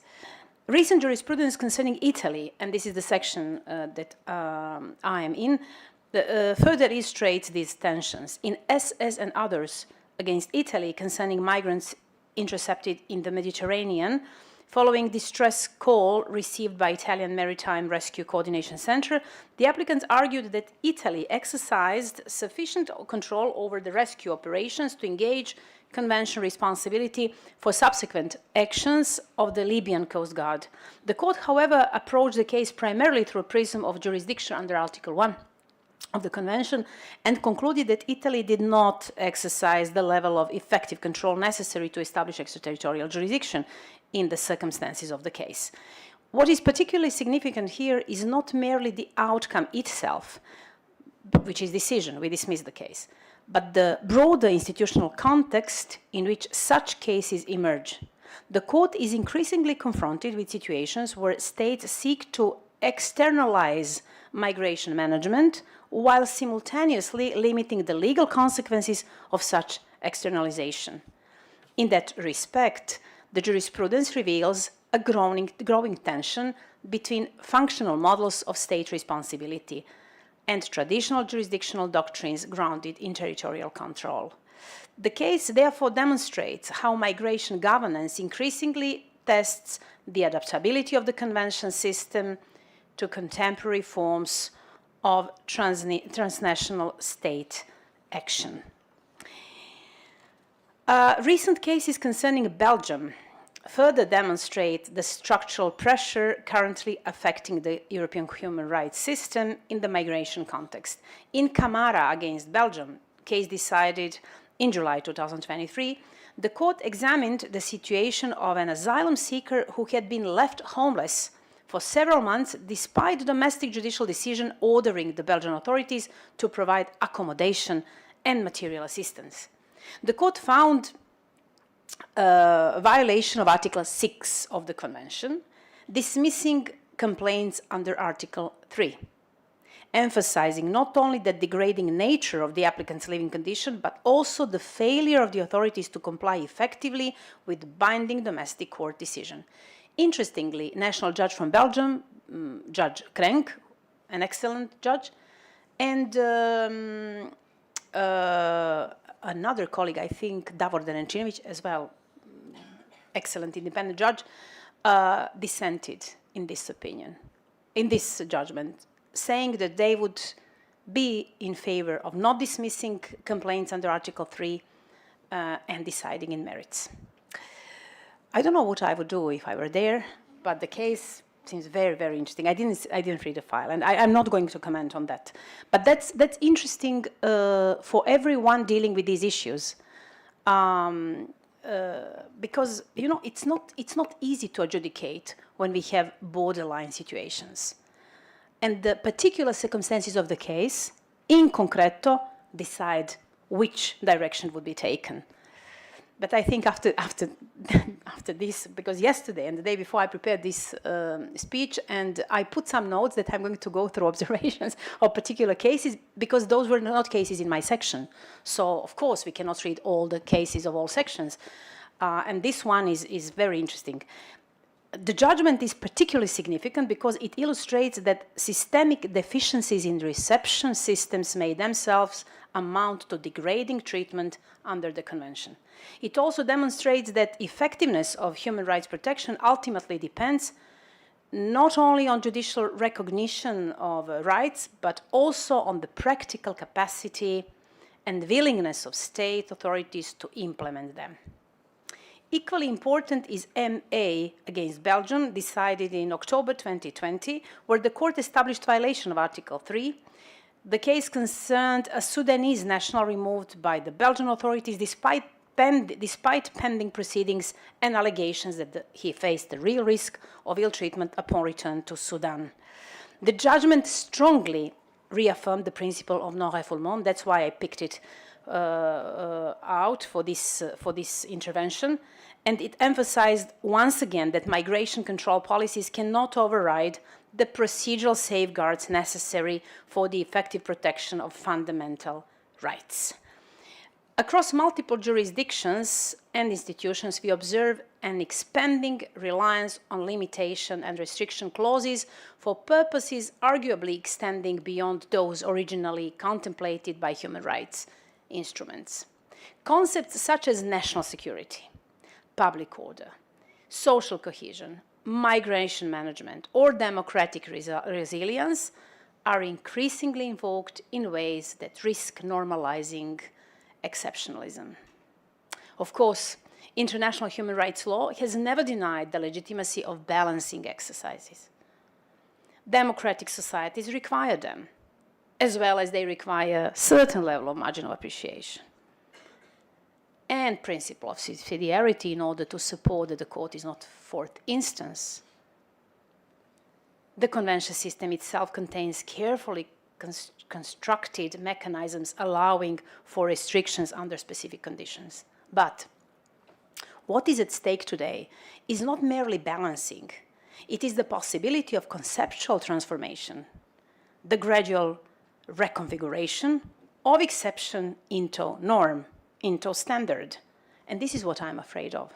Recent jurisprudence concerning Italy, and this is the section that I am in, further illustrates these tensions. In SS and others against Italy concerning migrants intercepted in the Mediterranean, following distress call received by Italian Maritime Rescue Coordination Center, the applicants argued that Italy exercised sufficient control over the rescue operations to engage convention responsibility for subsequent actions of the Libyan Coast Guard. The court, however, approached the case primarily through a prism of jurisdiction under Article 1 of the Convention and concluded that Italy did not exercise the level of effective control necessary to establish extraterritorial jurisdiction in the circumstances of the case. What is particularly significant here is not merely the outcome itself, which is decision, we dismiss the case, but the broader institutional context in which such cases emerge. The court is increasingly confronted with situations where states seek to externalize migration management while simultaneously limiting the legal consequences of such externalization. In that respect, the jurisprudence reveals a growing tension between functional models of state responsibility and traditional jurisdictional doctrines grounded in territorial control. The case therefore demonstrates how migration governance increasingly tests the adaptability of the convention system to contemporary forms of transnational state action. Recent cases concerning Belgium further demonstrate the structural pressure currently affecting the European human rights system in the migration context. In Camara against Belgium, case decided in July 2023, the court examined the situation of an asylum seeker who had been left homeless for several months, despite the domestic judicial decision ordering the Belgian authorities to provide accommodation and material assistance. The court found a violation of Article 6 of the Convention, dismissing complaints under Article 3, emphasizing not only the degrading nature of the applicant's living condition, but also the failure of the authorities to comply effectively with binding domestic court decision. Interestingly, national judge from Belgium, Judge Krenk, an excellent judge, and another colleague, I think, Davor Derenčinović, as well, excellent independent judge, dissented in this opinion, in this judgment, saying that they would be in favor of not dismissing complaints under Article 3 and deciding in merits. I don't know what I would do if I were there, but the case seems very, very interesting. I didn't read the file, and I'm not going to comment on that. But that's interesting for everyone dealing with these issues, because it's not easy to adjudicate when we have borderline situations, and the particular circumstances of the case, in concreto, decide which direction would be taken. But I think after this, because yesterday and the day before I prepared this speech, and I put some notes that I'm going to go through observations of particular cases, because those were not cases in my section. So, of course, we cannot read all the cases of all sections. And this one is very interesting. The judgment is particularly significant because it illustrates that systemic deficiencies in reception systems may themselves amount to degrading treatment under the Convention. It also demonstrates that effectiveness of human rights protection ultimately depends not only on judicial recognition of rights, but also on the practical capacity and willingness of state authorities to implement them. Equally important is MA against Belgium, decided in October 2020, where the court established violation of Article 3. The case concerned a Sudanese national removed by the Belgian authorities despite pending proceedings and allegations that he faced the real risk of ill treatment upon return to Sudan. The judgment strongly reaffirmed the principle of non-refoulement. That's why I picked it out for this intervention. And it emphasized once again that migration control policies cannot override the procedural safeguards necessary for the effective protection of fundamental rights. Across multiple jurisdictions and institutions, we observe an expanding reliance on limitation and restriction clauses for purposes arguably extending beyond those originally contemplated by human rights instruments. Concepts such as national security, public order, social cohesion, migration management, or democratic resilience are increasingly invoked in ways that risk normalizing exceptionalism. Of course, international human rights law has never denied the legitimacy of balancing exercises. Democratic societies require them, as well as they require a certain level of marginal appreciation and principle of subsidiarity in order to support that the court is not fourth instance. The convention system itself contains carefully constructed mechanisms allowing for restrictions under specific conditions. But what is at stake today is not merely balancing. It is the possibility of conceptual transformation, the gradual reconfiguration of exception into norm, into standard. And this is what I'm afraid of.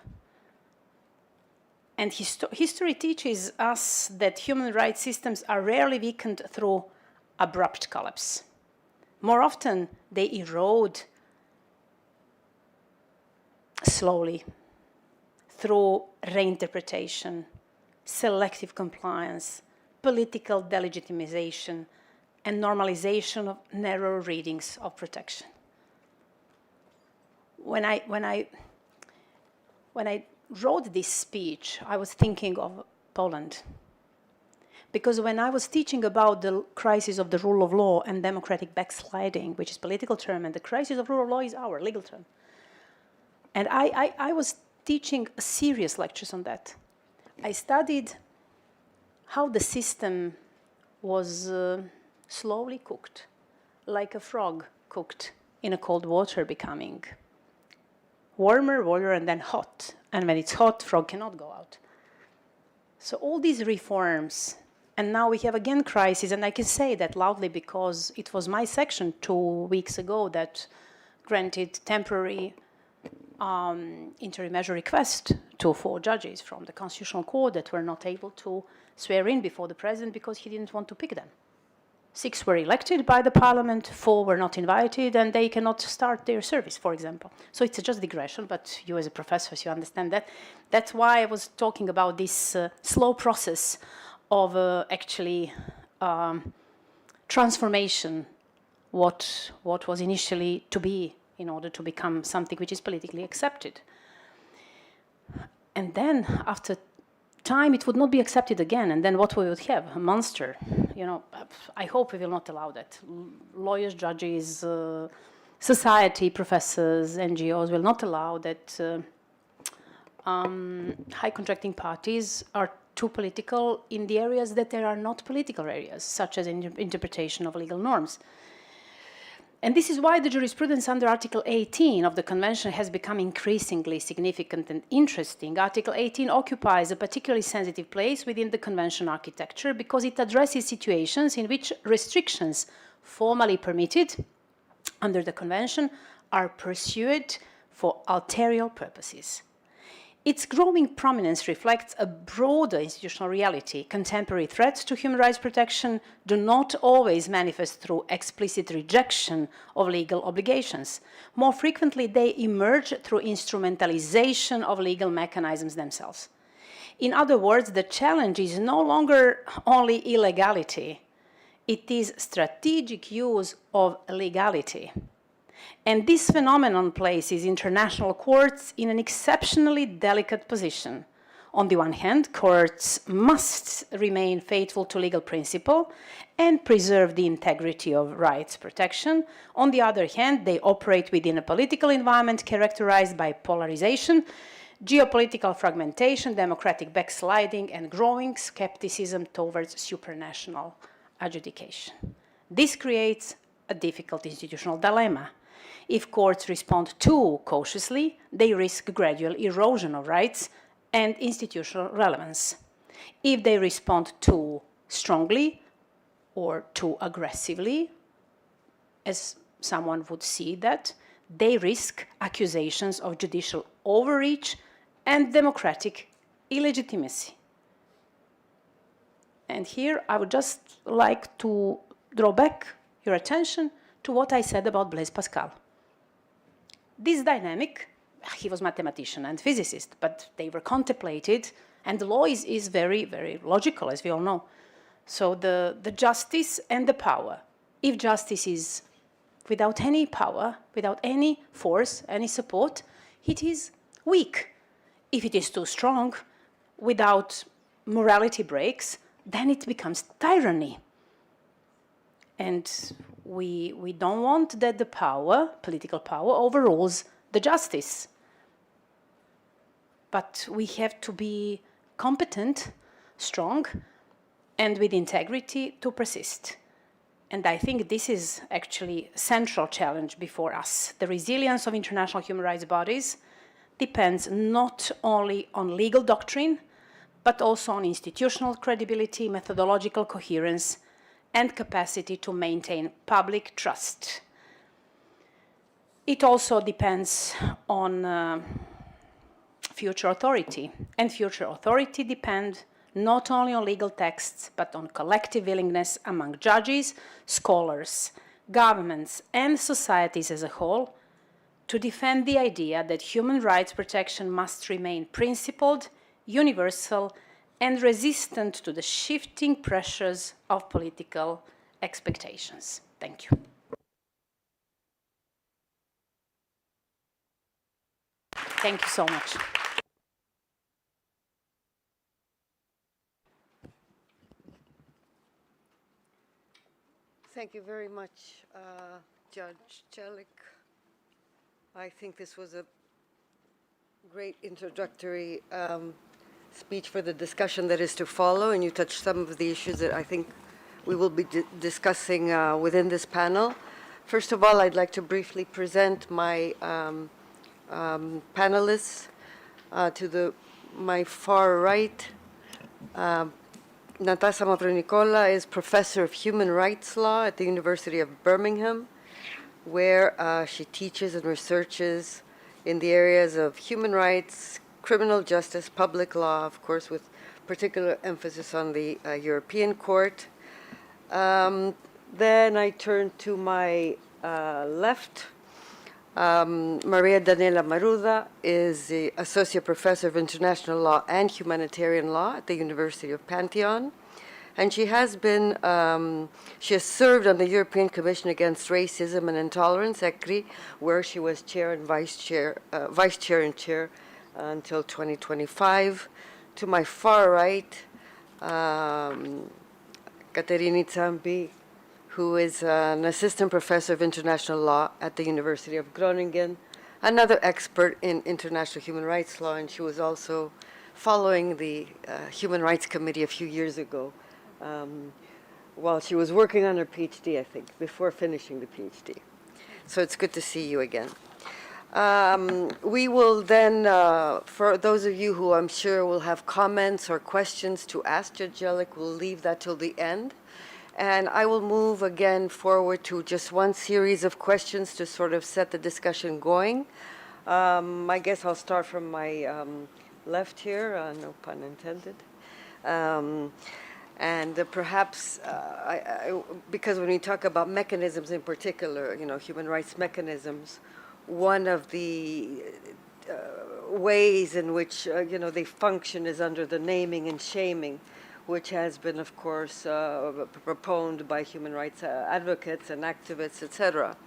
And history teaches us that human rights systems are rarely weakened through abrupt collapse. More often, they erode slowly through reinterpretation, selective compliance, political delegitimization, and normalization of narrow readings of protection. When I wrote this speech, I was thinking of Poland. Because when I was teaching about the crisis of the rule of law and democratic backsliding, which is a political term, and the crisis of rule of law is our legal term. And I was teaching serious lectures on that. I studied how the system was slowly cooked, like a frog cooked in a cold water, becoming warmer, warmer, and then hot. And when it's hot, frog cannot go out. So all these reforms, and now we have again crisis, and I can say that loudly because it was my section 2 weeks ago that granted temporary interim measure request to 4 judges from the Constitutional Court that were not able to swear in before the president because he didn't want to pick them. 6 were elected by the parliament, 4 were not invited, and they cannot start their service, for example. So it's just digression, but you as a professor, you understand that. That's why I was talking about this slow process of actually transformation, what was initially to be in order to become something which is politically accepted. And then after time, it would not be accepted again, and then what we would have? A monster. You know, I hope we will not allow that. Lawyers, judges, society, professors, NGOs will not allow that high contracting parties are too political in the areas that there are not political areas, such as interpretation of legal norms. And this is why the jurisprudence under Article 18 of the Convention has become increasingly significant and interesting. Article 18 occupies a particularly sensitive place within the Convention architecture because it addresses situations in which restrictions formally permitted under the Convention are pursued for ulterior purposes. Its growing prominence reflects a broader institutional reality. Contemporary threats to human rights protection do not always manifest through explicit rejection of legal obligations. More frequently, they emerge through instrumentalization of legal mechanisms themselves. In other words, the challenge is no longer only illegality, it is strategic use of legality. And this phenomenon places international courts in an exceptionally delicate position. On the one hand, courts must remain faithful to legal principle and preserve the integrity of rights protection. On the other hand, they operate within a political environment characterized by polarization, geopolitical fragmentation, democratic backsliding, and growing skepticism towards supranational adjudication. This creates a difficult institutional dilemma. If courts respond too cautiously, they risk gradual erosion of rights and institutional relevance. If they respond too strongly or too aggressively, as someone would see that, they risk accusations of judicial overreach and democratic illegitimacy. And here I would just like to draw back your attention to what I said about Blaise Pascal. This dynamic, he was a mathematician and physicist, but they were contemplated, and the law is very, very logical, as we all know. So the justice and the power. If justice is without any power, without any force, any support, it is weak. If it is too strong, without morality breaks, then it becomes tyranny. And we don't want that the power, political power, overrules the justice. But we have to be competent, strong, and with integrity to persist. And I think this is actually a central challenge before us. The resilience of international human rights bodies depends not only on legal doctrine, but also on institutional credibility, methodological coherence, and capacity to maintain public trust. It also depends on future authority, and future authority depends not only on legal texts, but on collective willingness among judges, scholars, governments, and societies as a whole to defend the idea that human rights protection must remain principled, universal, and resistant to the shifting pressures of political expectations. Thank you. Thank you so much. Thank you very much, Judge Celik. I think this was a great introductory speech for the discussion that is to follow, and you touched some of the issues that I think we will be discussing within this panel. First of all, I'd like to briefly present my panelists. To my far right, Natasha Mavronikola is Professor of Human Rights Law at the University of Birmingham, where she teaches and researches in the areas of human rights, criminal justice, public law, of course, with particular emphasis on the European Court. Then I turn to my left. Maria Daniela Maruda is the Associate Professor of International Law and Humanitarian Law at the University of Pantheon. And she has been, she has served on the European Commission Against Racism and Intolerance, ECRI, where she was chair and vice chair and chair until 2025. To my far right, Katerini Zampi, who is an assistant professor of international law at the University of Groningen, another expert in international human rights law, and she was also following the Human Rights Committee a few years ago while she was working on her PhD, I think, before finishing the PhD. So it's good to see you again. We will then, for those of you who I'm sure will have comments or questions to ask Judge Jelic, we'll leave that till the end. And I will move again forward to just one series of questions to sort of set the discussion going. I guess I'll start from my left here, no pun intended. Perhaps, because when we talk about mechanisms in particular, you know, human rights mechanisms, one of the ways in which, you know, they function is under the naming and shaming, which has been, of course, proponed by human rights advocates and activists, etc.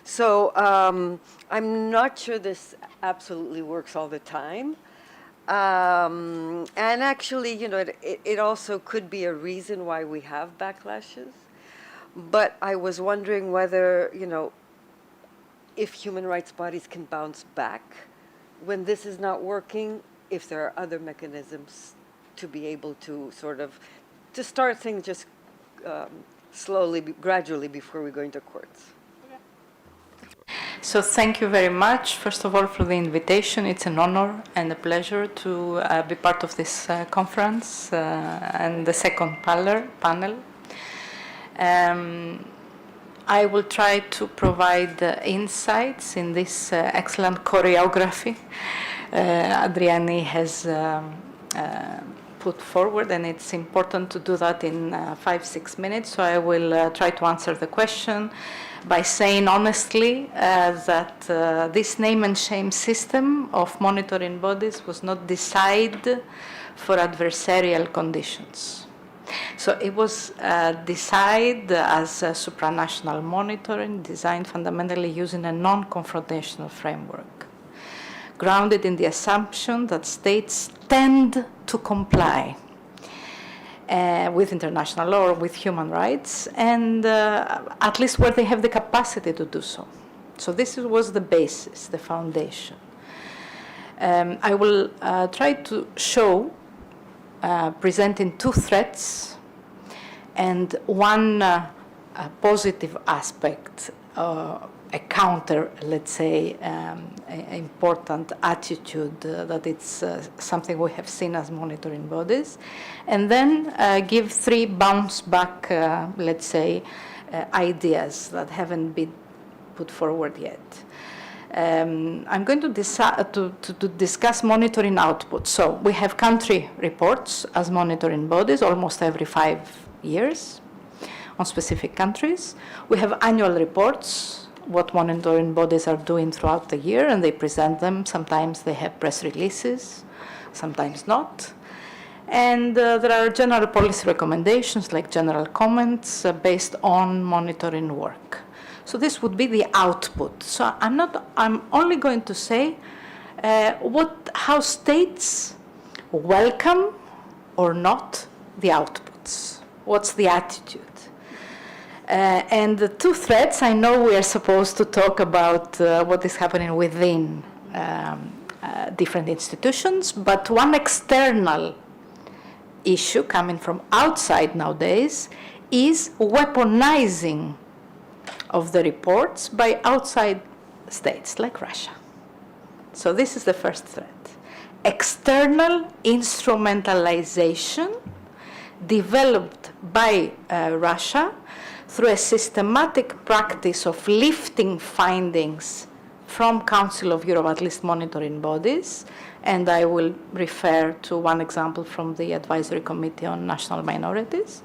So I'm not sure this absolutely works all the time. And actually, you know, it also could be a reason why we have backlashes. But I was wondering whether, you know, if human rights bodies can bounce back when this is not working, if there are other mechanisms to be able to sort of, to start things just slowly, gradually before we go into courts. So thank you very much, first of all, for the invitation. It's an honor and a pleasure to be part of this conference and the second panel. I will try to provide insights in this excellent choreography Adriani has put forward, and it's important to do that in 5-6 minutes. So I will try to answer the question by saying honestly that this name and shame system of monitoring bodies was not designed for adversarial conditions. So it was designed as supranational monitoring, designed fundamentally using a non-confrontational framework, grounded in the assumption that states tend to comply with international law or with human rights, and at least where they have the capacity to do so. So this was the basis, the foundation. I will try to show, presenting two threats and one positive aspect, a counter, let's say, important attitude that it's something we have seen as monitoring bodies, and then give three bounce back, let's say, ideas that haven't been put forward yet. I'm going to discuss monitoring output. So we have country reports as monitoring bodies almost every 5 years on specific countries. We have annual reports, what monitoring bodies are doing throughout the year, and they present them. Sometimes they have press releases, sometimes not. And there are general policy recommendations, like general comments based on monitoring work. So this would be the output. So I'm only going to say how states welcome or not the outputs. What's the attitude? And the two threats, I know we are supposed to talk about what is happening within different institutions, but one external issue coming from outside nowadays is weaponizing of the reports by outside states like Russia. So this is the first threat. External instrumentalization developed by Russia through a systematic practice of lifting findings from Council of Europe, at least monitoring bodies, and I will refer to one example from the Advisory Committee on National Minorities,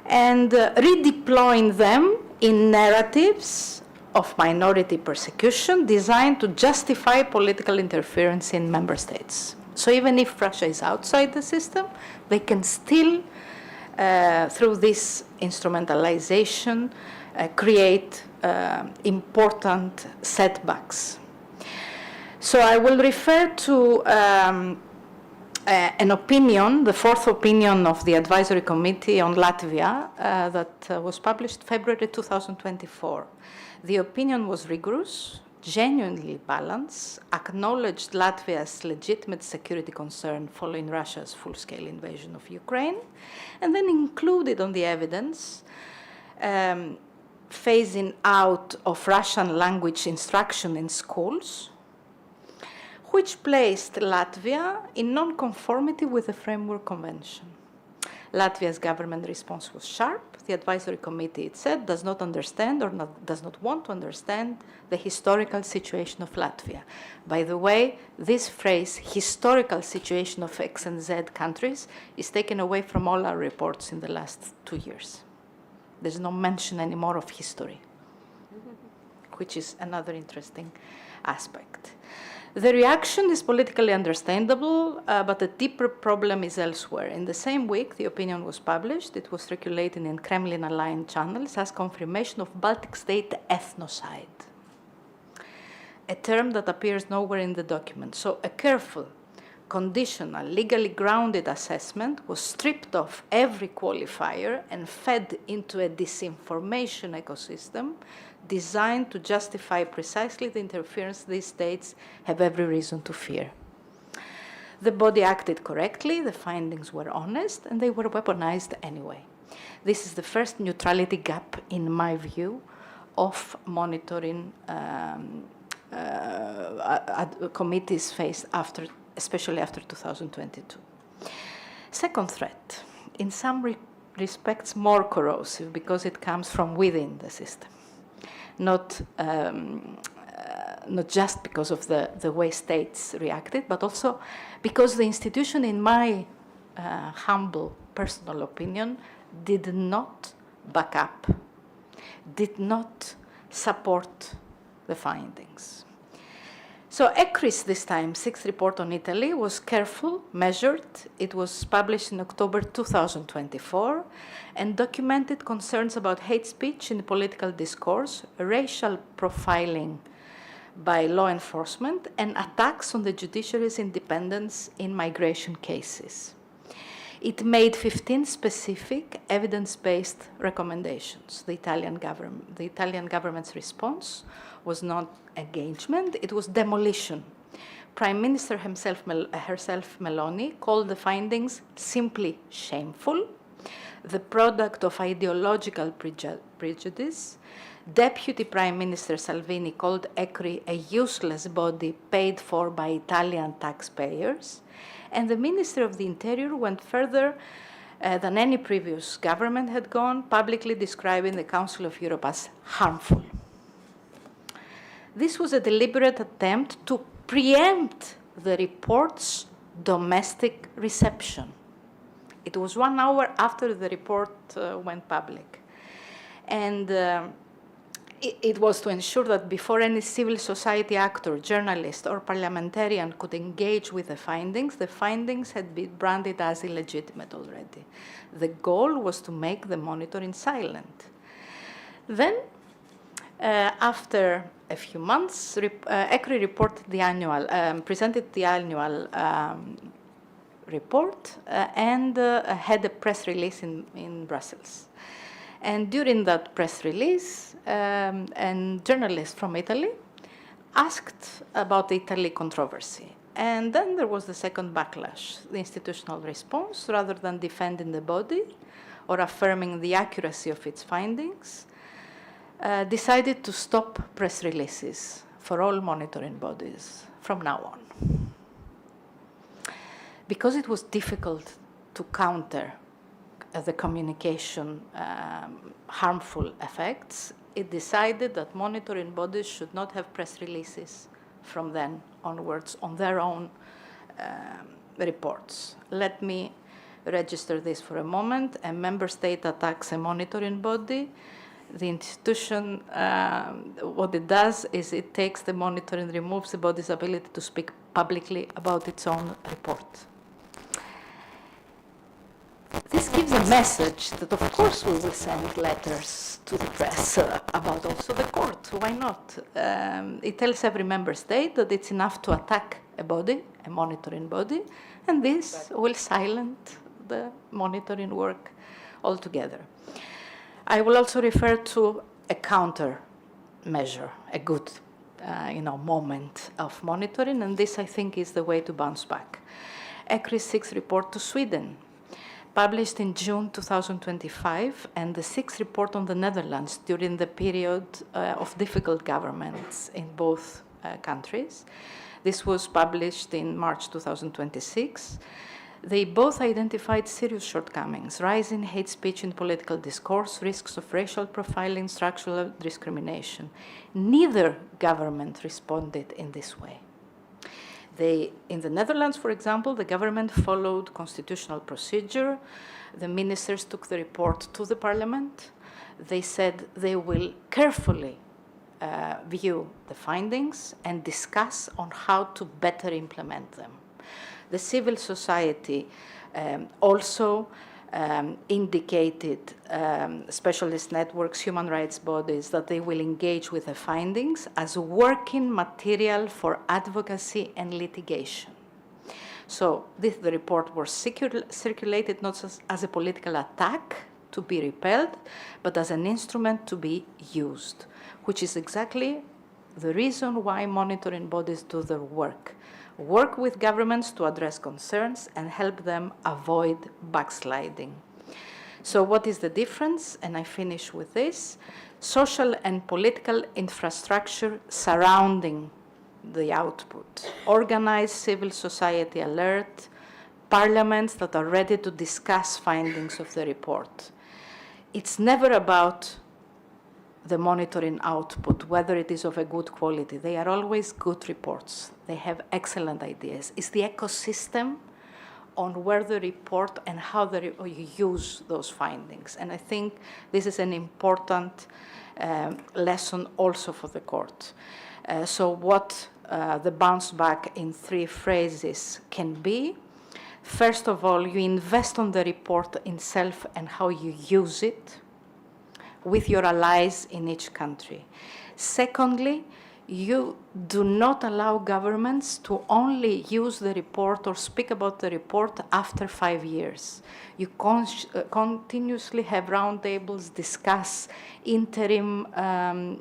and redeploying them in narratives of minority persecution designed to justify political interference in member states. So even if Russia is outside the system, they can still, through this instrumentalization, create important setbacks. So I will refer to an opinion, the fourth opinion of the Advisory Committee on Latvia that was published February 2024. The opinion was rigorous, genuinely balanced, acknowledged Latvia's legitimate security concern following Russia's full-scale invasion of Ukraine, and then included on the evidence phasing out of Russian language instruction in schools, which placed Latvia in non-conformity with the Framework Convention. Latvia's government response was sharp. The Advisory Committee, it said, does not understand or does not want to understand the historical situation of Latvia. By the way, this phrase, historical situation of X and Z countries, is taken away from all our reports in the last 2 years. There's no mention anymore of history, which is another interesting aspect. The reaction is politically understandable, but the deeper problem is elsewhere. In the same week, the opinion was published. It was circulating in Kremlin-aligned channels as confirmation of Baltic state ethnocide, a term that appears nowhere in the document. So a careful, conditional, legally grounded assessment was stripped of every qualifier and fed into a disinformation ecosystem designed to justify precisely the interference these states have every reason to fear. The body acted correctly, the findings were honest, and they were weaponized anyway. This is the first neutrality gap, in my view, of monitoring committees faced after, especially after 2022. Second threat, in some respects more corrosive because it comes from within the system. Not just because of the way states reacted, but also because the institution, in my humble personal opinion, did not back up, did not support the findings. So ECRIS this time, sixth report on Italy, was careful, measured. It was published in October 2024 and documented concerns about hate speech in the political discourse, racial profiling by law enforcement, and attacks on the judiciary's independence in migration cases. It made 15 specific evidence-based recommendations. The Italian government's response was not engagement, it was demolition. Prime Minister herself, Meloni, called the findings simply shameful, the product of ideological prejudice. Deputy Prime Minister Salvini called ECRI a useless body paid for by Italian taxpayers. And the Minister of the Interior went further than any previous government had gone, publicly describing the Council of Europe as harmful. This was a deliberate attempt to preempt the report's domestic reception. It was 1 hour after the report went public. And it was to ensure that before any civil society actor, journalist, or parliamentarian could engage with the findings had been branded as illegitimate already. The goal was to make the monitoring silent. Then, after a few months, ECRI reported the presented the annual report and had a press release in Brussels. And during that press release, a journalist from Italy asked about the Italy controversy. And then there was the second backlash, the institutional response. Rather than defending the body or affirming the accuracy of its findings, decided to stop press releases for all monitoring bodies from now on. Because it was difficult to counter the communication harmful effects, it decided that monitoring bodies should not have press releases from then onwards on their own reports. Let me register this for a moment. A member state attacks a monitoring body. The institution, what it does is it takes the monitor and removes the body's ability to speak publicly about its own report. This gives a message that, of course, we will send letters to the press about also the court. Why not? It tells every member state that it's enough to attack a body, a monitoring body, and this will silence the monitoring work altogether. I will also refer to a counter measure, a good moment of monitoring, and this, I think, is the way to bounce back. ECRI's 6th report to Sweden, published in June 2025, and the 6th report on the Netherlands during the period of difficult governments in both countries. This was published in March 2026. They both identified serious shortcomings: rising hate speech in political discourse, risks of racial profiling, structural discrimination. Neither government responded in this way. In the Netherlands, for example, the government followed constitutional procedure. The ministers took the report to the parliament. They said they will carefully view the findings and discuss on how to better implement them. The civil society also indicated specialist networks, human rights bodies, that they will engage with the findings as working material for advocacy and litigation. So the report was circulated not as a political attack to be repelled, but as an instrument to be used, which is exactly the reason why monitoring bodies do their work. Work with governments to address concerns and help them avoid backsliding. So what is the difference? And I finish with this. Social and political infrastructure surrounding the output. Organized civil society alert, parliaments that are ready to discuss findings of the report. It's never about the monitoring output, whether it is of a good quality. They are always good reports. They have excellent ideas. It's the ecosystem on where the report and how you use those findings. And I think this is an important lesson also for the court. So what the bounce back in 3 phrases can be: first of all, you invest on the report itself and how you use it with your allies in each country. Secondly, you do not allow governments to only use the report or speak about the report after 5 years. You continuously have roundtables, discuss interim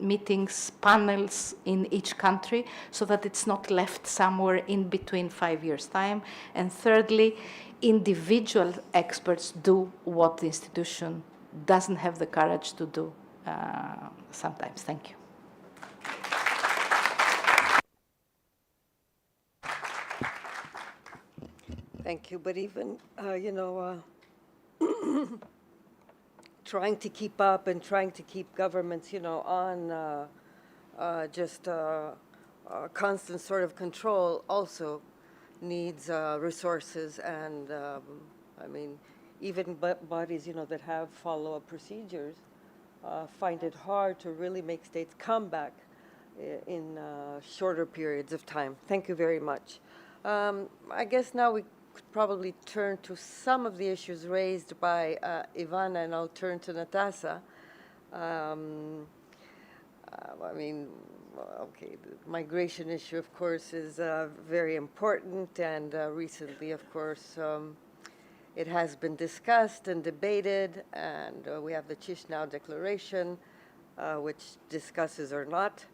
meetings, panels in each country, so that it's not left somewhere in between 5 years' time. And thirdly, individual experts do what the institution doesn't have the courage to do sometimes. Thank you. Thank you. But even, trying to keep up and trying to keep governments, on just constant sort of control also needs resources. And, even bodies, that have follow-up procedures find it hard to really make states come back in shorter periods of time. Thank you very much. I guess now we could probably turn to some of the issues raised by Ivana, and I'll turn to Natasha. Okay, the migration issue, of course, is very important, and recently, of course, it has been discussed and debated, and we have the Chisinau Declaration, which discusses or not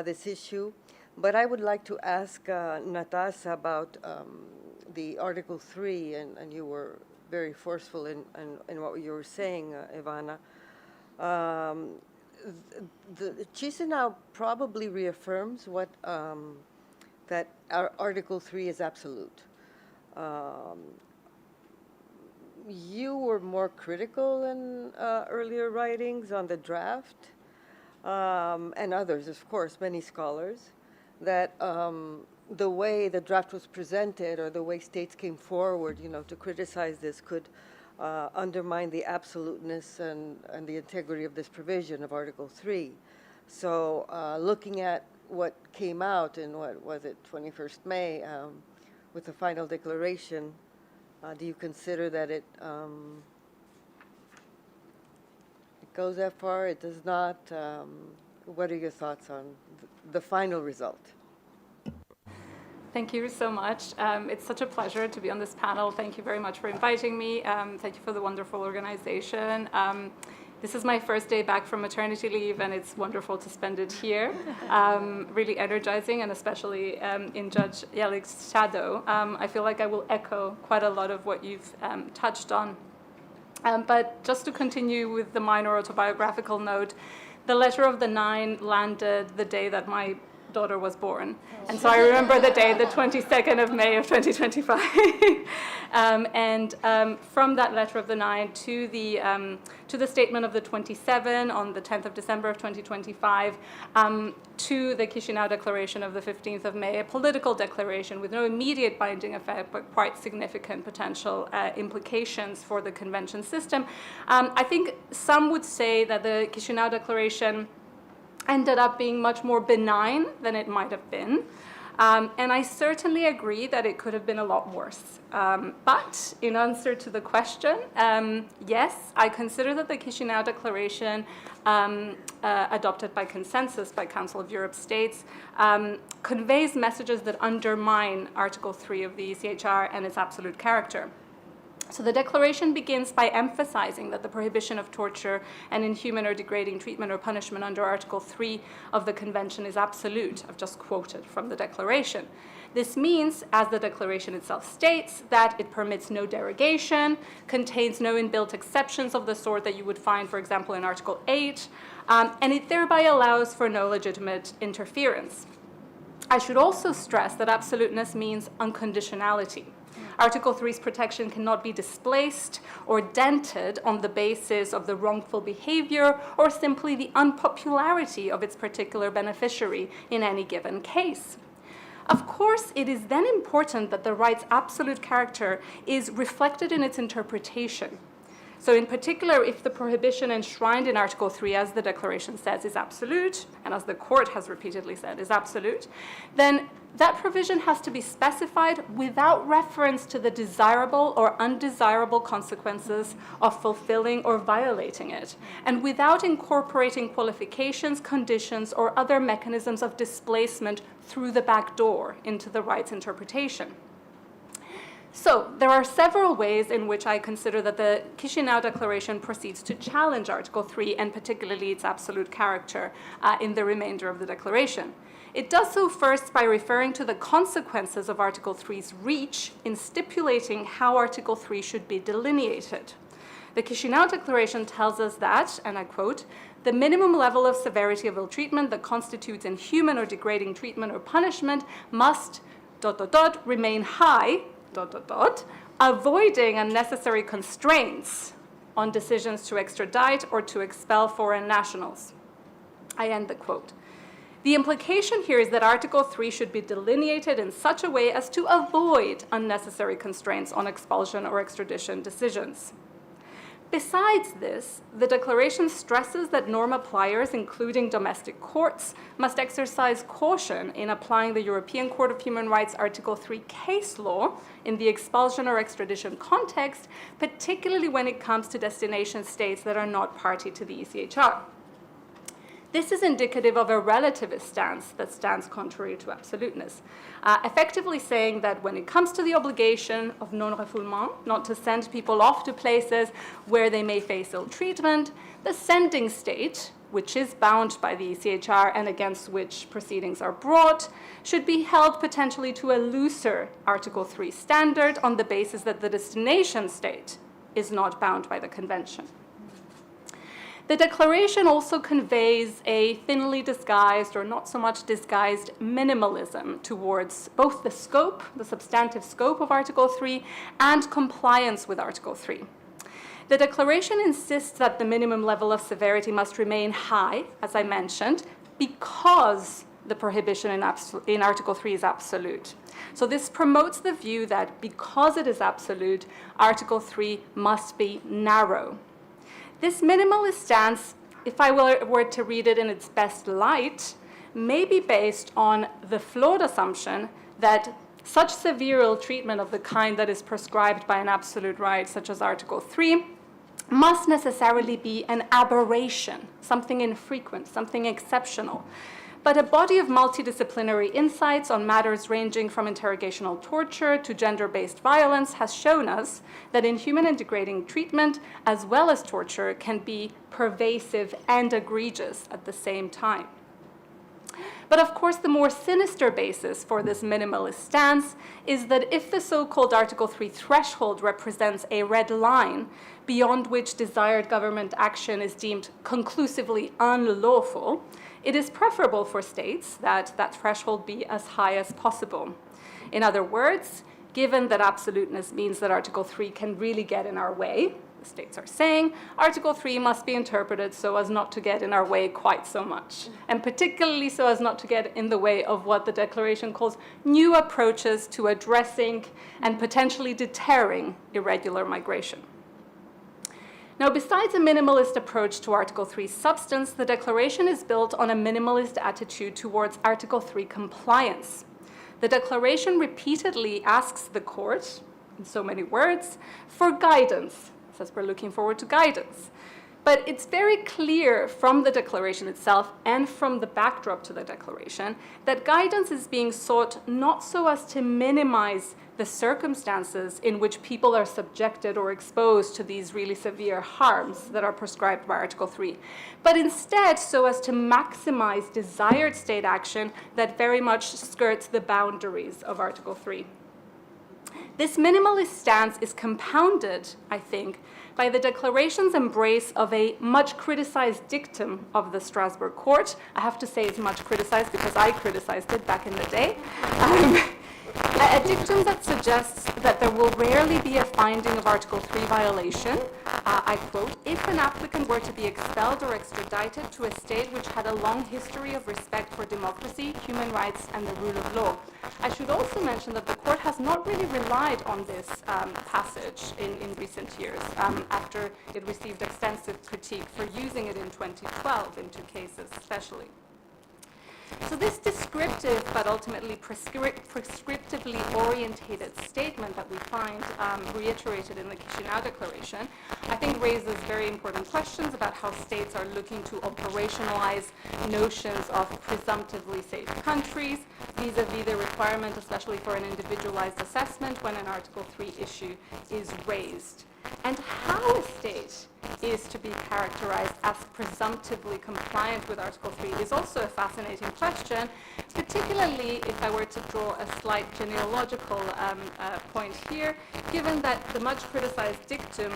this issue. But I would like to ask Natasha about the Article 3, and you were very forceful in what you were saying, Ivana. The Chisinau probably reaffirms what that our Article 3 is absolute. You were more critical in earlier writings on the draft, and others, of course, many scholars, that the way the draft was presented or the way states came forward, to criticize this could undermine the absoluteness and the integrity of this provision of Article 3. So looking at what came out in, what was it, 21st May, with the final declaration, do you consider that it goes that far? It does not? What are your thoughts on the final result? Thank you so much. It's such a pleasure to be on this panel. Thank you very much for inviting me. Thank you for the wonderful organization. This is my first day back from maternity leave, and it's wonderful to spend it here. Really energizing, and especially in Judge Yelik's shadow. I feel like I will echo quite a lot of what you've touched on. But just to continue with the minor autobiographical note, the letter of the 9 landed the day that my daughter was born. And so I remember the day, the 22nd of May of 2025. From that letter of the 9 to the statement of the 27 on the 10th of December of 2025, to the Chisinau Declaration of the 15th of May, a political declaration with no immediate binding effect, but quite significant potential implications for the convention system. I think some would say that the Chisinau Declaration ended up being much more benign than it might have been. And I certainly agree that it could have been a lot worse. But in answer to the question, yes, I consider that the Chisinau Declaration, adopted by consensus by Council of Europe states, conveys messages that undermine Article 3 of the ECHR and its absolute character. So the declaration begins by emphasizing that the prohibition of torture and inhuman or degrading treatment or punishment under Article 3 of the Convention is absolute. I've just quoted from the declaration. This means, as the declaration itself states, that it permits no derogation, contains no inbuilt exceptions of the sort that you would find, for example, in Article 8, and it thereby allows for no legitimate interference. I should also stress that absoluteness means unconditionality. Article 3's protection cannot be displaced or dented on the basis of the wrongful behavior or simply the unpopularity of its particular beneficiary in any given case. Of course, it is then important that the right's absolute character is reflected in its interpretation. So in particular, if the prohibition enshrined in Article 3, as the declaration says, is absolute, and as the court has repeatedly said is absolute, then that provision has to be specified without reference to the desirable or undesirable consequences of fulfilling or violating it, and without incorporating qualifications, conditions, or other mechanisms of displacement through the back door into the right's interpretation. So there are several ways in which I consider that the Chisinau Declaration proceeds to challenge Article 3 and particularly its absolute character in the remainder of the declaration. It does so first by referring to the consequences of Article 3's reach in stipulating how Article 3 should be delineated. The Chisinau Declaration tells us that, and I quote, "The minimum level of severity of ill treatment that constitutes inhuman or degrading treatment or punishment must ... remain high ... avoiding unnecessary constraints on decisions to extradite or to expel foreign nationals." I end the quote. The implication here is that Article 3 should be delineated in such a way as to avoid unnecessary constraints on expulsion or extradition decisions. Besides this, the declaration stresses that norm appliers, including domestic courts, must exercise caution in applying the European Court of Human Rights Article 3 case law in the expulsion or extradition context, particularly when it comes to destination states that are not party to the ECHR. This is indicative of a relativist stance that stands contrary to absoluteness, effectively saying that when it comes to the obligation of non-refoulement, not to send people off to places where they may face ill treatment, the sending state, which is bound by the ECHR and against which proceedings are brought, should be held potentially to a looser Article 3 standard on the basis that the destination state is not bound by the Convention. The declaration also conveys a thinly disguised or not so much disguised minimalism towards both the scope, the substantive scope of Article 3, and compliance with Article 3. The declaration insists that the minimum level of severity must remain high, as I mentioned, because the prohibition in Article 3 is absolute. So this promotes the view that because it is absolute, Article 3 must be narrow. This minimalist stance, if I were to read it in its best light, may be based on the flawed assumption that such severe ill treatment of the kind that is prescribed by an absolute right, such as Article 3, must necessarily be an aberration, something infrequent, something exceptional. But a body of multidisciplinary insights on matters ranging from interrogational torture to gender-based violence has shown us that inhuman and degrading treatment, as well as torture, can be pervasive and egregious at the same time. But of course, the more sinister basis for this minimalist stance is that if the so-called Article 3 threshold represents a red line beyond which desired government action is deemed conclusively unlawful, it is preferable for states that that threshold be as high as possible. In other words, given that absoluteness means that Article 3 can really get in our way, the states are saying, Article 3 must be interpreted so as not to get in our way quite so much, and particularly so as not to get in the way of what the Declaration calls new approaches to addressing and potentially deterring irregular migration. Now, besides a minimalist approach to Article 3's substance, the Declaration is built on a minimalist attitude towards Article 3 compliance. The Declaration repeatedly asks the court, in so many words, for guidance. It says we're looking forward to guidance. But it's very clear from the Declaration itself and from the backdrop to the Declaration that guidance is being sought not so as to minimize the circumstances in which people are subjected or exposed to these really severe harms that are prescribed by Article 3, but instead so as to maximize desired state action that very much skirts the boundaries of Article 3. This minimalist stance is compounded, I think, by the Declaration's embrace of a much criticized dictum of the Strasbourg Court. I have to say it's much criticized because I criticized it back in the day. A dictum that suggests that there will rarely be a finding of Article 3 violation, I quote, if an applicant were to be expelled or extradited to a state which had a long history of respect for democracy, human rights, and the rule of law. I should also mention that the court has not really relied on this passage in recent years, after it received extensive critique for using it in 2012 in two cases especially. So this descriptive but ultimately prescriptively orientated statement that we find reiterated in the Chisinau Declaration, I think raises very important questions about how states are looking to operationalize notions of presumptively safe countries vis-a-vis the requirement, especially for an individualized assessment when an Article 3 issue is raised. And how a state is to be characterized as presumptively compliant with Article 3 is also a fascinating question, particularly if I were to draw a slight genealogical point here, given that the much criticized dictum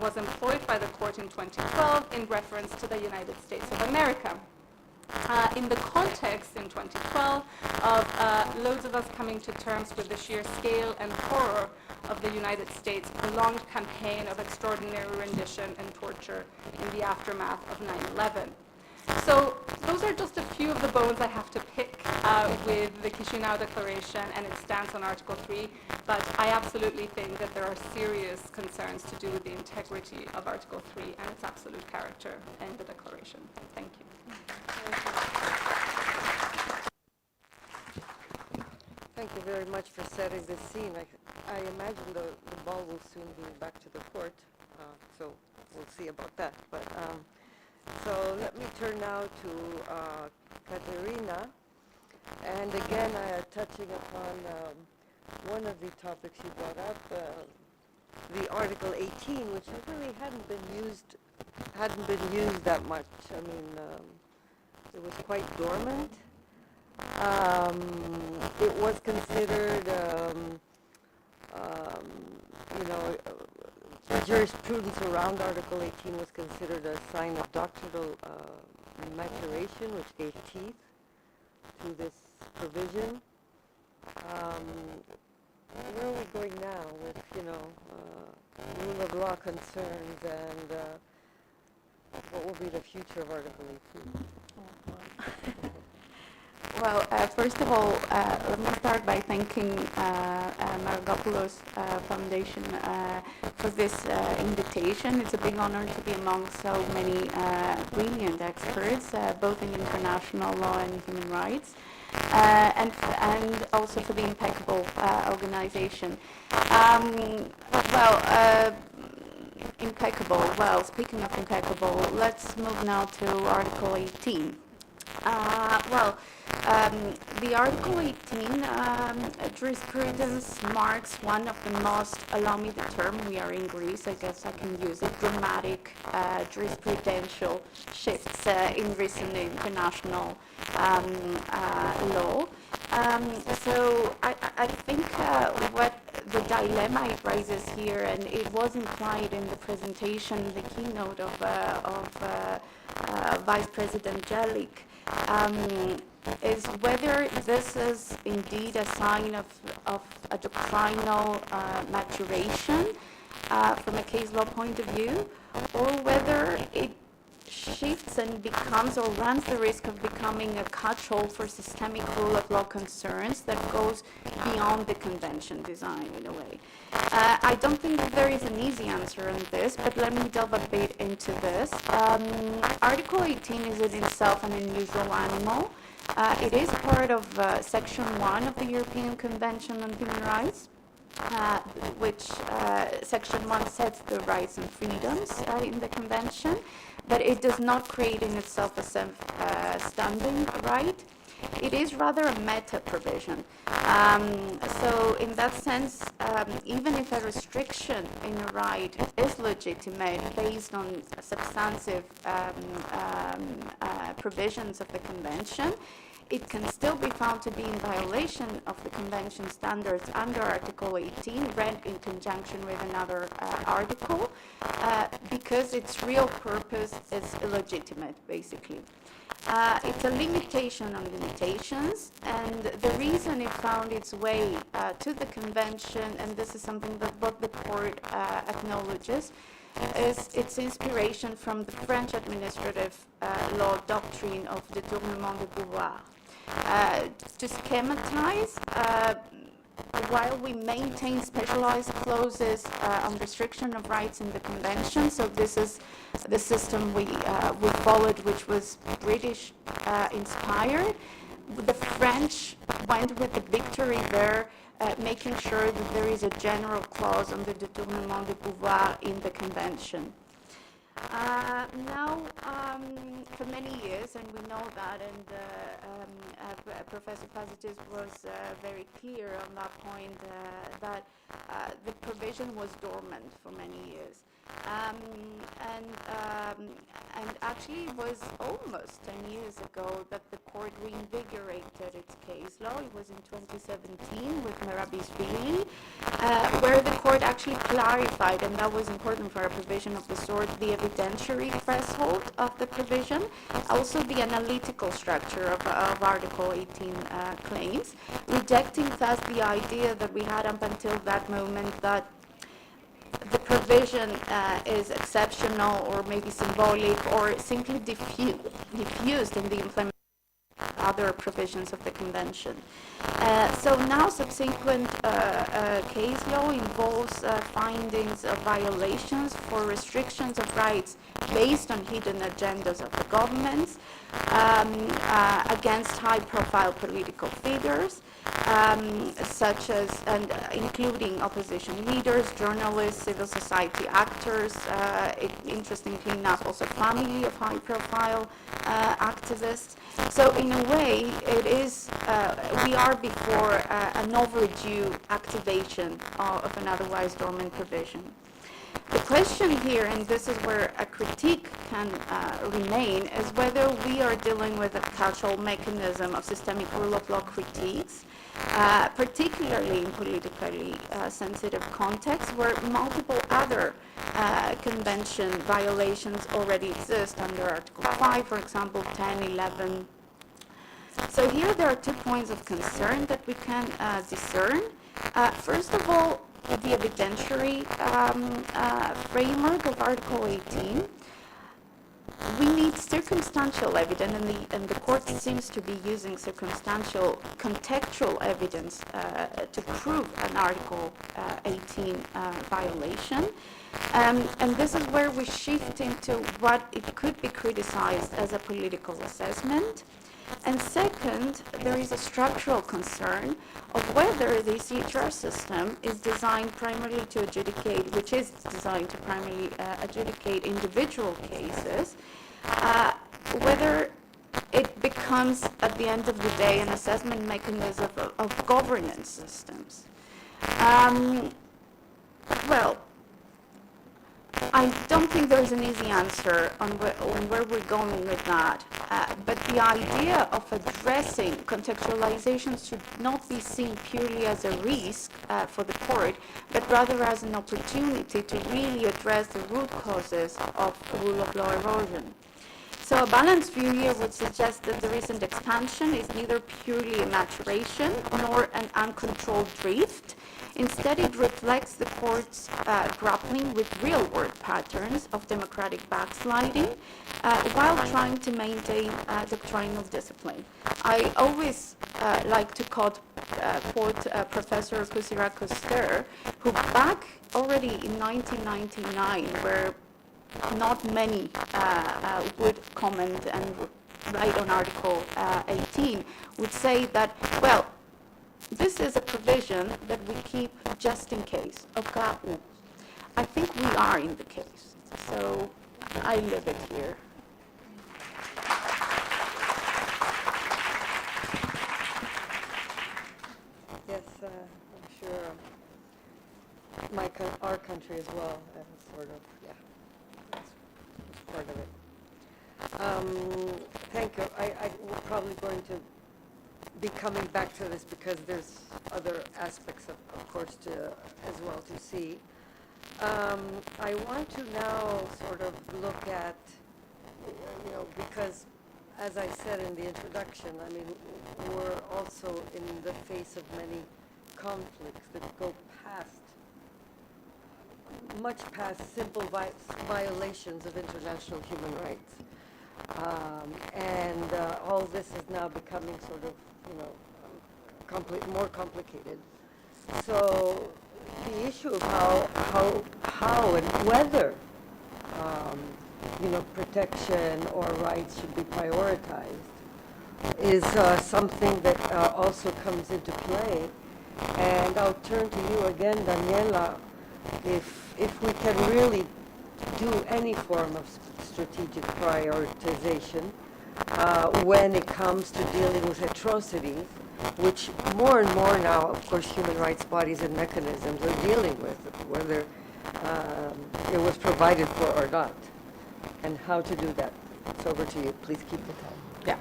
was employed by the court in 2012 in reference to the United States of America. In the context in 2012 of loads of us coming to terms with the sheer scale and horror of the United States' prolonged campaign of extraordinary rendition and torture in the aftermath of 9/11. So those are just a few of the bones I have to pick with the Chisinau Declaration and its stance on Article 3, but I absolutely think that there are serious concerns to do with the integrity of Article 3 and its absolute character in the Declaration. Thank you. Thank you very much for setting this scene. I imagine the ball will soon be back to the court, so we'll see about that. But So let me turn now to Katerina. And again, touching upon one of the topics you brought up, the Article 18, which really hadn't been used that much. I mean, it was quite dormant. It was considered, the jurisprudence around Article 18 was considered a sign of doctrinal maturation, which gave teeth to this provision. Where are we going now with, rule of law concerns, and what will be the future of Article 18? Well, first of all, let me start by thanking Marangopoulos Foundation for this invitation. It's a big honor to be among so many brilliant experts, both in international law and human rights, and also for the impeccable organization. Impeccable. Well, speaking of impeccable, let's move now to Article 18. The Article 18 jurisprudence marks one of the most, allow me the term, we are in Greece, I guess I can use it, dramatic jurisprudential shifts in recent international law. So I think what the dilemma it raises here, and it was implied in the presentation, the keynote of Vice President Jelic, is whether this is indeed a sign of a doctrinal maturation from a case law point of view, or whether it shifts and becomes or runs the risk of becoming a catch-all for systemic rule of law concerns that goes beyond the convention design in a way. I don't think that there is an easy answer on this, but let me delve a bit into this. Article 18 is in itself an unusual animal. It is part of Section 1 of the European Convention on Human Rights, which Section 1 sets the rights and freedoms in the Convention, but it does not create in itself a self-standing right. It is rather a meta provision. So in that sense, even if a restriction in a right is legitimate based on substantive provisions of the Convention, it can still be found to be in violation of the Convention standards under Article 18, read in conjunction with another article, because its real purpose is illegitimate, basically. It's a limitation on limitations, and the reason it found its way to the Convention, and this is something that both the Court acknowledges, is its inspiration from the French administrative law doctrine of détournement de pouvoir. To schematize, while we maintain specialized clauses on restriction of rights in the Convention, so this is the system we followed, which was British inspired, the French went with the victory there, making sure that there is a general clause on the détournement de pouvoir in the Convention. Now, for many years, and we know that, and Professor Pazitis was very clear on that point, that the provision was dormant for many years. And actually it was almost 10 years ago that the court reinvigorated its case law. It was in 2017 with Marabishvili, where the court actually clarified, and that was important for a provision of the sort, the evidentiary threshold of the provision, also the analytical structure of Article 18 claims, rejecting thus the idea that we had up until that moment that the provision is exceptional or maybe symbolic or simply diffused in the implementation of other provisions of the Convention. So now subsequent case law involves findings of violations for restrictions of rights based on hidden agendas of the governments against high-profile political figures. such as, and including opposition leaders, journalists, civil society actors, interestingly enough, also family of high-profile activists. So in a way, it is, we are before an overdue activation of an otherwise dormant provision. The question here, and this is where a critique can remain, is whether we are dealing with a cultural mechanism of systemic rule of law critiques, particularly in politically sensitive contexts where multiple other convention violations already exist under Article 5, for example, 10, 11. So here there are 2 points of concern that we can discern. First of all, the evidentiary framework of Article 18. We need circumstantial evidence, and the court seems to be using circumstantial contextual evidence to prove an Article 18 violation. And this is where we shift into what it could be criticized as a political assessment. And second, there is a structural concern of whether the ECHR system is designed primarily to adjudicate, which is designed to primarily adjudicate individual cases, whether it becomes, at the end of the day, an assessment mechanism of governance systems. Well, I don't think there's an easy answer on where we're going with that, but the idea of addressing contextualization should not be seen purely as a risk for the court, but rather as an opportunity to really address the root causes of rule of law erosion. So a balanced view here would suggest that the recent expansion is neither purely a maturation nor an uncontrolled drift. Instead, it reflects the court's grappling with real-world patterns of democratic backsliding while trying to maintain doctrinal discipline. I always like to quote Professor Kyriakos Ster, who back already in 1999, where not many would comment and write on Article 18, would say that, well, this is a provision that we keep just in case. Okay. I think we are in the case. So I leave it here. Yes, I'm sure our country as well, sort of, yeah, that's part of it. Thank you. We're probably going to be coming back to this because there's other aspects, of course, as well to see. I want to now sort of look at, because as I said in the introduction, I mean, we're also in the face of many conflicts that go much past simple violations of international human rights. And all this is now becoming sort of, more complicated. So the issue of how and whether, protection or rights should be prioritized is something that also comes into play. And I'll turn to you again, Daniela, if we can really do any form of strategic prioritization when it comes to dealing with atrocities, which more and more now, of course, human rights bodies and mechanisms are dealing with, whether it was provided for or not, and how to do that. It's over to you. Please keep the time. Yeah.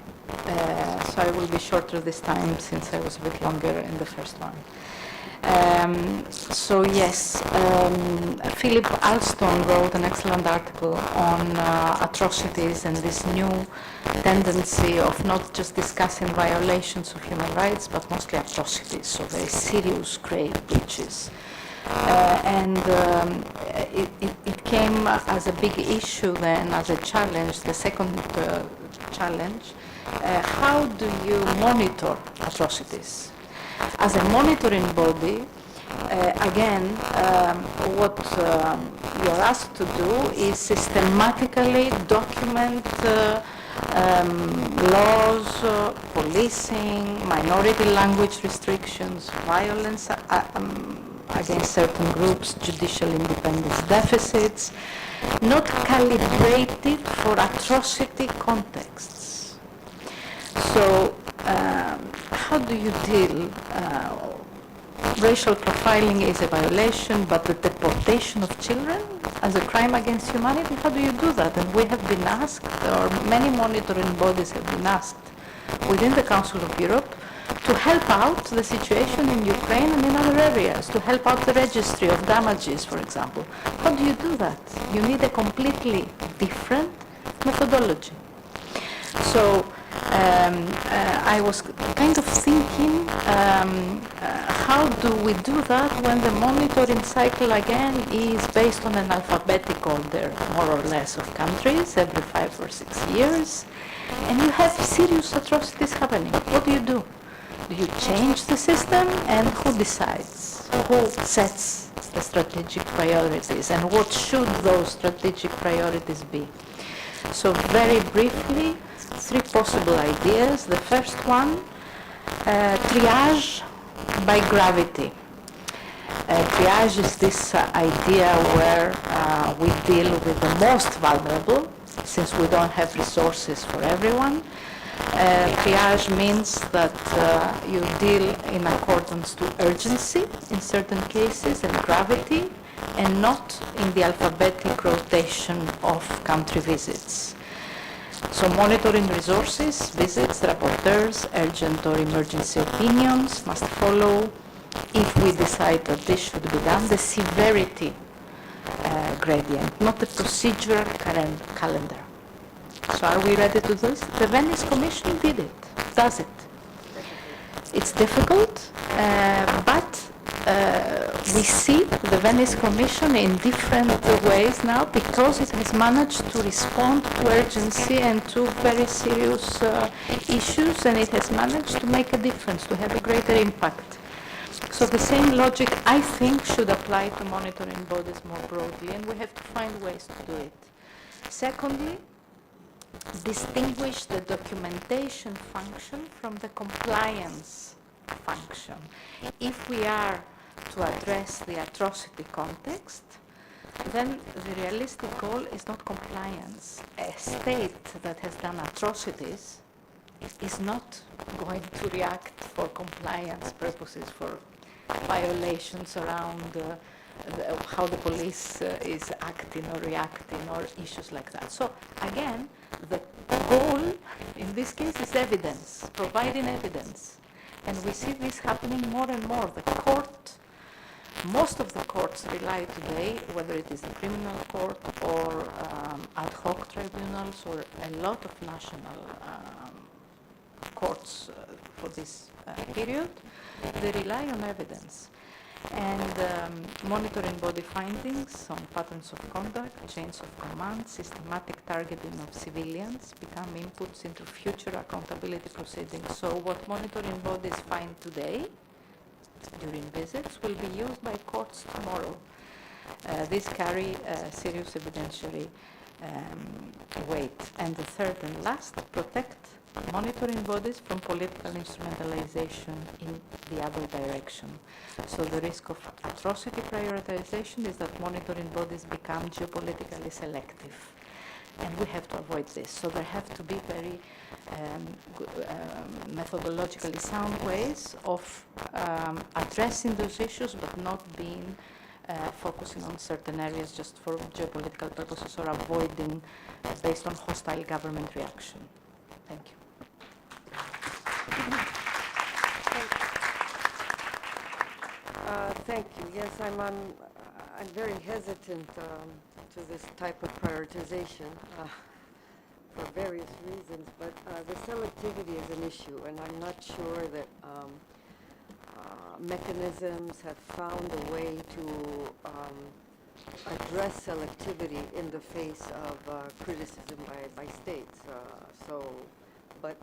So I will be shorter this time since I was a bit longer in the first one. So yes, Philip Alston wrote an excellent article on atrocities and this new tendency of not just discussing violations of human rights, but mostly atrocities, so very serious, grave breaches. And it came as a big issue then, as a challenge, the second challenge. How do you monitor atrocities? As a monitoring body, again, what you're asked to do is systematically document laws, policing, minority language restrictions, violence against certain groups, judicial independence deficits, not calibrated for atrocity contexts. So how do you deal? Racial profiling is a violation, but the deportation of children as a crime against humanity, how do you do that? And we have been asked, or many monitoring bodies have been asked within the Council of Europe to help out the situation in Ukraine and in other areas, to help out the registry of damages, for example. How do you do that? You need a completely different methodology. So I was kind of thinking, how do we do that when the monitoring cycle again is based on an alphabetic order, more or less, of countries every 5 or 6 years, and you have serious atrocities happening? What do? Do you change the system, and who decides? Who sets the strategic priorities, and what should those strategic priorities be? So very briefly, 3 possible ideas. The first one, triage by gravity. Triage is this idea where we deal with the most vulnerable, since we don't have resources for everyone. Triage means that you deal in accordance to urgency in certain cases and gravity, and not in the alphabetic rotation of country visits. So monitoring resources, visits, rapporteurs, urgent or emergency opinions must follow, if we decide that this should be done, the severity gradient, not the procedural calendar. So are we ready to do this? The Venice Commission did it, does it. It's difficult, but we see the Venice Commission in different ways now, because it has managed to respond to urgency and to very serious issues, and it has managed to make a difference, to have a greater impact. So the same logic, I think, should apply to monitoring bodies more broadly, and we have to find ways to do it. Secondly, distinguish the documentation function from the compliance function. If we are to address the atrocity context, then the realistic goal is not compliance. A state that has done atrocities is not going to react for compliance purposes, for violations around how the police is acting or reacting, or issues like that. So again, the goal in this case is evidence, providing evidence. And we see this happening more and more. The court, most of the courts rely today, whether it is the criminal court or ad hoc tribunals or a lot of national courts for this period, they rely on evidence. And monitoring body findings on patterns of conduct, chains of command, systematic targeting of civilians become inputs into future accountability proceedings. So what monitoring bodies find today during visits will be used by courts tomorrow. These carry serious evidentiary weight. And the third and last, protect monitoring bodies from political instrumentalization in the other direction. So the risk of atrocity prioritization is that monitoring bodies become geopolitically selective. And we have to avoid this. So there have to be very methodologically sound ways of addressing those issues, but not being focusing on certain areas just for geopolitical purposes, or avoiding based on hostile government reaction. Thank you. Thank you. Yes, I'm very hesitant to this type of prioritization for various reasons, but the selectivity is an issue, and I'm not sure that mechanisms have found a way to address selectivity in the face of criticism by states. But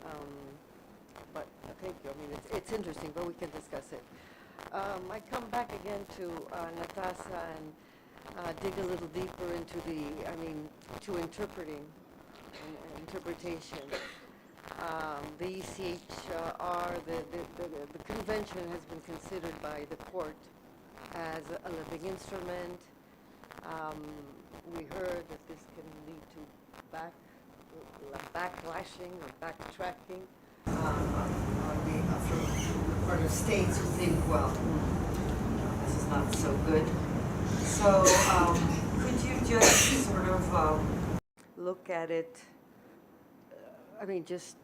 thank you. I mean, it's interesting, but we can discuss it. I come back again to Natasha and dig a little deeper into to interpreting interpretation. The ECHR, the convention has been considered by the court as a living instrument. We heard that this can lead to backlashing or backtracking. For the states who think, well, this is not so good. So could you just sort of look at it, I mean, just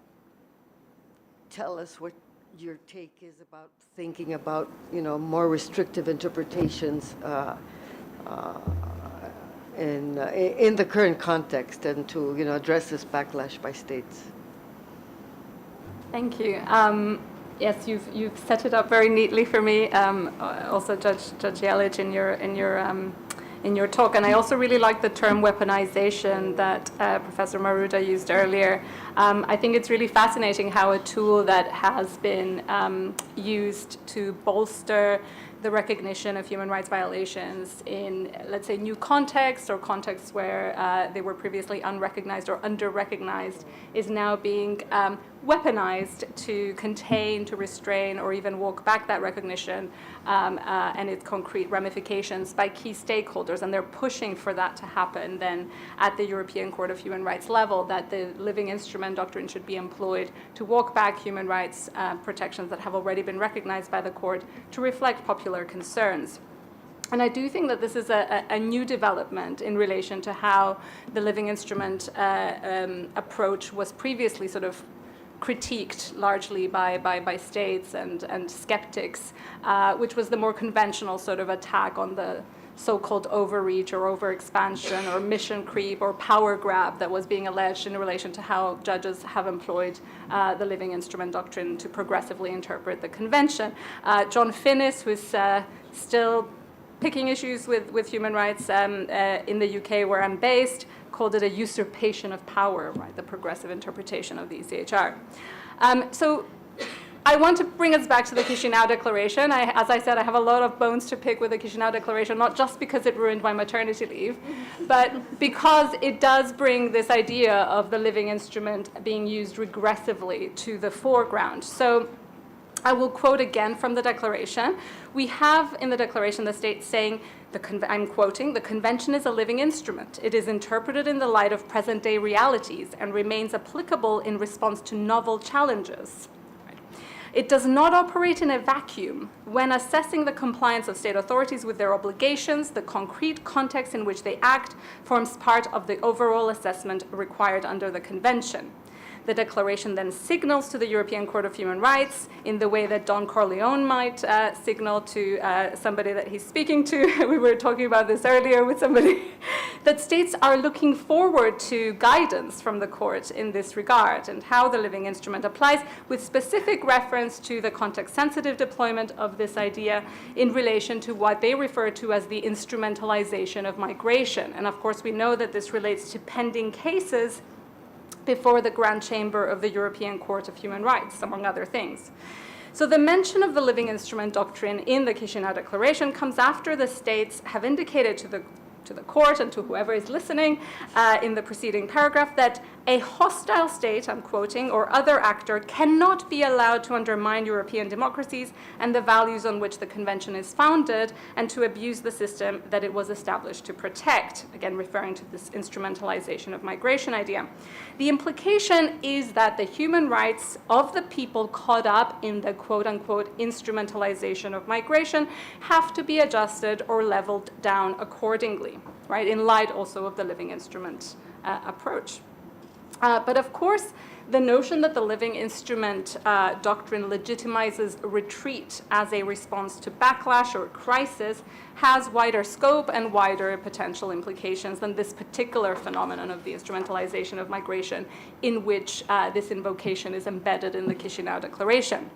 tell us what your take is about thinking about, more restrictive interpretations in the current context and to, address this backlash by states. Thank you. Yes, you've set it up very neatly for me. Also, Judge Jelic, in your talk, and I also really like the term weaponization that Professor Maruda used earlier. I think it's really fascinating how a tool that has been used to bolster the recognition of human rights violations in, let's say, new contexts or contexts where they were previously unrecognized or under-recognized is now being weaponized to contain, to restrain, or even walk back that recognition and its concrete ramifications by key stakeholders. And they're pushing for that to happen then at the European Court of Human Rights level, that the living instrument doctrine should be employed to walk back human rights protections that have already been recognized by the court to reflect popular concerns. And I do think that this is a new development in relation to how the living instrument approach was previously sort of critiqued largely by states and skeptics, which was the more conventional sort of attack on the so-called overreach or overexpansion or mission creep or power grab that was being alleged in relation to how judges have employed the living instrument doctrine to progressively interpret the convention. John Finnis, who's still picking issues with human rights in the UK where I'm based, called it a usurpation of power, right, the progressive interpretation of the ECHR. So I want to bring us back to the Chisinau Declaration. As I said, I have a lot of bones to pick with the Chisinau Declaration, not just because it ruined my maternity leave, but because it does bring this idea of the living instrument being used regressively to the foreground. So I will quote again from the Declaration. We have in the Declaration the state saying, I'm quoting, "The Convention is a living instrument. It is interpreted in the light of present-day realities and remains applicable in response to novel challenges. It does not operate in a vacuum. When assessing the compliance of state authorities with their obligations, the concrete context in which they act forms part of the overall assessment required under the Convention." The Declaration then signals to the European Court of Human Rights in the way that Don Corleone might signal to somebody that he's speaking to. We were talking about this earlier with somebody, that states are looking forward to guidance from the court in this regard and how the living instrument applies, with specific reference to the context-sensitive deployment of this idea in relation to what they refer to as the instrumentalization of migration. And of course, we know that this relates to pending cases before the Grand Chamber of the European Court of Human Rights, among other things. So the mention of the living instrument doctrine in the Chisinau Declaration comes after the states have indicated to the court and to whoever is listening in the preceding paragraph that a hostile state, I'm quoting, or other actor cannot be allowed to undermine European democracies and the values on which the Convention is founded and to abuse the system that it was established to protect, again referring to this instrumentalization of migration idea. The implication is that the human rights of the people caught up in the quote-unquote instrumentalization of migration have to be adjusted or leveled down accordingly, right, in light also of the living instrument approach. But of course, the notion that the living instrument doctrine legitimizes retreat as a response to backlash or crisis has wider scope and wider potential implications than this particular phenomenon of the instrumentalization of migration in which this invocation is embedded in the Chisinau Declaration.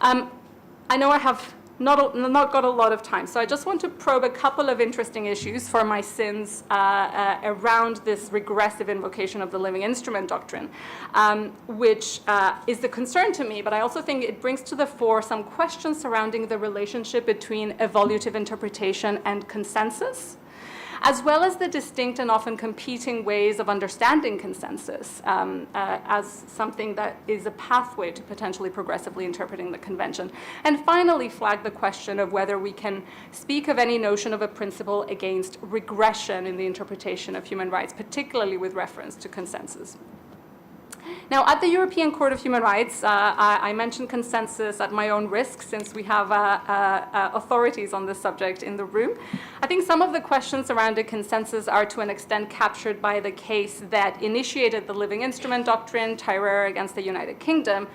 I know I have not got a lot of time, so I just want to probe a couple of interesting issues for my sins around this regressive invocation of the living instrument doctrine, which is the concern to me, but I also think it brings to the fore some questions surrounding the relationship between evolutive interpretation and consensus. as well as the distinct and often competing ways of understanding consensus as something that is a pathway to potentially progressively interpreting the convention. And finally, flag the question of whether we can speak of any notion of a principle against regression in the interpretation of human rights, particularly with reference to consensus. Now, at the European Court of Human Rights, I mentioned consensus at my own risk since we have authorities on this subject in the room. I think some of the questions surrounding consensus are to an extent captured by the case that initiated the living instrument doctrine, Tyrer against the United Kingdom.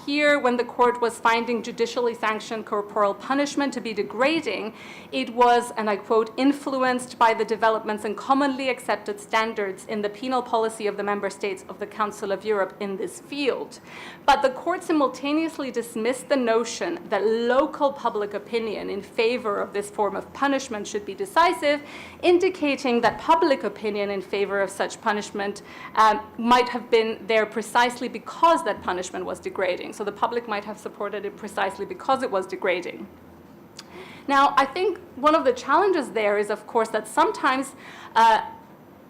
Here, when the court was finding judicially sanctioned corporal punishment to be degrading, it was, and I quote, influenced by the developments and commonly accepted standards in the penal policy of the member states of the Council of Europe in this field. But the court simultaneously dismissed the notion that local public opinion in favor of this form of punishment should be decisive, indicating that public opinion in favor of such punishment might have been there precisely because that punishment was degrading. So the public might have supported it precisely because it was degrading. Now, I think one of the challenges there is, of course, that sometimes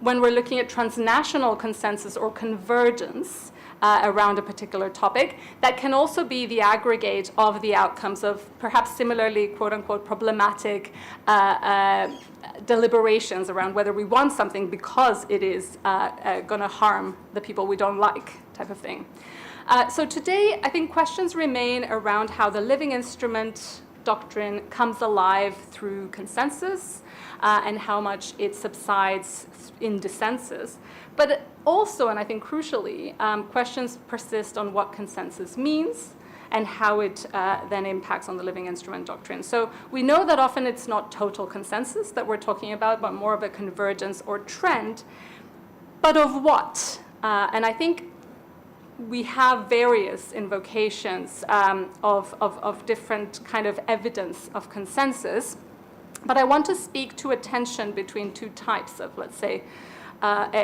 when we're looking at transnational consensus or convergence around a particular topic, that can also be the aggregate of the outcomes of perhaps similarly, quote unquote, problematic deliberations around whether we want something because it is going to harm the people we don't like, type of thing. So today, I think questions remain around how the living instrument doctrine comes alive through consensus and how much it subsides in dissensus. But also, and I think crucially, questions persist on what consensus means and how it then impacts on the living instrument doctrine. So we know that often it's not total consensus that we're talking about, but more of a convergence or trend. But of what? And I think we have various invocations of different kind of evidence of consensus. But I want to speak to a tension between two types of, let's say,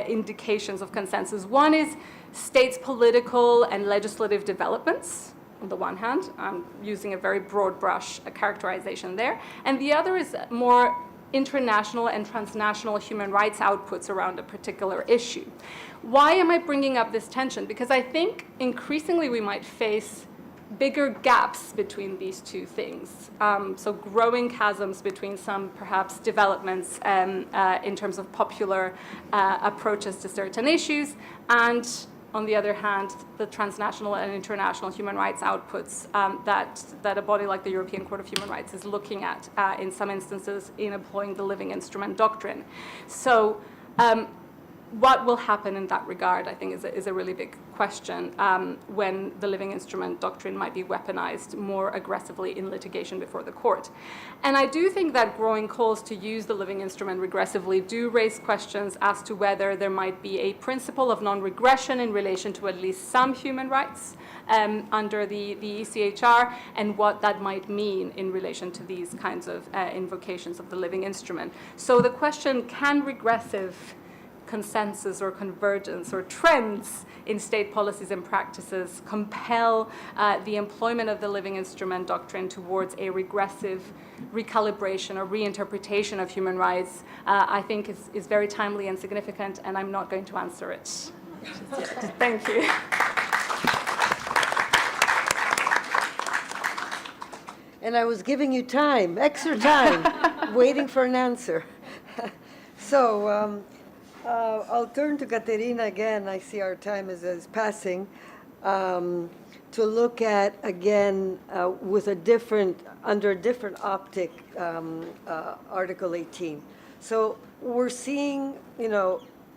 indications of consensus. One is states' political and legislative developments, on the one hand. I'm using a very broad brush characterization there. And the other is more international and transnational human rights outputs around a particular issue. Why am I bringing up this tension? Because I think increasingly we might face bigger gaps between these two things. So growing chasms between some perhaps developments in terms of popular approaches to certain issues, and on the other hand, the transnational and international human rights outputs that a body like the European Court of Human Rights is looking at in some instances in employing the living instrument doctrine. So what will happen in that regard, I think, is a really big question when the living instrument doctrine might be weaponized more aggressively in litigation before the court. And I do think that growing calls to use the living instrument regressively do raise questions as to whether there might be a principle of non-regression in relation to at least some human rights under the ECHR, and what that might mean in relation to these kinds of invocations of the living instrument. So the question, can regressive consensus or convergence or trends in state policies and practices compel the employment of the living instrument doctrine towards a regressive recalibration or reinterpretation of human rights, I think is very timely and significant, and I'm not going to answer it. Thank you. And I was giving you time, extra time, waiting for an answer. So I'll turn to Katerina again. I see our time is passing. To look at, again, with a different, under a different optic, Article 18. So we're seeing,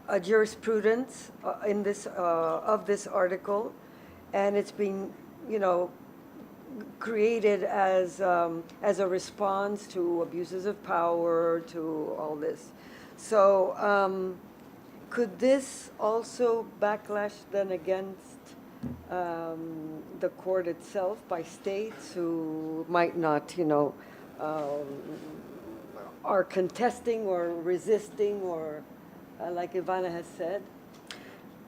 a jurisprudence in this, of this article, and it's been, created as a response to abuses of power, to all this. So could this also backlash then against the court itself by states who might not, are contesting or resisting, or like Ivana has said?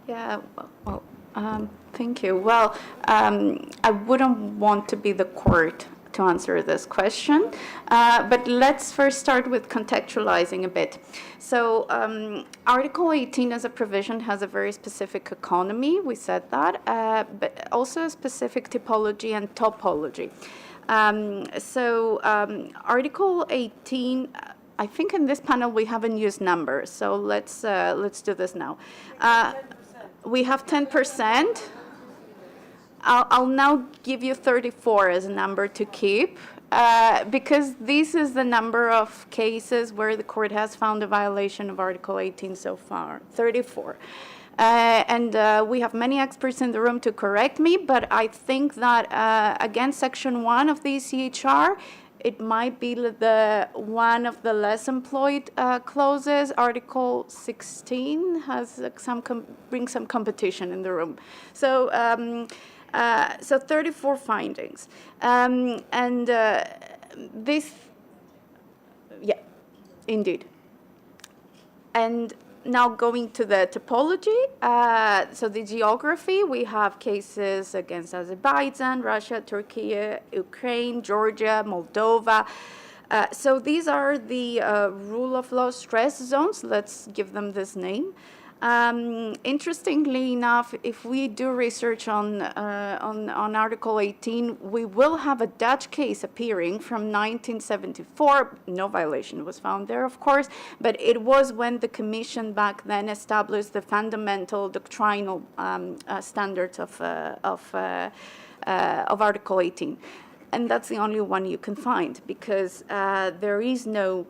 Yeah, well, thank you. Well, I wouldn't want to be the court to answer this question. But let's first start with contextualizing a bit. So Article 18 as a provision has a very specific economy, we said that, but also a specific typology and topology. Article 18, I think in this panel we haven't used numbers, so let's do this now. We have 10%. I'll now give you 34 as a number to keep, because this is the number of cases where the court has found a violation of Article 18 so far, 34. And we have many experts in the room to correct me, but I think that, again, Section 1 of the ECHR, it might be one of the less employed clauses. Article 16 has brings some competition in the room. So 34 findings. This, yeah, indeed. And now going to the typology, so the geography, we have cases against Azerbaijan, Russia, Turkey, Ukraine, Georgia, Moldova. So these are the rule of law stress zones. Let's give them this name. Interestingly enough, if we do research on Article 18, we will have a Dutch case appearing from 1974. No violation was found there, of course, but it was when the Commission back then established the fundamental doctrinal standards of Article 18. And that's the only one you can find, because there is no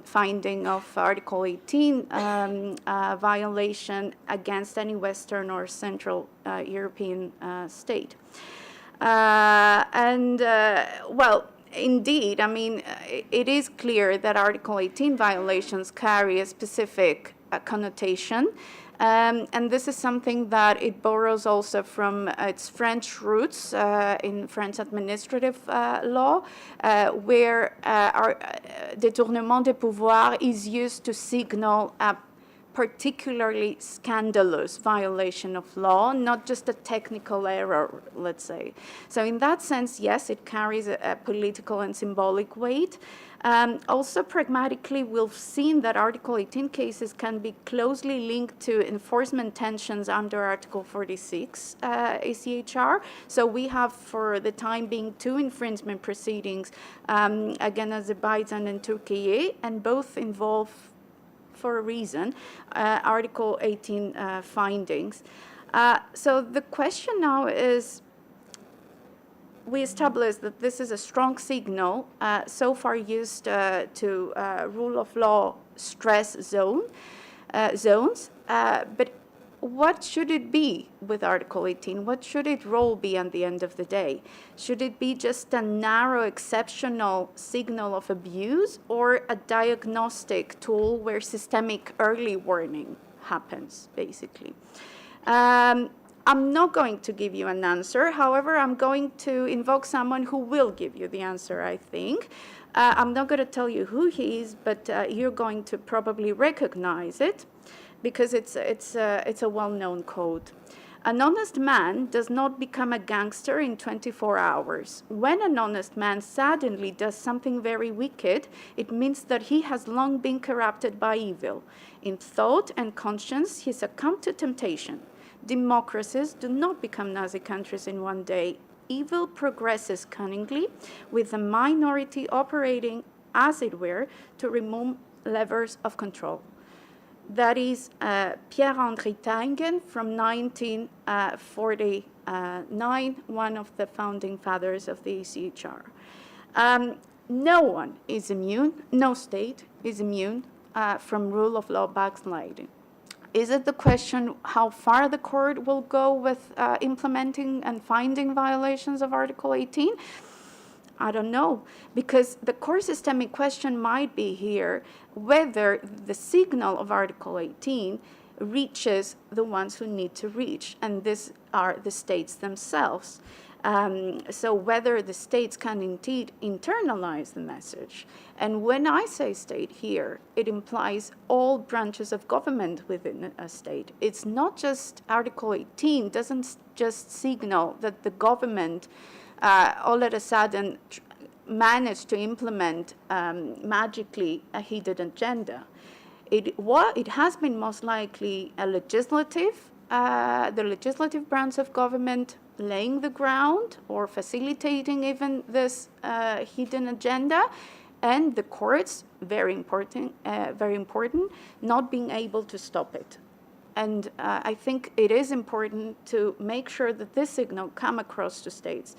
finding of Article 18 violation against any Western or Central European state. Well, indeed, I mean, it is clear that Article 18 violations carry a specific connotation. And this is something that it borrows also from its French roots in French administrative law, where détournement des pouvoirs is used to signal a particularly scandalous violation of law, not just a technical error, let's say. So in that sense, yes, it carries a political and symbolic weight. Also, pragmatically, we've seen that Article 18 cases can be closely linked to enforcement tensions under Article 46 ECHR. So we have, for the time being, 2 infringement proceedings against Azerbaijan and Turkey, and both involve, for a reason, Article 18 findings. So the question now is, we established that this is a strong signal, so far used to rule of law stress zones, but what should it be with Article 18? What should its role be at the end of the day? Should it be just a narrow, exceptional signal of abuse, or a diagnostic tool where systemic early warning happens, basically? I'm not going to give you an answer. However, I'm going to invoke someone who will give you the answer, I think. I'm not going to tell you who he is, but you're going to probably recognize it, because it's a well-known quote. An honest man does not become a gangster in 24 hours. When an honest man suddenly does something very wicked, it means that he has long been corrupted by evil. In thought and conscience, he succumbed to temptation. Democracies do not become Nazi countries in one day. Evil progresses cunningly, with the minority operating, as it were, to remove levers of control. That is Pierre-Henri Tangen from 1949, one of the founding fathers of the ECHR. No one is immune, no state is immune from rule of law backsliding. Is it the question how far the court will go with implementing and finding violations of Article 18? I don't know, because the core systemic question might be here whether the signal of Article 18 reaches the ones who need to reach, and these are the states themselves. So whether the states can indeed internalize the message. And when I say state here, it implies all branches of government within a state. It's not just Article 18 doesn't just signal that the government all of a sudden managed to implement magically a hidden agenda. It has been most likely a legislative, the legislative branch of government laying the ground or facilitating even this hidden agenda, and the courts, very important, not being able to stop it. And I think it is important to make sure that this signal come across to states,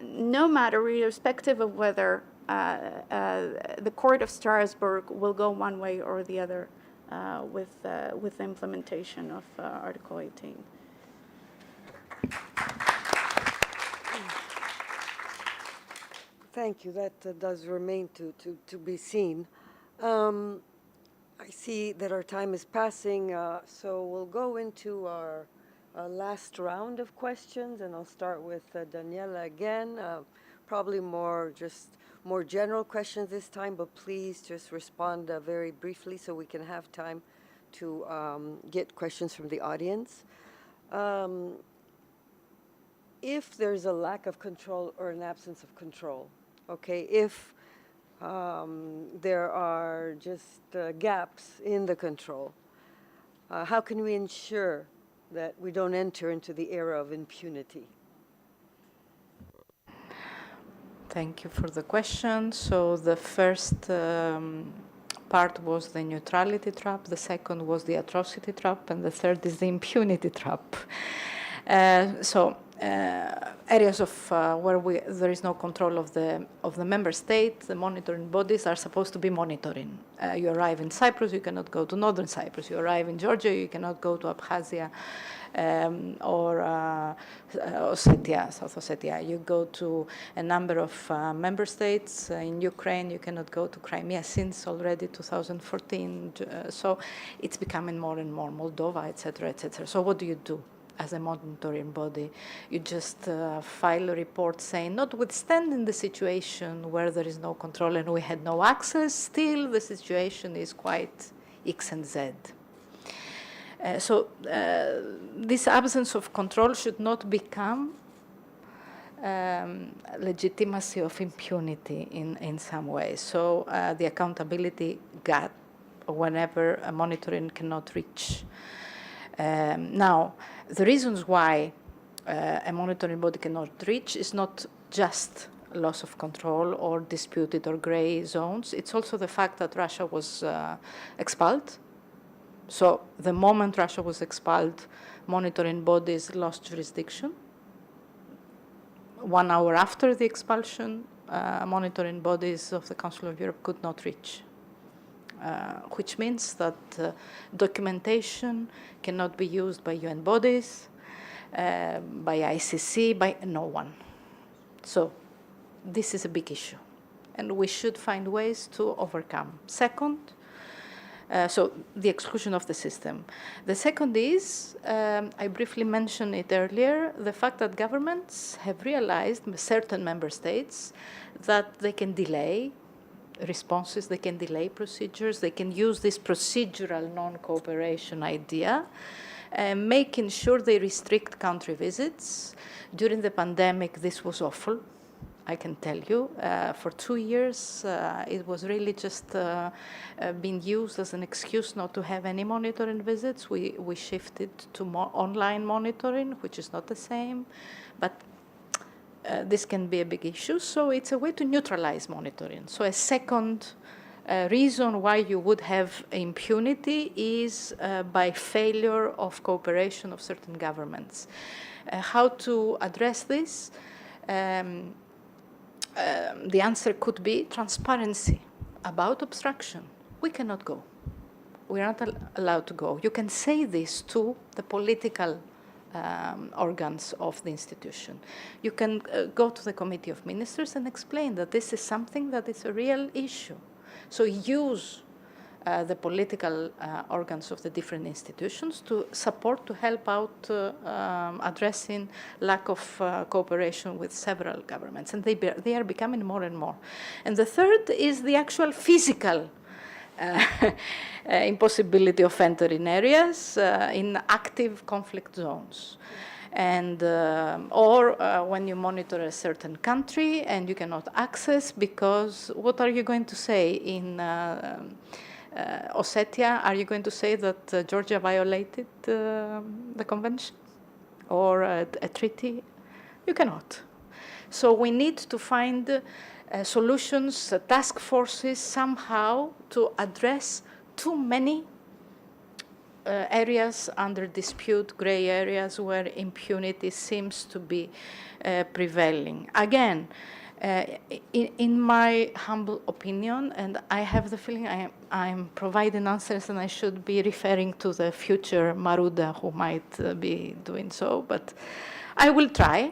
no matter, irrespective of whether the Court of Strasbourg will go one way or the other with the implementation of Article 18. Thank you. That does remain to be seen. I see that our time is passing, so we'll go into our last round of questions, and I'll start with Daniela again. Probably more general questions this time, but please just respond very briefly so we can have time to get questions from the audience. If there's a lack of control or an absence of control, okay, if there are just gaps in the control, how can we ensure that we don't enter into the era of impunity? Thank you for the question. So the first part was the neutrality trap, the second was the atrocity trap, and the third is the impunity trap. Areas of where there is no control of the member state, the monitoring bodies are supposed to be monitoring. You arrive in Cyprus, you cannot go to northern Cyprus. You arrive in Georgia, you cannot go to Abkhazia or Ossetia, South Ossetia. You go to a number of member states. In Ukraine, you cannot go to Crimea since already 2014. So it's becoming more and more, Moldova, etc., etc. So what do you do? As a monitoring body, you just file a report saying, notwithstanding the situation where there is no control and we had no access, still the situation is quite X and Z. This absence of control should not become legitimacy of impunity in some way. So the accountability gap whenever a monitoring cannot reach. Now, the reasons why a monitoring body cannot reach is not just loss of control or disputed or gray zones. It's also the fact that Russia was expelled. So the moment Russia was expelled, monitoring bodies lost jurisdiction. 1 hour after the expulsion, monitoring bodies of the Council of Europe could not reach. Which means that documentation cannot be used by UN bodies, by ICC, by no one. So this is a big issue, and we should find ways to overcome. Second, so the exclusion of the system. The second is, I briefly mentioned it earlier, the fact that governments have realized, certain member states, that they can delay responses, they can delay procedures, they can use this procedural non-cooperation idea, making sure they restrict country visits. During the pandemic, this was awful, I can tell you. For 2 years, it was really just being used as an excuse not to have any monitoring visits. We shifted to more online monitoring, which is not the same, but this can be a big issue, so it's a way to neutralize monitoring. So a second reason why you would have impunity is by failure of cooperation of certain governments. How to address this? The answer could be transparency about obstruction. We cannot go. We are not allowed to go. You can say this to the political organs of the institution. You can go to the Committee of Ministers and explain that this is something that is a real issue. So use the political organs of the different institutions to support, to help out addressing lack of cooperation with several governments. And they are becoming more and more. And the third is the actual physical impossibility of entering areas in active conflict zones. And or when you monitor a certain country and you cannot access because what are you going to say in Ossetia? Are you going to say that Georgia violated the convention or a treaty? You cannot. So we need to find solutions, task forces somehow to address too many areas under dispute, gray areas where impunity seems to be prevailing. Again, in my humble opinion, and I have the feeling I'm providing answers and I should be referring to the future Maruda who might be doing so, but I will try.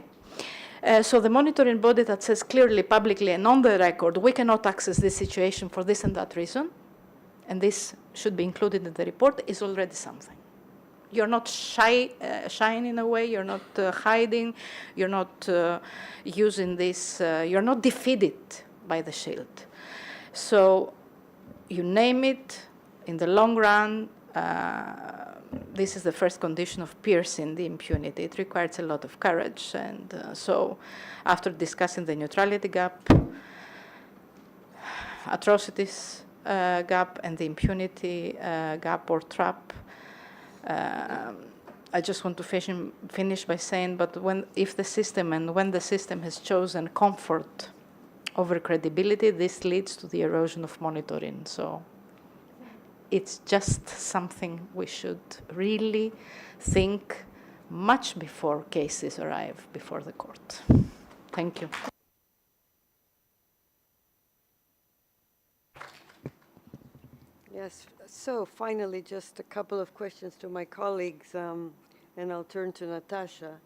So the monitoring body that says clearly, publicly, and on the record, we cannot access this situation for this and that reason, and this should be included in the report, is already something. You're not shying in a way, you're not hiding, you're not using this, you're not defeated by the shield. So you name it, in the long run, this is the first condition of piercing the impunity. It requires a lot of courage. And so after discussing the neutrality gap, atrocities gap, and the impunity gap or trap, I just want to finish by saying, but when the system has chosen comfort over credibility, this leads to the erosion of monitoring. So it's just something we should really think much before cases arrive before the court. Thank you. Yes, so finally, just a couple of questions to my colleagues, and I'll turn to Natasha.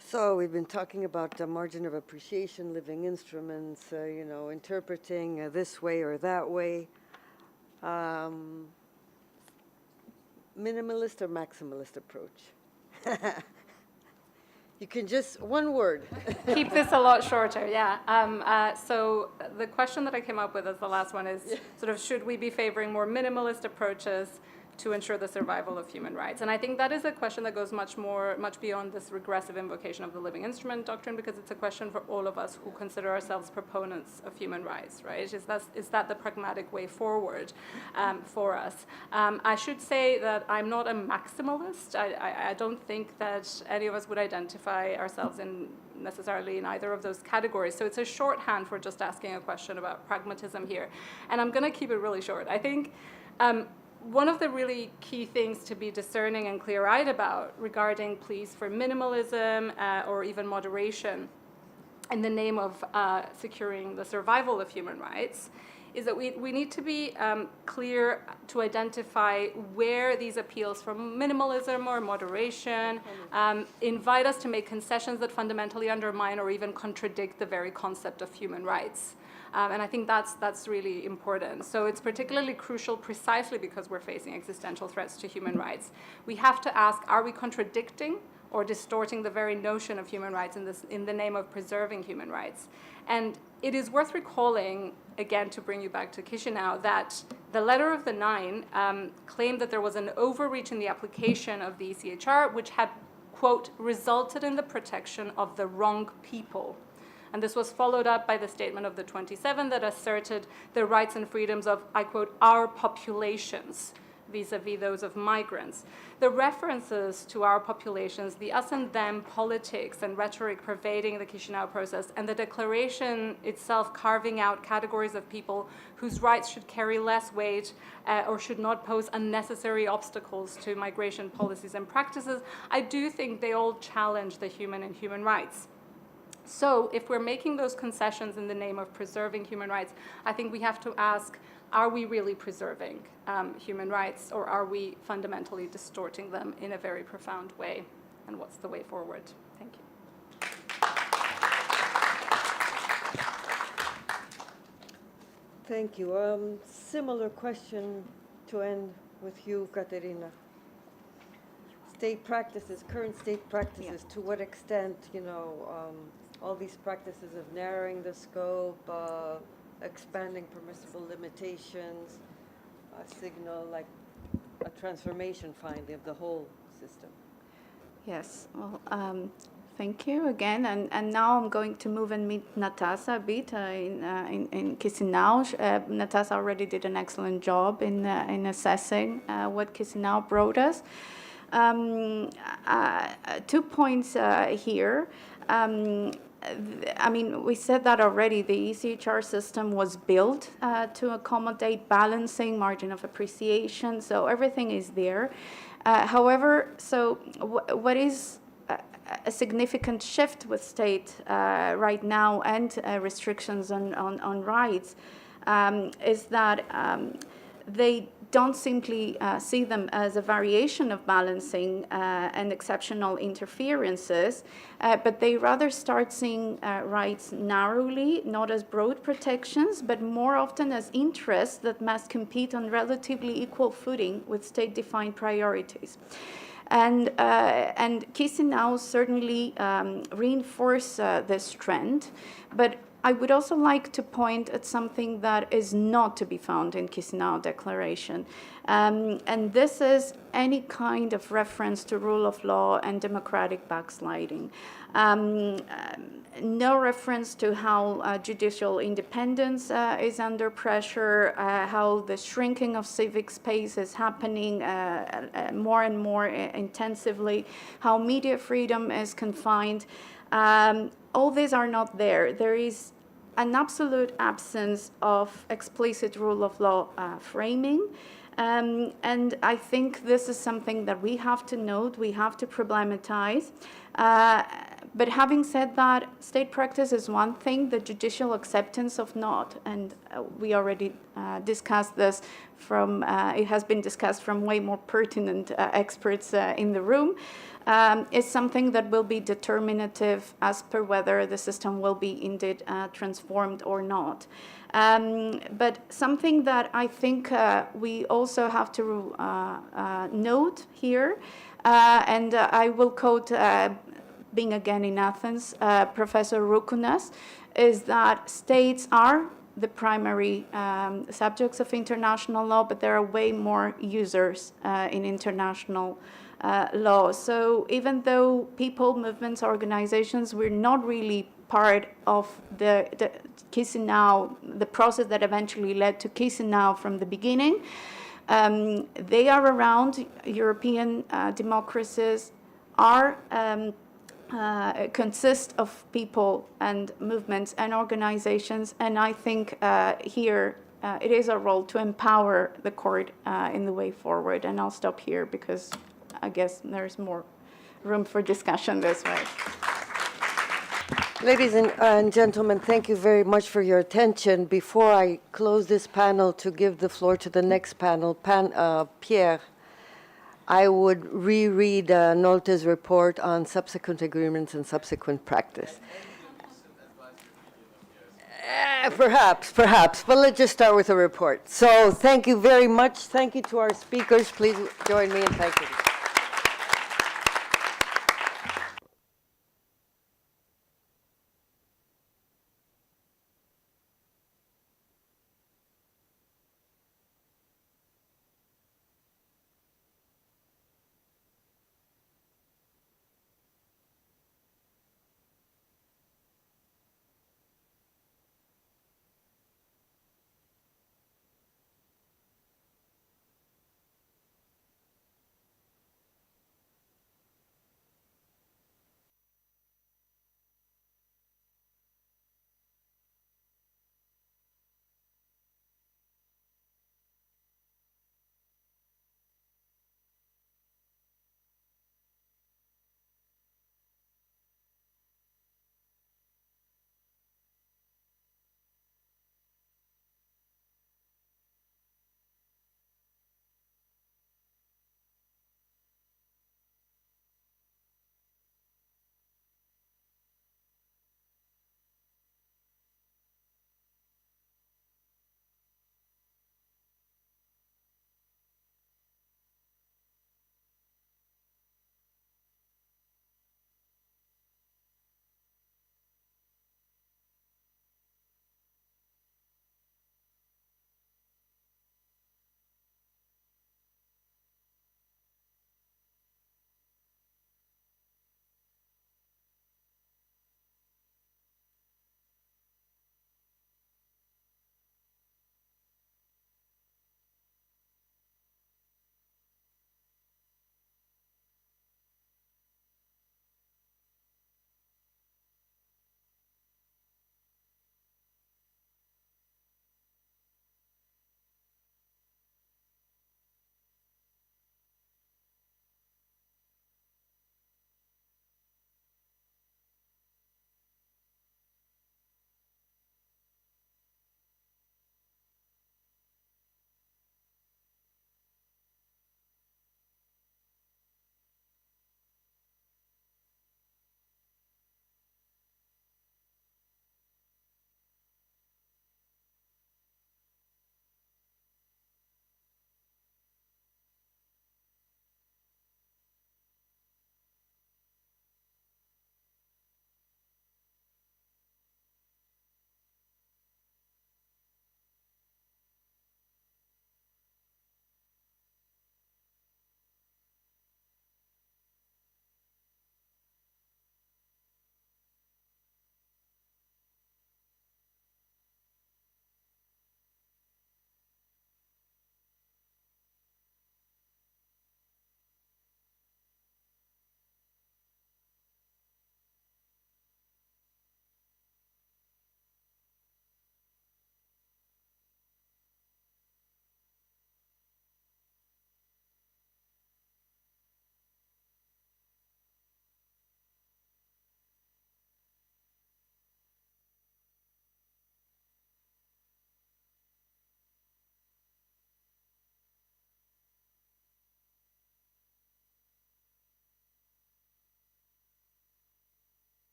So we've been talking about the margin of appreciation, living instruments, interpreting this way or that way. Minimalist or maximalist approach? You can just, one word. Keep this a lot shorter, yeah. So the question that I came up with as the last one is sort of, should we be favoring more minimalist approaches to ensure the survival of human rights? And I think that is a question that goes much beyond this regressive invocation of the living instrument doctrine, because it's a question for all of us who consider ourselves proponents of human rights, right? Is that the pragmatic way forward for us? I should say that I'm not a maximalist. I don't think that any of us would identify ourselves necessarily in either of those categories. So it's a shorthand for just asking a question about pragmatism here. And I'm going to keep it really short. I think one of the really key things to be discerning and clear-eyed about regarding pleas for minimalism or even moderation in the name of securing the survival of human rights is that we need to be clear to identify where these appeals for minimalism or moderation invite us to make concessions that fundamentally undermine or even contradict the very concept of human rights. And I think that's really important. So it's particularly crucial precisely because we're facing existential threats to human rights. We have to ask, are we contradicting or distorting the very notion of human rights in the name of preserving human rights? And it is worth recalling, again, to bring you back to Chisinau, that the letter of the Nine claimed that there was an overreach in the application of the ECHR, which had, quote, resulted in the protection of the wrong people. And this was followed up by the statement of the 27 that asserted the rights and freedoms of, I quote, our populations, vis-a-vis those of migrants. The references to our populations, the us and them politics and rhetoric pervading the Chisinau process, and the declaration itself carving out categories of people whose rights should carry less weight or should not pose unnecessary obstacles to migration policies and practices, I do think they all challenge the human and human rights. So if we're making those concessions in the name of preserving human rights, I think we have to ask, are we really preserving human rights, or are we fundamentally distorting them in a very profound way? And what's the way forward? Thank you. Thank you. Similar question to end with you, Katerina. State practices, current state practices, to what extent, all these practices of narrowing the scope, expanding permissible limitations, signal like a transformation finally of the whole system. Yes, well, thank you again. And now I'm going to move and meet Natasa a bit in Chisinau. Natasa already did an excellent job in assessing what Chisinau brought us. 2 points here. I mean, we said that already. The ECHR system was built to accommodate balancing, margin of appreciation, so everything is there. However, so what is a significant shift with state right now and restrictions on rights is that they don't simply see them as a variation of balancing and exceptional interferences, but they rather start seeing rights narrowly, not as broad protections, but more often as interests that must compete on relatively equal footing with state-defined priorities. And Chisinau certainly reinforce this trend, but I would also like to point at something that is not to be found in Chisinau Declaration. And this is any kind of reference to rule of law and democratic backsliding. No reference to how judicial independence is under pressure, how the shrinking of civic space is happening more and more intensively, how media freedom is confined. All these are not there. There is an absolute absence of explicit rule of law framing. And I think this is something that we have to note, we have to problematize. But having said that, state practice is one thing, the judicial acceptance of not, and we already discussed this from, it has been discussed from way more pertinent experts in the room, is something that will be determinative as per whether the system will be indeed transformed or not. But something that I think we also have to note here, and I will quote, being again in Athens, Professor Roukounnas, is that states are the primary subjects of international law, but there are way more users in international law. So even though people, movements, organizations, we're not really part of the Chisinau, the process that eventually led to Chisinau from the beginning, they are around. European democracies are consist of people and movements and organizations, and I think here it is our role to empower the court in the way forward. And I'll stop here because I guess there's more room for discussion this way. Ladies and gentlemen, thank you very much for your attention. Before I close this panel to give the floor to the next panel, Pierre, I would reread Nolte's report on subsequent agreements and subsequent practice. Perhaps, but let's just start with a report. So thank you very much. Thank you to our speakers. Please join me in thanking you.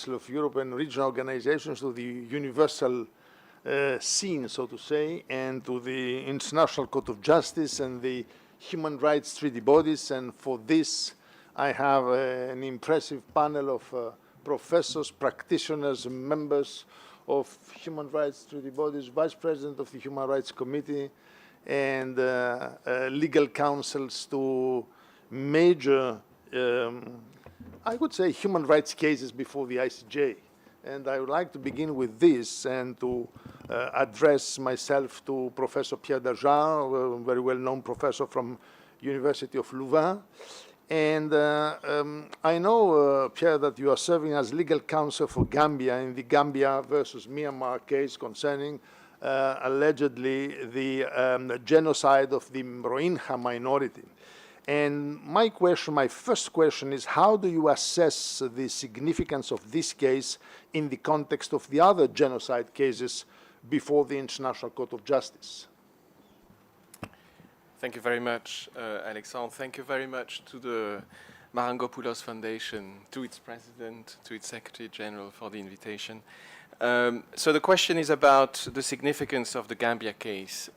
of Europe and regional organizations to the universal scene, so to say, and to the International Court of Justice and the human rights treaty bodies. And for this, I have an impressive panel of professors, practitioners, members of human rights treaty bodies, vice president of the Human Rights Committee, and legal counsels to major, I would say, human rights cases before the ICJ. And I would like to begin with this and to address myself to Professor Pierre Dajar, a very well-known professor from University of Louvain. And I know, Pierre, that you are serving as legal counsel for Gambia in the Gambia versus Myanmar case concerning allegedly the genocide of the Rohingya minority. And my first question is, how do you assess the significance of this case in the context of the other genocide cases before the International Court of Justice? Thank you very much, Alexandre. Thank you very much to the Marangopoulos Foundation, to its president, to its Secretary General for the invitation. So the question is about the significance of the Gambia case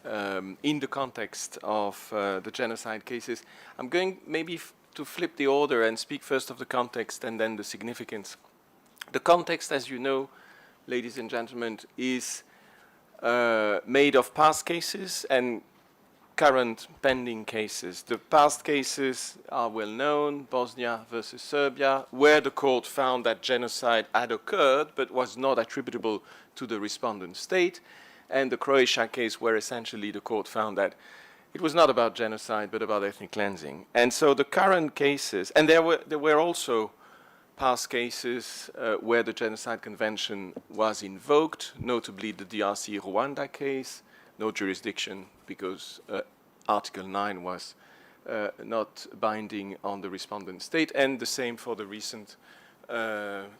in the context of the genocide cases. I'm going maybe to flip the order and speak first of the context and then the significance. The context, as you know, ladies and gentlemen, is made of past cases and current pending cases. The past cases are well known, Bosnia versus Serbia, where the court found that genocide had occurred but was not attributable to the respondent state, and the Croatia case where essentially the court found that it was not about genocide but about ethnic cleansing. And so the current cases, and there were also past cases where the Genocide Convention was invoked, notably the DRC Rwanda case, no jurisdiction because Article 9 was not binding on the respondent state, and the same for the recent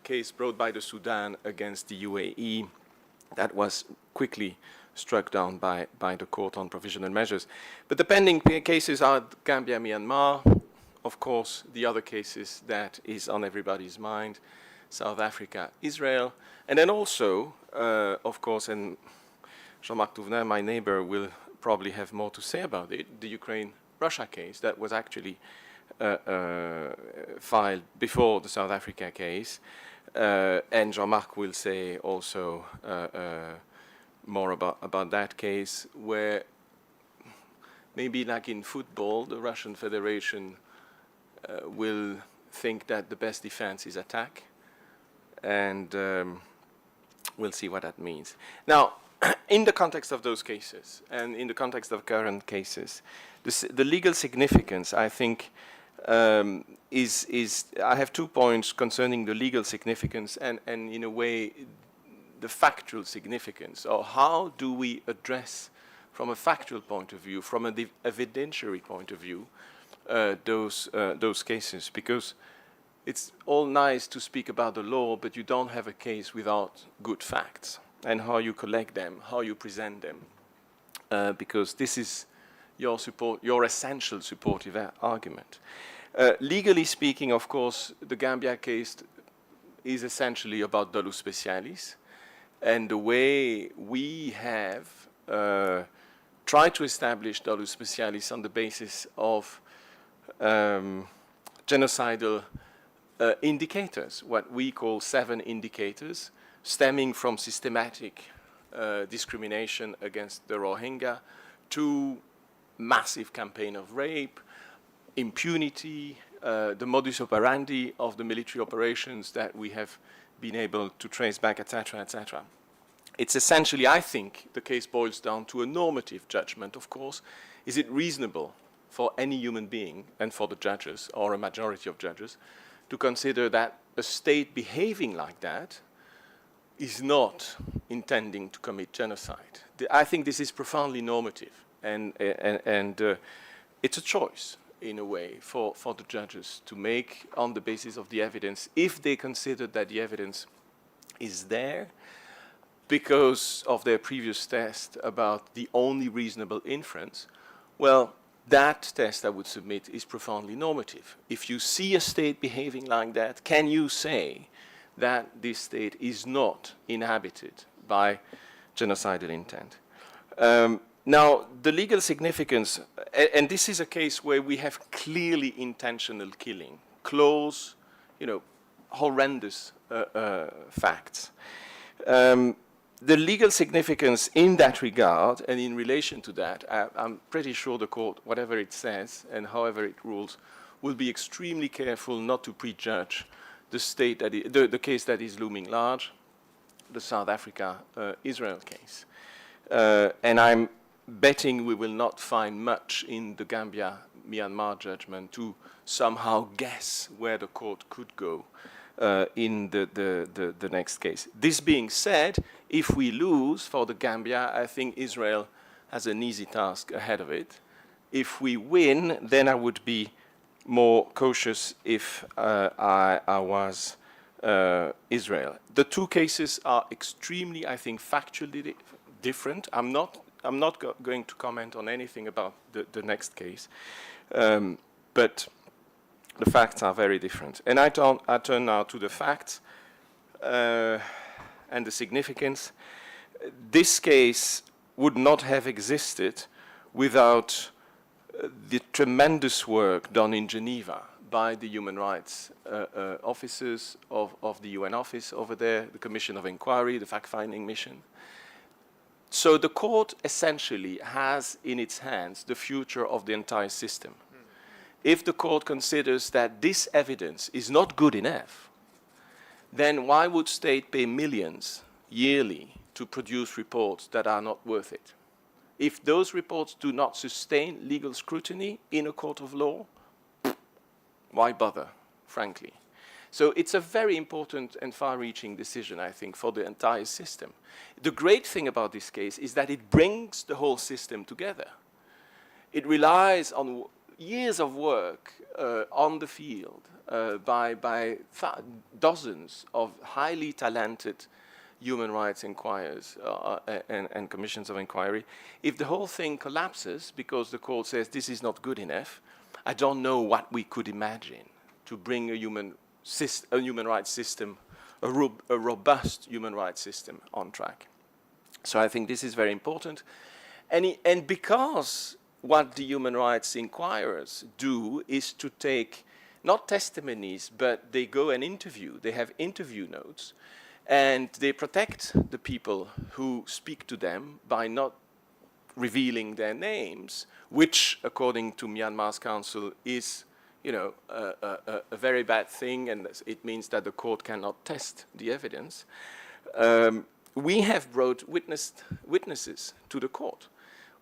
case brought by the Sudan against the UAE that was quickly struck down by the court on provisional measures. But the pending cases are Gambia, Myanmar, of course, the other cases that is on everybody's mind, South Africa, Israel, and then also, of course, and Jean-Marc Touvenin, my neighbor, will probably have more to say about it, the Ukraine-Russia case that was actually filed before the South Africa case, and Jean-Marc will say also more about that case, where maybe like in football, the Russian Federation will think that the best defense is attack, and we'll see what that means. Now, in the context of those cases, and in the context of current cases, the legal significance, I think, is I have 2 points concerning the legal significance and in a way, the factual significance, or how do we address, from a factual point of view, from an evidentiary point of view, those cases, because it's all nice to speak about the law, but you don't have a case without good facts, and how you collect them, how you present them, because this is your essential supportive argument. Legally speaking, of course, the Gambia case is essentially about dolus specialis, and the way we have tried to establish dolus specialis on the basis of genocidal indicators, what we call 7 indicators, stemming from systematic discrimination against the Rohingya to massive campaign of rape, impunity, the modus operandi of the military operations that we have been able to trace back, etc., etc. It's essentially, I think, the case boils down to a normative judgment, of course. Is it reasonable for any human being, and for the judges, or a majority of judges, to consider that a state behaving like that is not intending to commit genocide? I think this is profoundly normative, and it's a choice, in a way, for the judges to make on the basis of the evidence, if they consider that the evidence is there because of their previous test about the only reasonable inference. Well, that test, I would submit, is profoundly normative. If you see a state behaving like that, can you say that this state is not inhabited by genocidal intent. Now, the legal significance, and this is a case where we have clearly intentional killing, close, horrendous facts. The legal significance in that regard and in relation to that, I'm pretty sure the court, whatever it says and however it rules, will be extremely careful not to prejudge the state that the case that is looming large, the South Africa-Israel case. And I'm betting we will not find much in the Gambia-Myanmar judgment to somehow guess where the court could go in the next case. This being said, if we lose for the Gambia, I think Israel has an easy task ahead of it. If we win, then I would be more cautious if I was Israel. The two cases are extremely, I think, factually different. I'm not going to comment on anything about the next case, but the facts are very different. And I turn now to the facts and the significance. This case would not have existed without the tremendous work done in Geneva by the human rights officers of the UN office over there, the Commission of Inquiry, the fact-finding mission. So the court essentially has in its hands the future of the entire system. If the court considers that this evidence is not good enough, then why would state pay millions yearly to produce reports that are not worth it? If those reports do not sustain legal scrutiny in a court of law, why bother, frankly? So it's a very important and far-reaching decision, I think, for the entire system. The great thing about this case is that it brings the whole system together. It relies on years of work on the field by dozens of highly talented human rights inquirers and commissions of inquiry. If the whole thing collapses because the court says this is not good enough, I don't know what we could imagine to bring a human rights system, a robust human rights system on track. So I think this is very important. And because what the human rights inquirers do is to take not testimonies, but they go and interview. They have interview notes. And they protect the people who speak to them by not revealing their names, which, according to Myanmar's council, is a very bad thing, and it means that the court cannot test the evidence. We have brought witnesses to the court,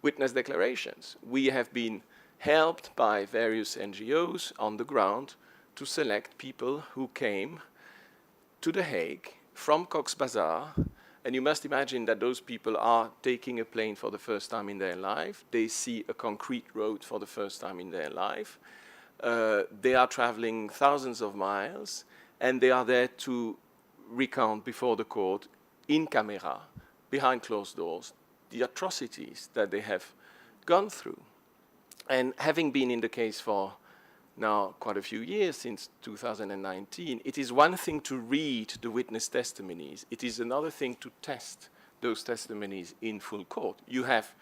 witness declarations. We have been helped by various NGOs on the ground to select people who came to The Hague from Cox's Bazar, and you must imagine that those people are taking a plane for the first time in their life. They see a concrete road for the first time in their life. They are traveling thousands of miles, and they are there to recount before the court, in camera, behind closed doors, the atrocities that they have gone through. And having been in the case for now quite a few years, since 2019, it is one thing to read the witness testimonies. It is another thing to test those testimonies in full court. You have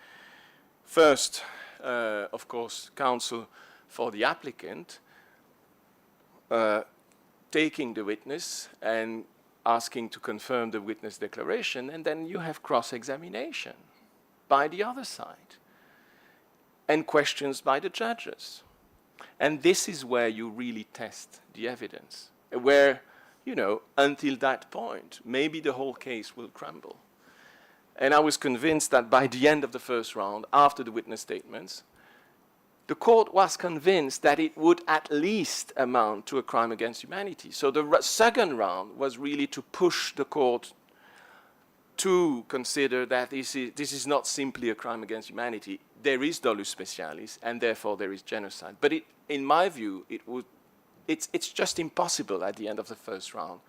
first, of course, counsel for the applicant taking the witness and asking to confirm the witness declaration, and then you have cross-examination by the other side and questions by the judges. And this is where you really test the evidence, where, until that point, maybe the whole case will crumble. And I was convinced that by the end of the first round, after the witness statements, the court was convinced that it would at least amount to a crime against humanity. So the second round was really to push the court to consider that this is not simply a crime against humanity. There is dolus specialis, and therefore there is genocide. But in my view, it's just impossible at the end of the first round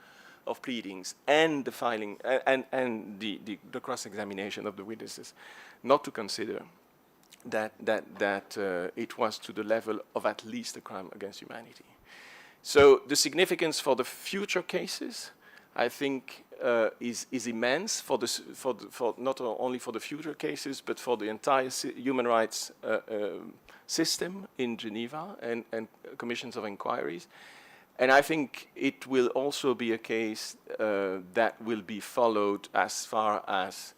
of pleadings and the filing and the cross-examination of the witnesses not to consider that it was to the level of at least a crime against humanity. So the significance for the future cases, I think is immense for not only for the future cases, but for the entire human rights system in Geneva and commissions of inquiries. And I think it will also be a case that will be followed as far as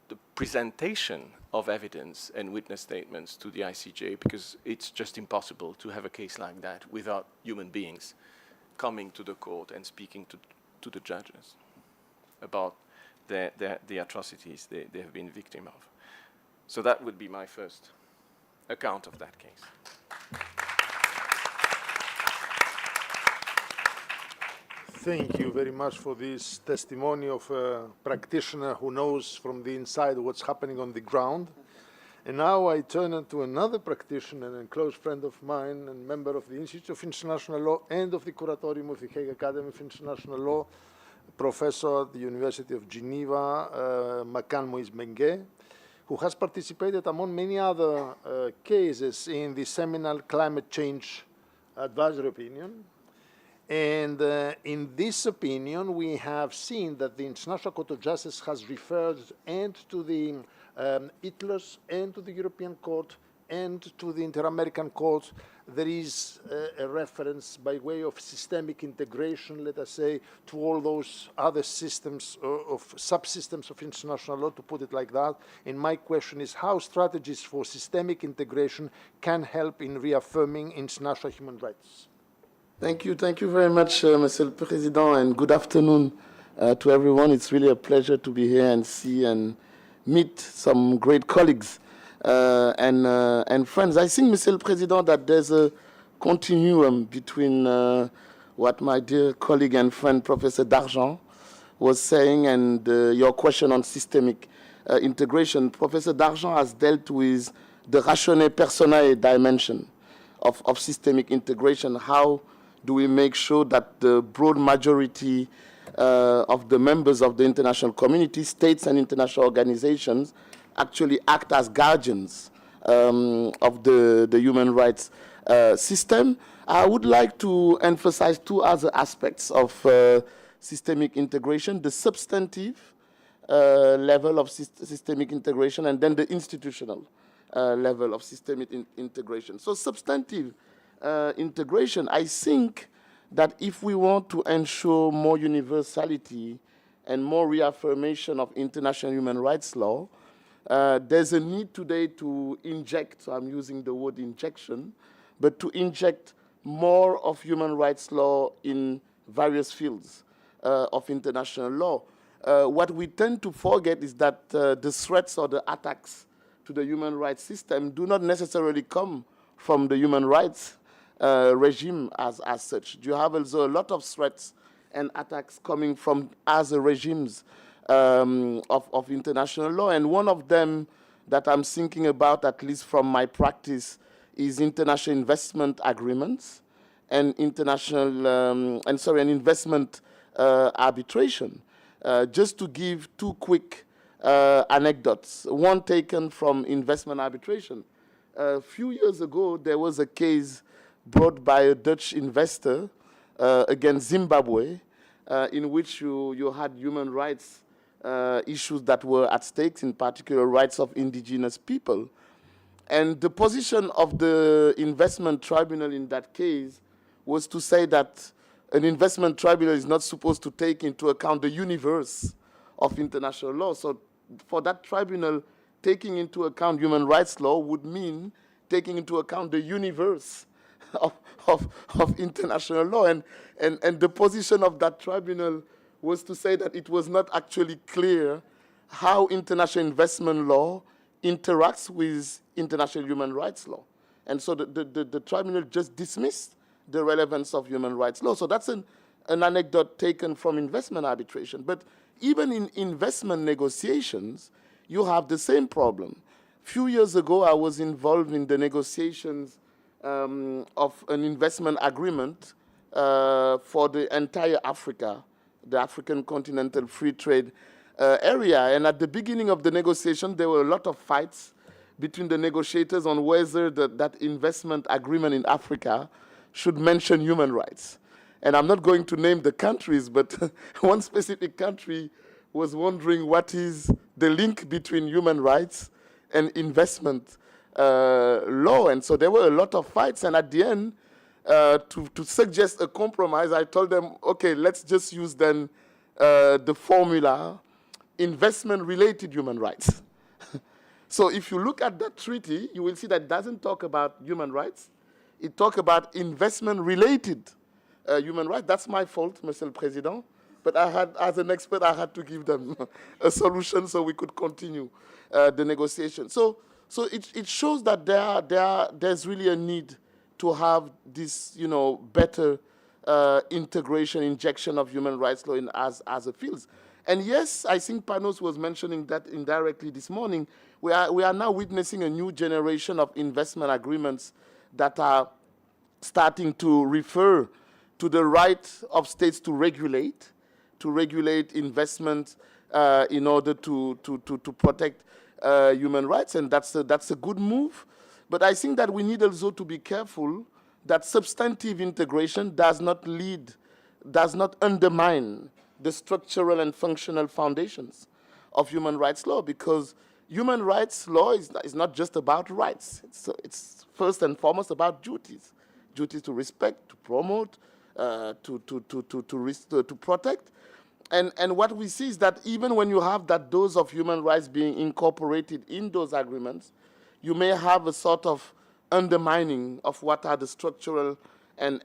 the presentation of evidence and witness statements to the ICJ, because it's just impossible to have a case like that without human beings coming to the court and speaking to the judges about the atrocities they have been victim of. So that would be my first account of that case. Thank you very much for this testimony of a practitioner who knows from the inside what's happening on the ground. And now I turn to another practitioner and close friend of mine and member of the Institute of International Law and of the Curatorium of the Hague Academy of International Law, professor at the University of Geneva, Makan Moïse Benguet, who has participated among many other cases in the seminal climate change advisory opinion. And in this opinion, we have seen that the International Court of Justice has referred and to the ITLOS and to the European Court and to the Inter-American Court. There is a reference by way of systemic integration, let us say, to all those other systems of subsystems of international law, to put it like that. And my question is how strategies for systemic integration can help in reaffirming international human rights. Thank you very much, Monsieur le Président, and good afternoon to everyone. It's really a pleasure to be here and see and meet some great colleagues and friends. I think, Monsieur le Président, that there's a continuum between what my dear colleague and friend, Professor Dargent, was saying and your question on systemic integration. Professor Dargent has dealt with the ratione personae dimension of systemic integration. How do we make sure that the broad majority of the members of the international community, states and international organizations, actually act as guardians of the human rights system? I would like to emphasize two other aspects of systemic integration: the substantive level of systemic integration and then the institutional level of systemic integration. So substantive integration, I think that if we want to ensure more universality and more reaffirmation of international human rights law, there's a need today to inject, so I'm using the word injection, but to inject more of human rights law in various fields of international law. What we tend to forget is that the threats or the attacks to the human rights system do not necessarily come from the human rights regime as such. You have also a lot of threats and attacks coming from other regimes of international law. And one of them that I'm thinking about, at least from my practice, is international investment agreements and investment arbitration. Just to give two quick anecdotes, one taken from investment arbitration. A few years ago, there was a case brought by a Dutch investor against Zimbabwe, in which you had human rights issues that were at stake, in particular rights of indigenous people. And the position of the investment tribunal in that case was to say that an investment tribunal is not supposed to take into account the universe of international law. So for that tribunal, taking into account human rights law would mean taking into account the universe of international law. And the position of that tribunal was to say that it was not actually clear how international investment law interacts with international human rights law. And so the tribunal just dismissed the relevance of human rights law. So that's an anecdote taken from investment arbitration. But even in investment negotiations, you have the same problem. A few years ago, I was involved in the negotiations of an investment agreement for the entire Africa, the African continental free trade area. And at the beginning of the negotiation, there were a lot of fights between the negotiators on whether that investment agreement in Africa should mention human rights. And I'm not going to name the countries, but one specific country was wondering what is the link between human rights and investment law. And so there were a lot of fights. And at the end, to suggest a compromise, I told them, okay, let's just use then the formula investment-related human rights. So if you look at that treaty, you will see that it doesn't talk about human rights. It talks about investment-related human rights. That's my fault, Monsieur le Président. But I had, as an expert, I had to give them a solution so we could continue the negotiation. So it shows that there's really a need to have this, better integration, injection of human rights law as a field. And yes, I think Panos was mentioning that indirectly this morning. We are now witnessing a new generation of investment agreements that are starting to refer to the right of states to regulate investment in order to protect human rights, and that's a good move. But I think that we need also to be careful that substantive integration does not undermine the structural and functional foundations of human rights law, because human rights law is not just about rights. It's first and foremost about duties to respect, to promote, to protect. And what we see is that even when you have that dose of human rights being incorporated in those agreements, you may have a sort of undermining of what are the structural and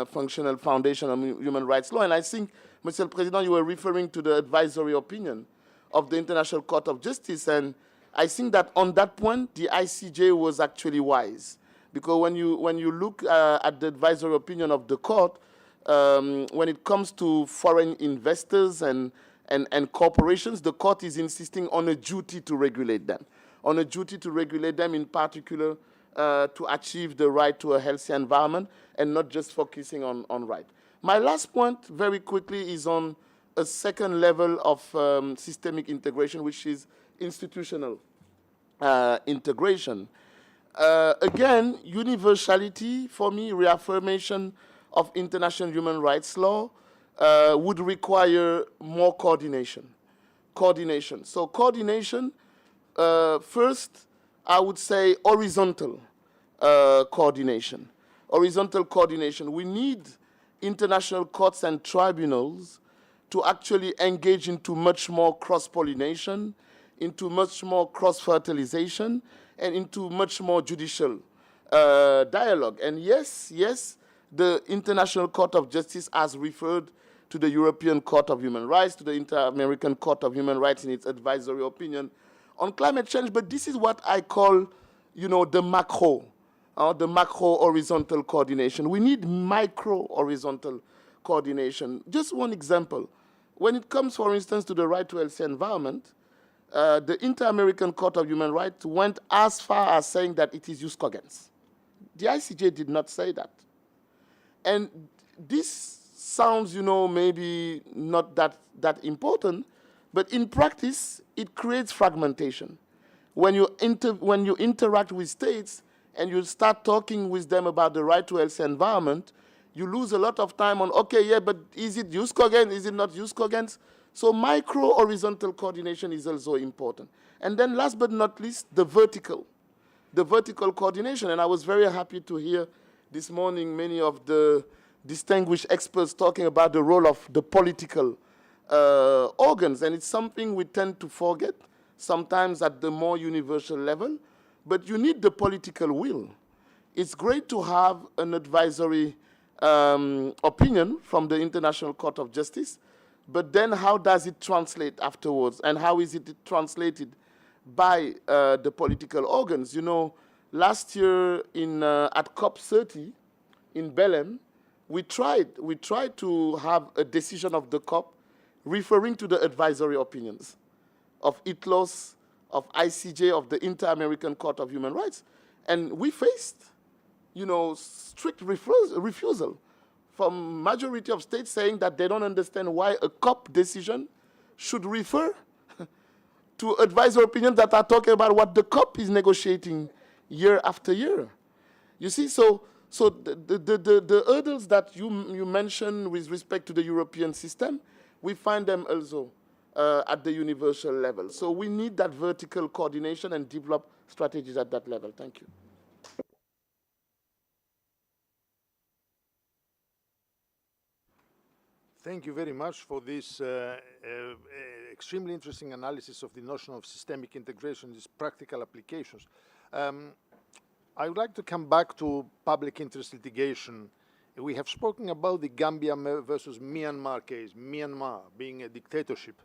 functional foundation of human rights law. And I think, Monsieur le Président, you were referring to the advisory opinion of the International Court of Justice, and I think that on that point, the ICJ was actually wise, because when you look at the advisory opinion of the court, when it comes to foreign investors and corporations, the court is insisting on a duty to regulate them, in particular to achieve the right to a healthy environment and not just focusing on right. My last point, very quickly, is on a second level of systemic integration, which is institutional integration. Again, universality, for me, reaffirmation of international human rights law would require more coordination. So coordination, first, I would say horizontal coordination. We need international courts and tribunals to actually engage into much more cross-pollination, into much more cross-fertilization, and into much more judicial dialogue. And yes, the International Court of Justice has referred to the European Court of Human Rights, to the Inter-American Court of Human Rights in its advisory opinion on climate change, but this is what I call, the macro horizontal coordination. We need micro horizontal coordination. Just one example. When it comes, for instance, to the right to healthy environment, the Inter-American Court of Human Rights went as far as saying that it is jus cogens. The ICJ did not say that. And this sounds, maybe not that important, but in practice, it creates fragmentation. When you interact with states and you start talking with them about the right to healthy environment, you lose a lot of time on, okay, yeah, but is it jus cogens? Is it not jus cogens? So micro horizontal coordination is also important. And then last but not least, the vertical coordination. And I was very happy to hear this morning many of the distinguished experts talking about the role of the political organs. And it's something we tend to forget, sometimes at the more universal level, but you need the political will. It's great to have an advisory opinion from the International Court of Justice, but then how does it translate afterwards, and how is it translated by the political organs? Last year at COP30 in Belém, we tried to have a decision of the COP referring to the advisory opinions of ITLOS, of ICJ, of the Inter-American Court of Human Rights, and we faced, strict refusal from majority of states saying that they don't understand why a COP decision should refer to advisory opinions that are talking about what the COP is negotiating year after year. You see, so So the hurdles that you mentioned with respect to the European system, we find them also at the universal level. So we need that vertical coordination and develop strategies at that level. Thank you. Thank you very much for this extremely interesting analysis of the notion of systemic integration, these practical applications. I would like to come back to public interest litigation. We have spoken about the Gambia versus Myanmar case, Myanmar being a dictatorship.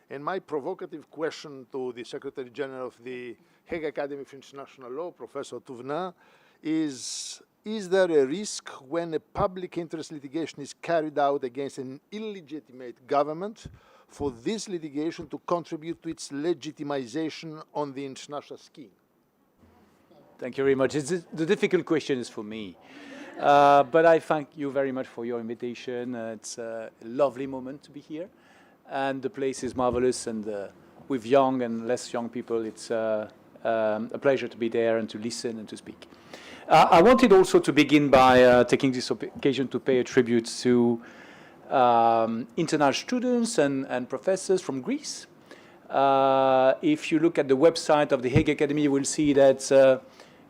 And my provocative question to the Secretary General of the Hague Academy of International Law, Professor Touvenin, is there a risk when a public interest litigation is carried out against an illegitimate government for this litigation to contribute to its legitimization on the international scheme? Thank you very much. The difficult question is for me. But I thank you very much for your invitation. It's a lovely moment to be here. And the place is marvelous. And with young and less young people, it's a pleasure to be there and to listen and to speak. I wanted also to begin by taking this occasion to pay a tribute to international students and professors from Greece. If you look at the website of the Hague Academy, you will see that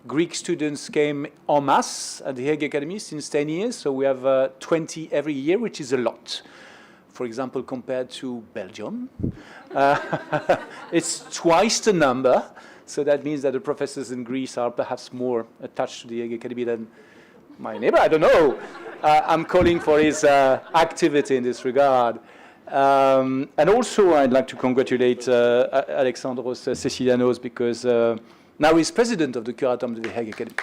Greek students came en masse at the Hague Academy since 10 years. So we have 20 every year, which is a lot. For example, compared to Belgium, it's twice the number. So that means that the professors in Greece are perhaps more attached to the Hague Academy than my neighbor. I don't know. I'm calling for his activity in this regard. And also, I'd like to congratulate Alexandros Cecilianos because now he's president of the Curatorium of the Hague Academy.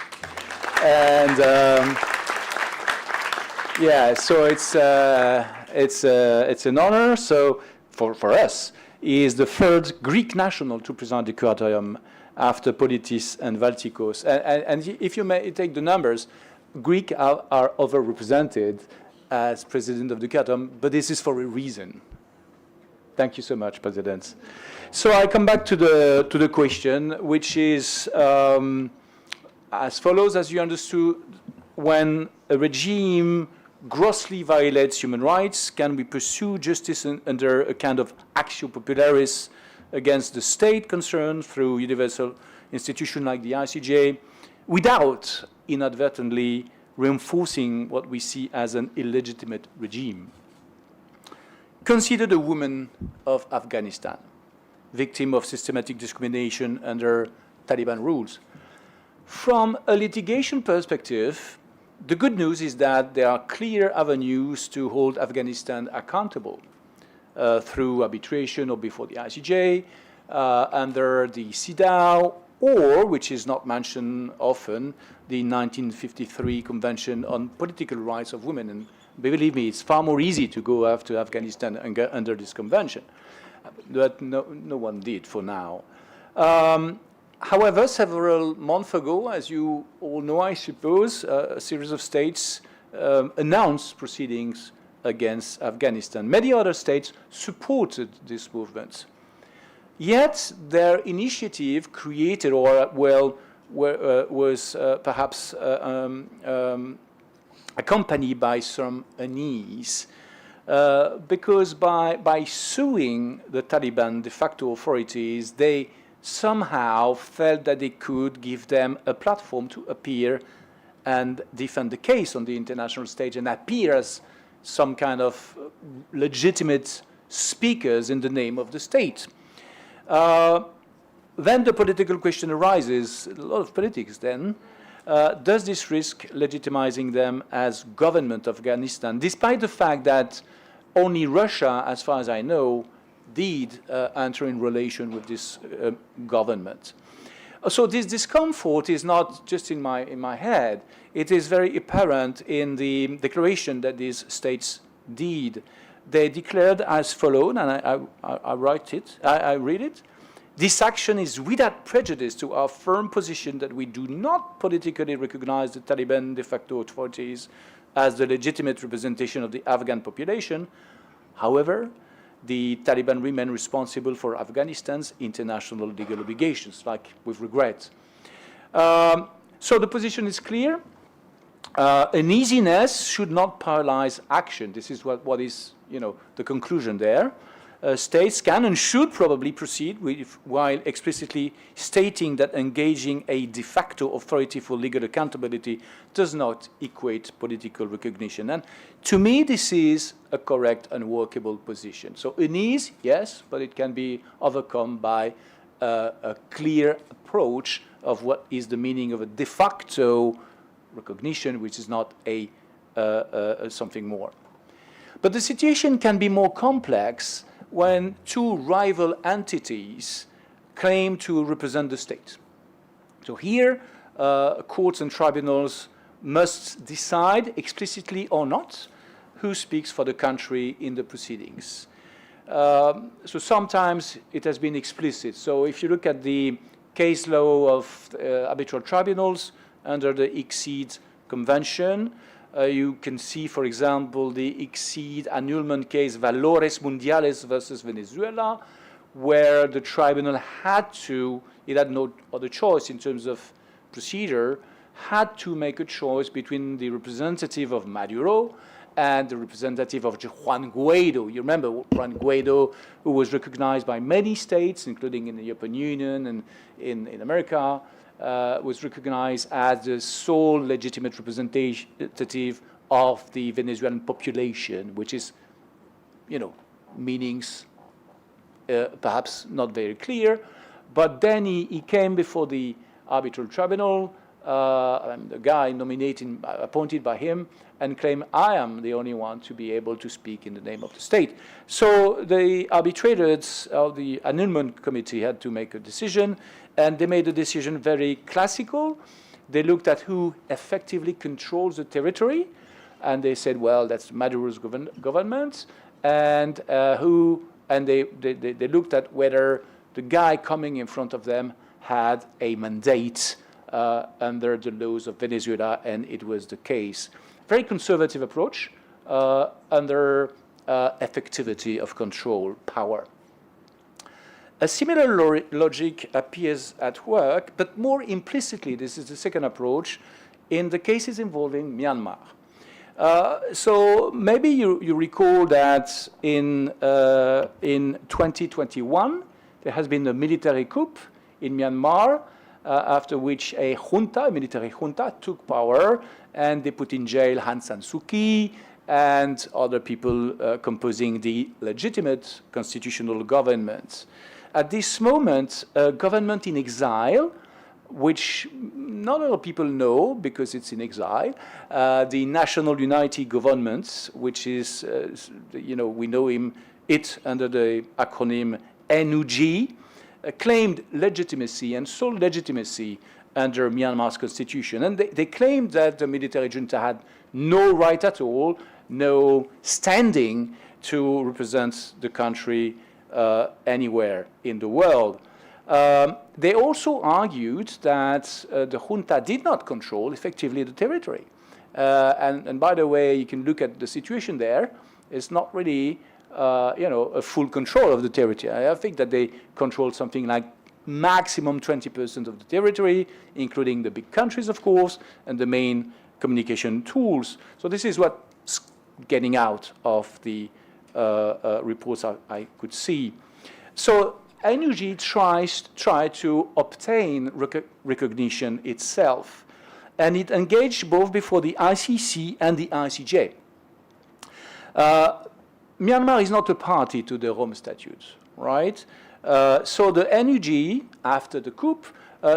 And yeah, so it's an honor. So for us, he is the third Greek national to present the Curatorium after Politis and Valtikos. And if you may take the numbers, Greek are overrepresented as president of the Curatorium, but this is for a reason. Thank you so much, President. So I come back to the question, which is as follows: as you understood, when a regime grossly violates human rights, can we pursue justice under a kind of actio popularis against the state concerned through universal institutions like the ICJ, without inadvertently reinforcing what we see as an illegitimate regime? Consider the woman of Afghanistan, victim of systematic discrimination under Taliban rules. From a litigation perspective, the good news is that there are clear avenues to hold Afghanistan accountable through arbitration or before the ICJ, under the CEDAW, or, which is not mentioned often, the 1953 Convention on Political Rights of Women. And believe me, it's far more easy to go after Afghanistan under this convention. But no one did for now. However, several months ago, as you all know, I suppose, a series of states announced proceedings against Afghanistan. Many other states supported this movement. Yet their initiative created, or well, was perhaps accompanied by some unease, because by suing the Taliban de facto authorities, they somehow felt that they could give them a platform to appear and defend the case on the international stage and appear as some kind of legitimate speakers in the name of the state. Then the political question arises, a lot of politics then, does this risk legitimizing them as government of Afghanistan, despite the fact that only Russia, as far as I know, did enter in relation with this government. So this discomfort is not just in my head. It is very apparent in the declaration that these states did. They declared as follows, and I read it. This action is without prejudice to our firm position that we do not politically recognize the Taliban de facto authorities as the legitimate representation of the Afghan population. However, the Taliban remain responsible for Afghanistan's international legal obligations, like with regret. So the position is clear. Uneasiness should not paralyze action. This is what is, the conclusion there. States can and should probably proceed while explicitly stating that engaging a de facto authority for legal accountability does not equate political recognition. And to me, this is a correct and workable position. So unease, yes, but it can be overcome by a clear approach of what is the meaning of a de facto recognition, which is not something more. But the situation can be more complex when two rival entities claim to represent the state. So here, courts and tribunals must decide explicitly or not who speaks for the country in the proceedings. So sometimes it has been explicit. So if you look at the case law of arbitral tribunals under the ICSID Convention, you can see, for example, the ICSID annulment case Valores Mundiales versus Venezuela, where the tribunal it had no other choice in terms of procedure, had to make a choice between the representative of Maduro and the representative of Juan Guaido. You remember Juan Guaido, who was recognized by many states, including in the European Union and in America, was recognized as the sole legitimate representative of the Venezuelan population, which is, meanings perhaps not very clear. But then he came before the arbitral tribunal, the guy appointed by him, and claimed, I am the only one to be able to speak in the name of the state. So the arbitrators of the annulment committee had to make a decision, and they made a decision very classical. They looked at who effectively controls the territory, and they said, well, that's Maduro's government, and they looked at whether the guy coming in front of them had a mandate under the laws of Venezuela, and it was the case. Very conservative approach under effectivity of control power. A similar logic appears at work, but more implicitly, this is the second approach, in the cases involving Myanmar. So maybe you recall that in 2021, there has been a military coup in Myanmar, after which a military junta, took power, and they put in jail Aung San Suu Kyi and other people composing the legitimate constitutional government. At this moment, a government in exile, which not a lot of people know because it's in exile, the National Unity Government, which is, we know it under the acronym NUG, claimed legitimacy and sole legitimacy under Myanmar's constitution. And they claimed that the military junta had no right at all, no standing to represent the country anywhere in the world. They also argued that the junta did not control effectively the territory. And by the way, you can look at the situation there. It's not really a full control of the territory. I think that they control something like maximum 20% of the territory, including the big countries, of course, and the main communication tools. So this is what's getting out of the reports I could see. So NUG tried to obtain recognition itself, and it engaged both before the ICC and the ICJ. Myanmar is not a party to the Rome Statute, right? So the NUG, after the coup,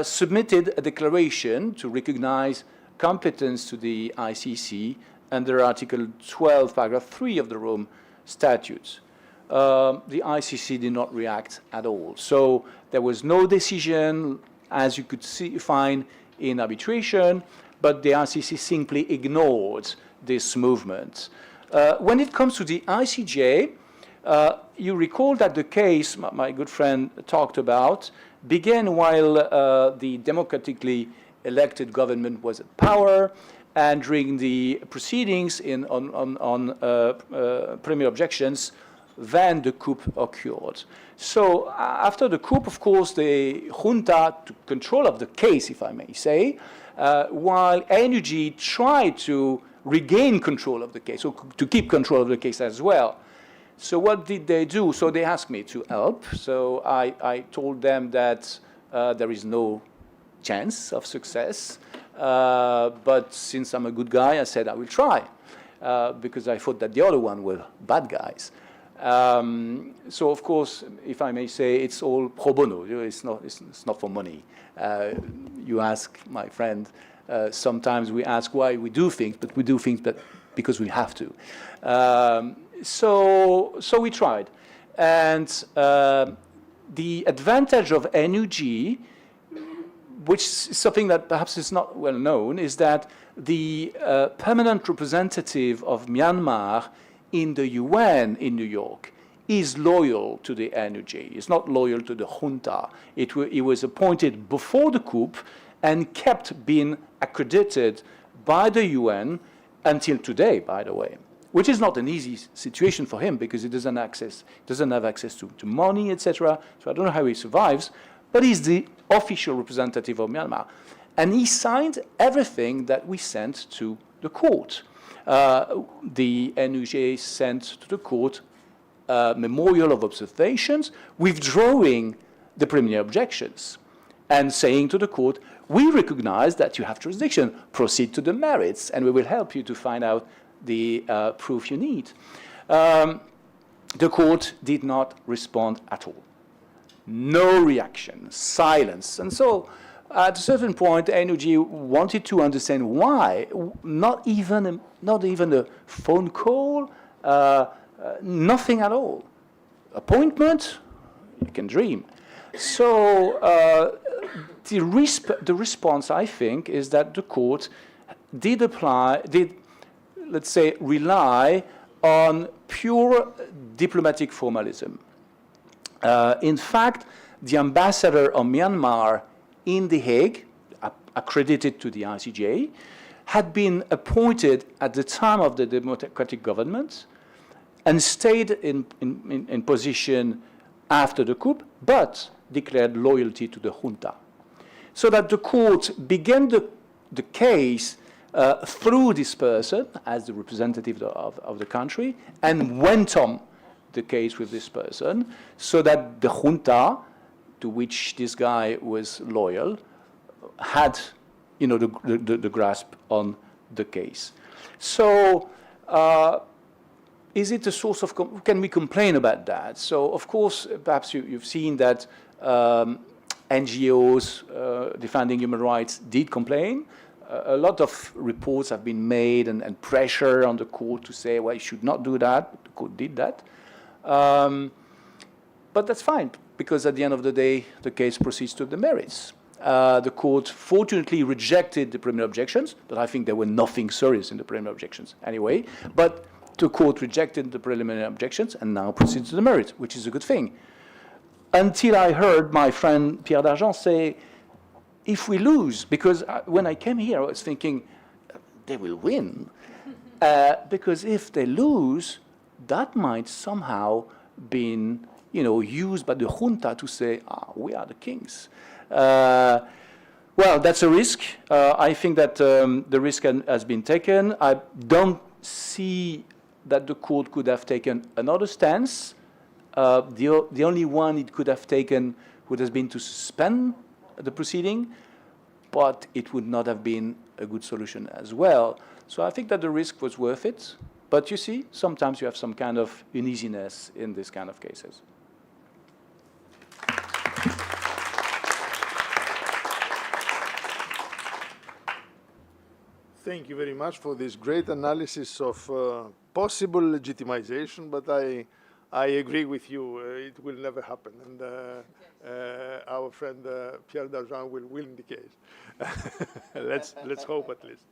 submitted a declaration to recognize competence to the ICC under Article 12, Paragraph 3 of the Rome Statute. The ICC did not react at all. So there was no decision, as you could find in arbitration, but the ICC simply ignored this movement. When it comes to the ICJ, you recall that the case my good friend talked about began while the democratically elected government was at power, and during the proceedings on premier objections, then the coup occurred. So after the coup, of course, the junta took control of the case, if I may say, while NUG tried to regain control of the case, or to keep control of the case as well. So what did they do? So they asked me to help. So I told them that there is no chance of success. But since I'm a good guy, I said I will try, because I thought that the other one were bad guys. So of course, if I may say, it's all pro bono. It's not for money. You ask my friend. Sometimes we ask why we do things, but we do things because we have to. So we tried, and the advantage of NUG, which is something that perhaps is not well known, is that the permanent representative of Myanmar in the UN in New York is loyal to the NUG. It's not loyal to the junta. He was appointed before the coup and kept being accredited by the UN until today, by the way, which is not an easy situation for him because he doesn't have access to money, etc. So I don't know how he survives, but he's the official representative of Myanmar. And he signed everything that we sent to the court. The NUG sent to the court a memorial of observations, withdrawing the preliminary objections and saying to the court, we recognize that you have jurisdiction, proceed to the merits, and we will help you to find out the proof you need. The court did not respond at all. No reaction, silence. And so at a certain point, NUG wanted to understand why, not even a phone call, nothing at all. Appointment, you can dream. So the response, I think, is that the court did, let's say, rely on pure diplomatic formalism. In fact, the ambassador of Myanmar in The Hague, accredited to the ICJ, had been appointed at the time of the democratic government and stayed in position after the coup, but declared loyalty to the junta. So that the court began the case through this person as the representative of the country and went on the case with this person so that the junta, to which this guy was loyal, had the grasp on the case. So is it a source of, can we complain about that? So of course, perhaps you've seen that NGOs defending human rights did complain. A lot of reports have been made and pressure on the court to say, well, you should not do that. The court did that. But that's fine, because at the end of the day, the case proceeds to the merits. The court fortunately rejected the preliminary objections, but I think there were nothing serious in the preliminary objections anyway. But the court rejected the preliminary objections and now proceeds to the merits, which is a good thing. Until I heard my friend Pierre Dargent say, if we lose, because when I came here, I was thinking, they will win. Because if they lose, that might somehow be used by the junta to say, we are the kings. Well, that's a risk. I think that the risk has been taken. I don't see that the court could have taken another stance. The only one it could have taken would have been to suspend the proceeding, but it would not have been a good solution as well. So I think that the risk was worth it. But you see, sometimes you have some kind of uneasiness in this kind of cases. Thank you very much for this great analysis of possible legitimization, but I agree with you, it will never happen, and our friend Pierre Dargent will win the case. let's hope at least.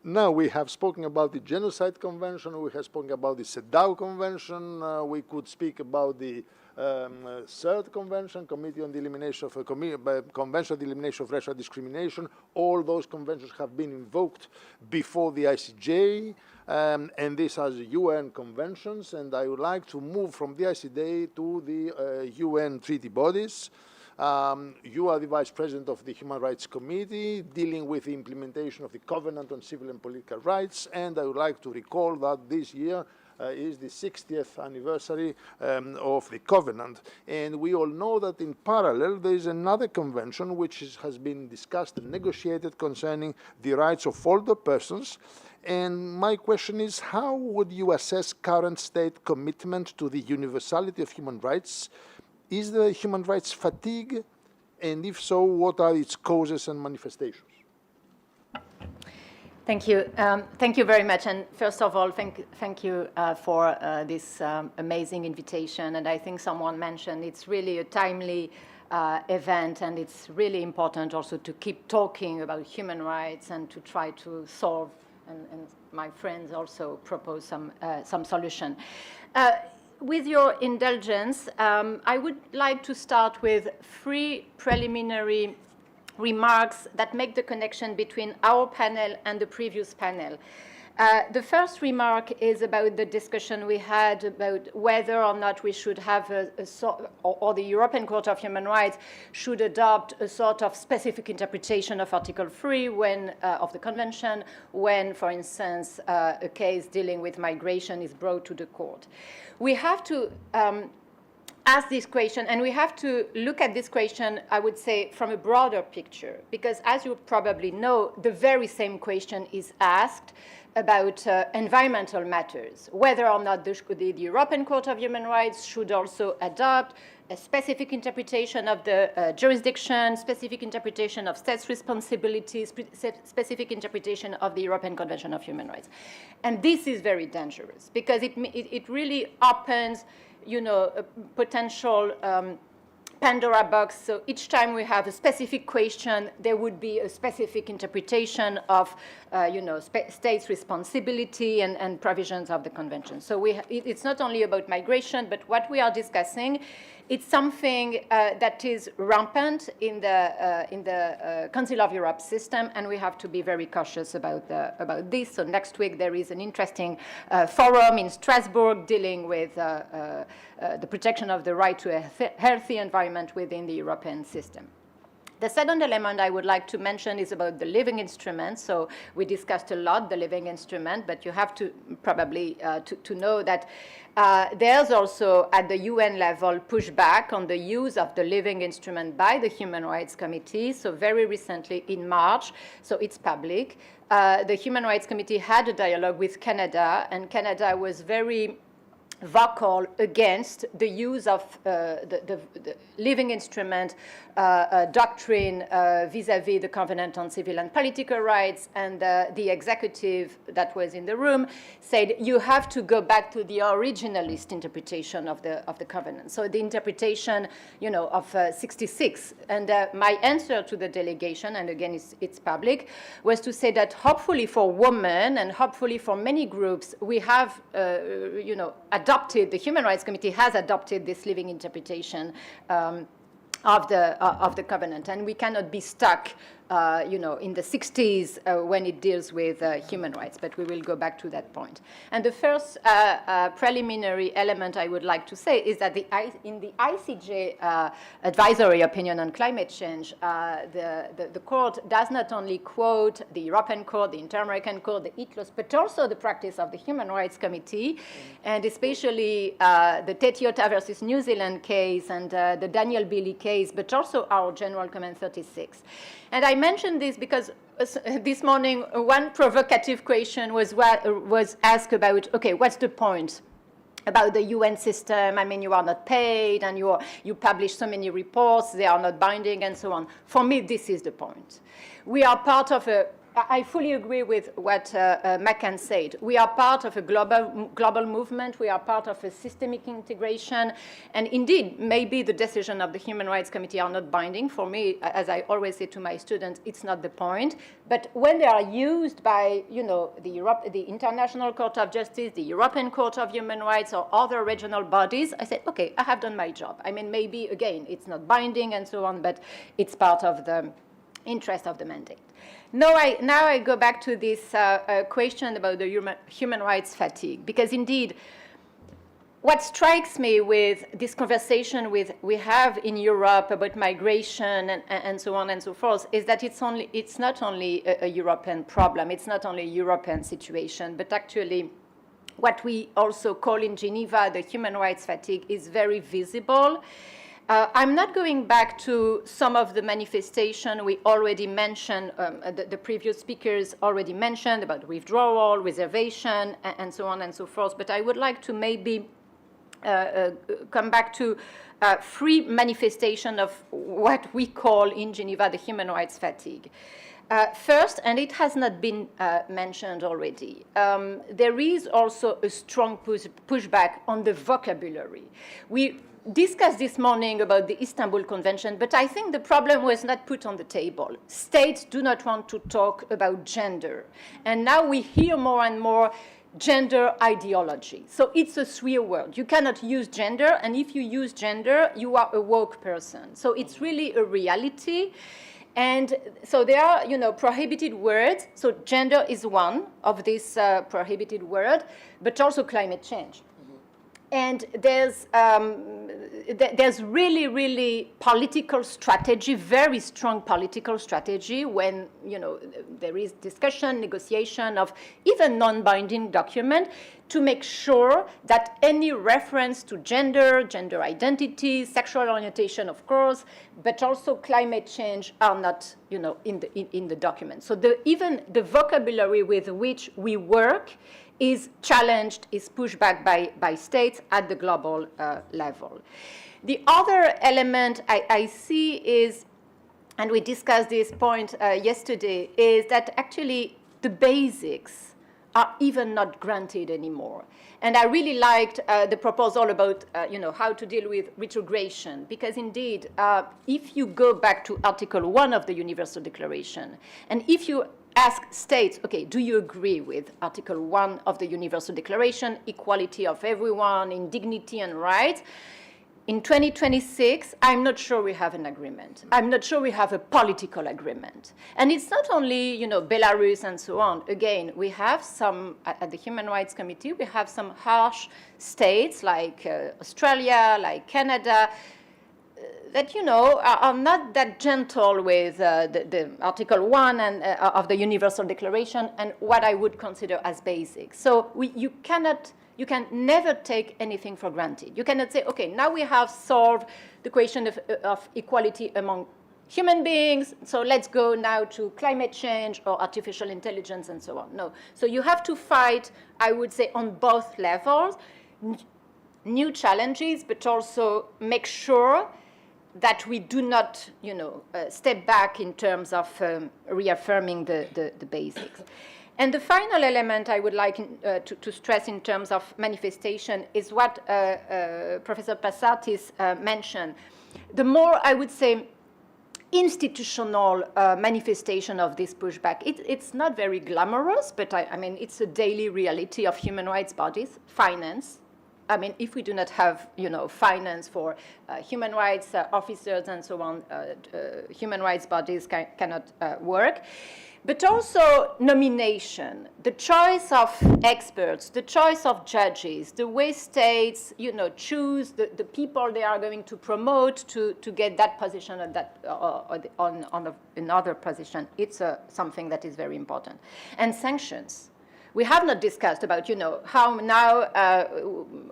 Now we have spoken about the Genocide Convention, we have spoken about the CEDAW Convention, we could speak about the Third Convention, Committee on the Elimination of Convention on the Elimination of Racial Discrimination. All those conventions have been invoked before the ICJ, and these are UN conventions. And I would like to move from the ICJ to the UN treaty bodies. You are the Vice President of the Human Rights Committee, dealing with the implementation of the Covenant on Civil and Political Rights, and I would like to recall that this year is the 60th anniversary of the Covenant. And we all know that in parallel there is another convention which has been discussed and negotiated concerning the rights of older persons. And my question is, how would you assess current state commitment to the universality of human rights? Is there human rights fatigue? And if so, what are its causes and manifestations? Thank you. Thank you very much. And first of all, thank you for this amazing invitation. And I think someone mentioned it's really a timely event, and it's really important also to keep talking about human rights and to try to solve, and my friends also propose some solution. With your indulgence, I would like to start with 3 preliminary remarks that make the connection between our panel and the previous panel. The first remark is about the discussion we had about whether or not we should have or the European Court of Human Rights should adopt a sort of specific interpretation of Article 3 of the Convention when, for instance, a case dealing with migration is brought to the court. We have to ask this question, and we have to look at this question, I would say, from a broader picture, because as you probably know, the very same question is asked about environmental matters, whether or not the European Court of Human Rights should also adopt a specific interpretation of the jurisdiction, specific interpretation of states' responsibilities, specific interpretation of the European Convention of Human Rights. And this is very dangerous, because it really opens, a potential Pandora box. So each time we have a specific question, there would be a specific interpretation of, states' responsibility and provisions of the convention. So it's not only about migration, but what we are discussing, it's something that is rampant in the Council of Europe system, and we have to be very cautious about this. So next week there is an interesting forum in Strasbourg dealing with the protection of the right to a healthy environment within the European system. The second element I would like to mention is about the living instrument. So we discussed a lot the living instrument, but you have to probably to know that there's also at the UN level pushback on the use of the living instrument by the Human Rights Committee. So very recently in March, so it's public, the Human Rights Committee had a dialogue with Canada, and Canada was very vocal against the use of the living instrument doctrine vis-à-vis the Covenant on Civil and Political Rights, and the executive that was in the room said you have to go back to the originalist interpretation of the Covenant. So the interpretation, of 66. And my answer to the delegation, and again it's public, was to say that hopefully for women and hopefully for many groups, we have, adopted, the Human Rights Committee has adopted this living interpretation of the Covenant, and we cannot be stuck, in the 60s when it deals with human rights, but we will go back to that point. And the first preliminary element I would like to say is that in the ICJ advisory opinion on climate change, the court does not only quote the European Court, the Inter-American Court, the ITLOS, but also the practice of the Human Rights Committee, and especially the Tetiota versus New Zealand case and the Daniel Billy case, but also our General Comment 36. And I mentioned this because this morning one provocative question was asked about, okay, what's the point about the UN system? I mean, you are not paid, and you publish so many reports, they are not binding, and so on. For me, this is the point. We are part of a I fully agree with what Makan said. We are part of a global movement. We are part of a systemic integration. And indeed, maybe the decision of the Human Rights Committee are not binding. For me, as I always say to my students, it's not the point. But when they are used by, the International Court of Justice, the European Court of Human Rights, or other regional bodies, I say, okay, I have done my job. I mean, maybe, again, it's not binding and so on, but it's part of the interest of the mandate. Now I go back to this question about the human rights fatigue, because indeed, what strikes me with this conversation we have in Europe about migration and so on and so forth is that it's not only a European problem, it's not only a European situation, but actually what we also call in Geneva the human rights fatigue is very visible. I'm not going back to some of the manifestation we already mentioned, the previous speakers already mentioned about withdrawal, reservation, and so on and so forth, but I would like to maybe come back to three manifestations of what we call in Geneva the human rights fatigue. First, and it has not been mentioned already, there is also a strong pushback on the vocabulary. We discussed this morning about the Istanbul Convention, but I think the problem was not put on the table. States do not want to talk about gender. And now we hear more and more gender ideology. So it's a swear word. You cannot use gender, and if you use gender, you are a woke person. So it's really a reality. And so there are, prohibited words. So gender is one of these prohibited words, but also climate change. And there's really, really political strategy, very strong political strategy when, there is discussion, negotiation of even non-binding document to make sure that any reference to gender identity, sexual orientation, of course, but also climate change are not, in the document. So even the vocabulary with which we work is challenged, is pushed back by states at the global level. The other element I see is, and we discussed this point yesterday, is that actually the basics are even not granted anymore. And I really liked the proposal about, how to deal with retrogression, because indeed, if you go back to Article 1 of the Universal Declaration, and if you ask states, okay, do you agree with Article 1 of the Universal Declaration, equality of everyone in dignity and rights? In 2026, I'm not sure we have an agreement. I'm not sure we have a political agreement. And it's not only, Belarus and so on. Again, we have some, at the Human Rights Committee, we have some harsh states like Australia, like Canada, that, are not that gentle with the Article 1 and, of the Universal Declaration and what I would consider as basic. So you can never take anything for granted. You cannot say, okay, now we have solved the question of equality among human beings, so let's go now to climate change or artificial intelligence and so on. No. So you have to fight, I would say, on both levels, new challenges, but also make sure that we do not, step back in terms of reaffirming the basics. And the final element I would like to stress in terms of manifestation is what Professor Passatis mentioned. The more, I would say, institutional manifestation of this pushback. It's not very glamorous, but I mean, it's a daily reality of human rights bodies, finance. I mean, if we do not have, finance for human rights officers and so on, human rights bodies cannot work. But also nomination, the choice of experts, the choice of judges, the way states, choose the people they are going to promote to get that position or that on another position. It's something that is very important. And sanctions. We have not discussed about, how now,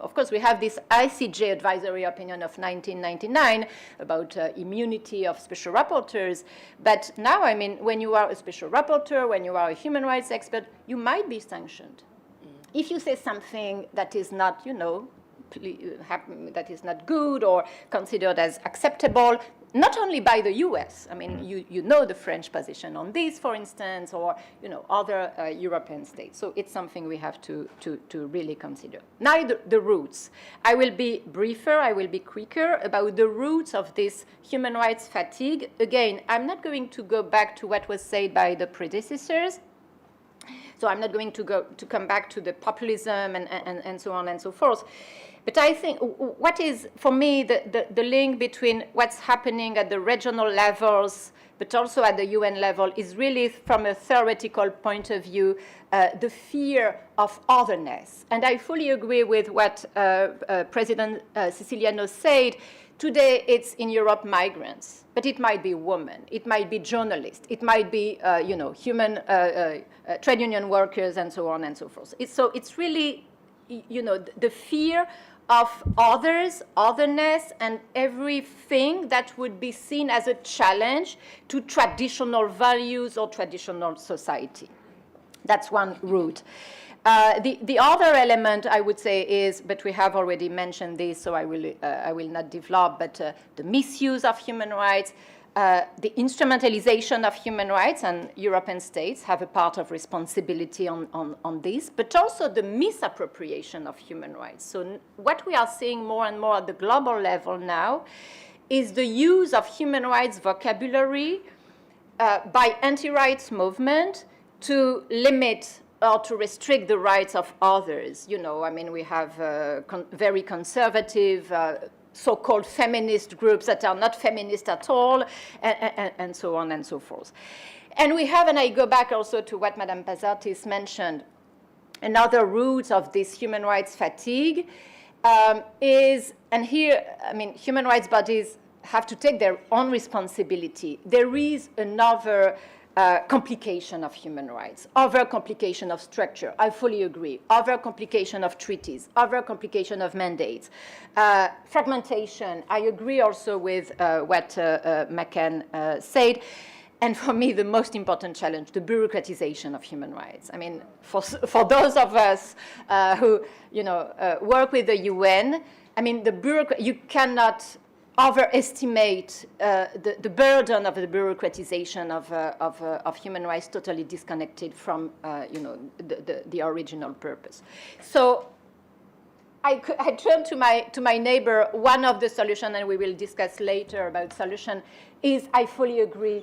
of course, we have this ICJ advisory opinion of 1999 about immunity of special rapporteurs. But now, I mean, when you are a special rapporteur, when you are a human rights expert, you might be sanctioned. If you say something that is not, that is not good or considered as acceptable, not only by the US. I mean, you know the French position on this, for instance, or other European states. So it's something we have to really consider. Now the roots. I will be briefer, I will be quicker about the roots of this human rights fatigue. Again, I'm not going to go back to what was said by the predecessors. So I'm not going to come back to the populism and so on and so forth. But I think what is, for me, the link between what's happening at the regional levels, but also at the UN level, is really, from a theoretical point of view, the fear of otherness. And I fully agree with what President Siciliano said. Today, it's in Europe migrants, but it might be women, it might be journalists, it might be, human trade union workers, and so on and so forth. So it's really, the fear of others, otherness, and everything that would be seen as a challenge to traditional values or traditional society. That's one root. The other element, I would say, is, but we have already mentioned this, so I will not develop, but the misuse of human rights, the instrumentalization of human rights, and European states have a part of responsibility on this, but also the misappropriation of human rights. So what we are seeing more and more at the global level now is the use of human rights vocabulary by anti-rights movement to limit or to restrict the rights of others. I mean, we have very conservative so-called feminist groups that are not feminist at all, and so on and so forth. And we have, and I go back also to what Madame Pazartis mentioned, another root of this human rights fatigue is, and here, I mean, human rights bodies have to take their own responsibility. There is another complication of human rights, over-complication of structure, I fully agree, over-complication of treaties, over-complication of mandates, fragmentation. I agree also with what McCann said. And for me, the most important challenge, the bureaucratization of human rights. I mean, for those of us who work with the UN, I mean, you cannot overestimate the burden of the bureaucratization of human rights, totally disconnected from the original purpose. So I turn to my neighbor. One of the solutions, and we will discuss later about solution, is, I fully agree,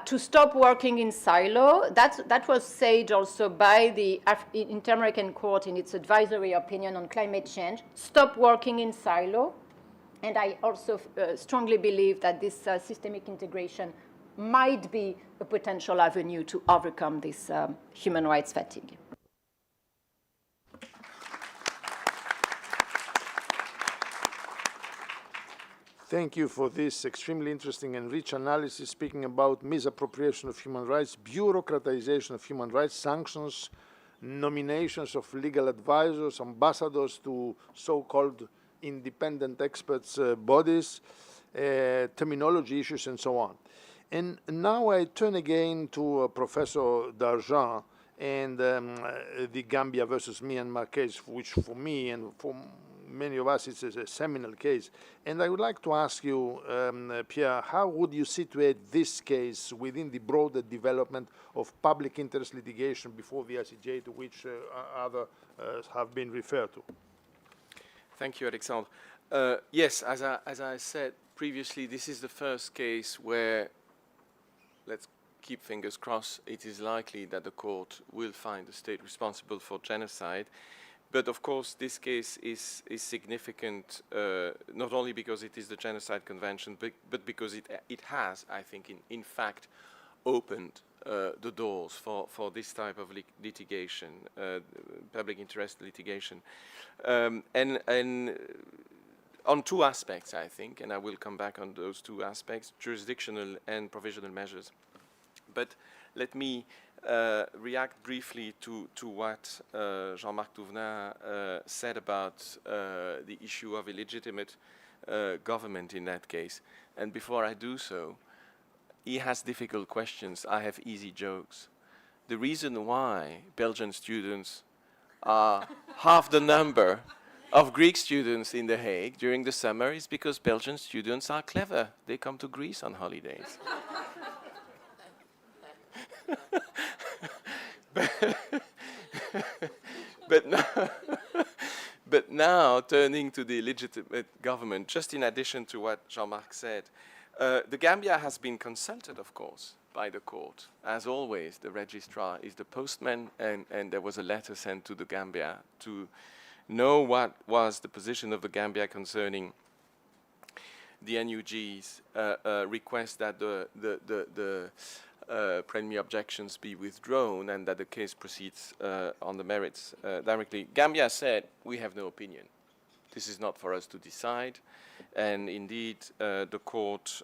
to stop working in silo. That was said also by the Inter-American Court in its advisory opinion on climate change. Stop working in silo. And I also strongly believe that this systemic integration might be a potential avenue to overcome this human rights fatigue. Thank you for this extremely interesting and rich analysis, speaking about misappropriation of human rights, bureaucratization of human rights, sanctions, nominations of legal advisors, ambassadors to so-called independent experts' bodies, terminology issues, and so on. And now I turn again to Professor Darjean and the Gambia versus Myanmar case, which for me and for many of us is a seminal case. And I would like to ask you, Pierre, how would you situate this case within the broader development of public interest litigation before the ICJ, to which others have been referred to? Thank you, Alexandre. Yes, as I said previously, this is the first case where, let's keep fingers crossed, it is likely that the court will find the state responsible for genocide. But of course, this case is significant, not only because it is the Genocide Convention, but because it has, I think, in fact, opened the doors for this type of litigation, public interest litigation. And on two aspects, I think, and I will come back on those two aspects, jurisdictional and provisional measures. But let me react briefly to what Jean-Marc Touvenin said about the issue of illegitimate government in that case. And before I do so, he has difficult questions. I have easy jokes. The reason why Belgian students are half the number of Greek students in The Hague during the summer is because Belgian students are clever. They come to Greece on holidays. But now, turning to the legitimate government, just in addition to what Jean-Marc said, the Gambia has been consulted, of course, by the court. As always, the registrar is the postman, and there was a letter sent to the Gambia to know what was the position of the Gambia concerning the NUG's request that the preliminary objections be withdrawn and that the case proceeds on the merits directly. Gambia said, we have no opinion. This is not for us to decide. And indeed, the court,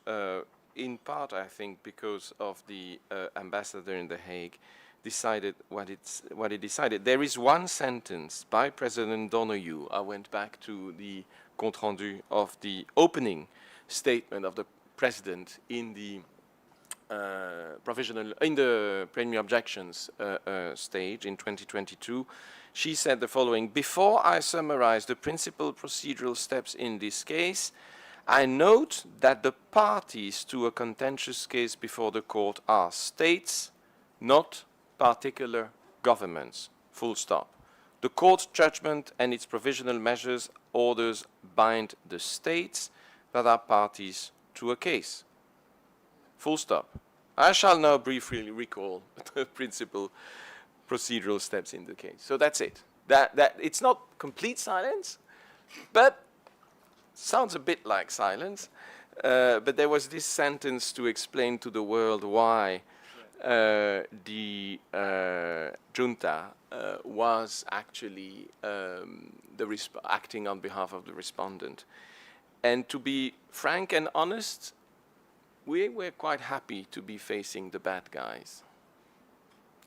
in part, I think, because of the ambassador in The Hague, decided what it decided. There is one sentence by President Donoghue. I went back to the compte rendu of the opening statement of the president in the preliminary objections stage in 2022. She said the following: before I summarize the principal procedural steps in this case, I note that the parties to a contentious case before the court are states, not particular governments, full stop. The court's judgment and its provisional measures orders bind the states that are parties to a case. Full stop. I shall now briefly recall the principal procedural steps in the case. So that's it. That it's not complete silence, but sounds a bit like silence. But there was this sentence to explain to the world why the junta was actually acting on behalf of the respondent. And to be frank and honest, we were quite happy to be facing the bad guys.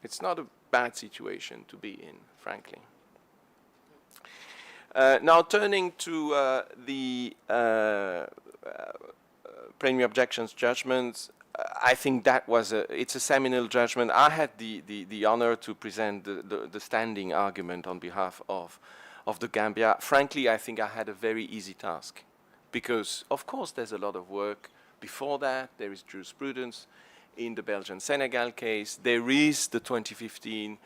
It's not a bad situation to be in, frankly. Now turning to the preliminary objections judgment, I think that was it's a seminal judgment. I had the honor to present the standing argument on behalf of the Gambia. Frankly, I think I had a very easy task because, of course, there's a lot of work. Before that, there is jurisprudence in the Belgian-Senegal case. There is the 2015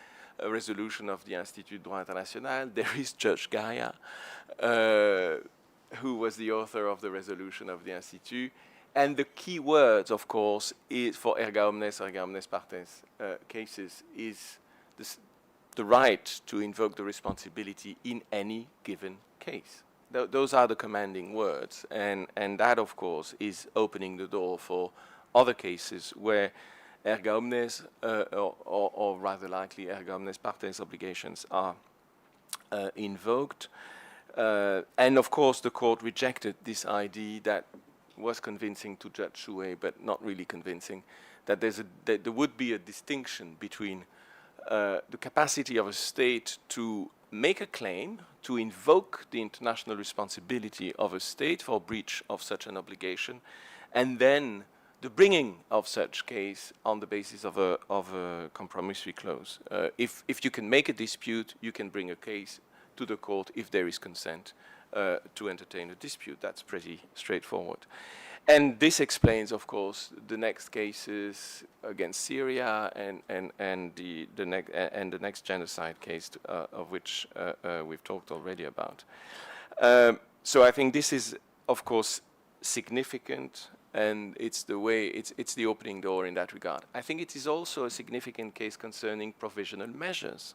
resolution of the Institut de Droit International. There is Judge Gaia, who was the author of the resolution of the Institut. And the key words, of course, is for erga omnes partes cases is the right to invoke the responsibility in any given case. Those are the commanding words, and that, of course, is opening the door for other cases where erga omnes, or rather likely erga omnes partes obligations are invoked. And, of course, the court rejected this idea that was convincing to Judge Chouet, but not really convincing, that there would be a distinction between the capacity of a state to make a claim, to invoke the international responsibility of a state for breach of such an obligation, and then the bringing of such case on the basis of a compromissory clause. If you can make a dispute, you can bring a case to the court if there is consent to entertain a dispute. That's pretty straightforward. And this explains, of course, the next cases against Syria and the next genocide case of which we've talked already about. So I think this is, of course, significant, and it's the opening door in that regard. I think it is also a significant case concerning provisional measures.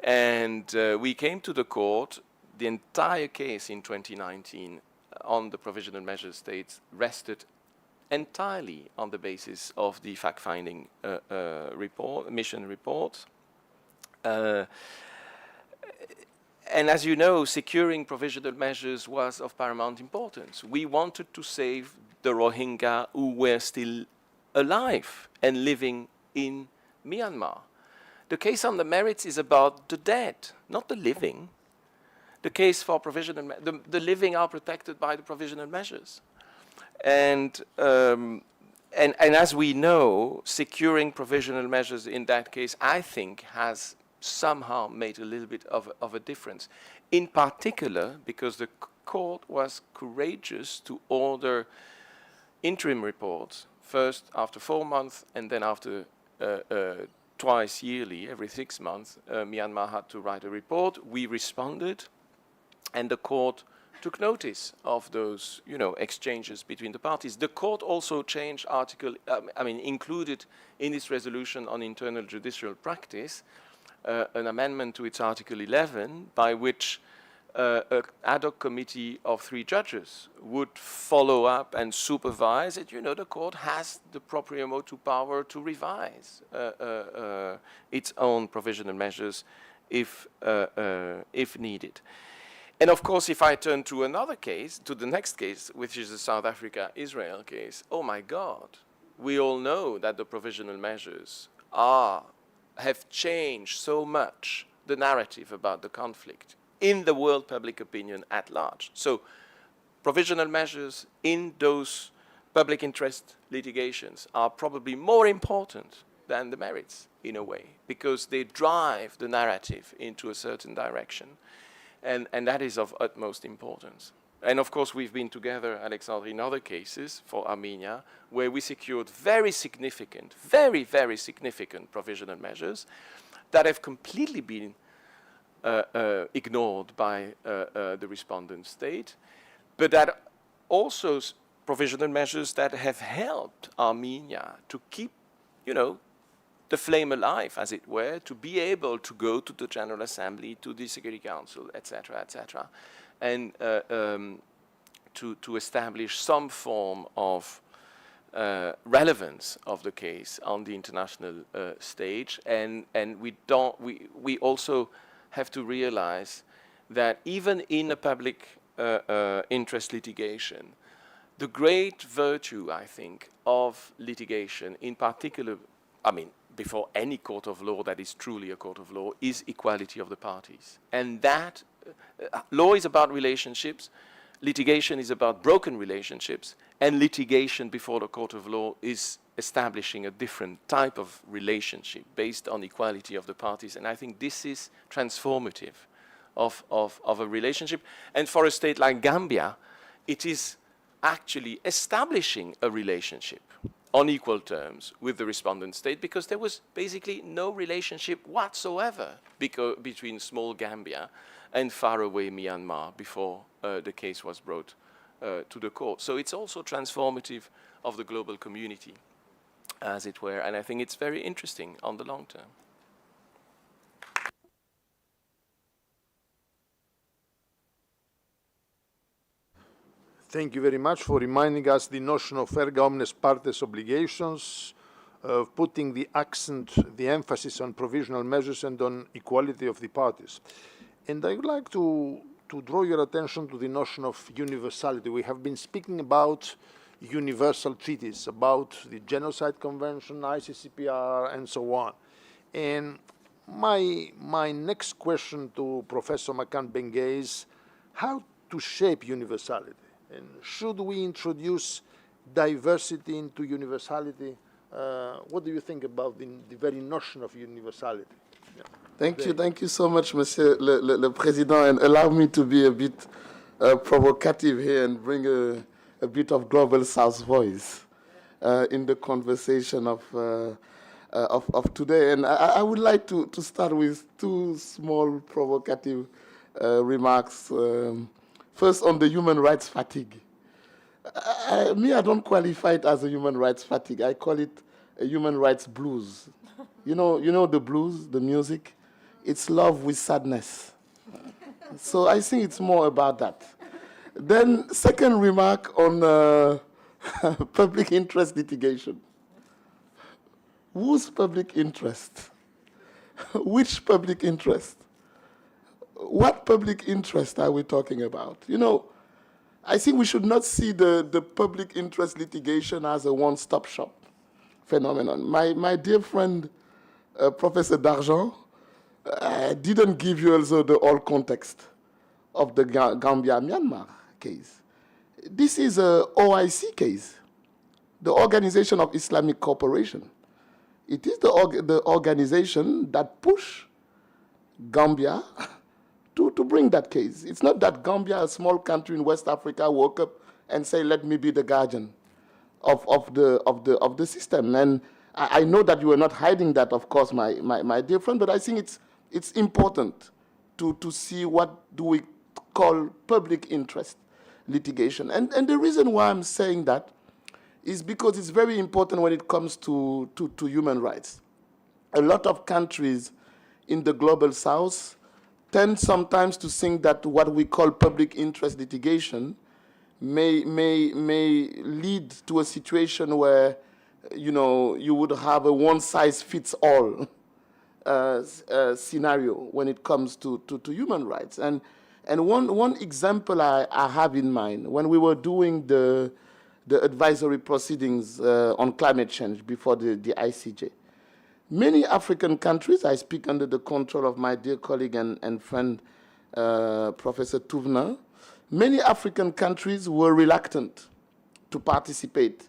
And we came to the court. The entire case in 2019 on the provisional measures states rested entirely on the basis of the fact-finding mission report. And as you know, securing provisional measures was of paramount importance. We wanted to save the Rohingya who were still alive and living in Myanmar. The case on the merits is about the dead, not the living. The case for provisional, the living are protected by the provisional measures. And as we know, securing provisional measures in that case, I think, has somehow made a little bit of a difference. In particular, because the court was courageous to order interim reports, first after 4 months and then after twice yearly, every 6 months, Myanmar had to write a report. We responded, and the court took notice of those, exchanges between the parties. The court also changed included in its resolution on internal judicial practice an amendment to its Article 11 by which an ad hoc committee of 3 judges would follow up and supervise it. The court has the proprio motu power to revise its own provisional measures if needed. And of course, if I turn to another case, to the next case, which is the South Africa-Israel case, oh my God, we all know that the provisional measures have changed so much the narrative about the conflict in the world public opinion at large. So provisional measures in those public interest litigations are probably more important than the merits in a way, because they drive the narrative into a certain direction. And that is of utmost importance. And of course, we've been together, Alexandre, in other cases for Armenia, where we secured very significant, very, very significant provisional measures that have completely been ignored by the respondent state, but that also provisional measures that have helped Armenia to keep, the flame alive, as it were, to be able to go to the General Assembly, to the Security Council, etc., and to establish some form of relevance of the case on the international stage. And we also have to realize that even in a public interest litigation, the great virtue, I think, of litigation, in particular, before any court of law that is truly a court of law, is equality of the parties. And that law is about relationships, litigation is about broken relationships, and litigation before the court of law is establishing a different type of relationship based on equality of the parties. And I think this is transformative of a relationship. And for a state like Gambia, it is actually establishing a relationship on equal terms with the respondent state, because there was basically no relationship whatsoever between small Gambia and faraway Myanmar before the case was brought to the court. So it's also transformative of the global community, as it were, and I think it's very interesting on the long term. Thank you very much for reminding us the notion of erga omnes partes obligations, of putting the accent, the emphasis on provisional measures and on equality of the parties. And I would like to draw your attention to the notion of universality. We have been speaking about universal treaties, about the Genocide Convention, ICCPR, and so on. And my next question to Professor Makan Bengay is how to shape universality. And should we introduce diversity into universality? What do you think about the very notion of universality? Yeah. Thank you so much, Monsieur le Président, and allow me to be a bit provocative here and bring a bit of Global South voice in the conversation of today. And I would like to start with 2 small provocative remarks. First, on the human rights fatigue. I don't qualify it as a human rights fatigue. I call it a human rights blues. You know the blues, the music? It's love with sadness. So I think it's more about that. Then, second remark on public interest litigation. Whose public interest? Which public interest? What public interest are we talking about? I think we should not see the public interest litigation as a one-stop shop phenomenon. My dear friend, Professor Dargent, didn't give you also the whole context of the Gambia-Myanmar case. This is a OIC case, the Organization of Islamic Cooperation. It is the organization that pushed Gambia to bring that case. It's not that Gambia, a small country in West Africa, woke up and say, let me be the guardian of the system. And I know that you are not hiding that, of course, my dear friend, but I think it's important to see what do we call public interest litigation. And the reason why I'm saying that is because it's very important when it comes to human rights. A lot of countries in the global south tend sometimes to think that what we call public interest litigation may lead to a situation where, you know, you would have a one-size-fits-all scenario when it comes to human rights. And one example I have in mind, when we were doing the advisory proceedings on climate change before the ICJ, many African countries, I speak under the control of my dear colleague and friend, Professor Touvna, many African countries were reluctant to participate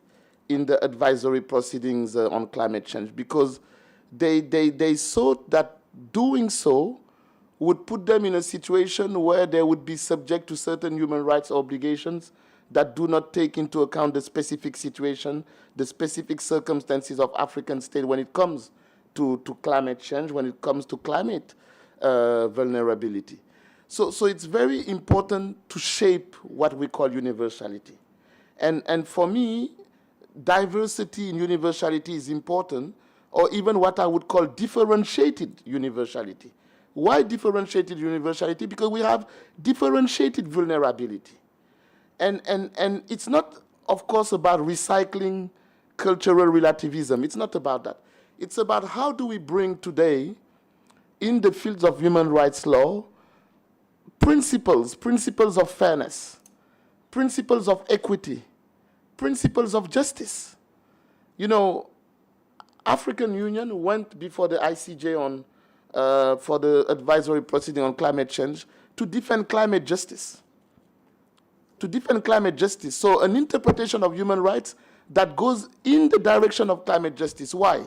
in the advisory proceedings on climate change because they thought that doing so would put them in a situation where they would be subject to certain human rights obligations that do not take into account the specific situation, the specific circumstances of African states when it comes to climate change, when it comes to climate vulnerability. So it's very important to shape what we call universality. And for me, diversity in universality is important, or even what I would call differentiated universality. Why differentiated universality? Because we have differentiated vulnerability. And it's not, of course, about recycling cultural relativism. It's not about that. It's about how do we bring today, in the fields of human rights law, principles of fairness, principles of equity, principles of justice. You know, African Union went before the ICJ on for the advisory proceeding on climate change to defend climate justice. To defend climate justice. So an interpretation of human rights that goes in the direction of climate justice. Why?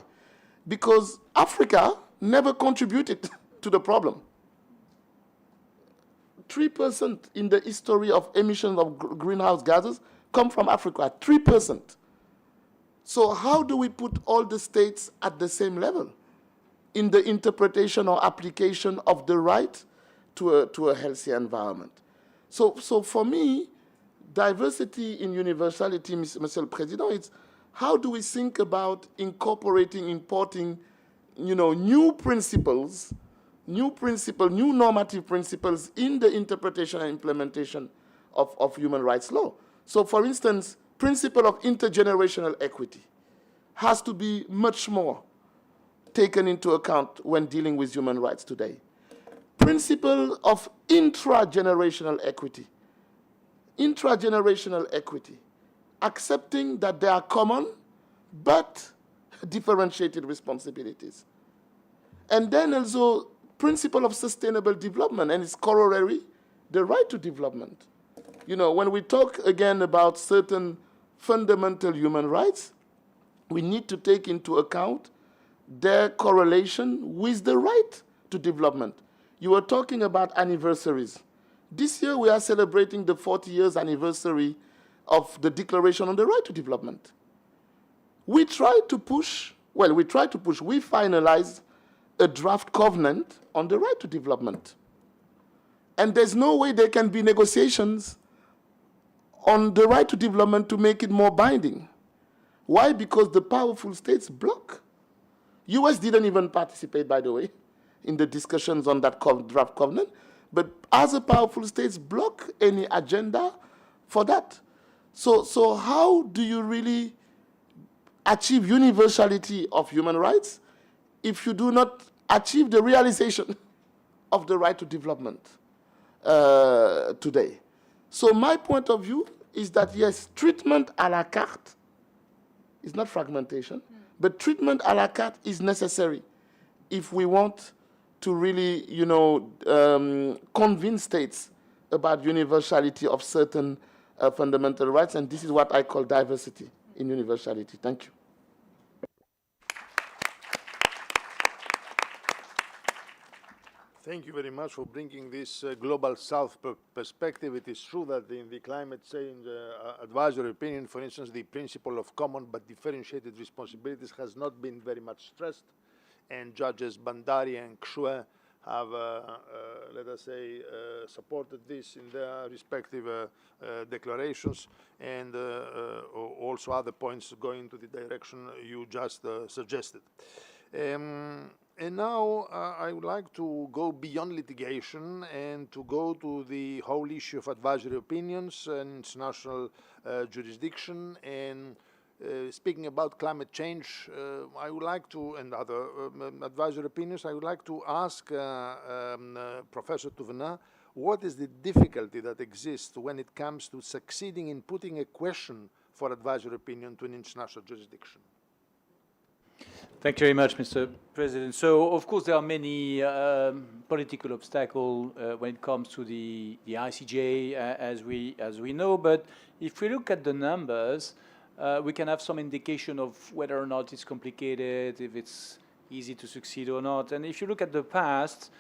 Because Africa never contributed to the problem. 3% in the history of emissions of greenhouse gases come from Africa, 3%. So how do we put all the states at the same level in the interpretation or application of the right to a healthy environment? So for me, diversity in universality, Monsieur le Président, it's how do we think about incorporating, importing, you know, new principles, new normative principles in the interpretation and implementation of human rights law. So for instance, principle of intergenerational equity has to be much more taken into account when dealing with human rights today. Principle of intragenerational equity. Intragenerational equity, accepting that they are common but differentiated responsibilities. And then also principle of sustainable development and its corollary, the right to development. You know, when we talk again about certain fundamental human rights, we need to take into account their correlation with the right to development. You were talking about anniversaries. This year we are celebrating the 40 years anniversary of the Declaration on the Right to Development. We finalized a draft covenant on the right to development. And there's no way there can be negotiations on the right to development to make it more binding. Why? Because the powerful states block. US didn't even participate, by the way, in the discussions on that draft covenant, but other powerful states block any agenda for that. So how do you really achieve universality of human rights if you do not achieve the realization of the right to development today? So my point of view is that, yes, treatment à la carte is not fragmentation, but treatment à la carte is necessary if we want to really, you know, convince states about universality of certain fundamental rights, and this is what I call diversity in universality. Thank you. Thank you very much for bringing this global south perspective. It is true that in the climate change advisory opinion, for instance, the principle of common but differentiated responsibilities has not been very much stressed, and judges Bandari and Xue have, let us say, supported this in their respective declarations, and also other points going to the direction you just suggested. And now I would like to go beyond litigation and to go to the whole issue of advisory opinions and international jurisdiction. And speaking about climate change, I would like to, and other advisory opinions, I would like to ask Professor Touvenin, what is the difficulty that exists when it comes to succeeding in putting a question for advisory opinion to an international jurisdiction? Thank you very much, Mr. President. So, of course, there are many political obstacles when it comes to the ICJ, as we know. But if we look at the numbers, we can have some indication of whether or not it's complicated, if it's easy to succeed or not. And if you look at the past,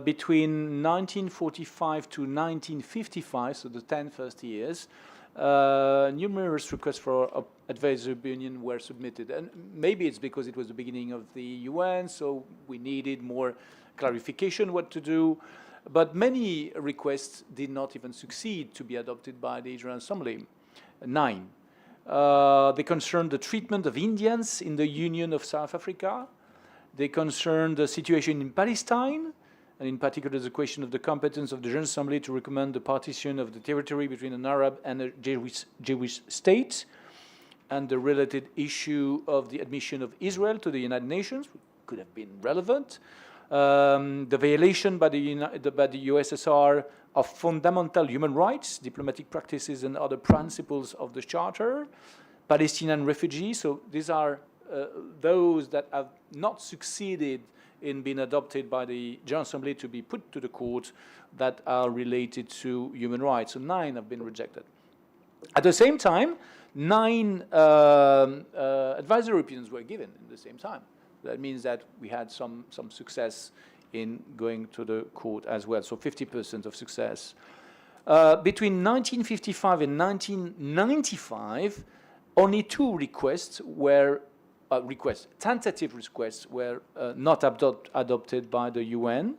between 1945 to 1955, so the 10 first years, numerous requests for advisory opinion were submitted. And maybe it's because it was the beginning of the UN, so we needed more clarification what to do. But many requests did not even succeed to be adopted by the General Assembly. 9. They concerned the treatment of Indians in the Union of South Africa. They concerned the situation in Palestine, and in particular the question of the competence of the General Assembly to recommend the partition of the territory between an Arab and a Jewish state, and the related issue of the admission of Israel to the United Nations, which could have been relevant, the violation by the USSR of fundamental human rights, diplomatic practices, and other principles of the Charter, Palestinian refugees. So these are those that have not succeeded in being adopted by the General Assembly to be put to the court that are related to human rights. So 9 have been rejected. At the same time, 9 advisory opinions were given at the same time. That means that we had some success in going to the court as well, so 50% of success. Between 1955 and 1995, only 2 requests were tentative requests were not adopted by the UN.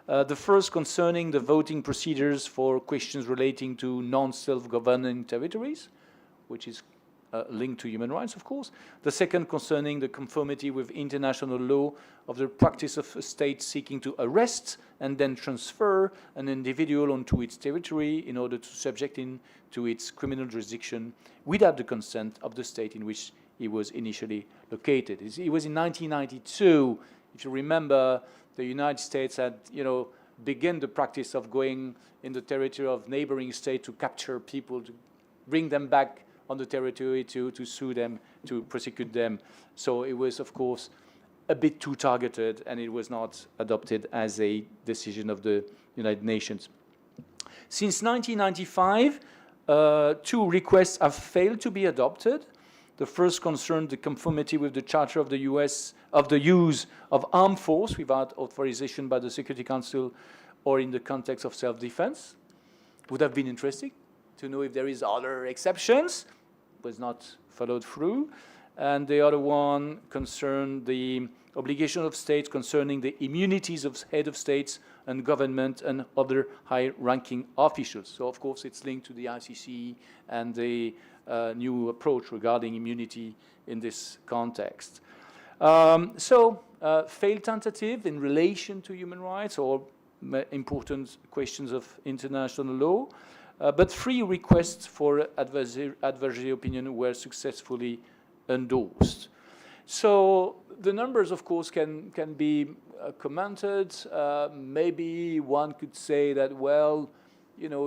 The first concerning the voting procedures for questions relating to non-self-governing territories, which is linked to human rights, of course. The second concerning the conformity with international law of the practice of a state seeking to arrest and then transfer an individual onto its territory in order to subject him to its criminal jurisdiction without the consent of the state in which he was initially located. It was in 1992, if you remember, the United States had, begun the practice of going in the territory of neighboring states to capture people, to bring them back on the territory, to sue them, to prosecute them. So it was, of course, a bit too targeted, and it was not adopted as a decision of the United Nations. Since 1995, 2 requests have failed to be adopted. The first concerned the conformity with the Charter of the US of the use of armed force without authorization by the Security Council or in the context of self-defense. Would have been interesting to know if there is other exceptions. Was not followed through. And the other one concerned the obligation of states concerning the immunities of head of states and government and other high-ranking officials. So, of course, it's linked to the ICC and the new approach regarding immunity in this context. Failed tentative in relation to human rights or important questions of international law. But 3 requests for advisory opinion were successfully endorsed. So the numbers, of course, can be commented. Maybe one could say that, well,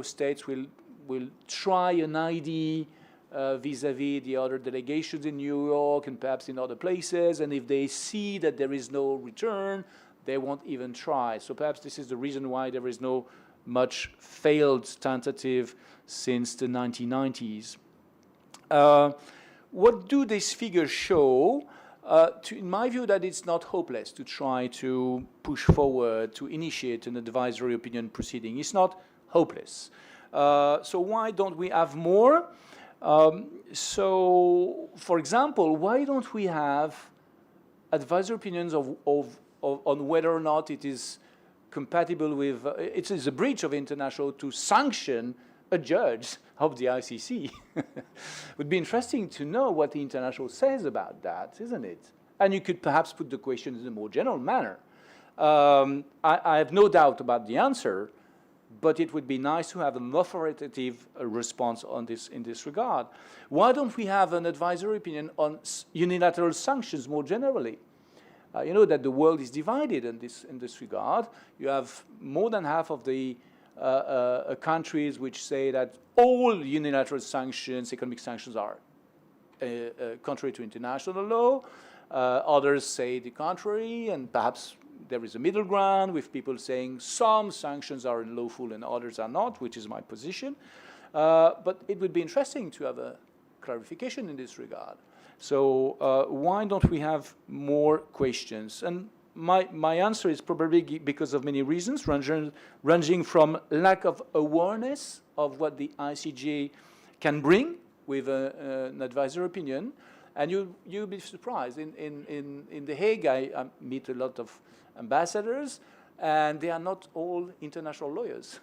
states will try an ID vis-à-vis the other delegations in New York and perhaps in other places, and if they see that there is no return, they won't even try. So perhaps this is the reason why there is no much failed tentative since the 1990s. What do these figures show? in my view, that it's not hopeless to try to push forward, to initiate an advisory opinion proceeding. It's not hopeless. So why don't we have more? So, for example, why don't we have advisory opinions on whether or not it is compatible with, it is a breach of international to sanction a judge of the ICC. It would be interesting to know what the international says about that, isn't it? And you could perhaps put the question in a more general manner. I have no doubt about the answer, but it would be nice to have an authoritative response on this in this regard. Why don't we have an advisory opinion on unilateral sanctions more generally? You know that the world is divided in this regard. You have more than half of the countries which say that all unilateral sanctions, economic sanctions, are contrary to international law. Others say the contrary, and perhaps there is a middle ground with people saying some sanctions are lawful and others are not, which is my position. But it would be interesting to have a clarification in this regard. So why don't we have more questions? And my answer is probably because of many reasons, ranging from lack of awareness of what the ICJ can bring with an advisory opinion. And you'll be surprised. In The Hague, I meet a lot of ambassadors, and they are not all international lawyers.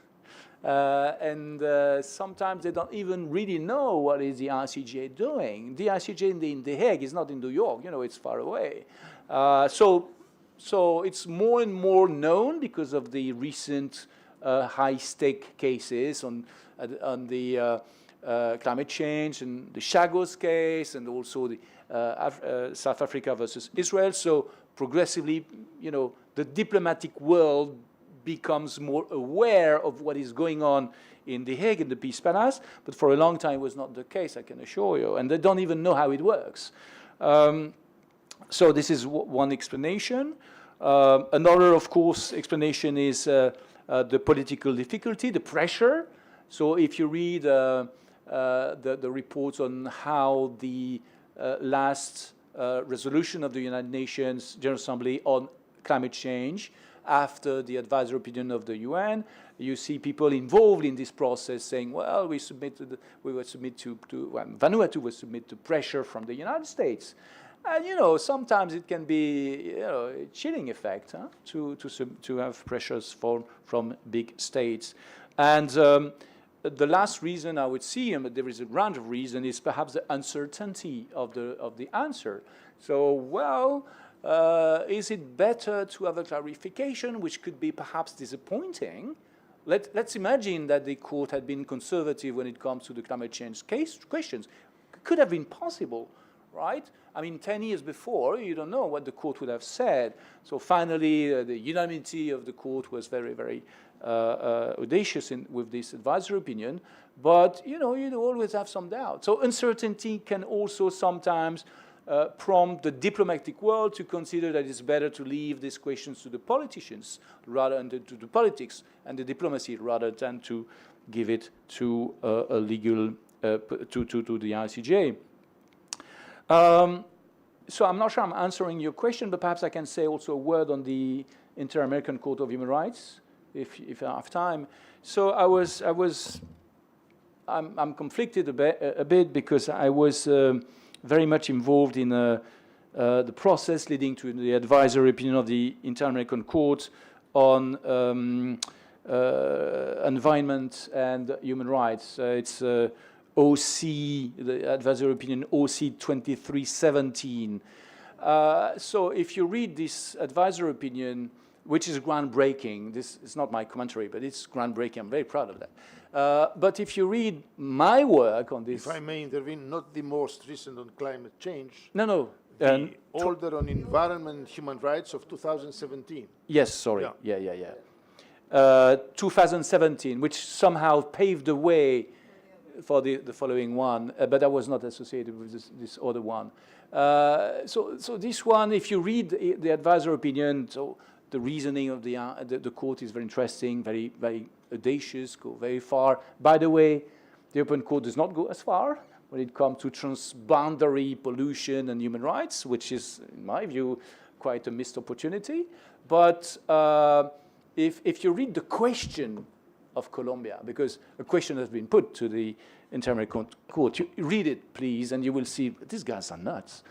Sometimes they don't even really know what is the ICJ doing. The ICJ in The Hague is not in New York, you know, it's far away. So it's more and more known because of the recent high-stake cases on the climate change and the Chagos case, and also the South Africa versus Israel. So progressively, you know, the diplomatic world becomes more aware of what is going on in The Hague, in the Peace Palace. But for a long time, it was not the case, I can assure you. And they don't even know how it works. So this is one explanation. Another, of course, explanation is the political difficulty, the pressure. So if you read the reports on how the last resolution of the United Nations General Assembly on climate change, after the advisory opinion of the UN, you see people involved in this process saying, well, Vanuatu was submit to pressure from the United States. And, you know, sometimes it can be, you know, a chilling effect to have pressures from big states. And the last reason I would see, and there is a round of reason, is perhaps the uncertainty of the answer. So, well, is it better to have a clarification, which could be perhaps disappointing? Let's imagine that the court had been conservative when it comes to the climate change questions. It could have been possible, right? I mean, 10 years before, you don't know what the court would have said. So finally, the unanimity of the court was very, very audacious with this advisory opinion. But, you know, you always have some doubt. So uncertainty can also sometimes prompt the diplomatic world to consider that it's better to leave these questions to the politicians rather than to the politics and the diplomacy rather than to give it to a legal, to the ICJ. So I'm not sure I'm answering your question, but perhaps I can say also a word on the Inter-American Court of Human Rights, if I have time. So I'm conflicted a bit because I was very much involved in the process leading to the advisory opinion of the Inter-American Court on environment and human rights. It's OC, the advisory opinion OC 2317. So if you read this advisory opinion, which is groundbreaking, this is not my commentary, but it's groundbreaking, I'm very proud of that. But if you read my work on this... If I may intervene, not the most recent on climate change. No. The older on environment and human rights of 2017. Yes, sorry. Yeah. 2017, which somehow paved the way for the following one, but I was not associated with this other one. So this one, if you read the advisory opinion, so the reasoning of the court is very interesting, very, very audacious, go very far. By the way, the European Court does not go as far, when it comes to transboundary pollution and human rights, which is, in my view, quite a missed opportunity. But if you read the question of Colombia, because a question has been put to the Inter-American Court, you read it, please, and you will see these guys are nuts.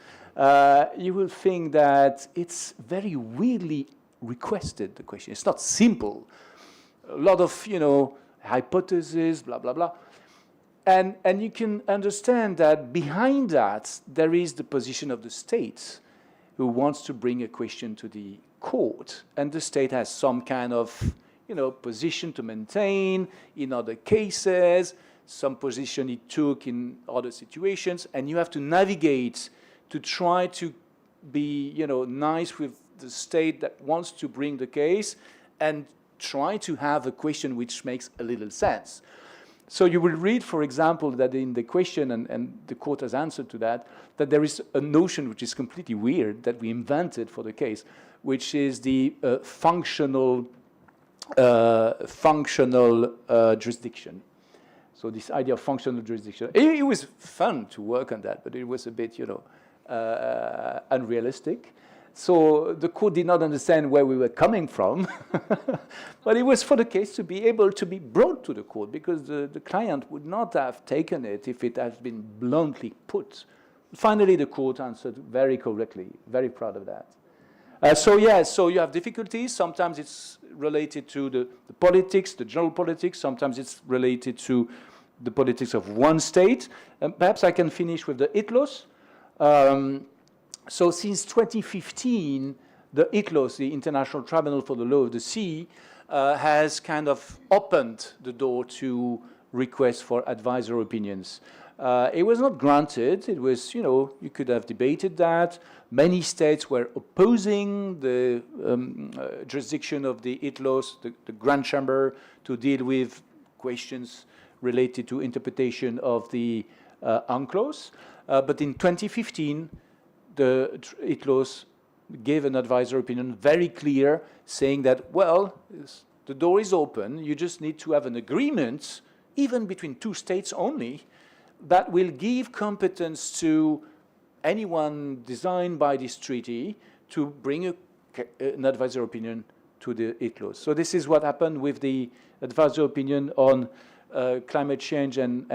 You will think that it's very weirdly requested, the question. It's not simple. A lot of, hypotheses, blah, blah, blah. And you can understand that behind that, there is the position of the state who wants to bring a question to the court. And the state has some kind of, position to maintain in other cases, some position it took in other situations, and you have to navigate to try to be, nice with the state that wants to bring the case and try to have a question which makes a little sense. So you will read, for example, that in the question, and the court has answered to that there is a notion which is completely weird that we invented for the case, which is the functional jurisdiction. So this idea of functional jurisdiction. It was fun to work on that, but it was a bit, unrealistic. So the court did not understand where we were coming from, but it was for the case to be able to be brought to the court, because the client would not have taken it if it had been bluntly put. Finally, the court answered very correctly. Very proud of that. So you have difficulties. Sometimes it's related to the politics, the general politics. Sometimes it's related to the politics of one state. Perhaps I can finish with the ITLOS. So since 2015, the ITLOS, the International Tribunal for the Law of the Sea, has kind of opened the door to requests for advisory opinions. It was not granted. It was, you could have debated that. Many states were opposing the jurisdiction of the ITLOS, the Grand Chamber, to deal with questions related to interpretation of the UNCLOS. But in 2015, the ITLOS gave an advisory opinion very clear, saying that, well, the door is open. You just need to have an agreement, even between two states only, that will give competence to anyone designed by this treaty to bring an advisory opinion to the ITLOS. So this is what happened with the advisory opinion on climate change and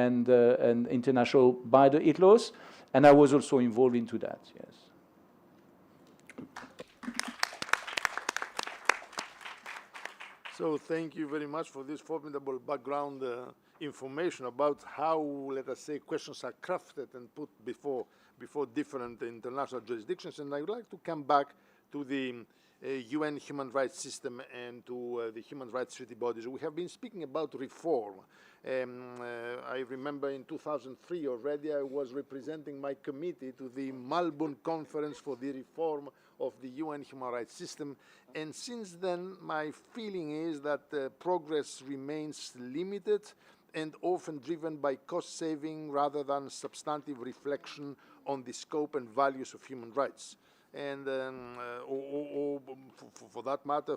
international by the ITLOS, and I was also involved into that, yes. So thank you very much for this formidable background information about how, let us say, questions are crafted and put before different international jurisdictions. And I would like to come back to the UN human rights system and to the human rights treaty bodies. We have been speaking about reform. I remember in 2003 already I was representing my committee to the Melbourne Conference for the Reform of the UN human rights system, and since then my feeling is that progress remains limited and often driven by cost saving rather than substantive reflection on the scope and values of human rights. And for that matter,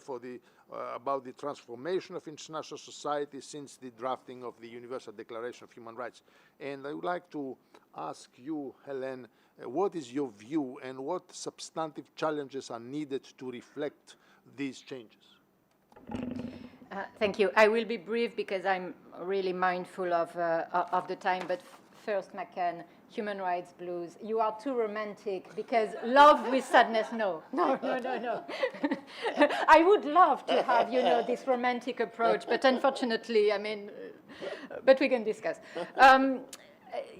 about the transformation of international society since the drafting of the Universal Declaration of Human Rights. And I would like to ask you, Hélène, what is your view and what substantive challenges are needed to reflect these changes? Thank you. I will be brief because I'm really mindful of the time, but first, Macan, human rights blues. You are too romantic because love with sadness, no. I would love to have, this romantic approach, but unfortunately, but we can discuss.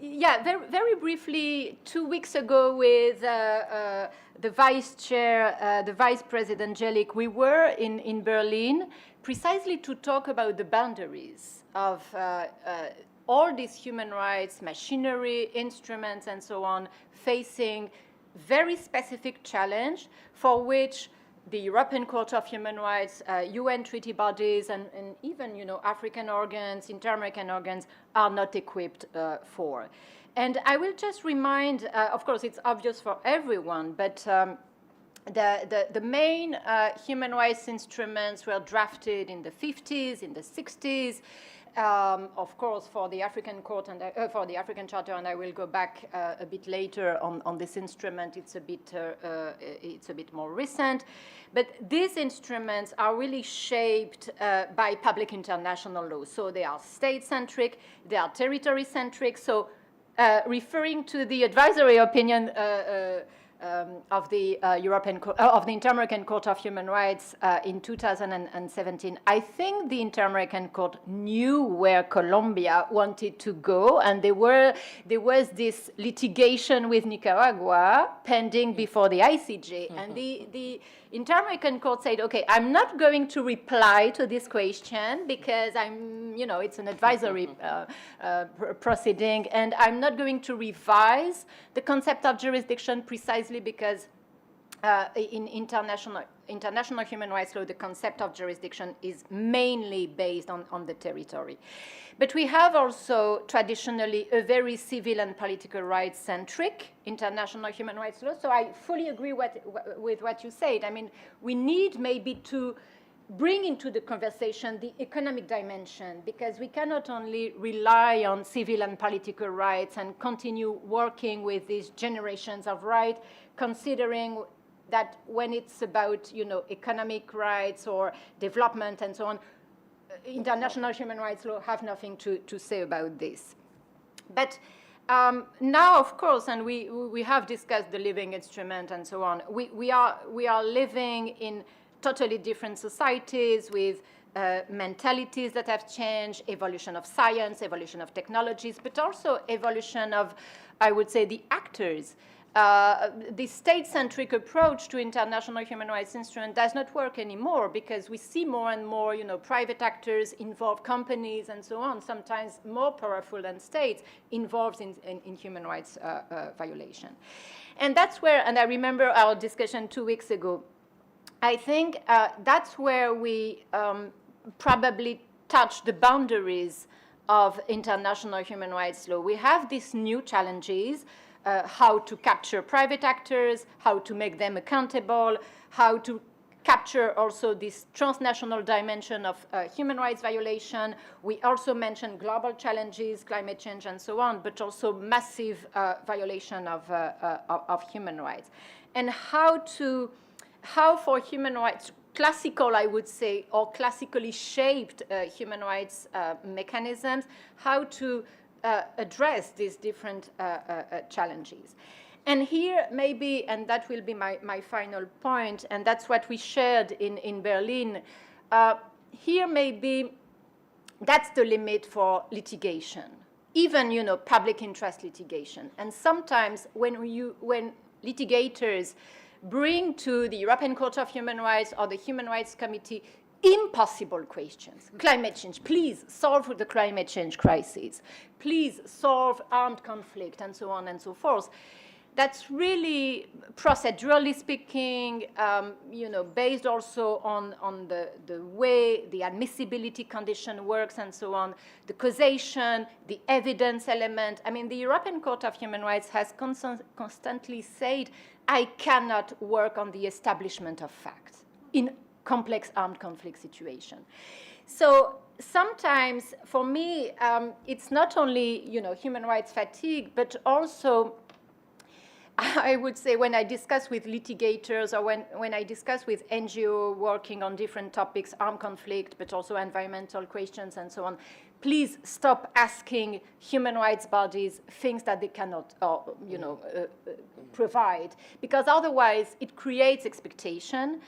Very briefly, 2 weeks ago with the vice chair, the vice president Jelic, we were in Berlin precisely to talk about the boundaries of all these human rights, machinery, instruments, and so on, facing very specific challenge for which the European Court of Human Rights, UN treaty bodies, and even African organs, inter-American organs are not equipped for. And I will just remind, of course, it's obvious for everyone, but the main human rights instruments were drafted in the 50s, in the 60s, of course, for the African Court and for the African Charter, and I will go back a bit later on this instrument. It's a bit more recent, but these instruments are really shaped by public international law. So they are state-centric, they are territory-centric. So referring to the advisory opinion of the Inter-American Court of Human Rights in 2017, I think the Inter-American Court knew where Colombia wanted to go, and there was this litigation with Nicaragua pending before the ICJ, and the Inter-American Court said, okay, I'm not going to reply to this question because it's an advisory proceeding, and I'm not going to revise the concept of jurisdiction precisely because in international human rights law, the concept of jurisdiction is mainly based on the territory. But we have also traditionally a very civil and political rights centric international human rights law. So I fully agree with what you said. I mean, we need maybe to bring into the conversation the economic dimension, because we cannot only rely on civil and political rights and continue working with these generations of rights, considering that when it's about economic rights or development and so on, international human rights law have nothing to say about this. But now, of course, and we have discussed the living instrument and so on, we are living in totally different societies with mentalities that have changed, evolution of science, evolution of technologies, but also evolution of, I would say, the actors. The state-centric approach to international human rights instrument does not work anymore because we see more and more, private actors involved, companies and so on, sometimes more powerful than states, involved in human rights violation. And that's where, and I remember our discussion 2 weeks ago, I think that's where we probably touch the boundaries of international human rights law. We have these new challenges, how to capture private actors, how to make them accountable, how to capture also this transnational dimension of human rights violation. We also mentioned global challenges, climate change and so on, but also massive violation of human rights. And how for human rights, classical, I would say, or classically shaped human rights mechanisms, how to address these different challenges. And here maybe, and that will be my final point, and that's what we shared in Berlin, here maybe that's the limit for litigation, even, public interest litigation. And sometimes when litigators bring to the European Court of Human Rights or the Human Rights Committee impossible questions. Climate change, please solve the climate change crisis. Please solve armed conflict and so on and so forth. That's really, procedurally speaking, based also on the way the admissibility condition works and so on, the causation, the evidence element. I mean, the European Court of Human Rights has constantly said, I cannot work on the establishment of facts in complex armed conflict situation. So sometimes, for me, it's not only, human rights fatigue, but also, I would say, when I discuss with litigators or when I discuss with NGO working on different topics, armed conflict, but also environmental questions and so on, please stop asking human rights bodies things that they cannot, provide, because otherwise it creates expectation.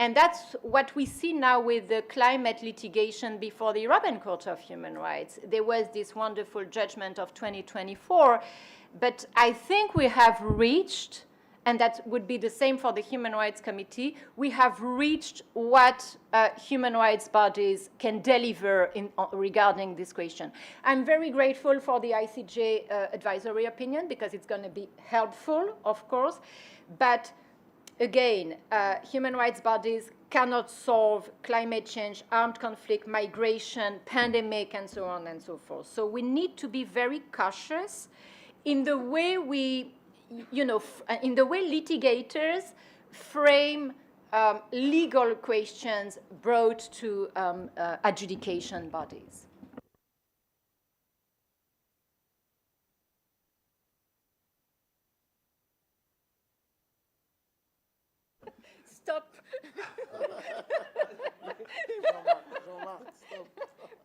And that's what we see now with the climate litigation before the European Court of Human Rights. There was this wonderful judgment of 2024, but I think we have reached, and that would be the same for the Human Rights Committee, we have reached what human rights bodies can deliver regarding this question. I'm very grateful for the ICJ advisory opinion because it's going to be helpful, of course, but again, human rights bodies cannot solve climate change, armed conflict, migration, pandemic, and so on and so forth. So we need to be very cautious in the way in the way litigators frame legal questions brought to adjudication bodies. Stop.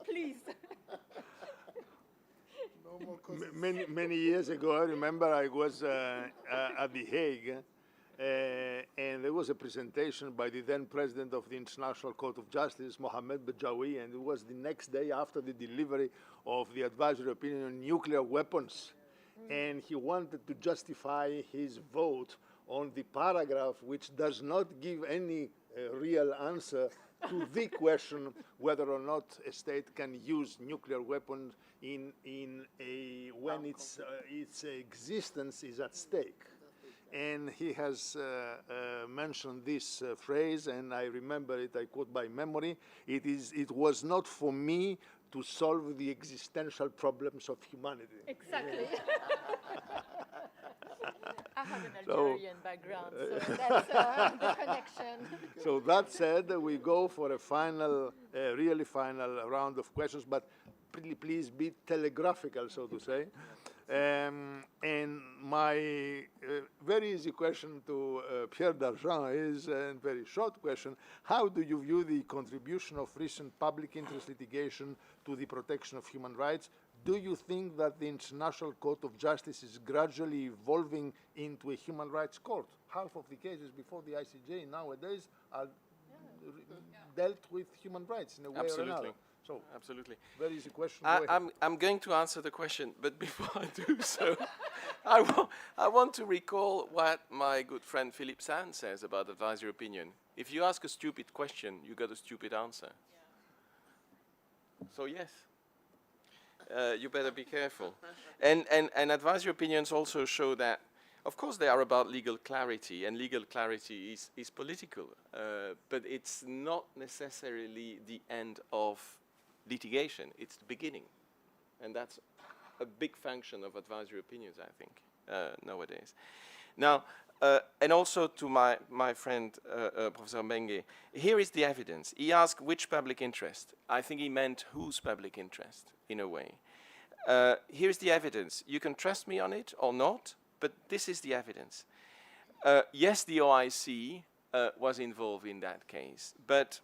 Please. Many years ago, I remember I was at The Hague, and there was a presentation by the then president of the International Court of Justice, Mohammed Bejawi, and it was the next day after the delivery of the advisory opinion on nuclear weapons. And he wanted to justify his vote on the paragraph which does not give any real answer to the question whether or not a state can use nuclear weapons when its existence is at stake. And he has mentioned this phrase, and I remember it, I quote by memory, it was not for me to solve the existential problems of humanity. Exactly. I have an Algerian background, so that's the connection. So that said, we go for a final, really final round of questions, but please be telegraphical, so to say. And my very easy question to Pierre Dargent is a very short question. How do you view the contribution of recent public interest litigation to the protection of human rights? Do you think that the International Court of Justice is gradually evolving into a human rights court? Half of the cases before the ICJ nowadays are dealt with human rights in a way or another. So, absolutely. Very easy question. I'm going to answer the question, but before I do so, I want to recall what my good friend Philippe Sand says about advisory opinion. If you ask a stupid question, you get a stupid answer. Yeah. So yes, you better be careful. And advisory opinions also show that, of course, they are about legal clarity, and legal clarity is political, but it's not necessarily the end of litigation. It's the beginning, and that's a big function of advisory opinions, I think, nowadays. Now, and also to my friend Professor Menge, here is the evidence. He asked which public interest. I think he meant whose public interest, in a way. Here's the evidence. You can trust me on it or not, but this is the evidence. Yes, the OIC was involved in that case, but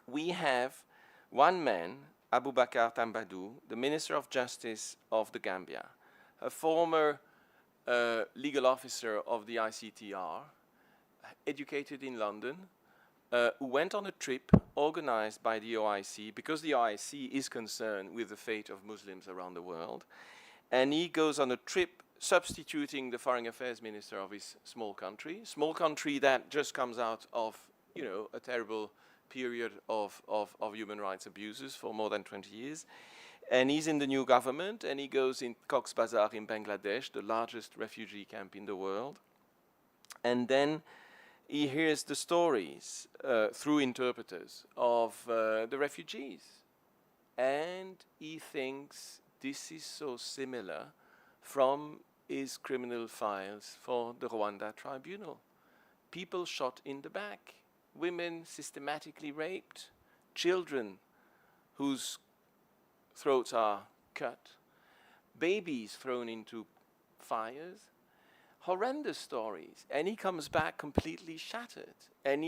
we have one man, Abubakar Tambadou, the Minister of Justice of the Gambia, a former legal officer of the ICTR, educated in London, who went on a trip organized by the OIC, because the OIC is concerned with the fate of Muslims around the world, and he goes on a trip substituting the foreign affairs minister of his small country that just comes out of, you know, a terrible period of human rights abuses for more than 20 years. And he's in the new government, and he goes in Cox's Bazar in Bangladesh, the largest refugee camp in the world. And then he hears the stories through interpreters of the refugees. And he thinks this is so similar from his criminal files for the Rwanda tribunal. People shot in the back, women systematically raped, children whose throats are cut, babies thrown into fires, horrendous stories. And he comes back completely shattered. And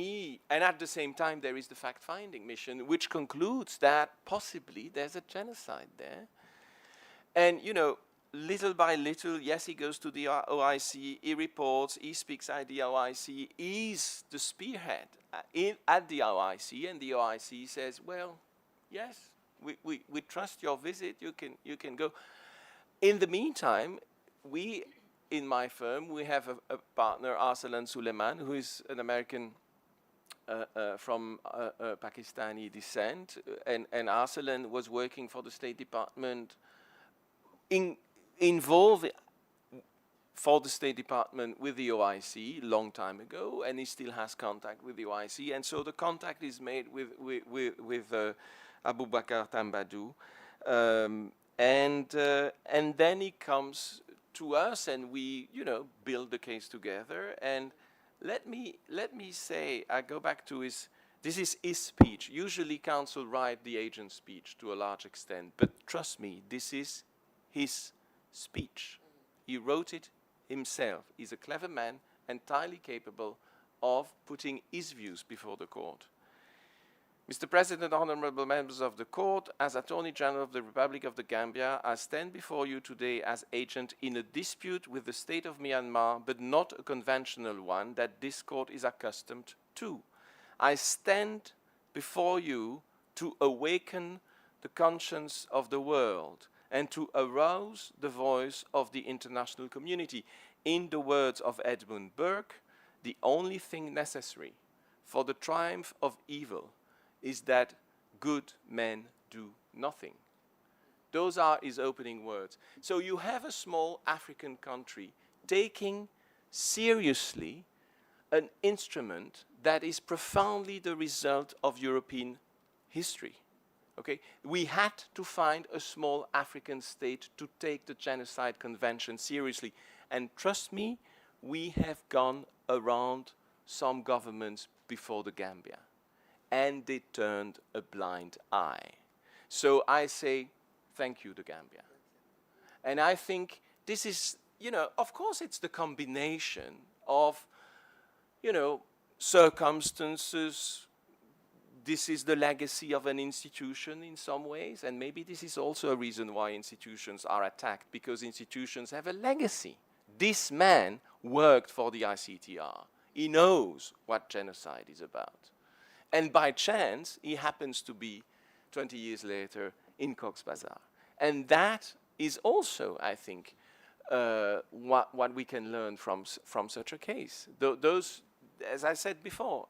at the same time, there is the fact-finding mission, which concludes that possibly there's a genocide there. And, you know, little by little, yes, he goes to the OIC, he reports, he speaks at the OIC, he's the spearhead at the OIC, and the OIC says, well, yes, we trust your visit, you can go. In the meantime, we, in my firm, we have a partner, Arsalan Suleiman, who is an American from Pakistani descent, and Arsalan was working for the State Department, involved for the State Department with the OIC long time ago, and he still has contact with the OIC, and so the contact is made with Abubakar Tambadou, and then he comes to us, and we, you know, build the case together, and let me say, I go back to this is his speech. Usually council write the agent's speech to a large extent, but trust me, this is his speech. He wrote it himself. He's a clever man, entirely capable of putting his views before the court. Mr. President, honorable members of the court, as Attorney General of the Republic of the Gambia, I stand before you today as agent in a dispute with the state of Myanmar, but not a conventional one that this court is accustomed to. I stand before you to awaken the conscience of the world and to arouse the voice of the international community. In the words of Edmund Burke, the only thing necessary for the triumph of evil is that good men do nothing. Those are his opening words. So you have a small African country taking seriously an instrument that is profoundly the result of European history. Okay? We had to find a small African state to take the Genocide Convention seriously. And trust me, we have gone around some governments before the Gambia, and they turned a blind eye. So I say, thank you, the Gambia. And I think this is, of course it's the combination of, circumstances. This is the legacy of an institution in some ways, and maybe this is also a reason why institutions are attacked, because institutions have a legacy. This man worked for the ICTR. He knows what genocide is about. And by chance, he happens to be 20 years later in Cox's Bazar. And that is also, I think, what we can learn from such a case. Those, as I said before,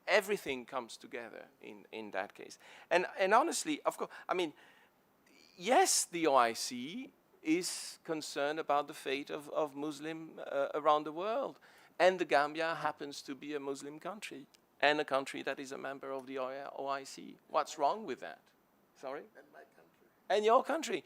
everything comes together in that case. And honestly, of course, I mean, yes, the OIC is concerned about the fate of Muslims around the world. And the Gambia happens to be a Muslim country, and a country that is a member of the OIC. What's wrong with that? Sorry? And my country. And your country.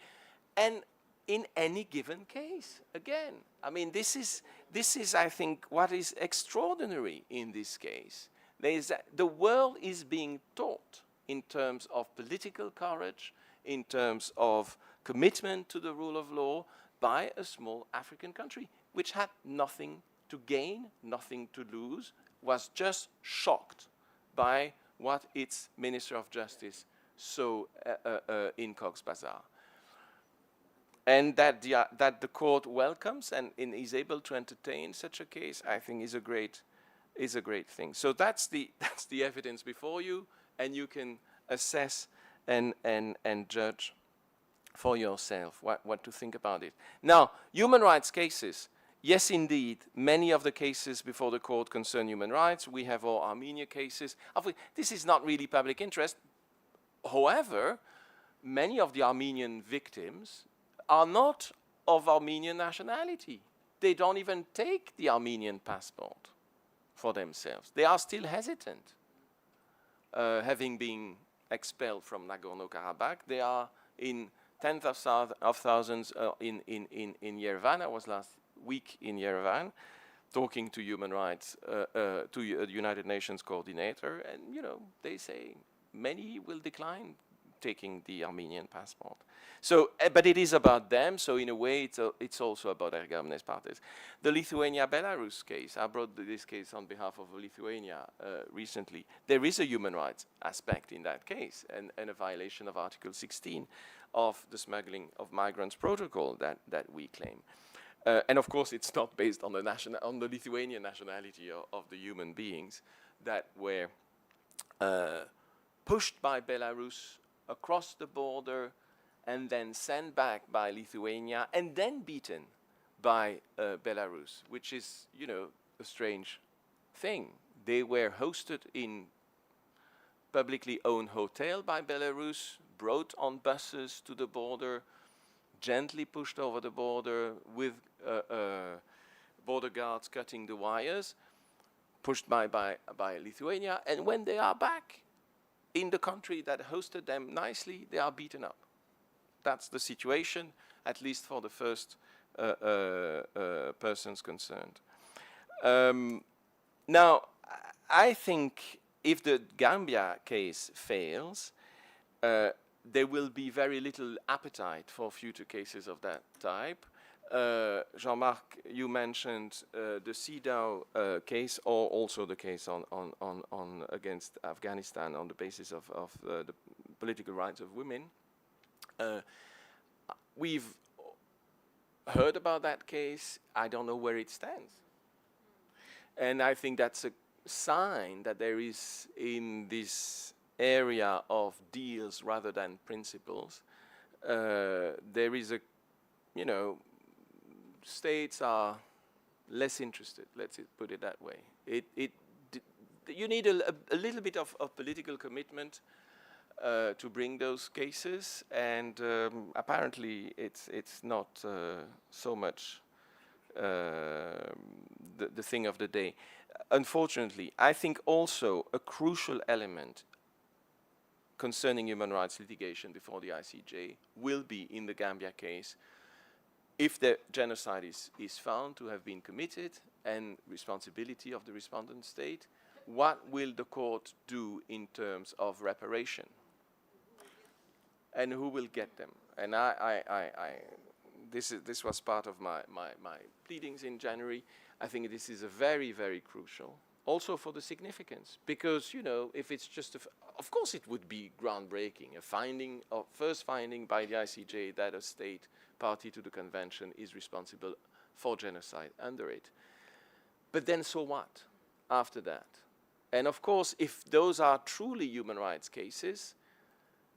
And in any given case, again, I mean, this is, I think, what is extraordinary in this case. The world is being taught in terms of political courage, in terms of commitment to the rule of law by a small African country, which had nothing to gain, nothing to lose, was just shocked by what its Minister of Justice saw in Cox's Bazar. And that the court welcomes and is able to entertain such a case, I think is a great thing. So that's the evidence before you, and you can assess and judge for yourself what to think about it. Now, human rights cases. Yes, indeed, many of the cases before the court concern human rights. We have our Armenia cases. This is not really public interest. However, many of the Armenian victims are not of Armenian nationality. They don't even take the Armenian passport for themselves. They are still hesitant, having been expelled from Nagorno-Karabakh. They are in tens of thousands in Yerevan. I was last week in Yerevan talking to human rights, to the United Nations coordinator, and they say many will decline taking the Armenian passport. So, but it is about them, so in a way it's also about Ergamnes parties. The Lithuania-Belarus case, I brought this case on behalf of Lithuania recently. There is a human rights aspect in that case, and a violation of Article 16 of the Smuggling of Migrants Protocol that we claim. And of course, it's not based on the Lithuanian nationality of the human beings that were pushed by Belarus across the border and then sent back by Lithuania and then beaten by Belarus, which is, a strange thing. They were hosted in publicly owned hotel by Belarus, brought on buses to the border, gently pushed over the border with border guards cutting the wires, pushed by Lithuania, and when they are back in the country that hosted them nicely, they are beaten up. That's the situation, at least for the first persons concerned. Now, I think if the Gambia case fails, there will be very little appetite for future cases of that type. Jean-Marc, you mentioned the CEDAW case, or also the case on against Afghanistan on the basis of the political rights of women. We've heard about that case. I don't know where it stands. And I think that's a sign that there is, in this area of deals rather than principles, there is a, you know, states are less interested, let's put it that way. You need a little bit of political commitment to bring those cases, and apparently it's not so much the thing of the day. Unfortunately, I think also a crucial element concerning human rights litigation before the ICJ will be, in the Gambia case, if the genocide is found to have been committed and responsibility of the respondent state, what will the court do in terms of reparation? And who will get them? And this was part of my pleadings in January. I think this is a very, very crucial, also for the significance, because, you know, if it's just, of course it would be groundbreaking, a finding, first finding by the ICJ that a state party to the convention is responsible for genocide under it. But then so what after that? And of course, if those are truly human rights cases,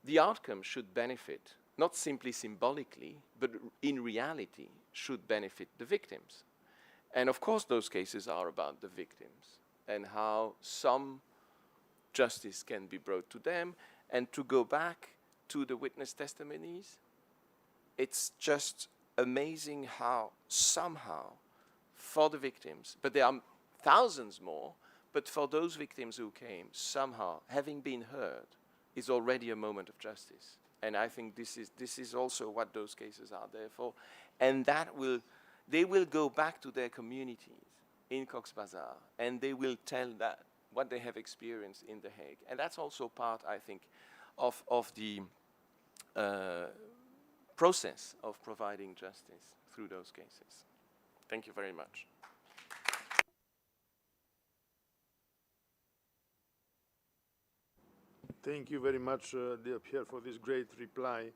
the outcome should benefit, not simply symbolically, but in reality should benefit the victims. And of course those cases are about the victims and how some justice can be brought to them. And to go back to the witness testimonies, it's just amazing how somehow for the victims, but there are thousands more, but for those victims who came, somehow having been heard is already a moment of justice. And I think this is also what those cases are there for. And they will go back to their communities in Cox's Bazar, and they will tell that what they have experienced in The Hague. And that's also part, I think, of the process of providing justice through those cases. Thank you very much. Thank you very much, dear Pierre, for this great reply.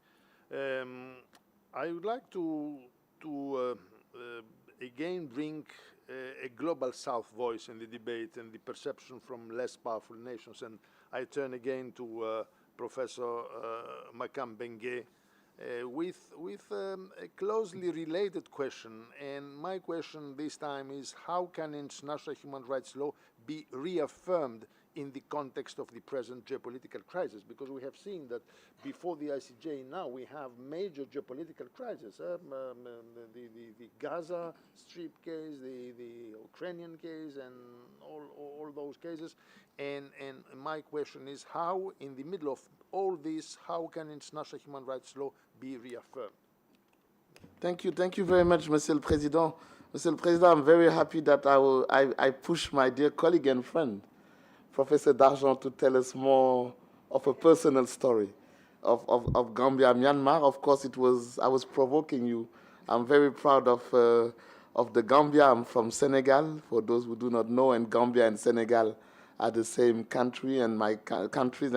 I would like to again bring a global South voice in the debate and the perception from less powerful nations. And I turn again to Professor Makam Bengue with a closely related question. And my question this time is, how can international human rights law be reaffirmed in the context of the present geopolitical crisis? Because we have seen that before the ICJ now we have major geopolitical crises. The Gaza Strip case, the Ukrainian case, and all those cases. And my question is, how, in the middle of all this, how can international human rights law be reaffirmed? Thank you very much, Monsieur le Président. Monsieur le Président, I'm very happy that I push my dear colleague and friend, Professor D'Argent, to tell us more of a personal story of Gambia, Myanmar. Of course, I was provoking you. I'm very proud of the Gambia. I'm from Senegal, for those who do not know, and Gambia and Senegal are the same country, and my country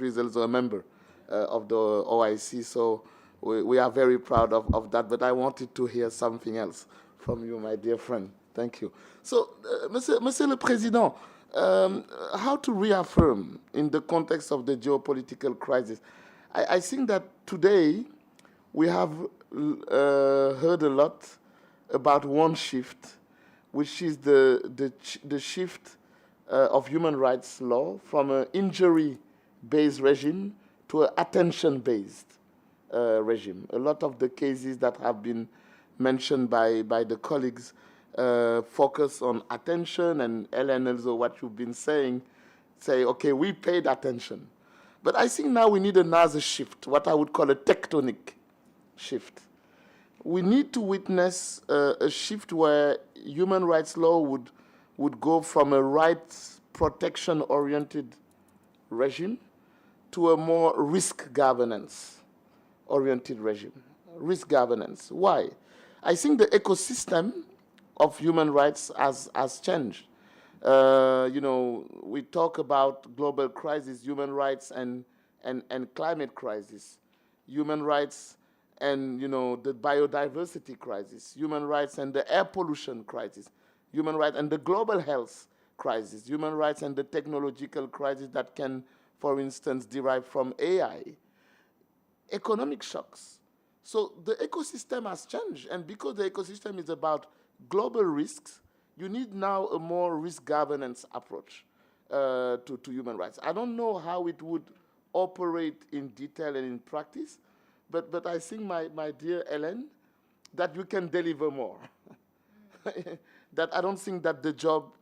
is also a member of the OIC. So we are very proud of that. But I wanted to hear something else from you, my dear friend. Thank you. So, Monsieur le Président, how to reaffirm in the context of the geopolitical crisis? I think that today we have heard a lot about one shift, which is the shift of human rights law from an injury-based regime to an attention-based regime. A lot of the cases that have been mentioned by the colleagues focus on attention, and Ellen, also what you've been saying, say, okay, we paid attention. But I think now we need another shift, what I would call a tectonic shift. We need to witness a shift where human rights law would go from a rights protection-oriented regime to a more risk governance-oriented regime. Risk governance. Why? I think the ecosystem of human rights has changed. You know, we talk about global crisis, human rights and climate crisis, human rights and, you know, the biodiversity crisis, human rights and the air pollution crisis, human rights and the global health crisis, human rights and the technological crisis that can, for instance, derive from AI, economic shocks. So the ecosystem has changed, and because the ecosystem is about global risks, you need now a more risk governance approach to human rights. I don't know how it would operate in detail and in practice, but I think, my dear Ellen, that you can deliver more. That I don't think that the job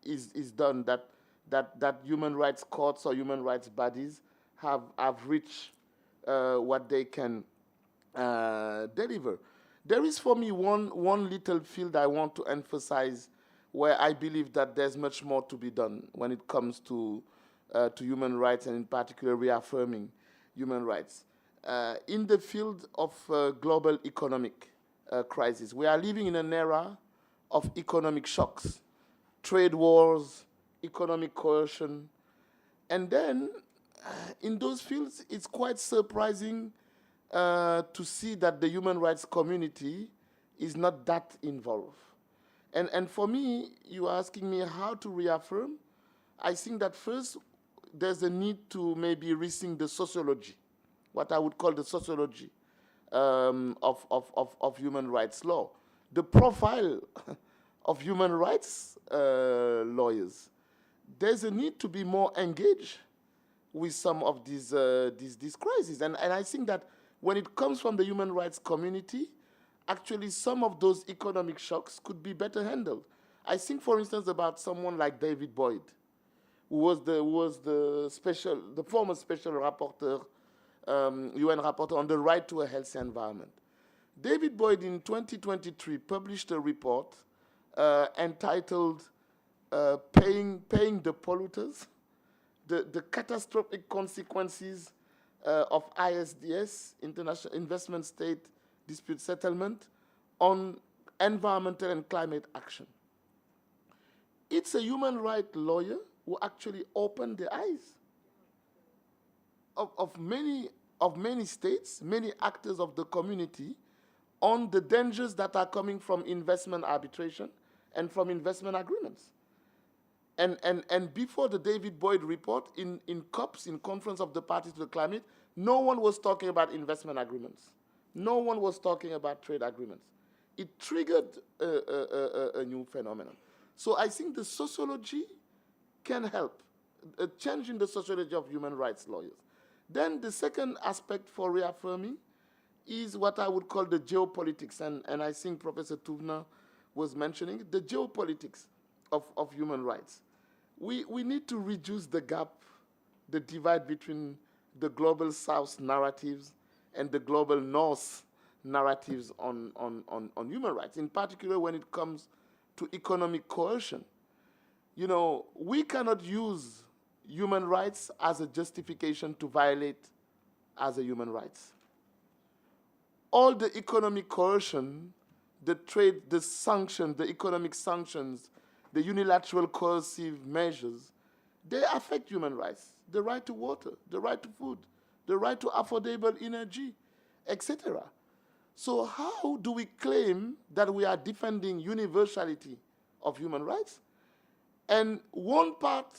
is done, that human rights courts or human rights bodies have reached what they can deliver. There is for me one little field I want to emphasize where I believe that there's much more to be done when it comes to human rights, and in particular reaffirming human rights. In the field of global economic crisis, we are living in an era of economic shocks, trade wars, economic coercion, and then in those fields, it's quite surprising to see that the human rights community is not that involved. And for me, you are asking me how to reaffirm. I think that first, there's a need to maybe rethink the sociology, what I would call the sociology of human rights law. The profile of human rights lawyers. There's a need to be more engaged with some of these crises. And I think that when it comes from the human rights community, actually some of those economic shocks could be better handled. I think, for instance, about someone like David Boyd, who was the former special rapporteur, UN rapporteur on the right to a healthy environment. David Boyd in 2023 published a report entitled Paying the Polluters, the catastrophic consequences of ISDS, International Investment State Dispute Settlement, on environmental and climate action. It's a human rights lawyer who actually opened the eyes of many states, many actors of the community, on the dangers that are coming from investment arbitration and from investment agreements. And before the David Boyd report, in COPs, in Conference of the Parties to the Climate, no one was talking about investment agreements. No one was talking about trade agreements. It triggered a new phenomenon. So I think the sociology can help, a change in the sociology of human rights lawyers. Then the second aspect for reaffirming is what I would call the geopolitics, and I think Professor Tuvna was mentioning the geopolitics of human rights. We need to reduce the gap, the divide between the global South narratives and the global North narratives on human rights, in particular when it comes to economic coercion. You know, we cannot use human rights as a justification to violate other human rights. All the economic coercion, the trade, the sanctions, the economic sanctions, the unilateral coercive measures, they affect human rights. The right to water, the right to food, the right to affordable energy, etc. So how do we claim that we are defending universality of human rights, and one part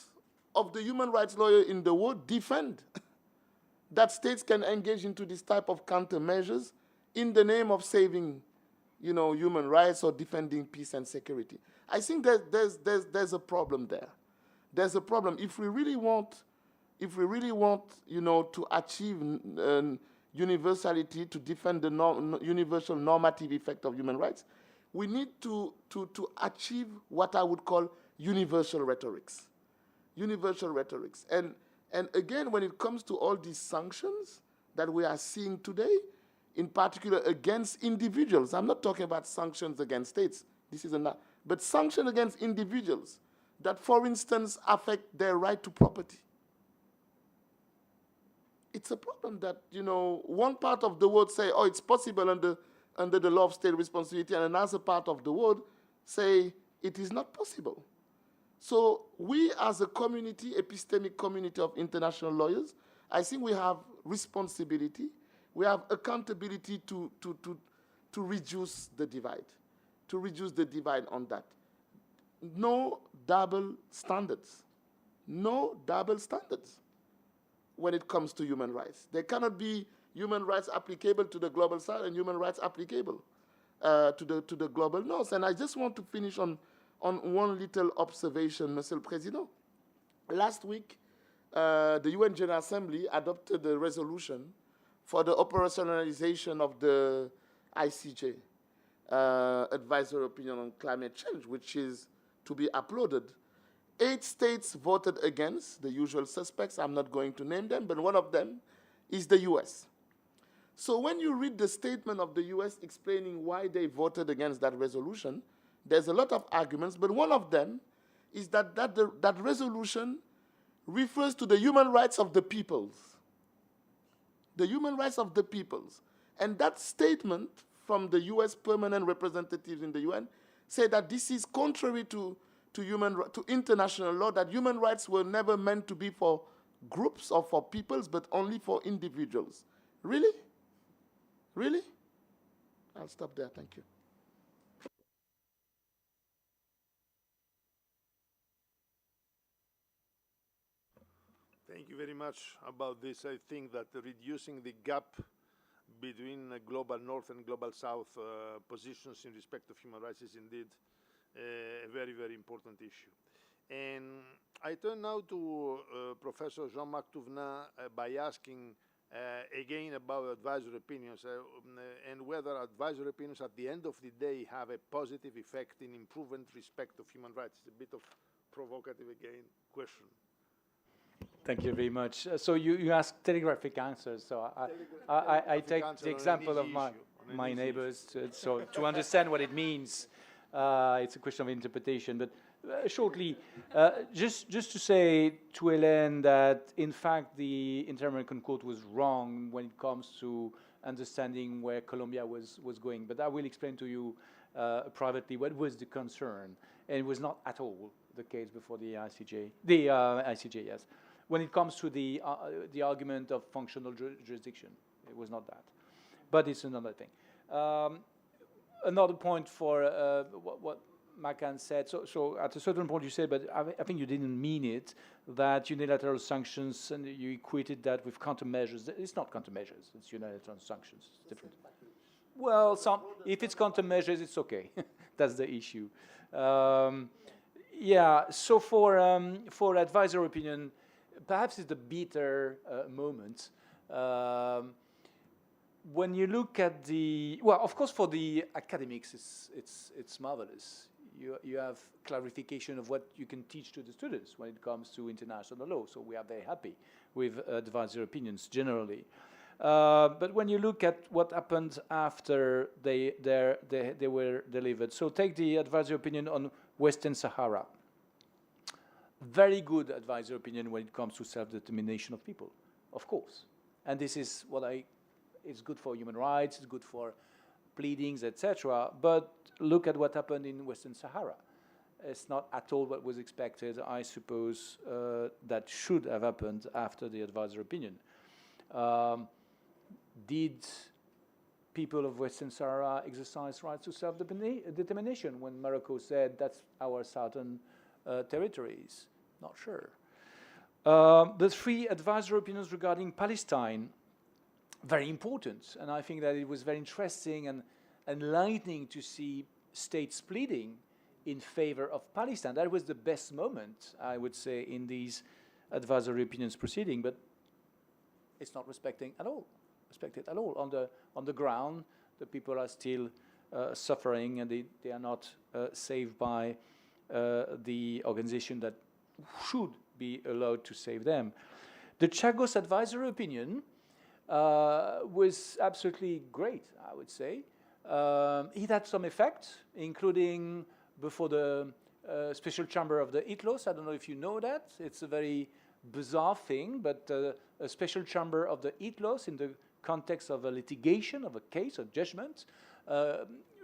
of the human rights lawyer in the world defend that states can engage into this type of countermeasures in the name of saving, you know, human rights or defending peace and security? I think there's a problem there. There's a problem. If we really want, you know, to achieve universality, to defend the universal normative effect of human rights, we need to achieve what I would call universal rhetorics. Universal rhetorics. And again, when it comes to all these sanctions that we are seeing today, in particular against individuals, I'm not talking about sanctions against states. This is but sanctions against individuals that, for instance, affect their right to property. It's a problem that, you know, one part of the world say, oh, it's possible under the law of state responsibility, and another part of the world say it is not possible. So we as a community, epistemic community of international lawyers, I think we have responsibility, we have accountability to reduce the divide, on that. No double standards. No double standards when it comes to human rights. There cannot be human rights applicable to the global south and human rights applicable to the global north. And I just want to finish on one little observation, Monsieur le Président. Last week, the UN General Assembly adopted a resolution for the operationalization of the ICJ, Advisory Opinion on Climate Change, which is to be uploaded. 8 states voted against, the usual suspects. I'm not going to name them, but one of them is the US. So when you read the statement of the US explaining why they voted against that resolution, there's a lot of arguments, but one of them is that resolution refers to the human rights of the peoples. The human rights of the peoples. And that statement from the US permanent representatives in the UN say that this is contrary to international law, that human rights were never meant to be for groups or for peoples, but only for individuals. Really? Really? I'll stop there. Thank you. Thank you very much about this. I think that reducing the gap between global north and global south positions in respect of human rights is indeed a very, very important issue. And I turn now to Professor Jean-Marc Touvenin by asking again about advisory opinions and whether advisory opinions at the end of the day have a positive effect in improving respect of human rights. It's a bit of provocative again question. Thank you very much. So you ask telegraphic answers. So I take the example of my neighbors to understand what it means. It's a question of interpretation. But shortly, just to say to Hélène that, in fact, the Inter-American Court was wrong when it comes to understanding where Colombia was going. But I will explain to you privately what was the concern. And it was not at all the case before the ICJ. The ICJ, yes. When it comes to the argument of functional jurisdiction, it was not that. But it's another thing. Another point for what Makan said, so at a certain point you said, but I think you didn't mean it, that unilateral sanctions, and you equated that with countermeasures. It's not countermeasures, it's unilateral sanctions, it's different. Well, if it's countermeasures, it's okay. That's the issue. Yeah, so for advisory opinion, perhaps it's the bitter moment. When you look at well, of course, for the academics, it's marvelous. You have clarification of what you can teach to the students when it comes to international law. So we are very happy with advisory opinions generally. But when you look at what happened after they were delivered, so take the advisory opinion on Western Sahara. Very good advisory opinion when it comes to self-determination of people, of course. And this is it's good for human rights, it's good for pleadings, etc. But look at what happened in Western Sahara. It's not at all what was expected, I suppose, that should have happened after the advisory opinion. Did people of Western Sahara exercise rights to self-determination when Morocco said that's our southern territories? Not sure. The 3 advisory opinions regarding Palestine, very important. And I think that it was very interesting and enlightening to see states pleading in favor of Palestine. That was the best moment, I would say, in these advisory opinions proceeding. But it's not respected at all. On the ground, the people are still suffering, and they are not saved by the organization that should be allowed to save them. The Chagos advisory opinion was absolutely great, I would say. It had some effect, including before the special chamber of the ITLOS. I don't know if you know that. It's a very bizarre thing, but a special chamber of the ITLOS in the context of a litigation, of a case, a judgment,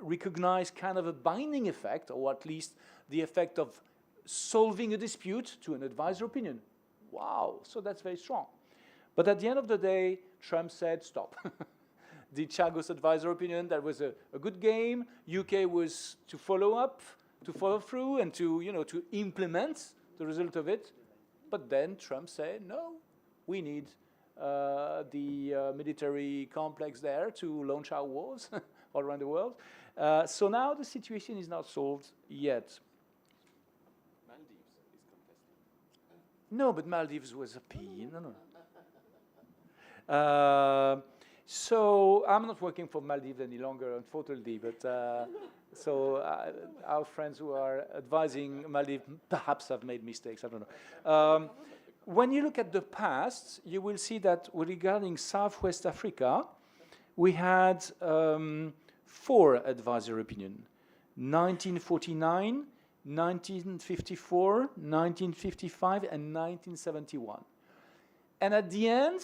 recognize kind of a binding effect, or at least the effect of solving a dispute to an advisory opinion. Wow, so that's very strong. But at the end of the day, Trump said, stop. The Chagos advisory opinion, that was a good game. UK was to follow up, to follow through, and to implement the result of it. But then Trump said, no, we need the military complex there to launch our wars all around the world. So now the situation is not solved yet. Maldives is contesting. No, but Maldives was a P. No. So I'm not working for Maldives any longer, unfortunately, but so our friends who are advising Maldives perhaps have made mistakes, I don't know. When you look at the past, you will see that regarding Southwest Africa, we had 4 advisory opinions: 1949, 1954, 1955, and 1971. And at the end,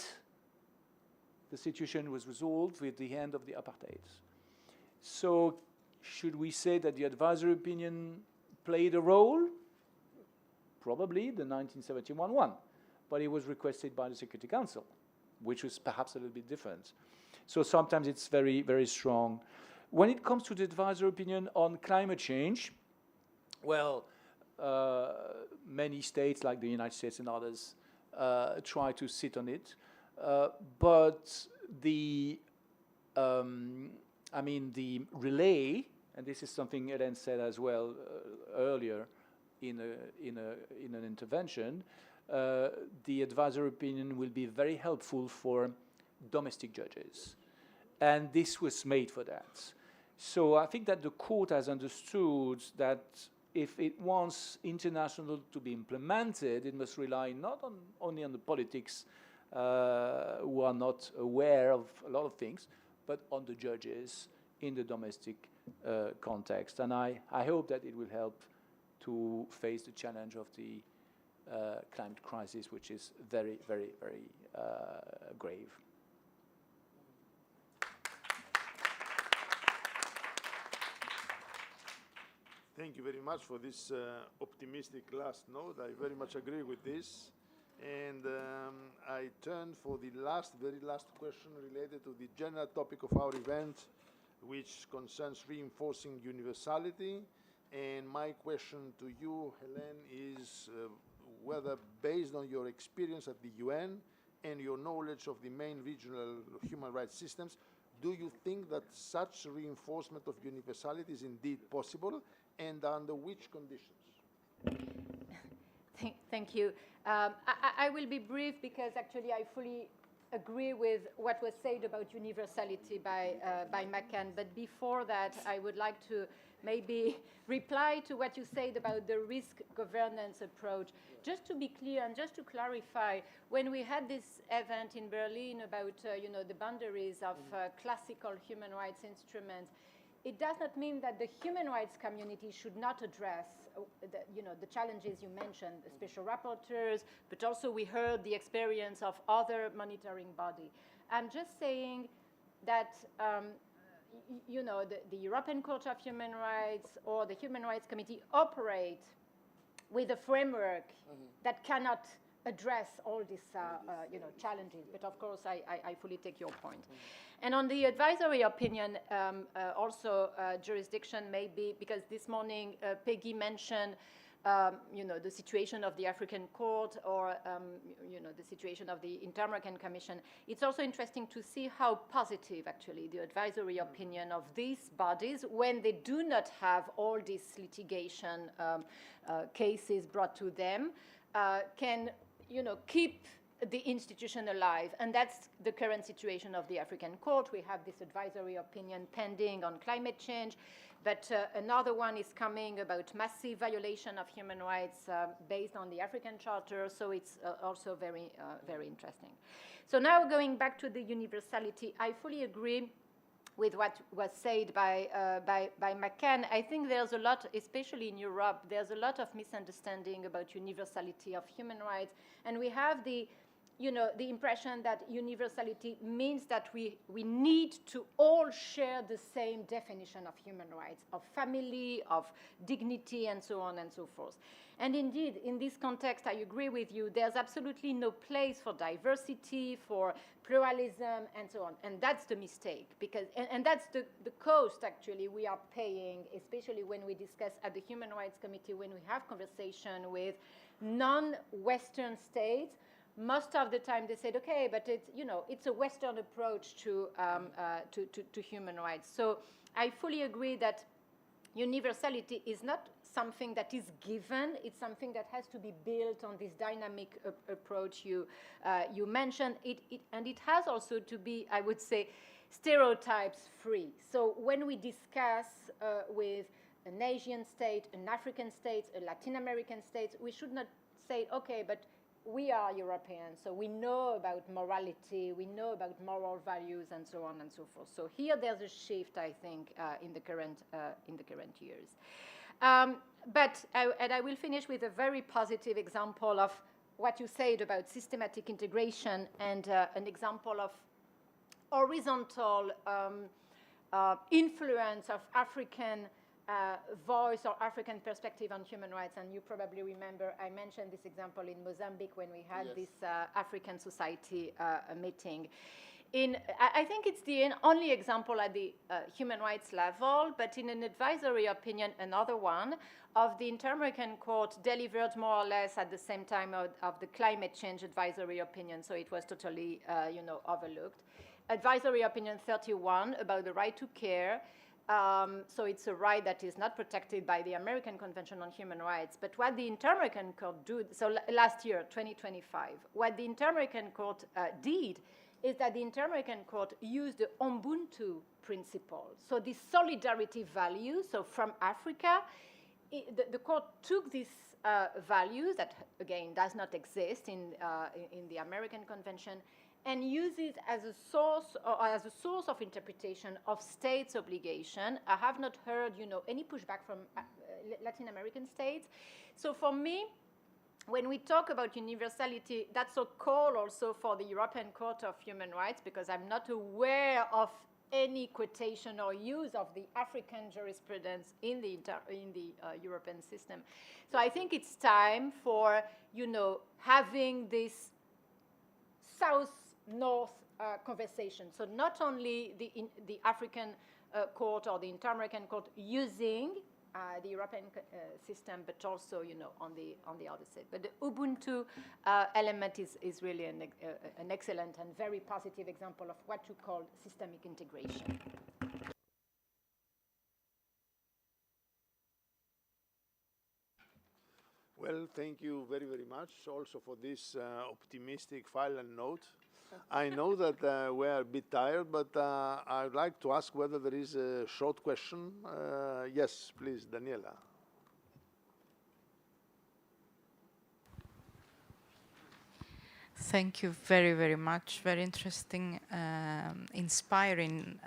the situation was resolved with the end of the apartheid. So should we say that the advisory opinion played a role? Probably the 1971 one, but it was requested by the Security Council, which was perhaps a little bit different. So sometimes it's very, very strong. When it comes to the advisory opinion on climate change, well, many states like the United States and others try to sit on it. But the relay, and this is something Hélène said as well earlier in an intervention, the advisory opinion will be very helpful for domestic judges. And this was made for that. So I think that the court has understood that if it wants international to be implemented, it must rely not only on the politics who are not aware of a lot of things, but on the judges in the domestic context. And I hope that it will help to face the challenge of the climate crisis, which is very, very, very grave. Thank you very much for this optimistic last note. I very much agree with this. And I turn for the very last question related to the general topic of our event, which concerns reinforcing universality. And my question to you, Hélène, is whether, based on your experience at the UN and your knowledge of the main regional human rights systems, do you think that such reinforcement of universality is indeed possible, and under which conditions? Thank you. I will be brief because actually I fully agree with what was said about universality by McCann. But before that, I would like to maybe reply to what you said about the risk governance approach. Just to be clear and just to clarify, when we had this event in Berlin about the boundaries of classical human rights instruments, it does not mean that the human rights community should not address the challenges you mentioned, the special rapporteurs, but also we heard the experience of other monitoring bodies. I'm just saying that the European Court of Human Rights or the Human Rights Committee operate with a framework that cannot address all these challenges. But of course, I fully take your point. And on the advisory opinion, also jurisdiction may be, because this morning Peggy mentioned the situation of the African Court or the situation of the Inter-American Commission. It's also interesting to see how positive actually the advisory opinion of these bodies, when they do not have all these litigation cases brought to them, can keep the institution alive. And that's the current situation of the African Court. We have this advisory opinion pending on climate change, but another one is coming about massive violation of human rights based on the African Charter, so it's also very interesting. So now going back to the universality, I fully agree with what was said by McCann. I think there's a lot, especially in Europe, there's a lot of misunderstanding about universality of human rights, and we have the impression that universality means that we need to all share the same definition of human rights, of family, of dignity, and so on and so forth. And indeed, in this context, I agree with you, there's absolutely no place for diversity, for pluralism, and so on. And that's the mistake, because, and that's the cost, actually, we are paying, especially when we discuss at the Human Rights Committee, when we have conversation with non-Western states. Most of the time they said, okay, but it's a Western approach to human rights. So I fully agree that universality is not something that is given. It's something that has to be built on this dynamic approach you mentioned. And it has also to be, I would say, stereotypes free. So when we discuss with an Asian state, an African state, a Latin American state, we should not say, okay, but we are Europeans, so we know about morality, we know about moral values, and so on and so forth. So here there's a shift, I think, in the current years. But I will finish with a very positive example of what you said about systematic integration and an example of horizontal influence of African voice or African perspective on human rights. And you probably remember I mentioned this example in Mozambique when we had this African society meeting. I think it's the only example at the human rights level, but in an advisory opinion, another one, of the Inter-American Court delivered more or less at the same time of the climate change advisory opinion, so it was totally overlooked. Advisory opinion 31 about the right to care. So it's a right that is not protected by the American Convention on Human Rights. But what the Inter-American Court did, so last year, 2025, what the Inter-American Court did is that the Inter-American Court used the Ubuntu principle. So the solidarity value, so from Africa, the court took these values that, again, does not exist in the American Convention, and uses as a source of interpretation of states' obligation. I have not heard, any pushback from Latin American states. So for me, when we talk about universality, that's a call also for the European Court of Human Rights, because I'm not aware of any quotation or use of the African jurisprudence in the European system. So I think it's time for, having this South-North conversation. So not only the African court or the Inter-American Court using the European system, but also, on the other side. But the Ubuntu element is really an excellent and very positive example of what you call systemic integration. Well, thank you very, very much also for this optimistic final note. I know that we are a bit tired, but I would like to ask whether there is a short question. Yes, please, Daniela. Thank you very, very much. Very interesting, inspiring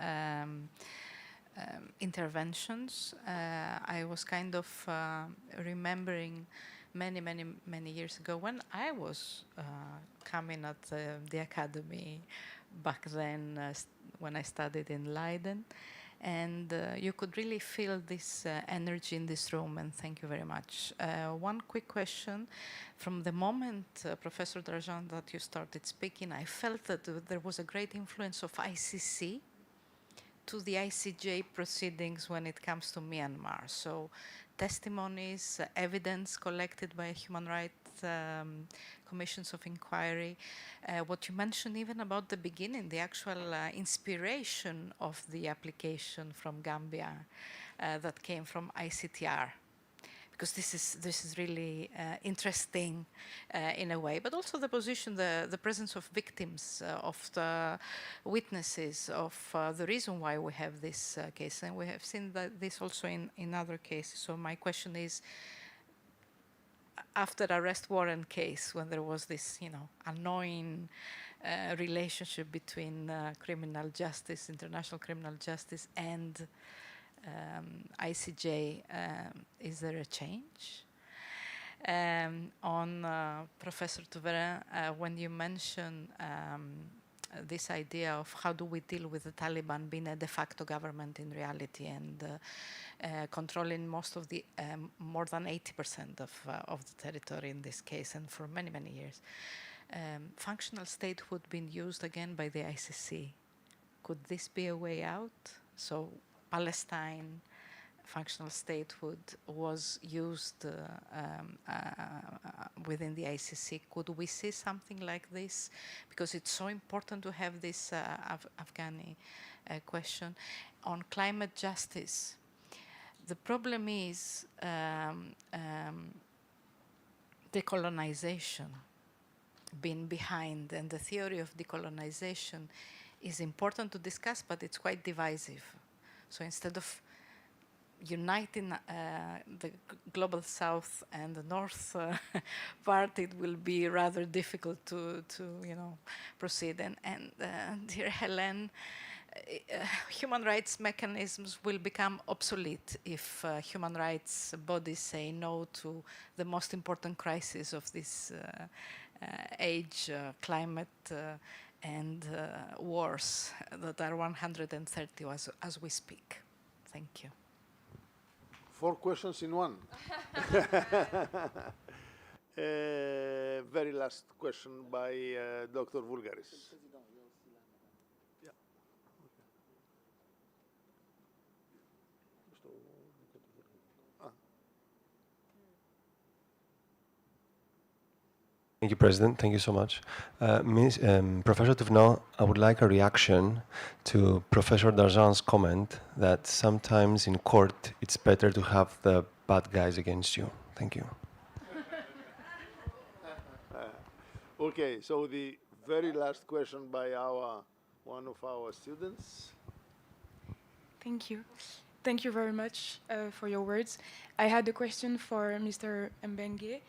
interventions. I was kind of remembering many years ago when I was coming at the academy back then when I studied in Leiden, and you could really feel this energy in this room, and thank you very much. One quick question. From the moment, Professor Drajan, that you started speaking, I felt that there was a great influence of ICC to the ICJ proceedings when it comes to Myanmar. So testimonies, evidence collected by human rights commissions of inquiry. What you mentioned even about the beginning, the actual inspiration of the application from Gambia that came from ICTR. Because this is really interesting in a way, but also the position, the presence of victims, of the witnesses, of the reason why we have this case, and we have seen this also in other cases. So my question is, after arrest warrant case, when there was this, annoying relationship between criminal justice, international criminal justice, and ICJ. Is there a change? On Professor Touverin, when you mention this idea of how do we deal with the Taliban being a de facto government in reality and controlling most of the more than 80% of the territory in this case, and for many, many years. Functional statehood being used again by the ICC. Could this be a way out? So Palestine, functional statehood was used within the ICC. Could we see something like this? Because it's so important to have this Afghani question. On climate justice, the problem is decolonization being behind, and the theory of decolonization is important to discuss, but it's quite divisive. So instead of uniting the global south and the north part, it will be rather difficult to proceed. And dear Helen, human rights mechanisms will become obsolete if human rights bodies say no to the most important crisis of this age, climate and wars that are 130 as we speak. Thank you. 4 questions in one. Very last question by Dr. Voulgaris. Yeah. Thank you, President. Thank you so much. Professor Touvenin, I would like a reaction to Professor Darjan's comment that sometimes in court it's better to have the bad guys against you. Thank you. Okay, so the very last question by one of our students. Thank you. Thank you very much for your words. I had a question for Mr. Mbenge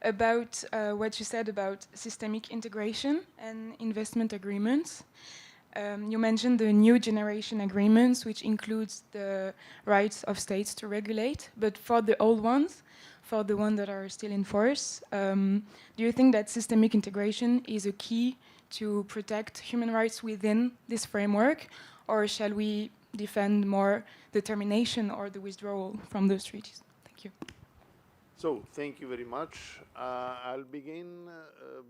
about what you said about systemic integration and investment agreements. You mentioned the new generation agreements, which includes the rights of states to regulate, but for the old ones, for the ones that are still in force, do you think that systemic integration is a key to protect human rights within this framework, or shall we defend more the termination or the withdrawal from those treaties? Thank you. So, thank you very much. I'll begin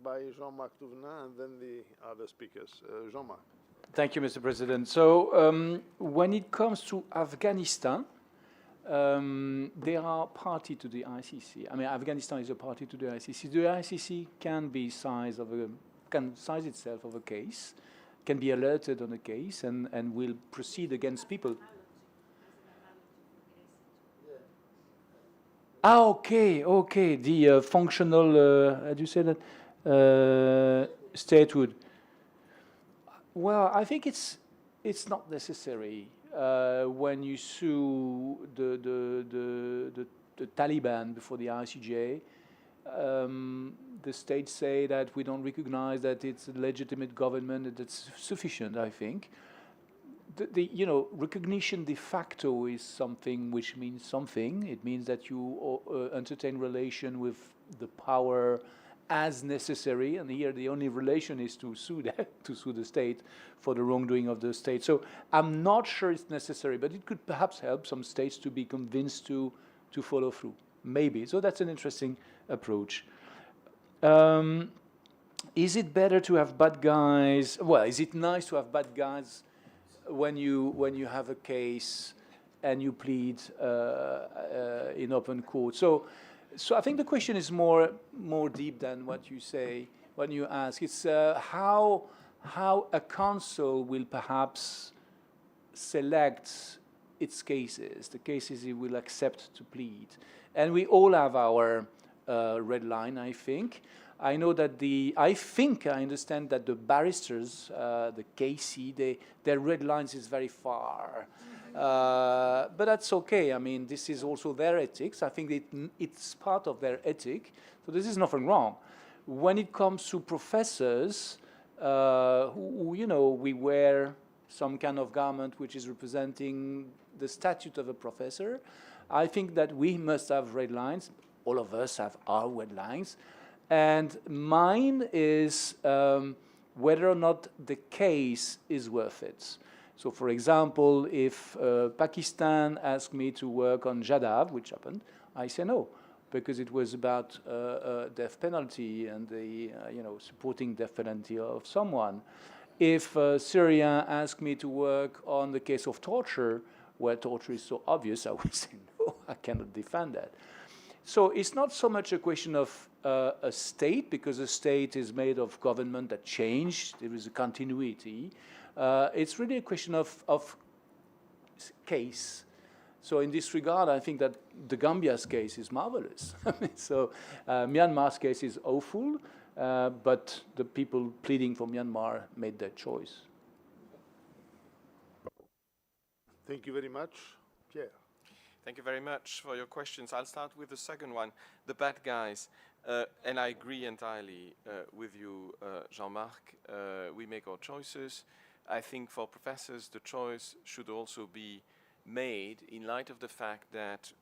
by Jean-Marc Touvenin and then the other speakers. Jean-Marc. Thank you, Mr. President. So, when it comes to Afghanistan, they are party to the ICC. I mean, Afghanistan is a party to the ICC. The ICC can size itself of a case, can be alerted on a case, and will proceed against people. Okay. The functional, how do you say that? Statehood. Well, I think it's not necessary when you sue the Taliban before the ICJ. The states say that we don't recognize that it's a legitimate government, and that's sufficient, I think. Recognition de facto is something which means something. It means that you entertain relation with the power as necessary, and here the only relation is to sue the state for the wrongdoing of the state. So I'm not sure it's necessary, but it could perhaps help some states to be convinced to follow through. Maybe. So that's an interesting approach. Is it better to have bad guys? Well, is it nice to have bad guys when you have a case and you plead in open court? So I think the question is more deep than what you say when you ask. It's how a council will perhaps select its cases, the cases it will accept to plead. And we all have our red line, I think. I know that I understand that the barristers, the KC, their red lines is very far. But that's okay. I mean, this is also their ethics. I think it's part of their ethic. So this is nothing wrong. When it comes to professors, we wear some kind of garment which is representing the statute of a professor. I think that we must have red lines. All of us have our red lines. And mine is whether or not the case is worth it. So, for example, if Pakistan asked me to work on Jadav, which happened, I say no, because it was about death penalty and the supporting death penalty of someone. If Syria asked me to work on the case of torture, where torture is so obvious, I would say no, I cannot defend that. So it's not so much a question of a state, because a state is made of government that changed. There is a continuity. It's really a question of case. So in this regard, I think that the Gambia's case is marvelous. So Myanmar's case is awful, but the people pleading for Myanmar made their choice. Thank you very much. Pierre. Thank you very much for your questions. I'll start with the second one, the bad guys. And I agree entirely with you, Jean-Marc. We make our choices. I think for professors, the choice should also be made in light of the fact that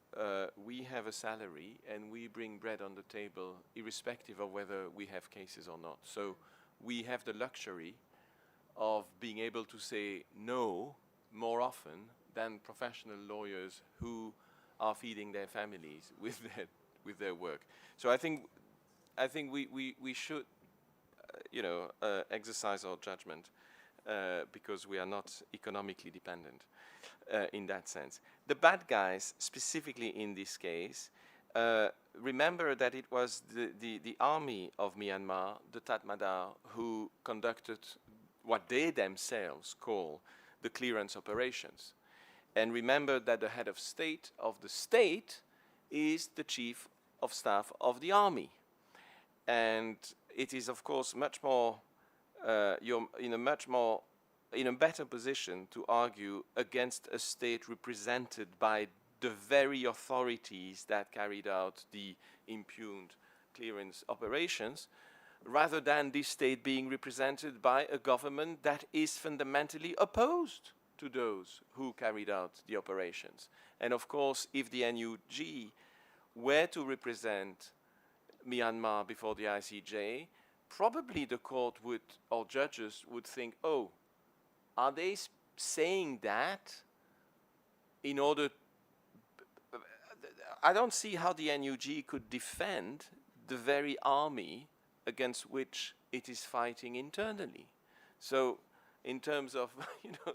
we have a salary and we bring bread on the table irrespective of whether we have cases or not. So we have the luxury of being able to say no more often than professional lawyers who are feeding their families with their work. So I think we should exercise our judgment because we are not economically dependent in that sense. The bad guys, specifically in this case, remember that it was the army of Myanmar, the Tatmadaw, who conducted what they themselves call the clearance operations. And remember that the head of the state is the chief of staff of the army. And it is, of course, much more, you're in a better position to argue against a state represented by the very authorities that carried out the impugned clearance operations, rather than this state being represented by a government that is fundamentally opposed to those who carried out the operations. And of course, if the NUG were to represent Myanmar before the ICJ, probably the court would, or judges would think, oh, are they saying that in order... I don't see how the NUG could defend the very army against which it is fighting internally. So in terms of,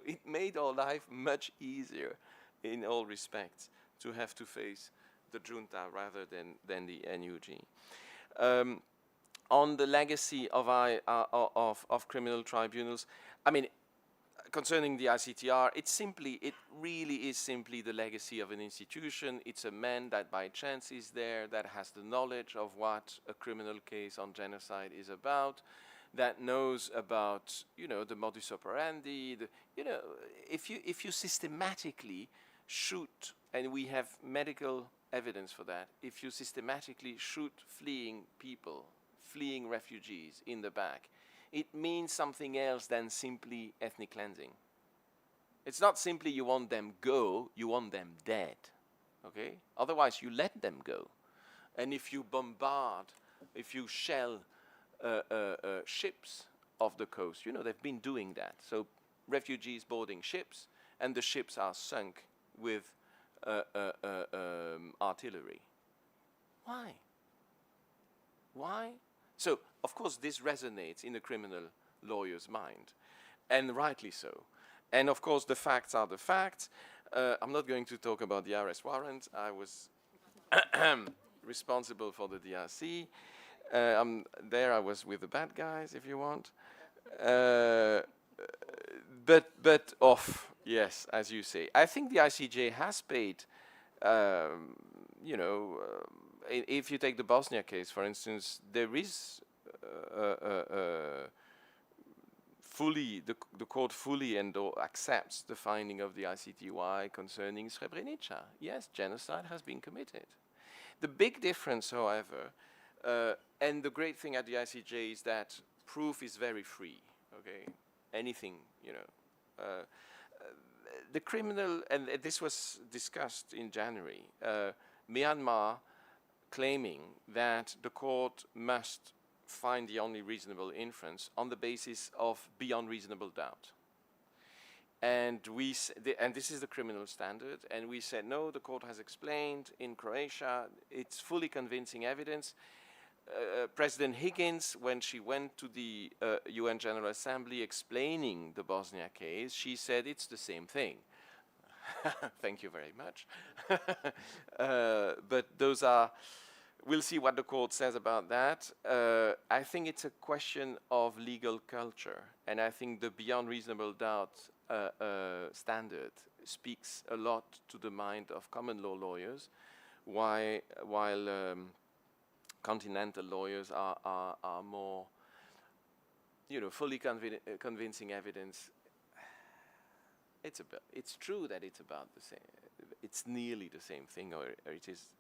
it made our life much easier in all respects to have to face the junta rather than the NUG. On the legacy of criminal tribunals, I mean, concerning the ICTR, it really is simply the legacy of an institution. It's a man that by chance is there, that has the knowledge of what a criminal case on genocide is about, that knows about, the modus operandi. If you systematically shoot, and we have medical evidence for that, if you systematically shoot fleeing people, fleeing refugees in the back, it means something else than simply ethnic cleansing. It's not simply you want them go, you want them dead, okay? Otherwise you let them go. And if you bombard, if you shell ships off the coast, they've been doing that. So refugees boarding ships, and the ships are sunk with artillery. Why? Why? So, of course, this resonates in a criminal lawyer's mind, and rightly so. And, of course, the facts are the facts. I'm not going to talk about the arrest warrant. I was responsible for the DRC. There I was with the bad guys, if you want. But off, yes, as you say. I think the ICJ has paid, if you take the Bosnia case, for instance, there is the court fully accepts the finding of the ICTY concerning Srebrenica. Yes, genocide has been committed. The big difference, however, and the great thing at the ICJ is that proof is very free. okay? Anything, you know. The criminal, and this was discussed in January, Myanmar claiming that the court must find the only reasonable inference on the basis of beyond reasonable doubt. And and this is the criminal standard, and we said, no, the court has explained in Croatia, it's fully convincing evidence. President Higgins, when she went to the UN General Assembly explaining the Bosnia case, she said it's the same thing. Thank you very much. But those are, we'll see what the court says about that. I think it's a question of legal culture, and I think the beyond reasonable doubt standard speaks a lot to the mind of common law lawyers, while continental lawyers are more, you know, fully convincing evidence. It's true that it's about the same. It's nearly the same thing, or it is.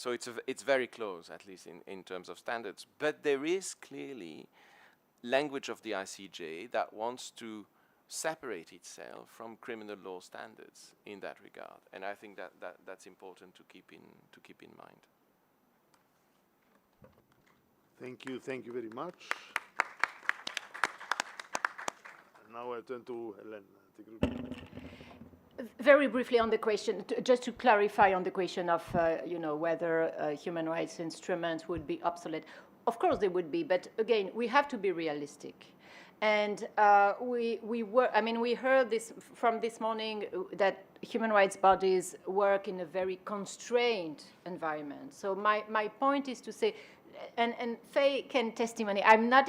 So it's very close, at least in terms of standards. But there is clearly language of the ICJ that wants to separate itself from criminal law standards in that regard, and I think that's important to keep in mind. Thank you very much. And now I turn to Hélène. Very briefly on the question, just to clarify on the question of you know, whether human rights instruments would be obsolete. Of course they would be, but again, we have to be realistic. And we heard this from this morning that human rights bodies work in a very constrained environment. So my point is to say, and Faye can testimony, I'm not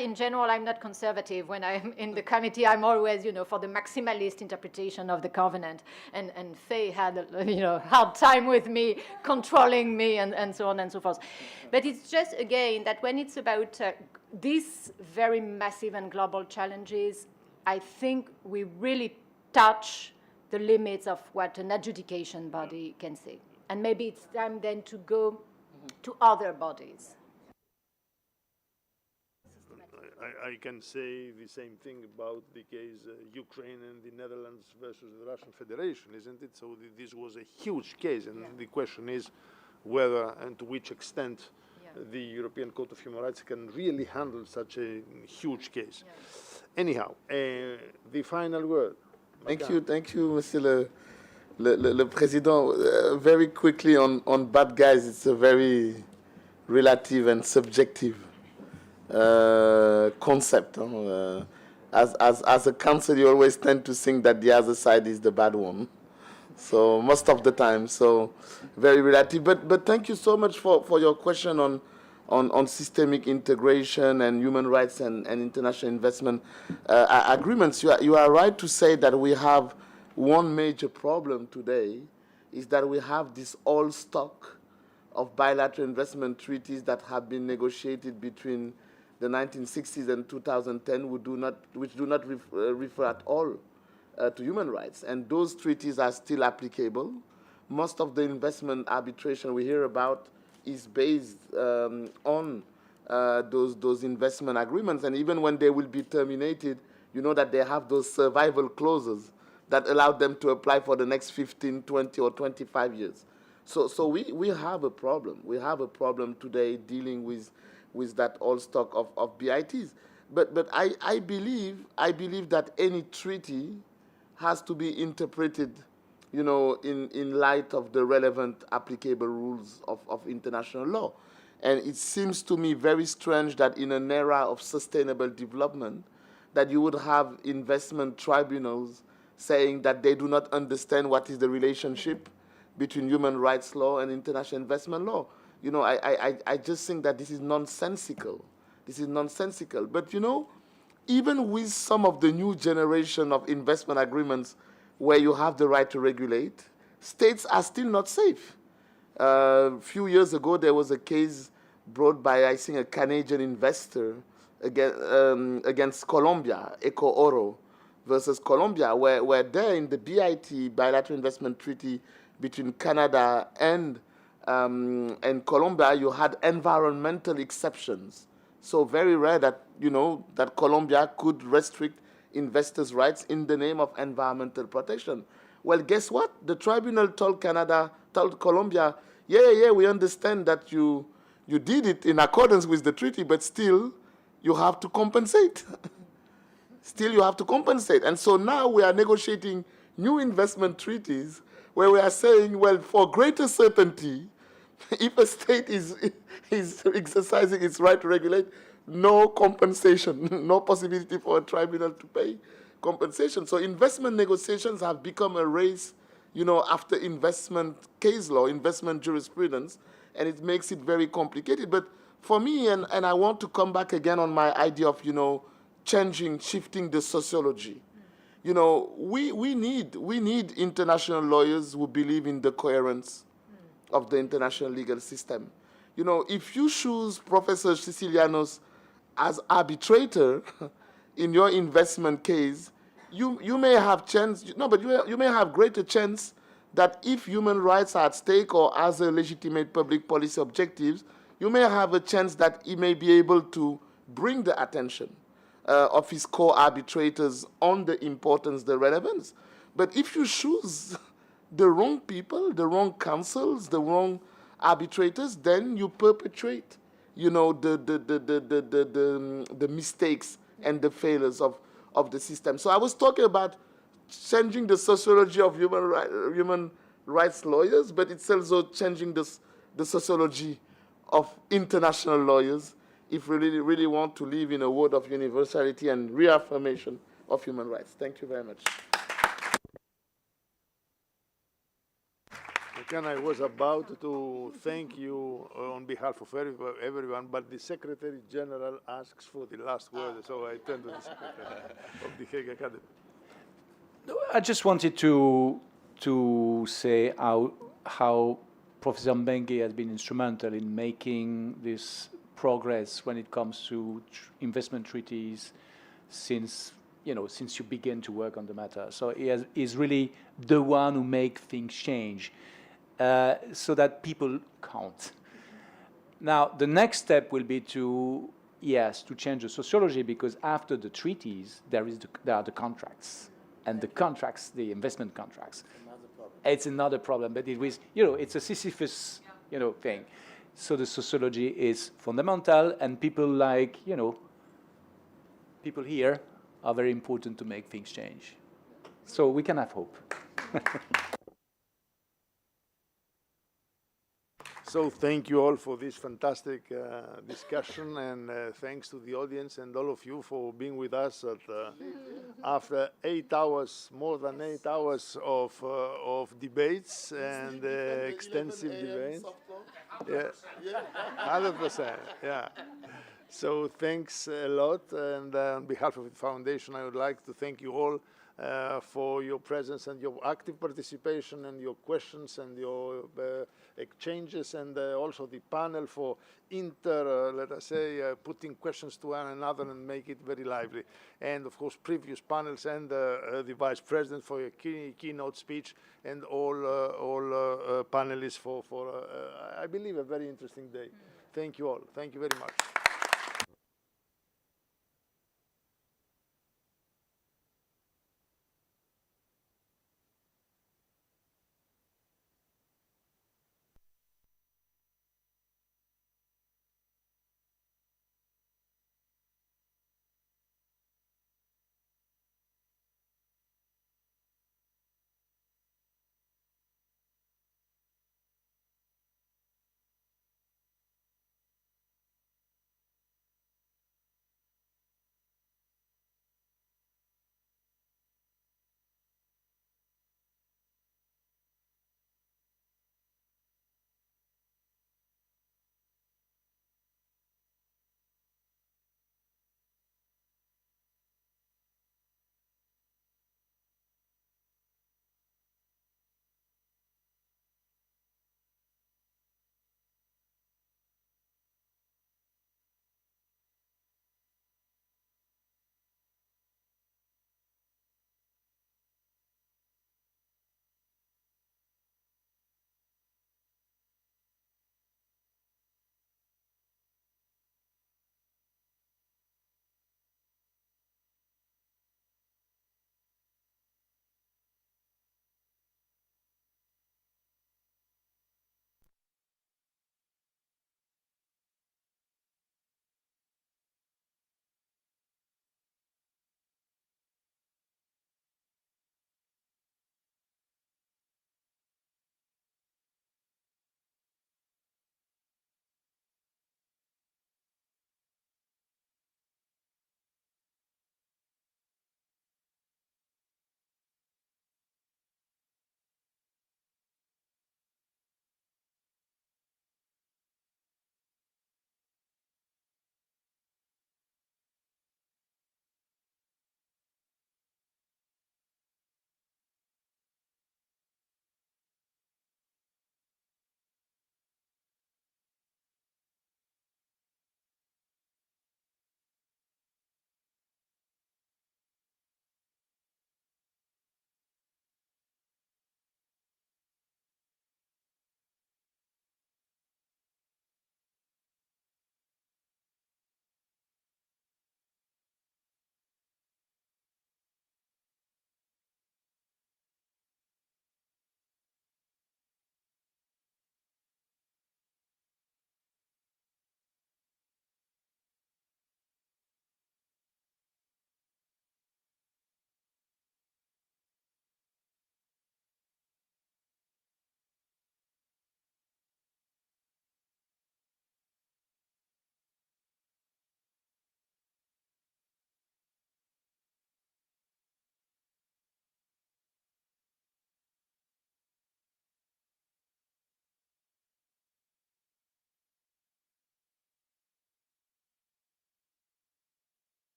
conservative. When I'm in the committee, I'm always, you know, for the maximalist interpretation of the covenant. And Faye had a, you know, hard time with me, controlling me, and so on and so forth. But it's just, again, that when it's about these very massive and global challenges, I think we really touch the limits of what an adjudication body can say. And maybe it's time then to go to other bodies. I can say the same thing about the case Ukraine and the Netherlands versus the Russian Federation, isn't it? So this was a huge case, and the question is whether and to which extent the European Court of Human Rights can really handle such a huge case. Anyhow, the final word. Thank you, Monsieur le Président. Very quickly on bad guys, it's a very relative and subjective concept. As a counsel, you always tend to think that the other side is the bad one. So most of the time, so very relative. But thank you so much for your question on systemic integration and human rights and international investment agreements. You are right to say that we have one major problem today, is that we have this old stock of bilateral investment treaties that have been negotiated between the 1960s and 2010, which do not refer at all to human rights. And those treaties are still applicable. Most of the investment arbitration we hear about is based on those investment agreements. And even when they will be terminated, you know that they have those survival clauses that allow them to apply for the next 15, 20, or 25 years. So we have a problem. We have a problem today dealing with that old stock of BITs. But I believe that any treaty has to be interpreted, you know, in light of the relevant applicable rules of international law. And it seems to me very strange that in an era of sustainable development, that you would have investment tribunals saying that they do not understand what is the relationship between human rights law and international investment law. You know, I just think that this is nonsensical. This is nonsensical. But, you know, even with some of the new generation of investment agreements where you have the right to regulate, states are still not safe. A few years ago, there was a case brought by, I think, a Canadian investor against Colombia, Eco Oro versus Colombia, where there in the BIT, Bilateral Investment Treaty between Canada and Colombia, you had environmental exceptions. So very rare that, that Colombia could restrict investors' rights in the name of environmental protection. Well, guess what? The tribunal told Colombia, yeah, we understand that you did it in accordance with the treaty, but still you have to compensate. Still you have to compensate. And so now we are negotiating new investment treaties where we are saying, well, for greater certainty, if a state is exercising its right to regulate, no compensation, no possibility for a tribunal to pay compensation. So investment negotiations have become a race, after investment case law, investment jurisprudence, and it makes it very complicated. But for me, and I want to come back again on my idea of, shifting the sociology. We need international lawyers who believe in the coherence of the international legal system. If you choose Professor Sicilianos as arbitrator in your investment case, you may have you may have greater chance that if human rights are at stake or other legitimate public policy objectives, you may have a chance that he may be able to bring the attention of his co-arbitrators on the importance, the relevance. But if you choose the wrong people, the wrong counsels, the wrong arbitrators, then you perpetrate, the mistakes and the failures of the system. So I was talking about changing the sociology of human rights lawyers, but it's also changing the sociology of international lawyers if we really want to live in a world of universality and reaffirmation of human rights. Thank you very much. Again, I was about to thank you on behalf of everyone, but the Secretary General asks for the last word, so I turn to the Secretary of the Hague Academy. I just wanted to say how Professor Mbengue has been instrumental in making this progress when it comes to investment treaties since you began to work on the matter. So he's really the one who makes things change so that people count. Now, the next step will be to change the sociology, because after the treaties, there are the contracts. And the contracts, the investment contracts, it's another problem. But it's a Sisyphus, thing. So the sociology is fundamental, and people people here are very important to make things change. So we can have hope. So thank you all for this fantastic discussion, and thanks to the audience and all of you for being with us after 8 hours, more than 8 hours of debates and extensive debates. Yeah, 100%. Yeah. So thanks a lot, and on behalf of the foundation, I would like to thank you all for your presence and your active participation and your questions and your exchanges, and also the panel for putting questions to one another and make it very lively. And of course, previous panels and the Vice President for your keynote speech, and all panelists for I believe, a very interesting day. Thank you all. Thank you very much.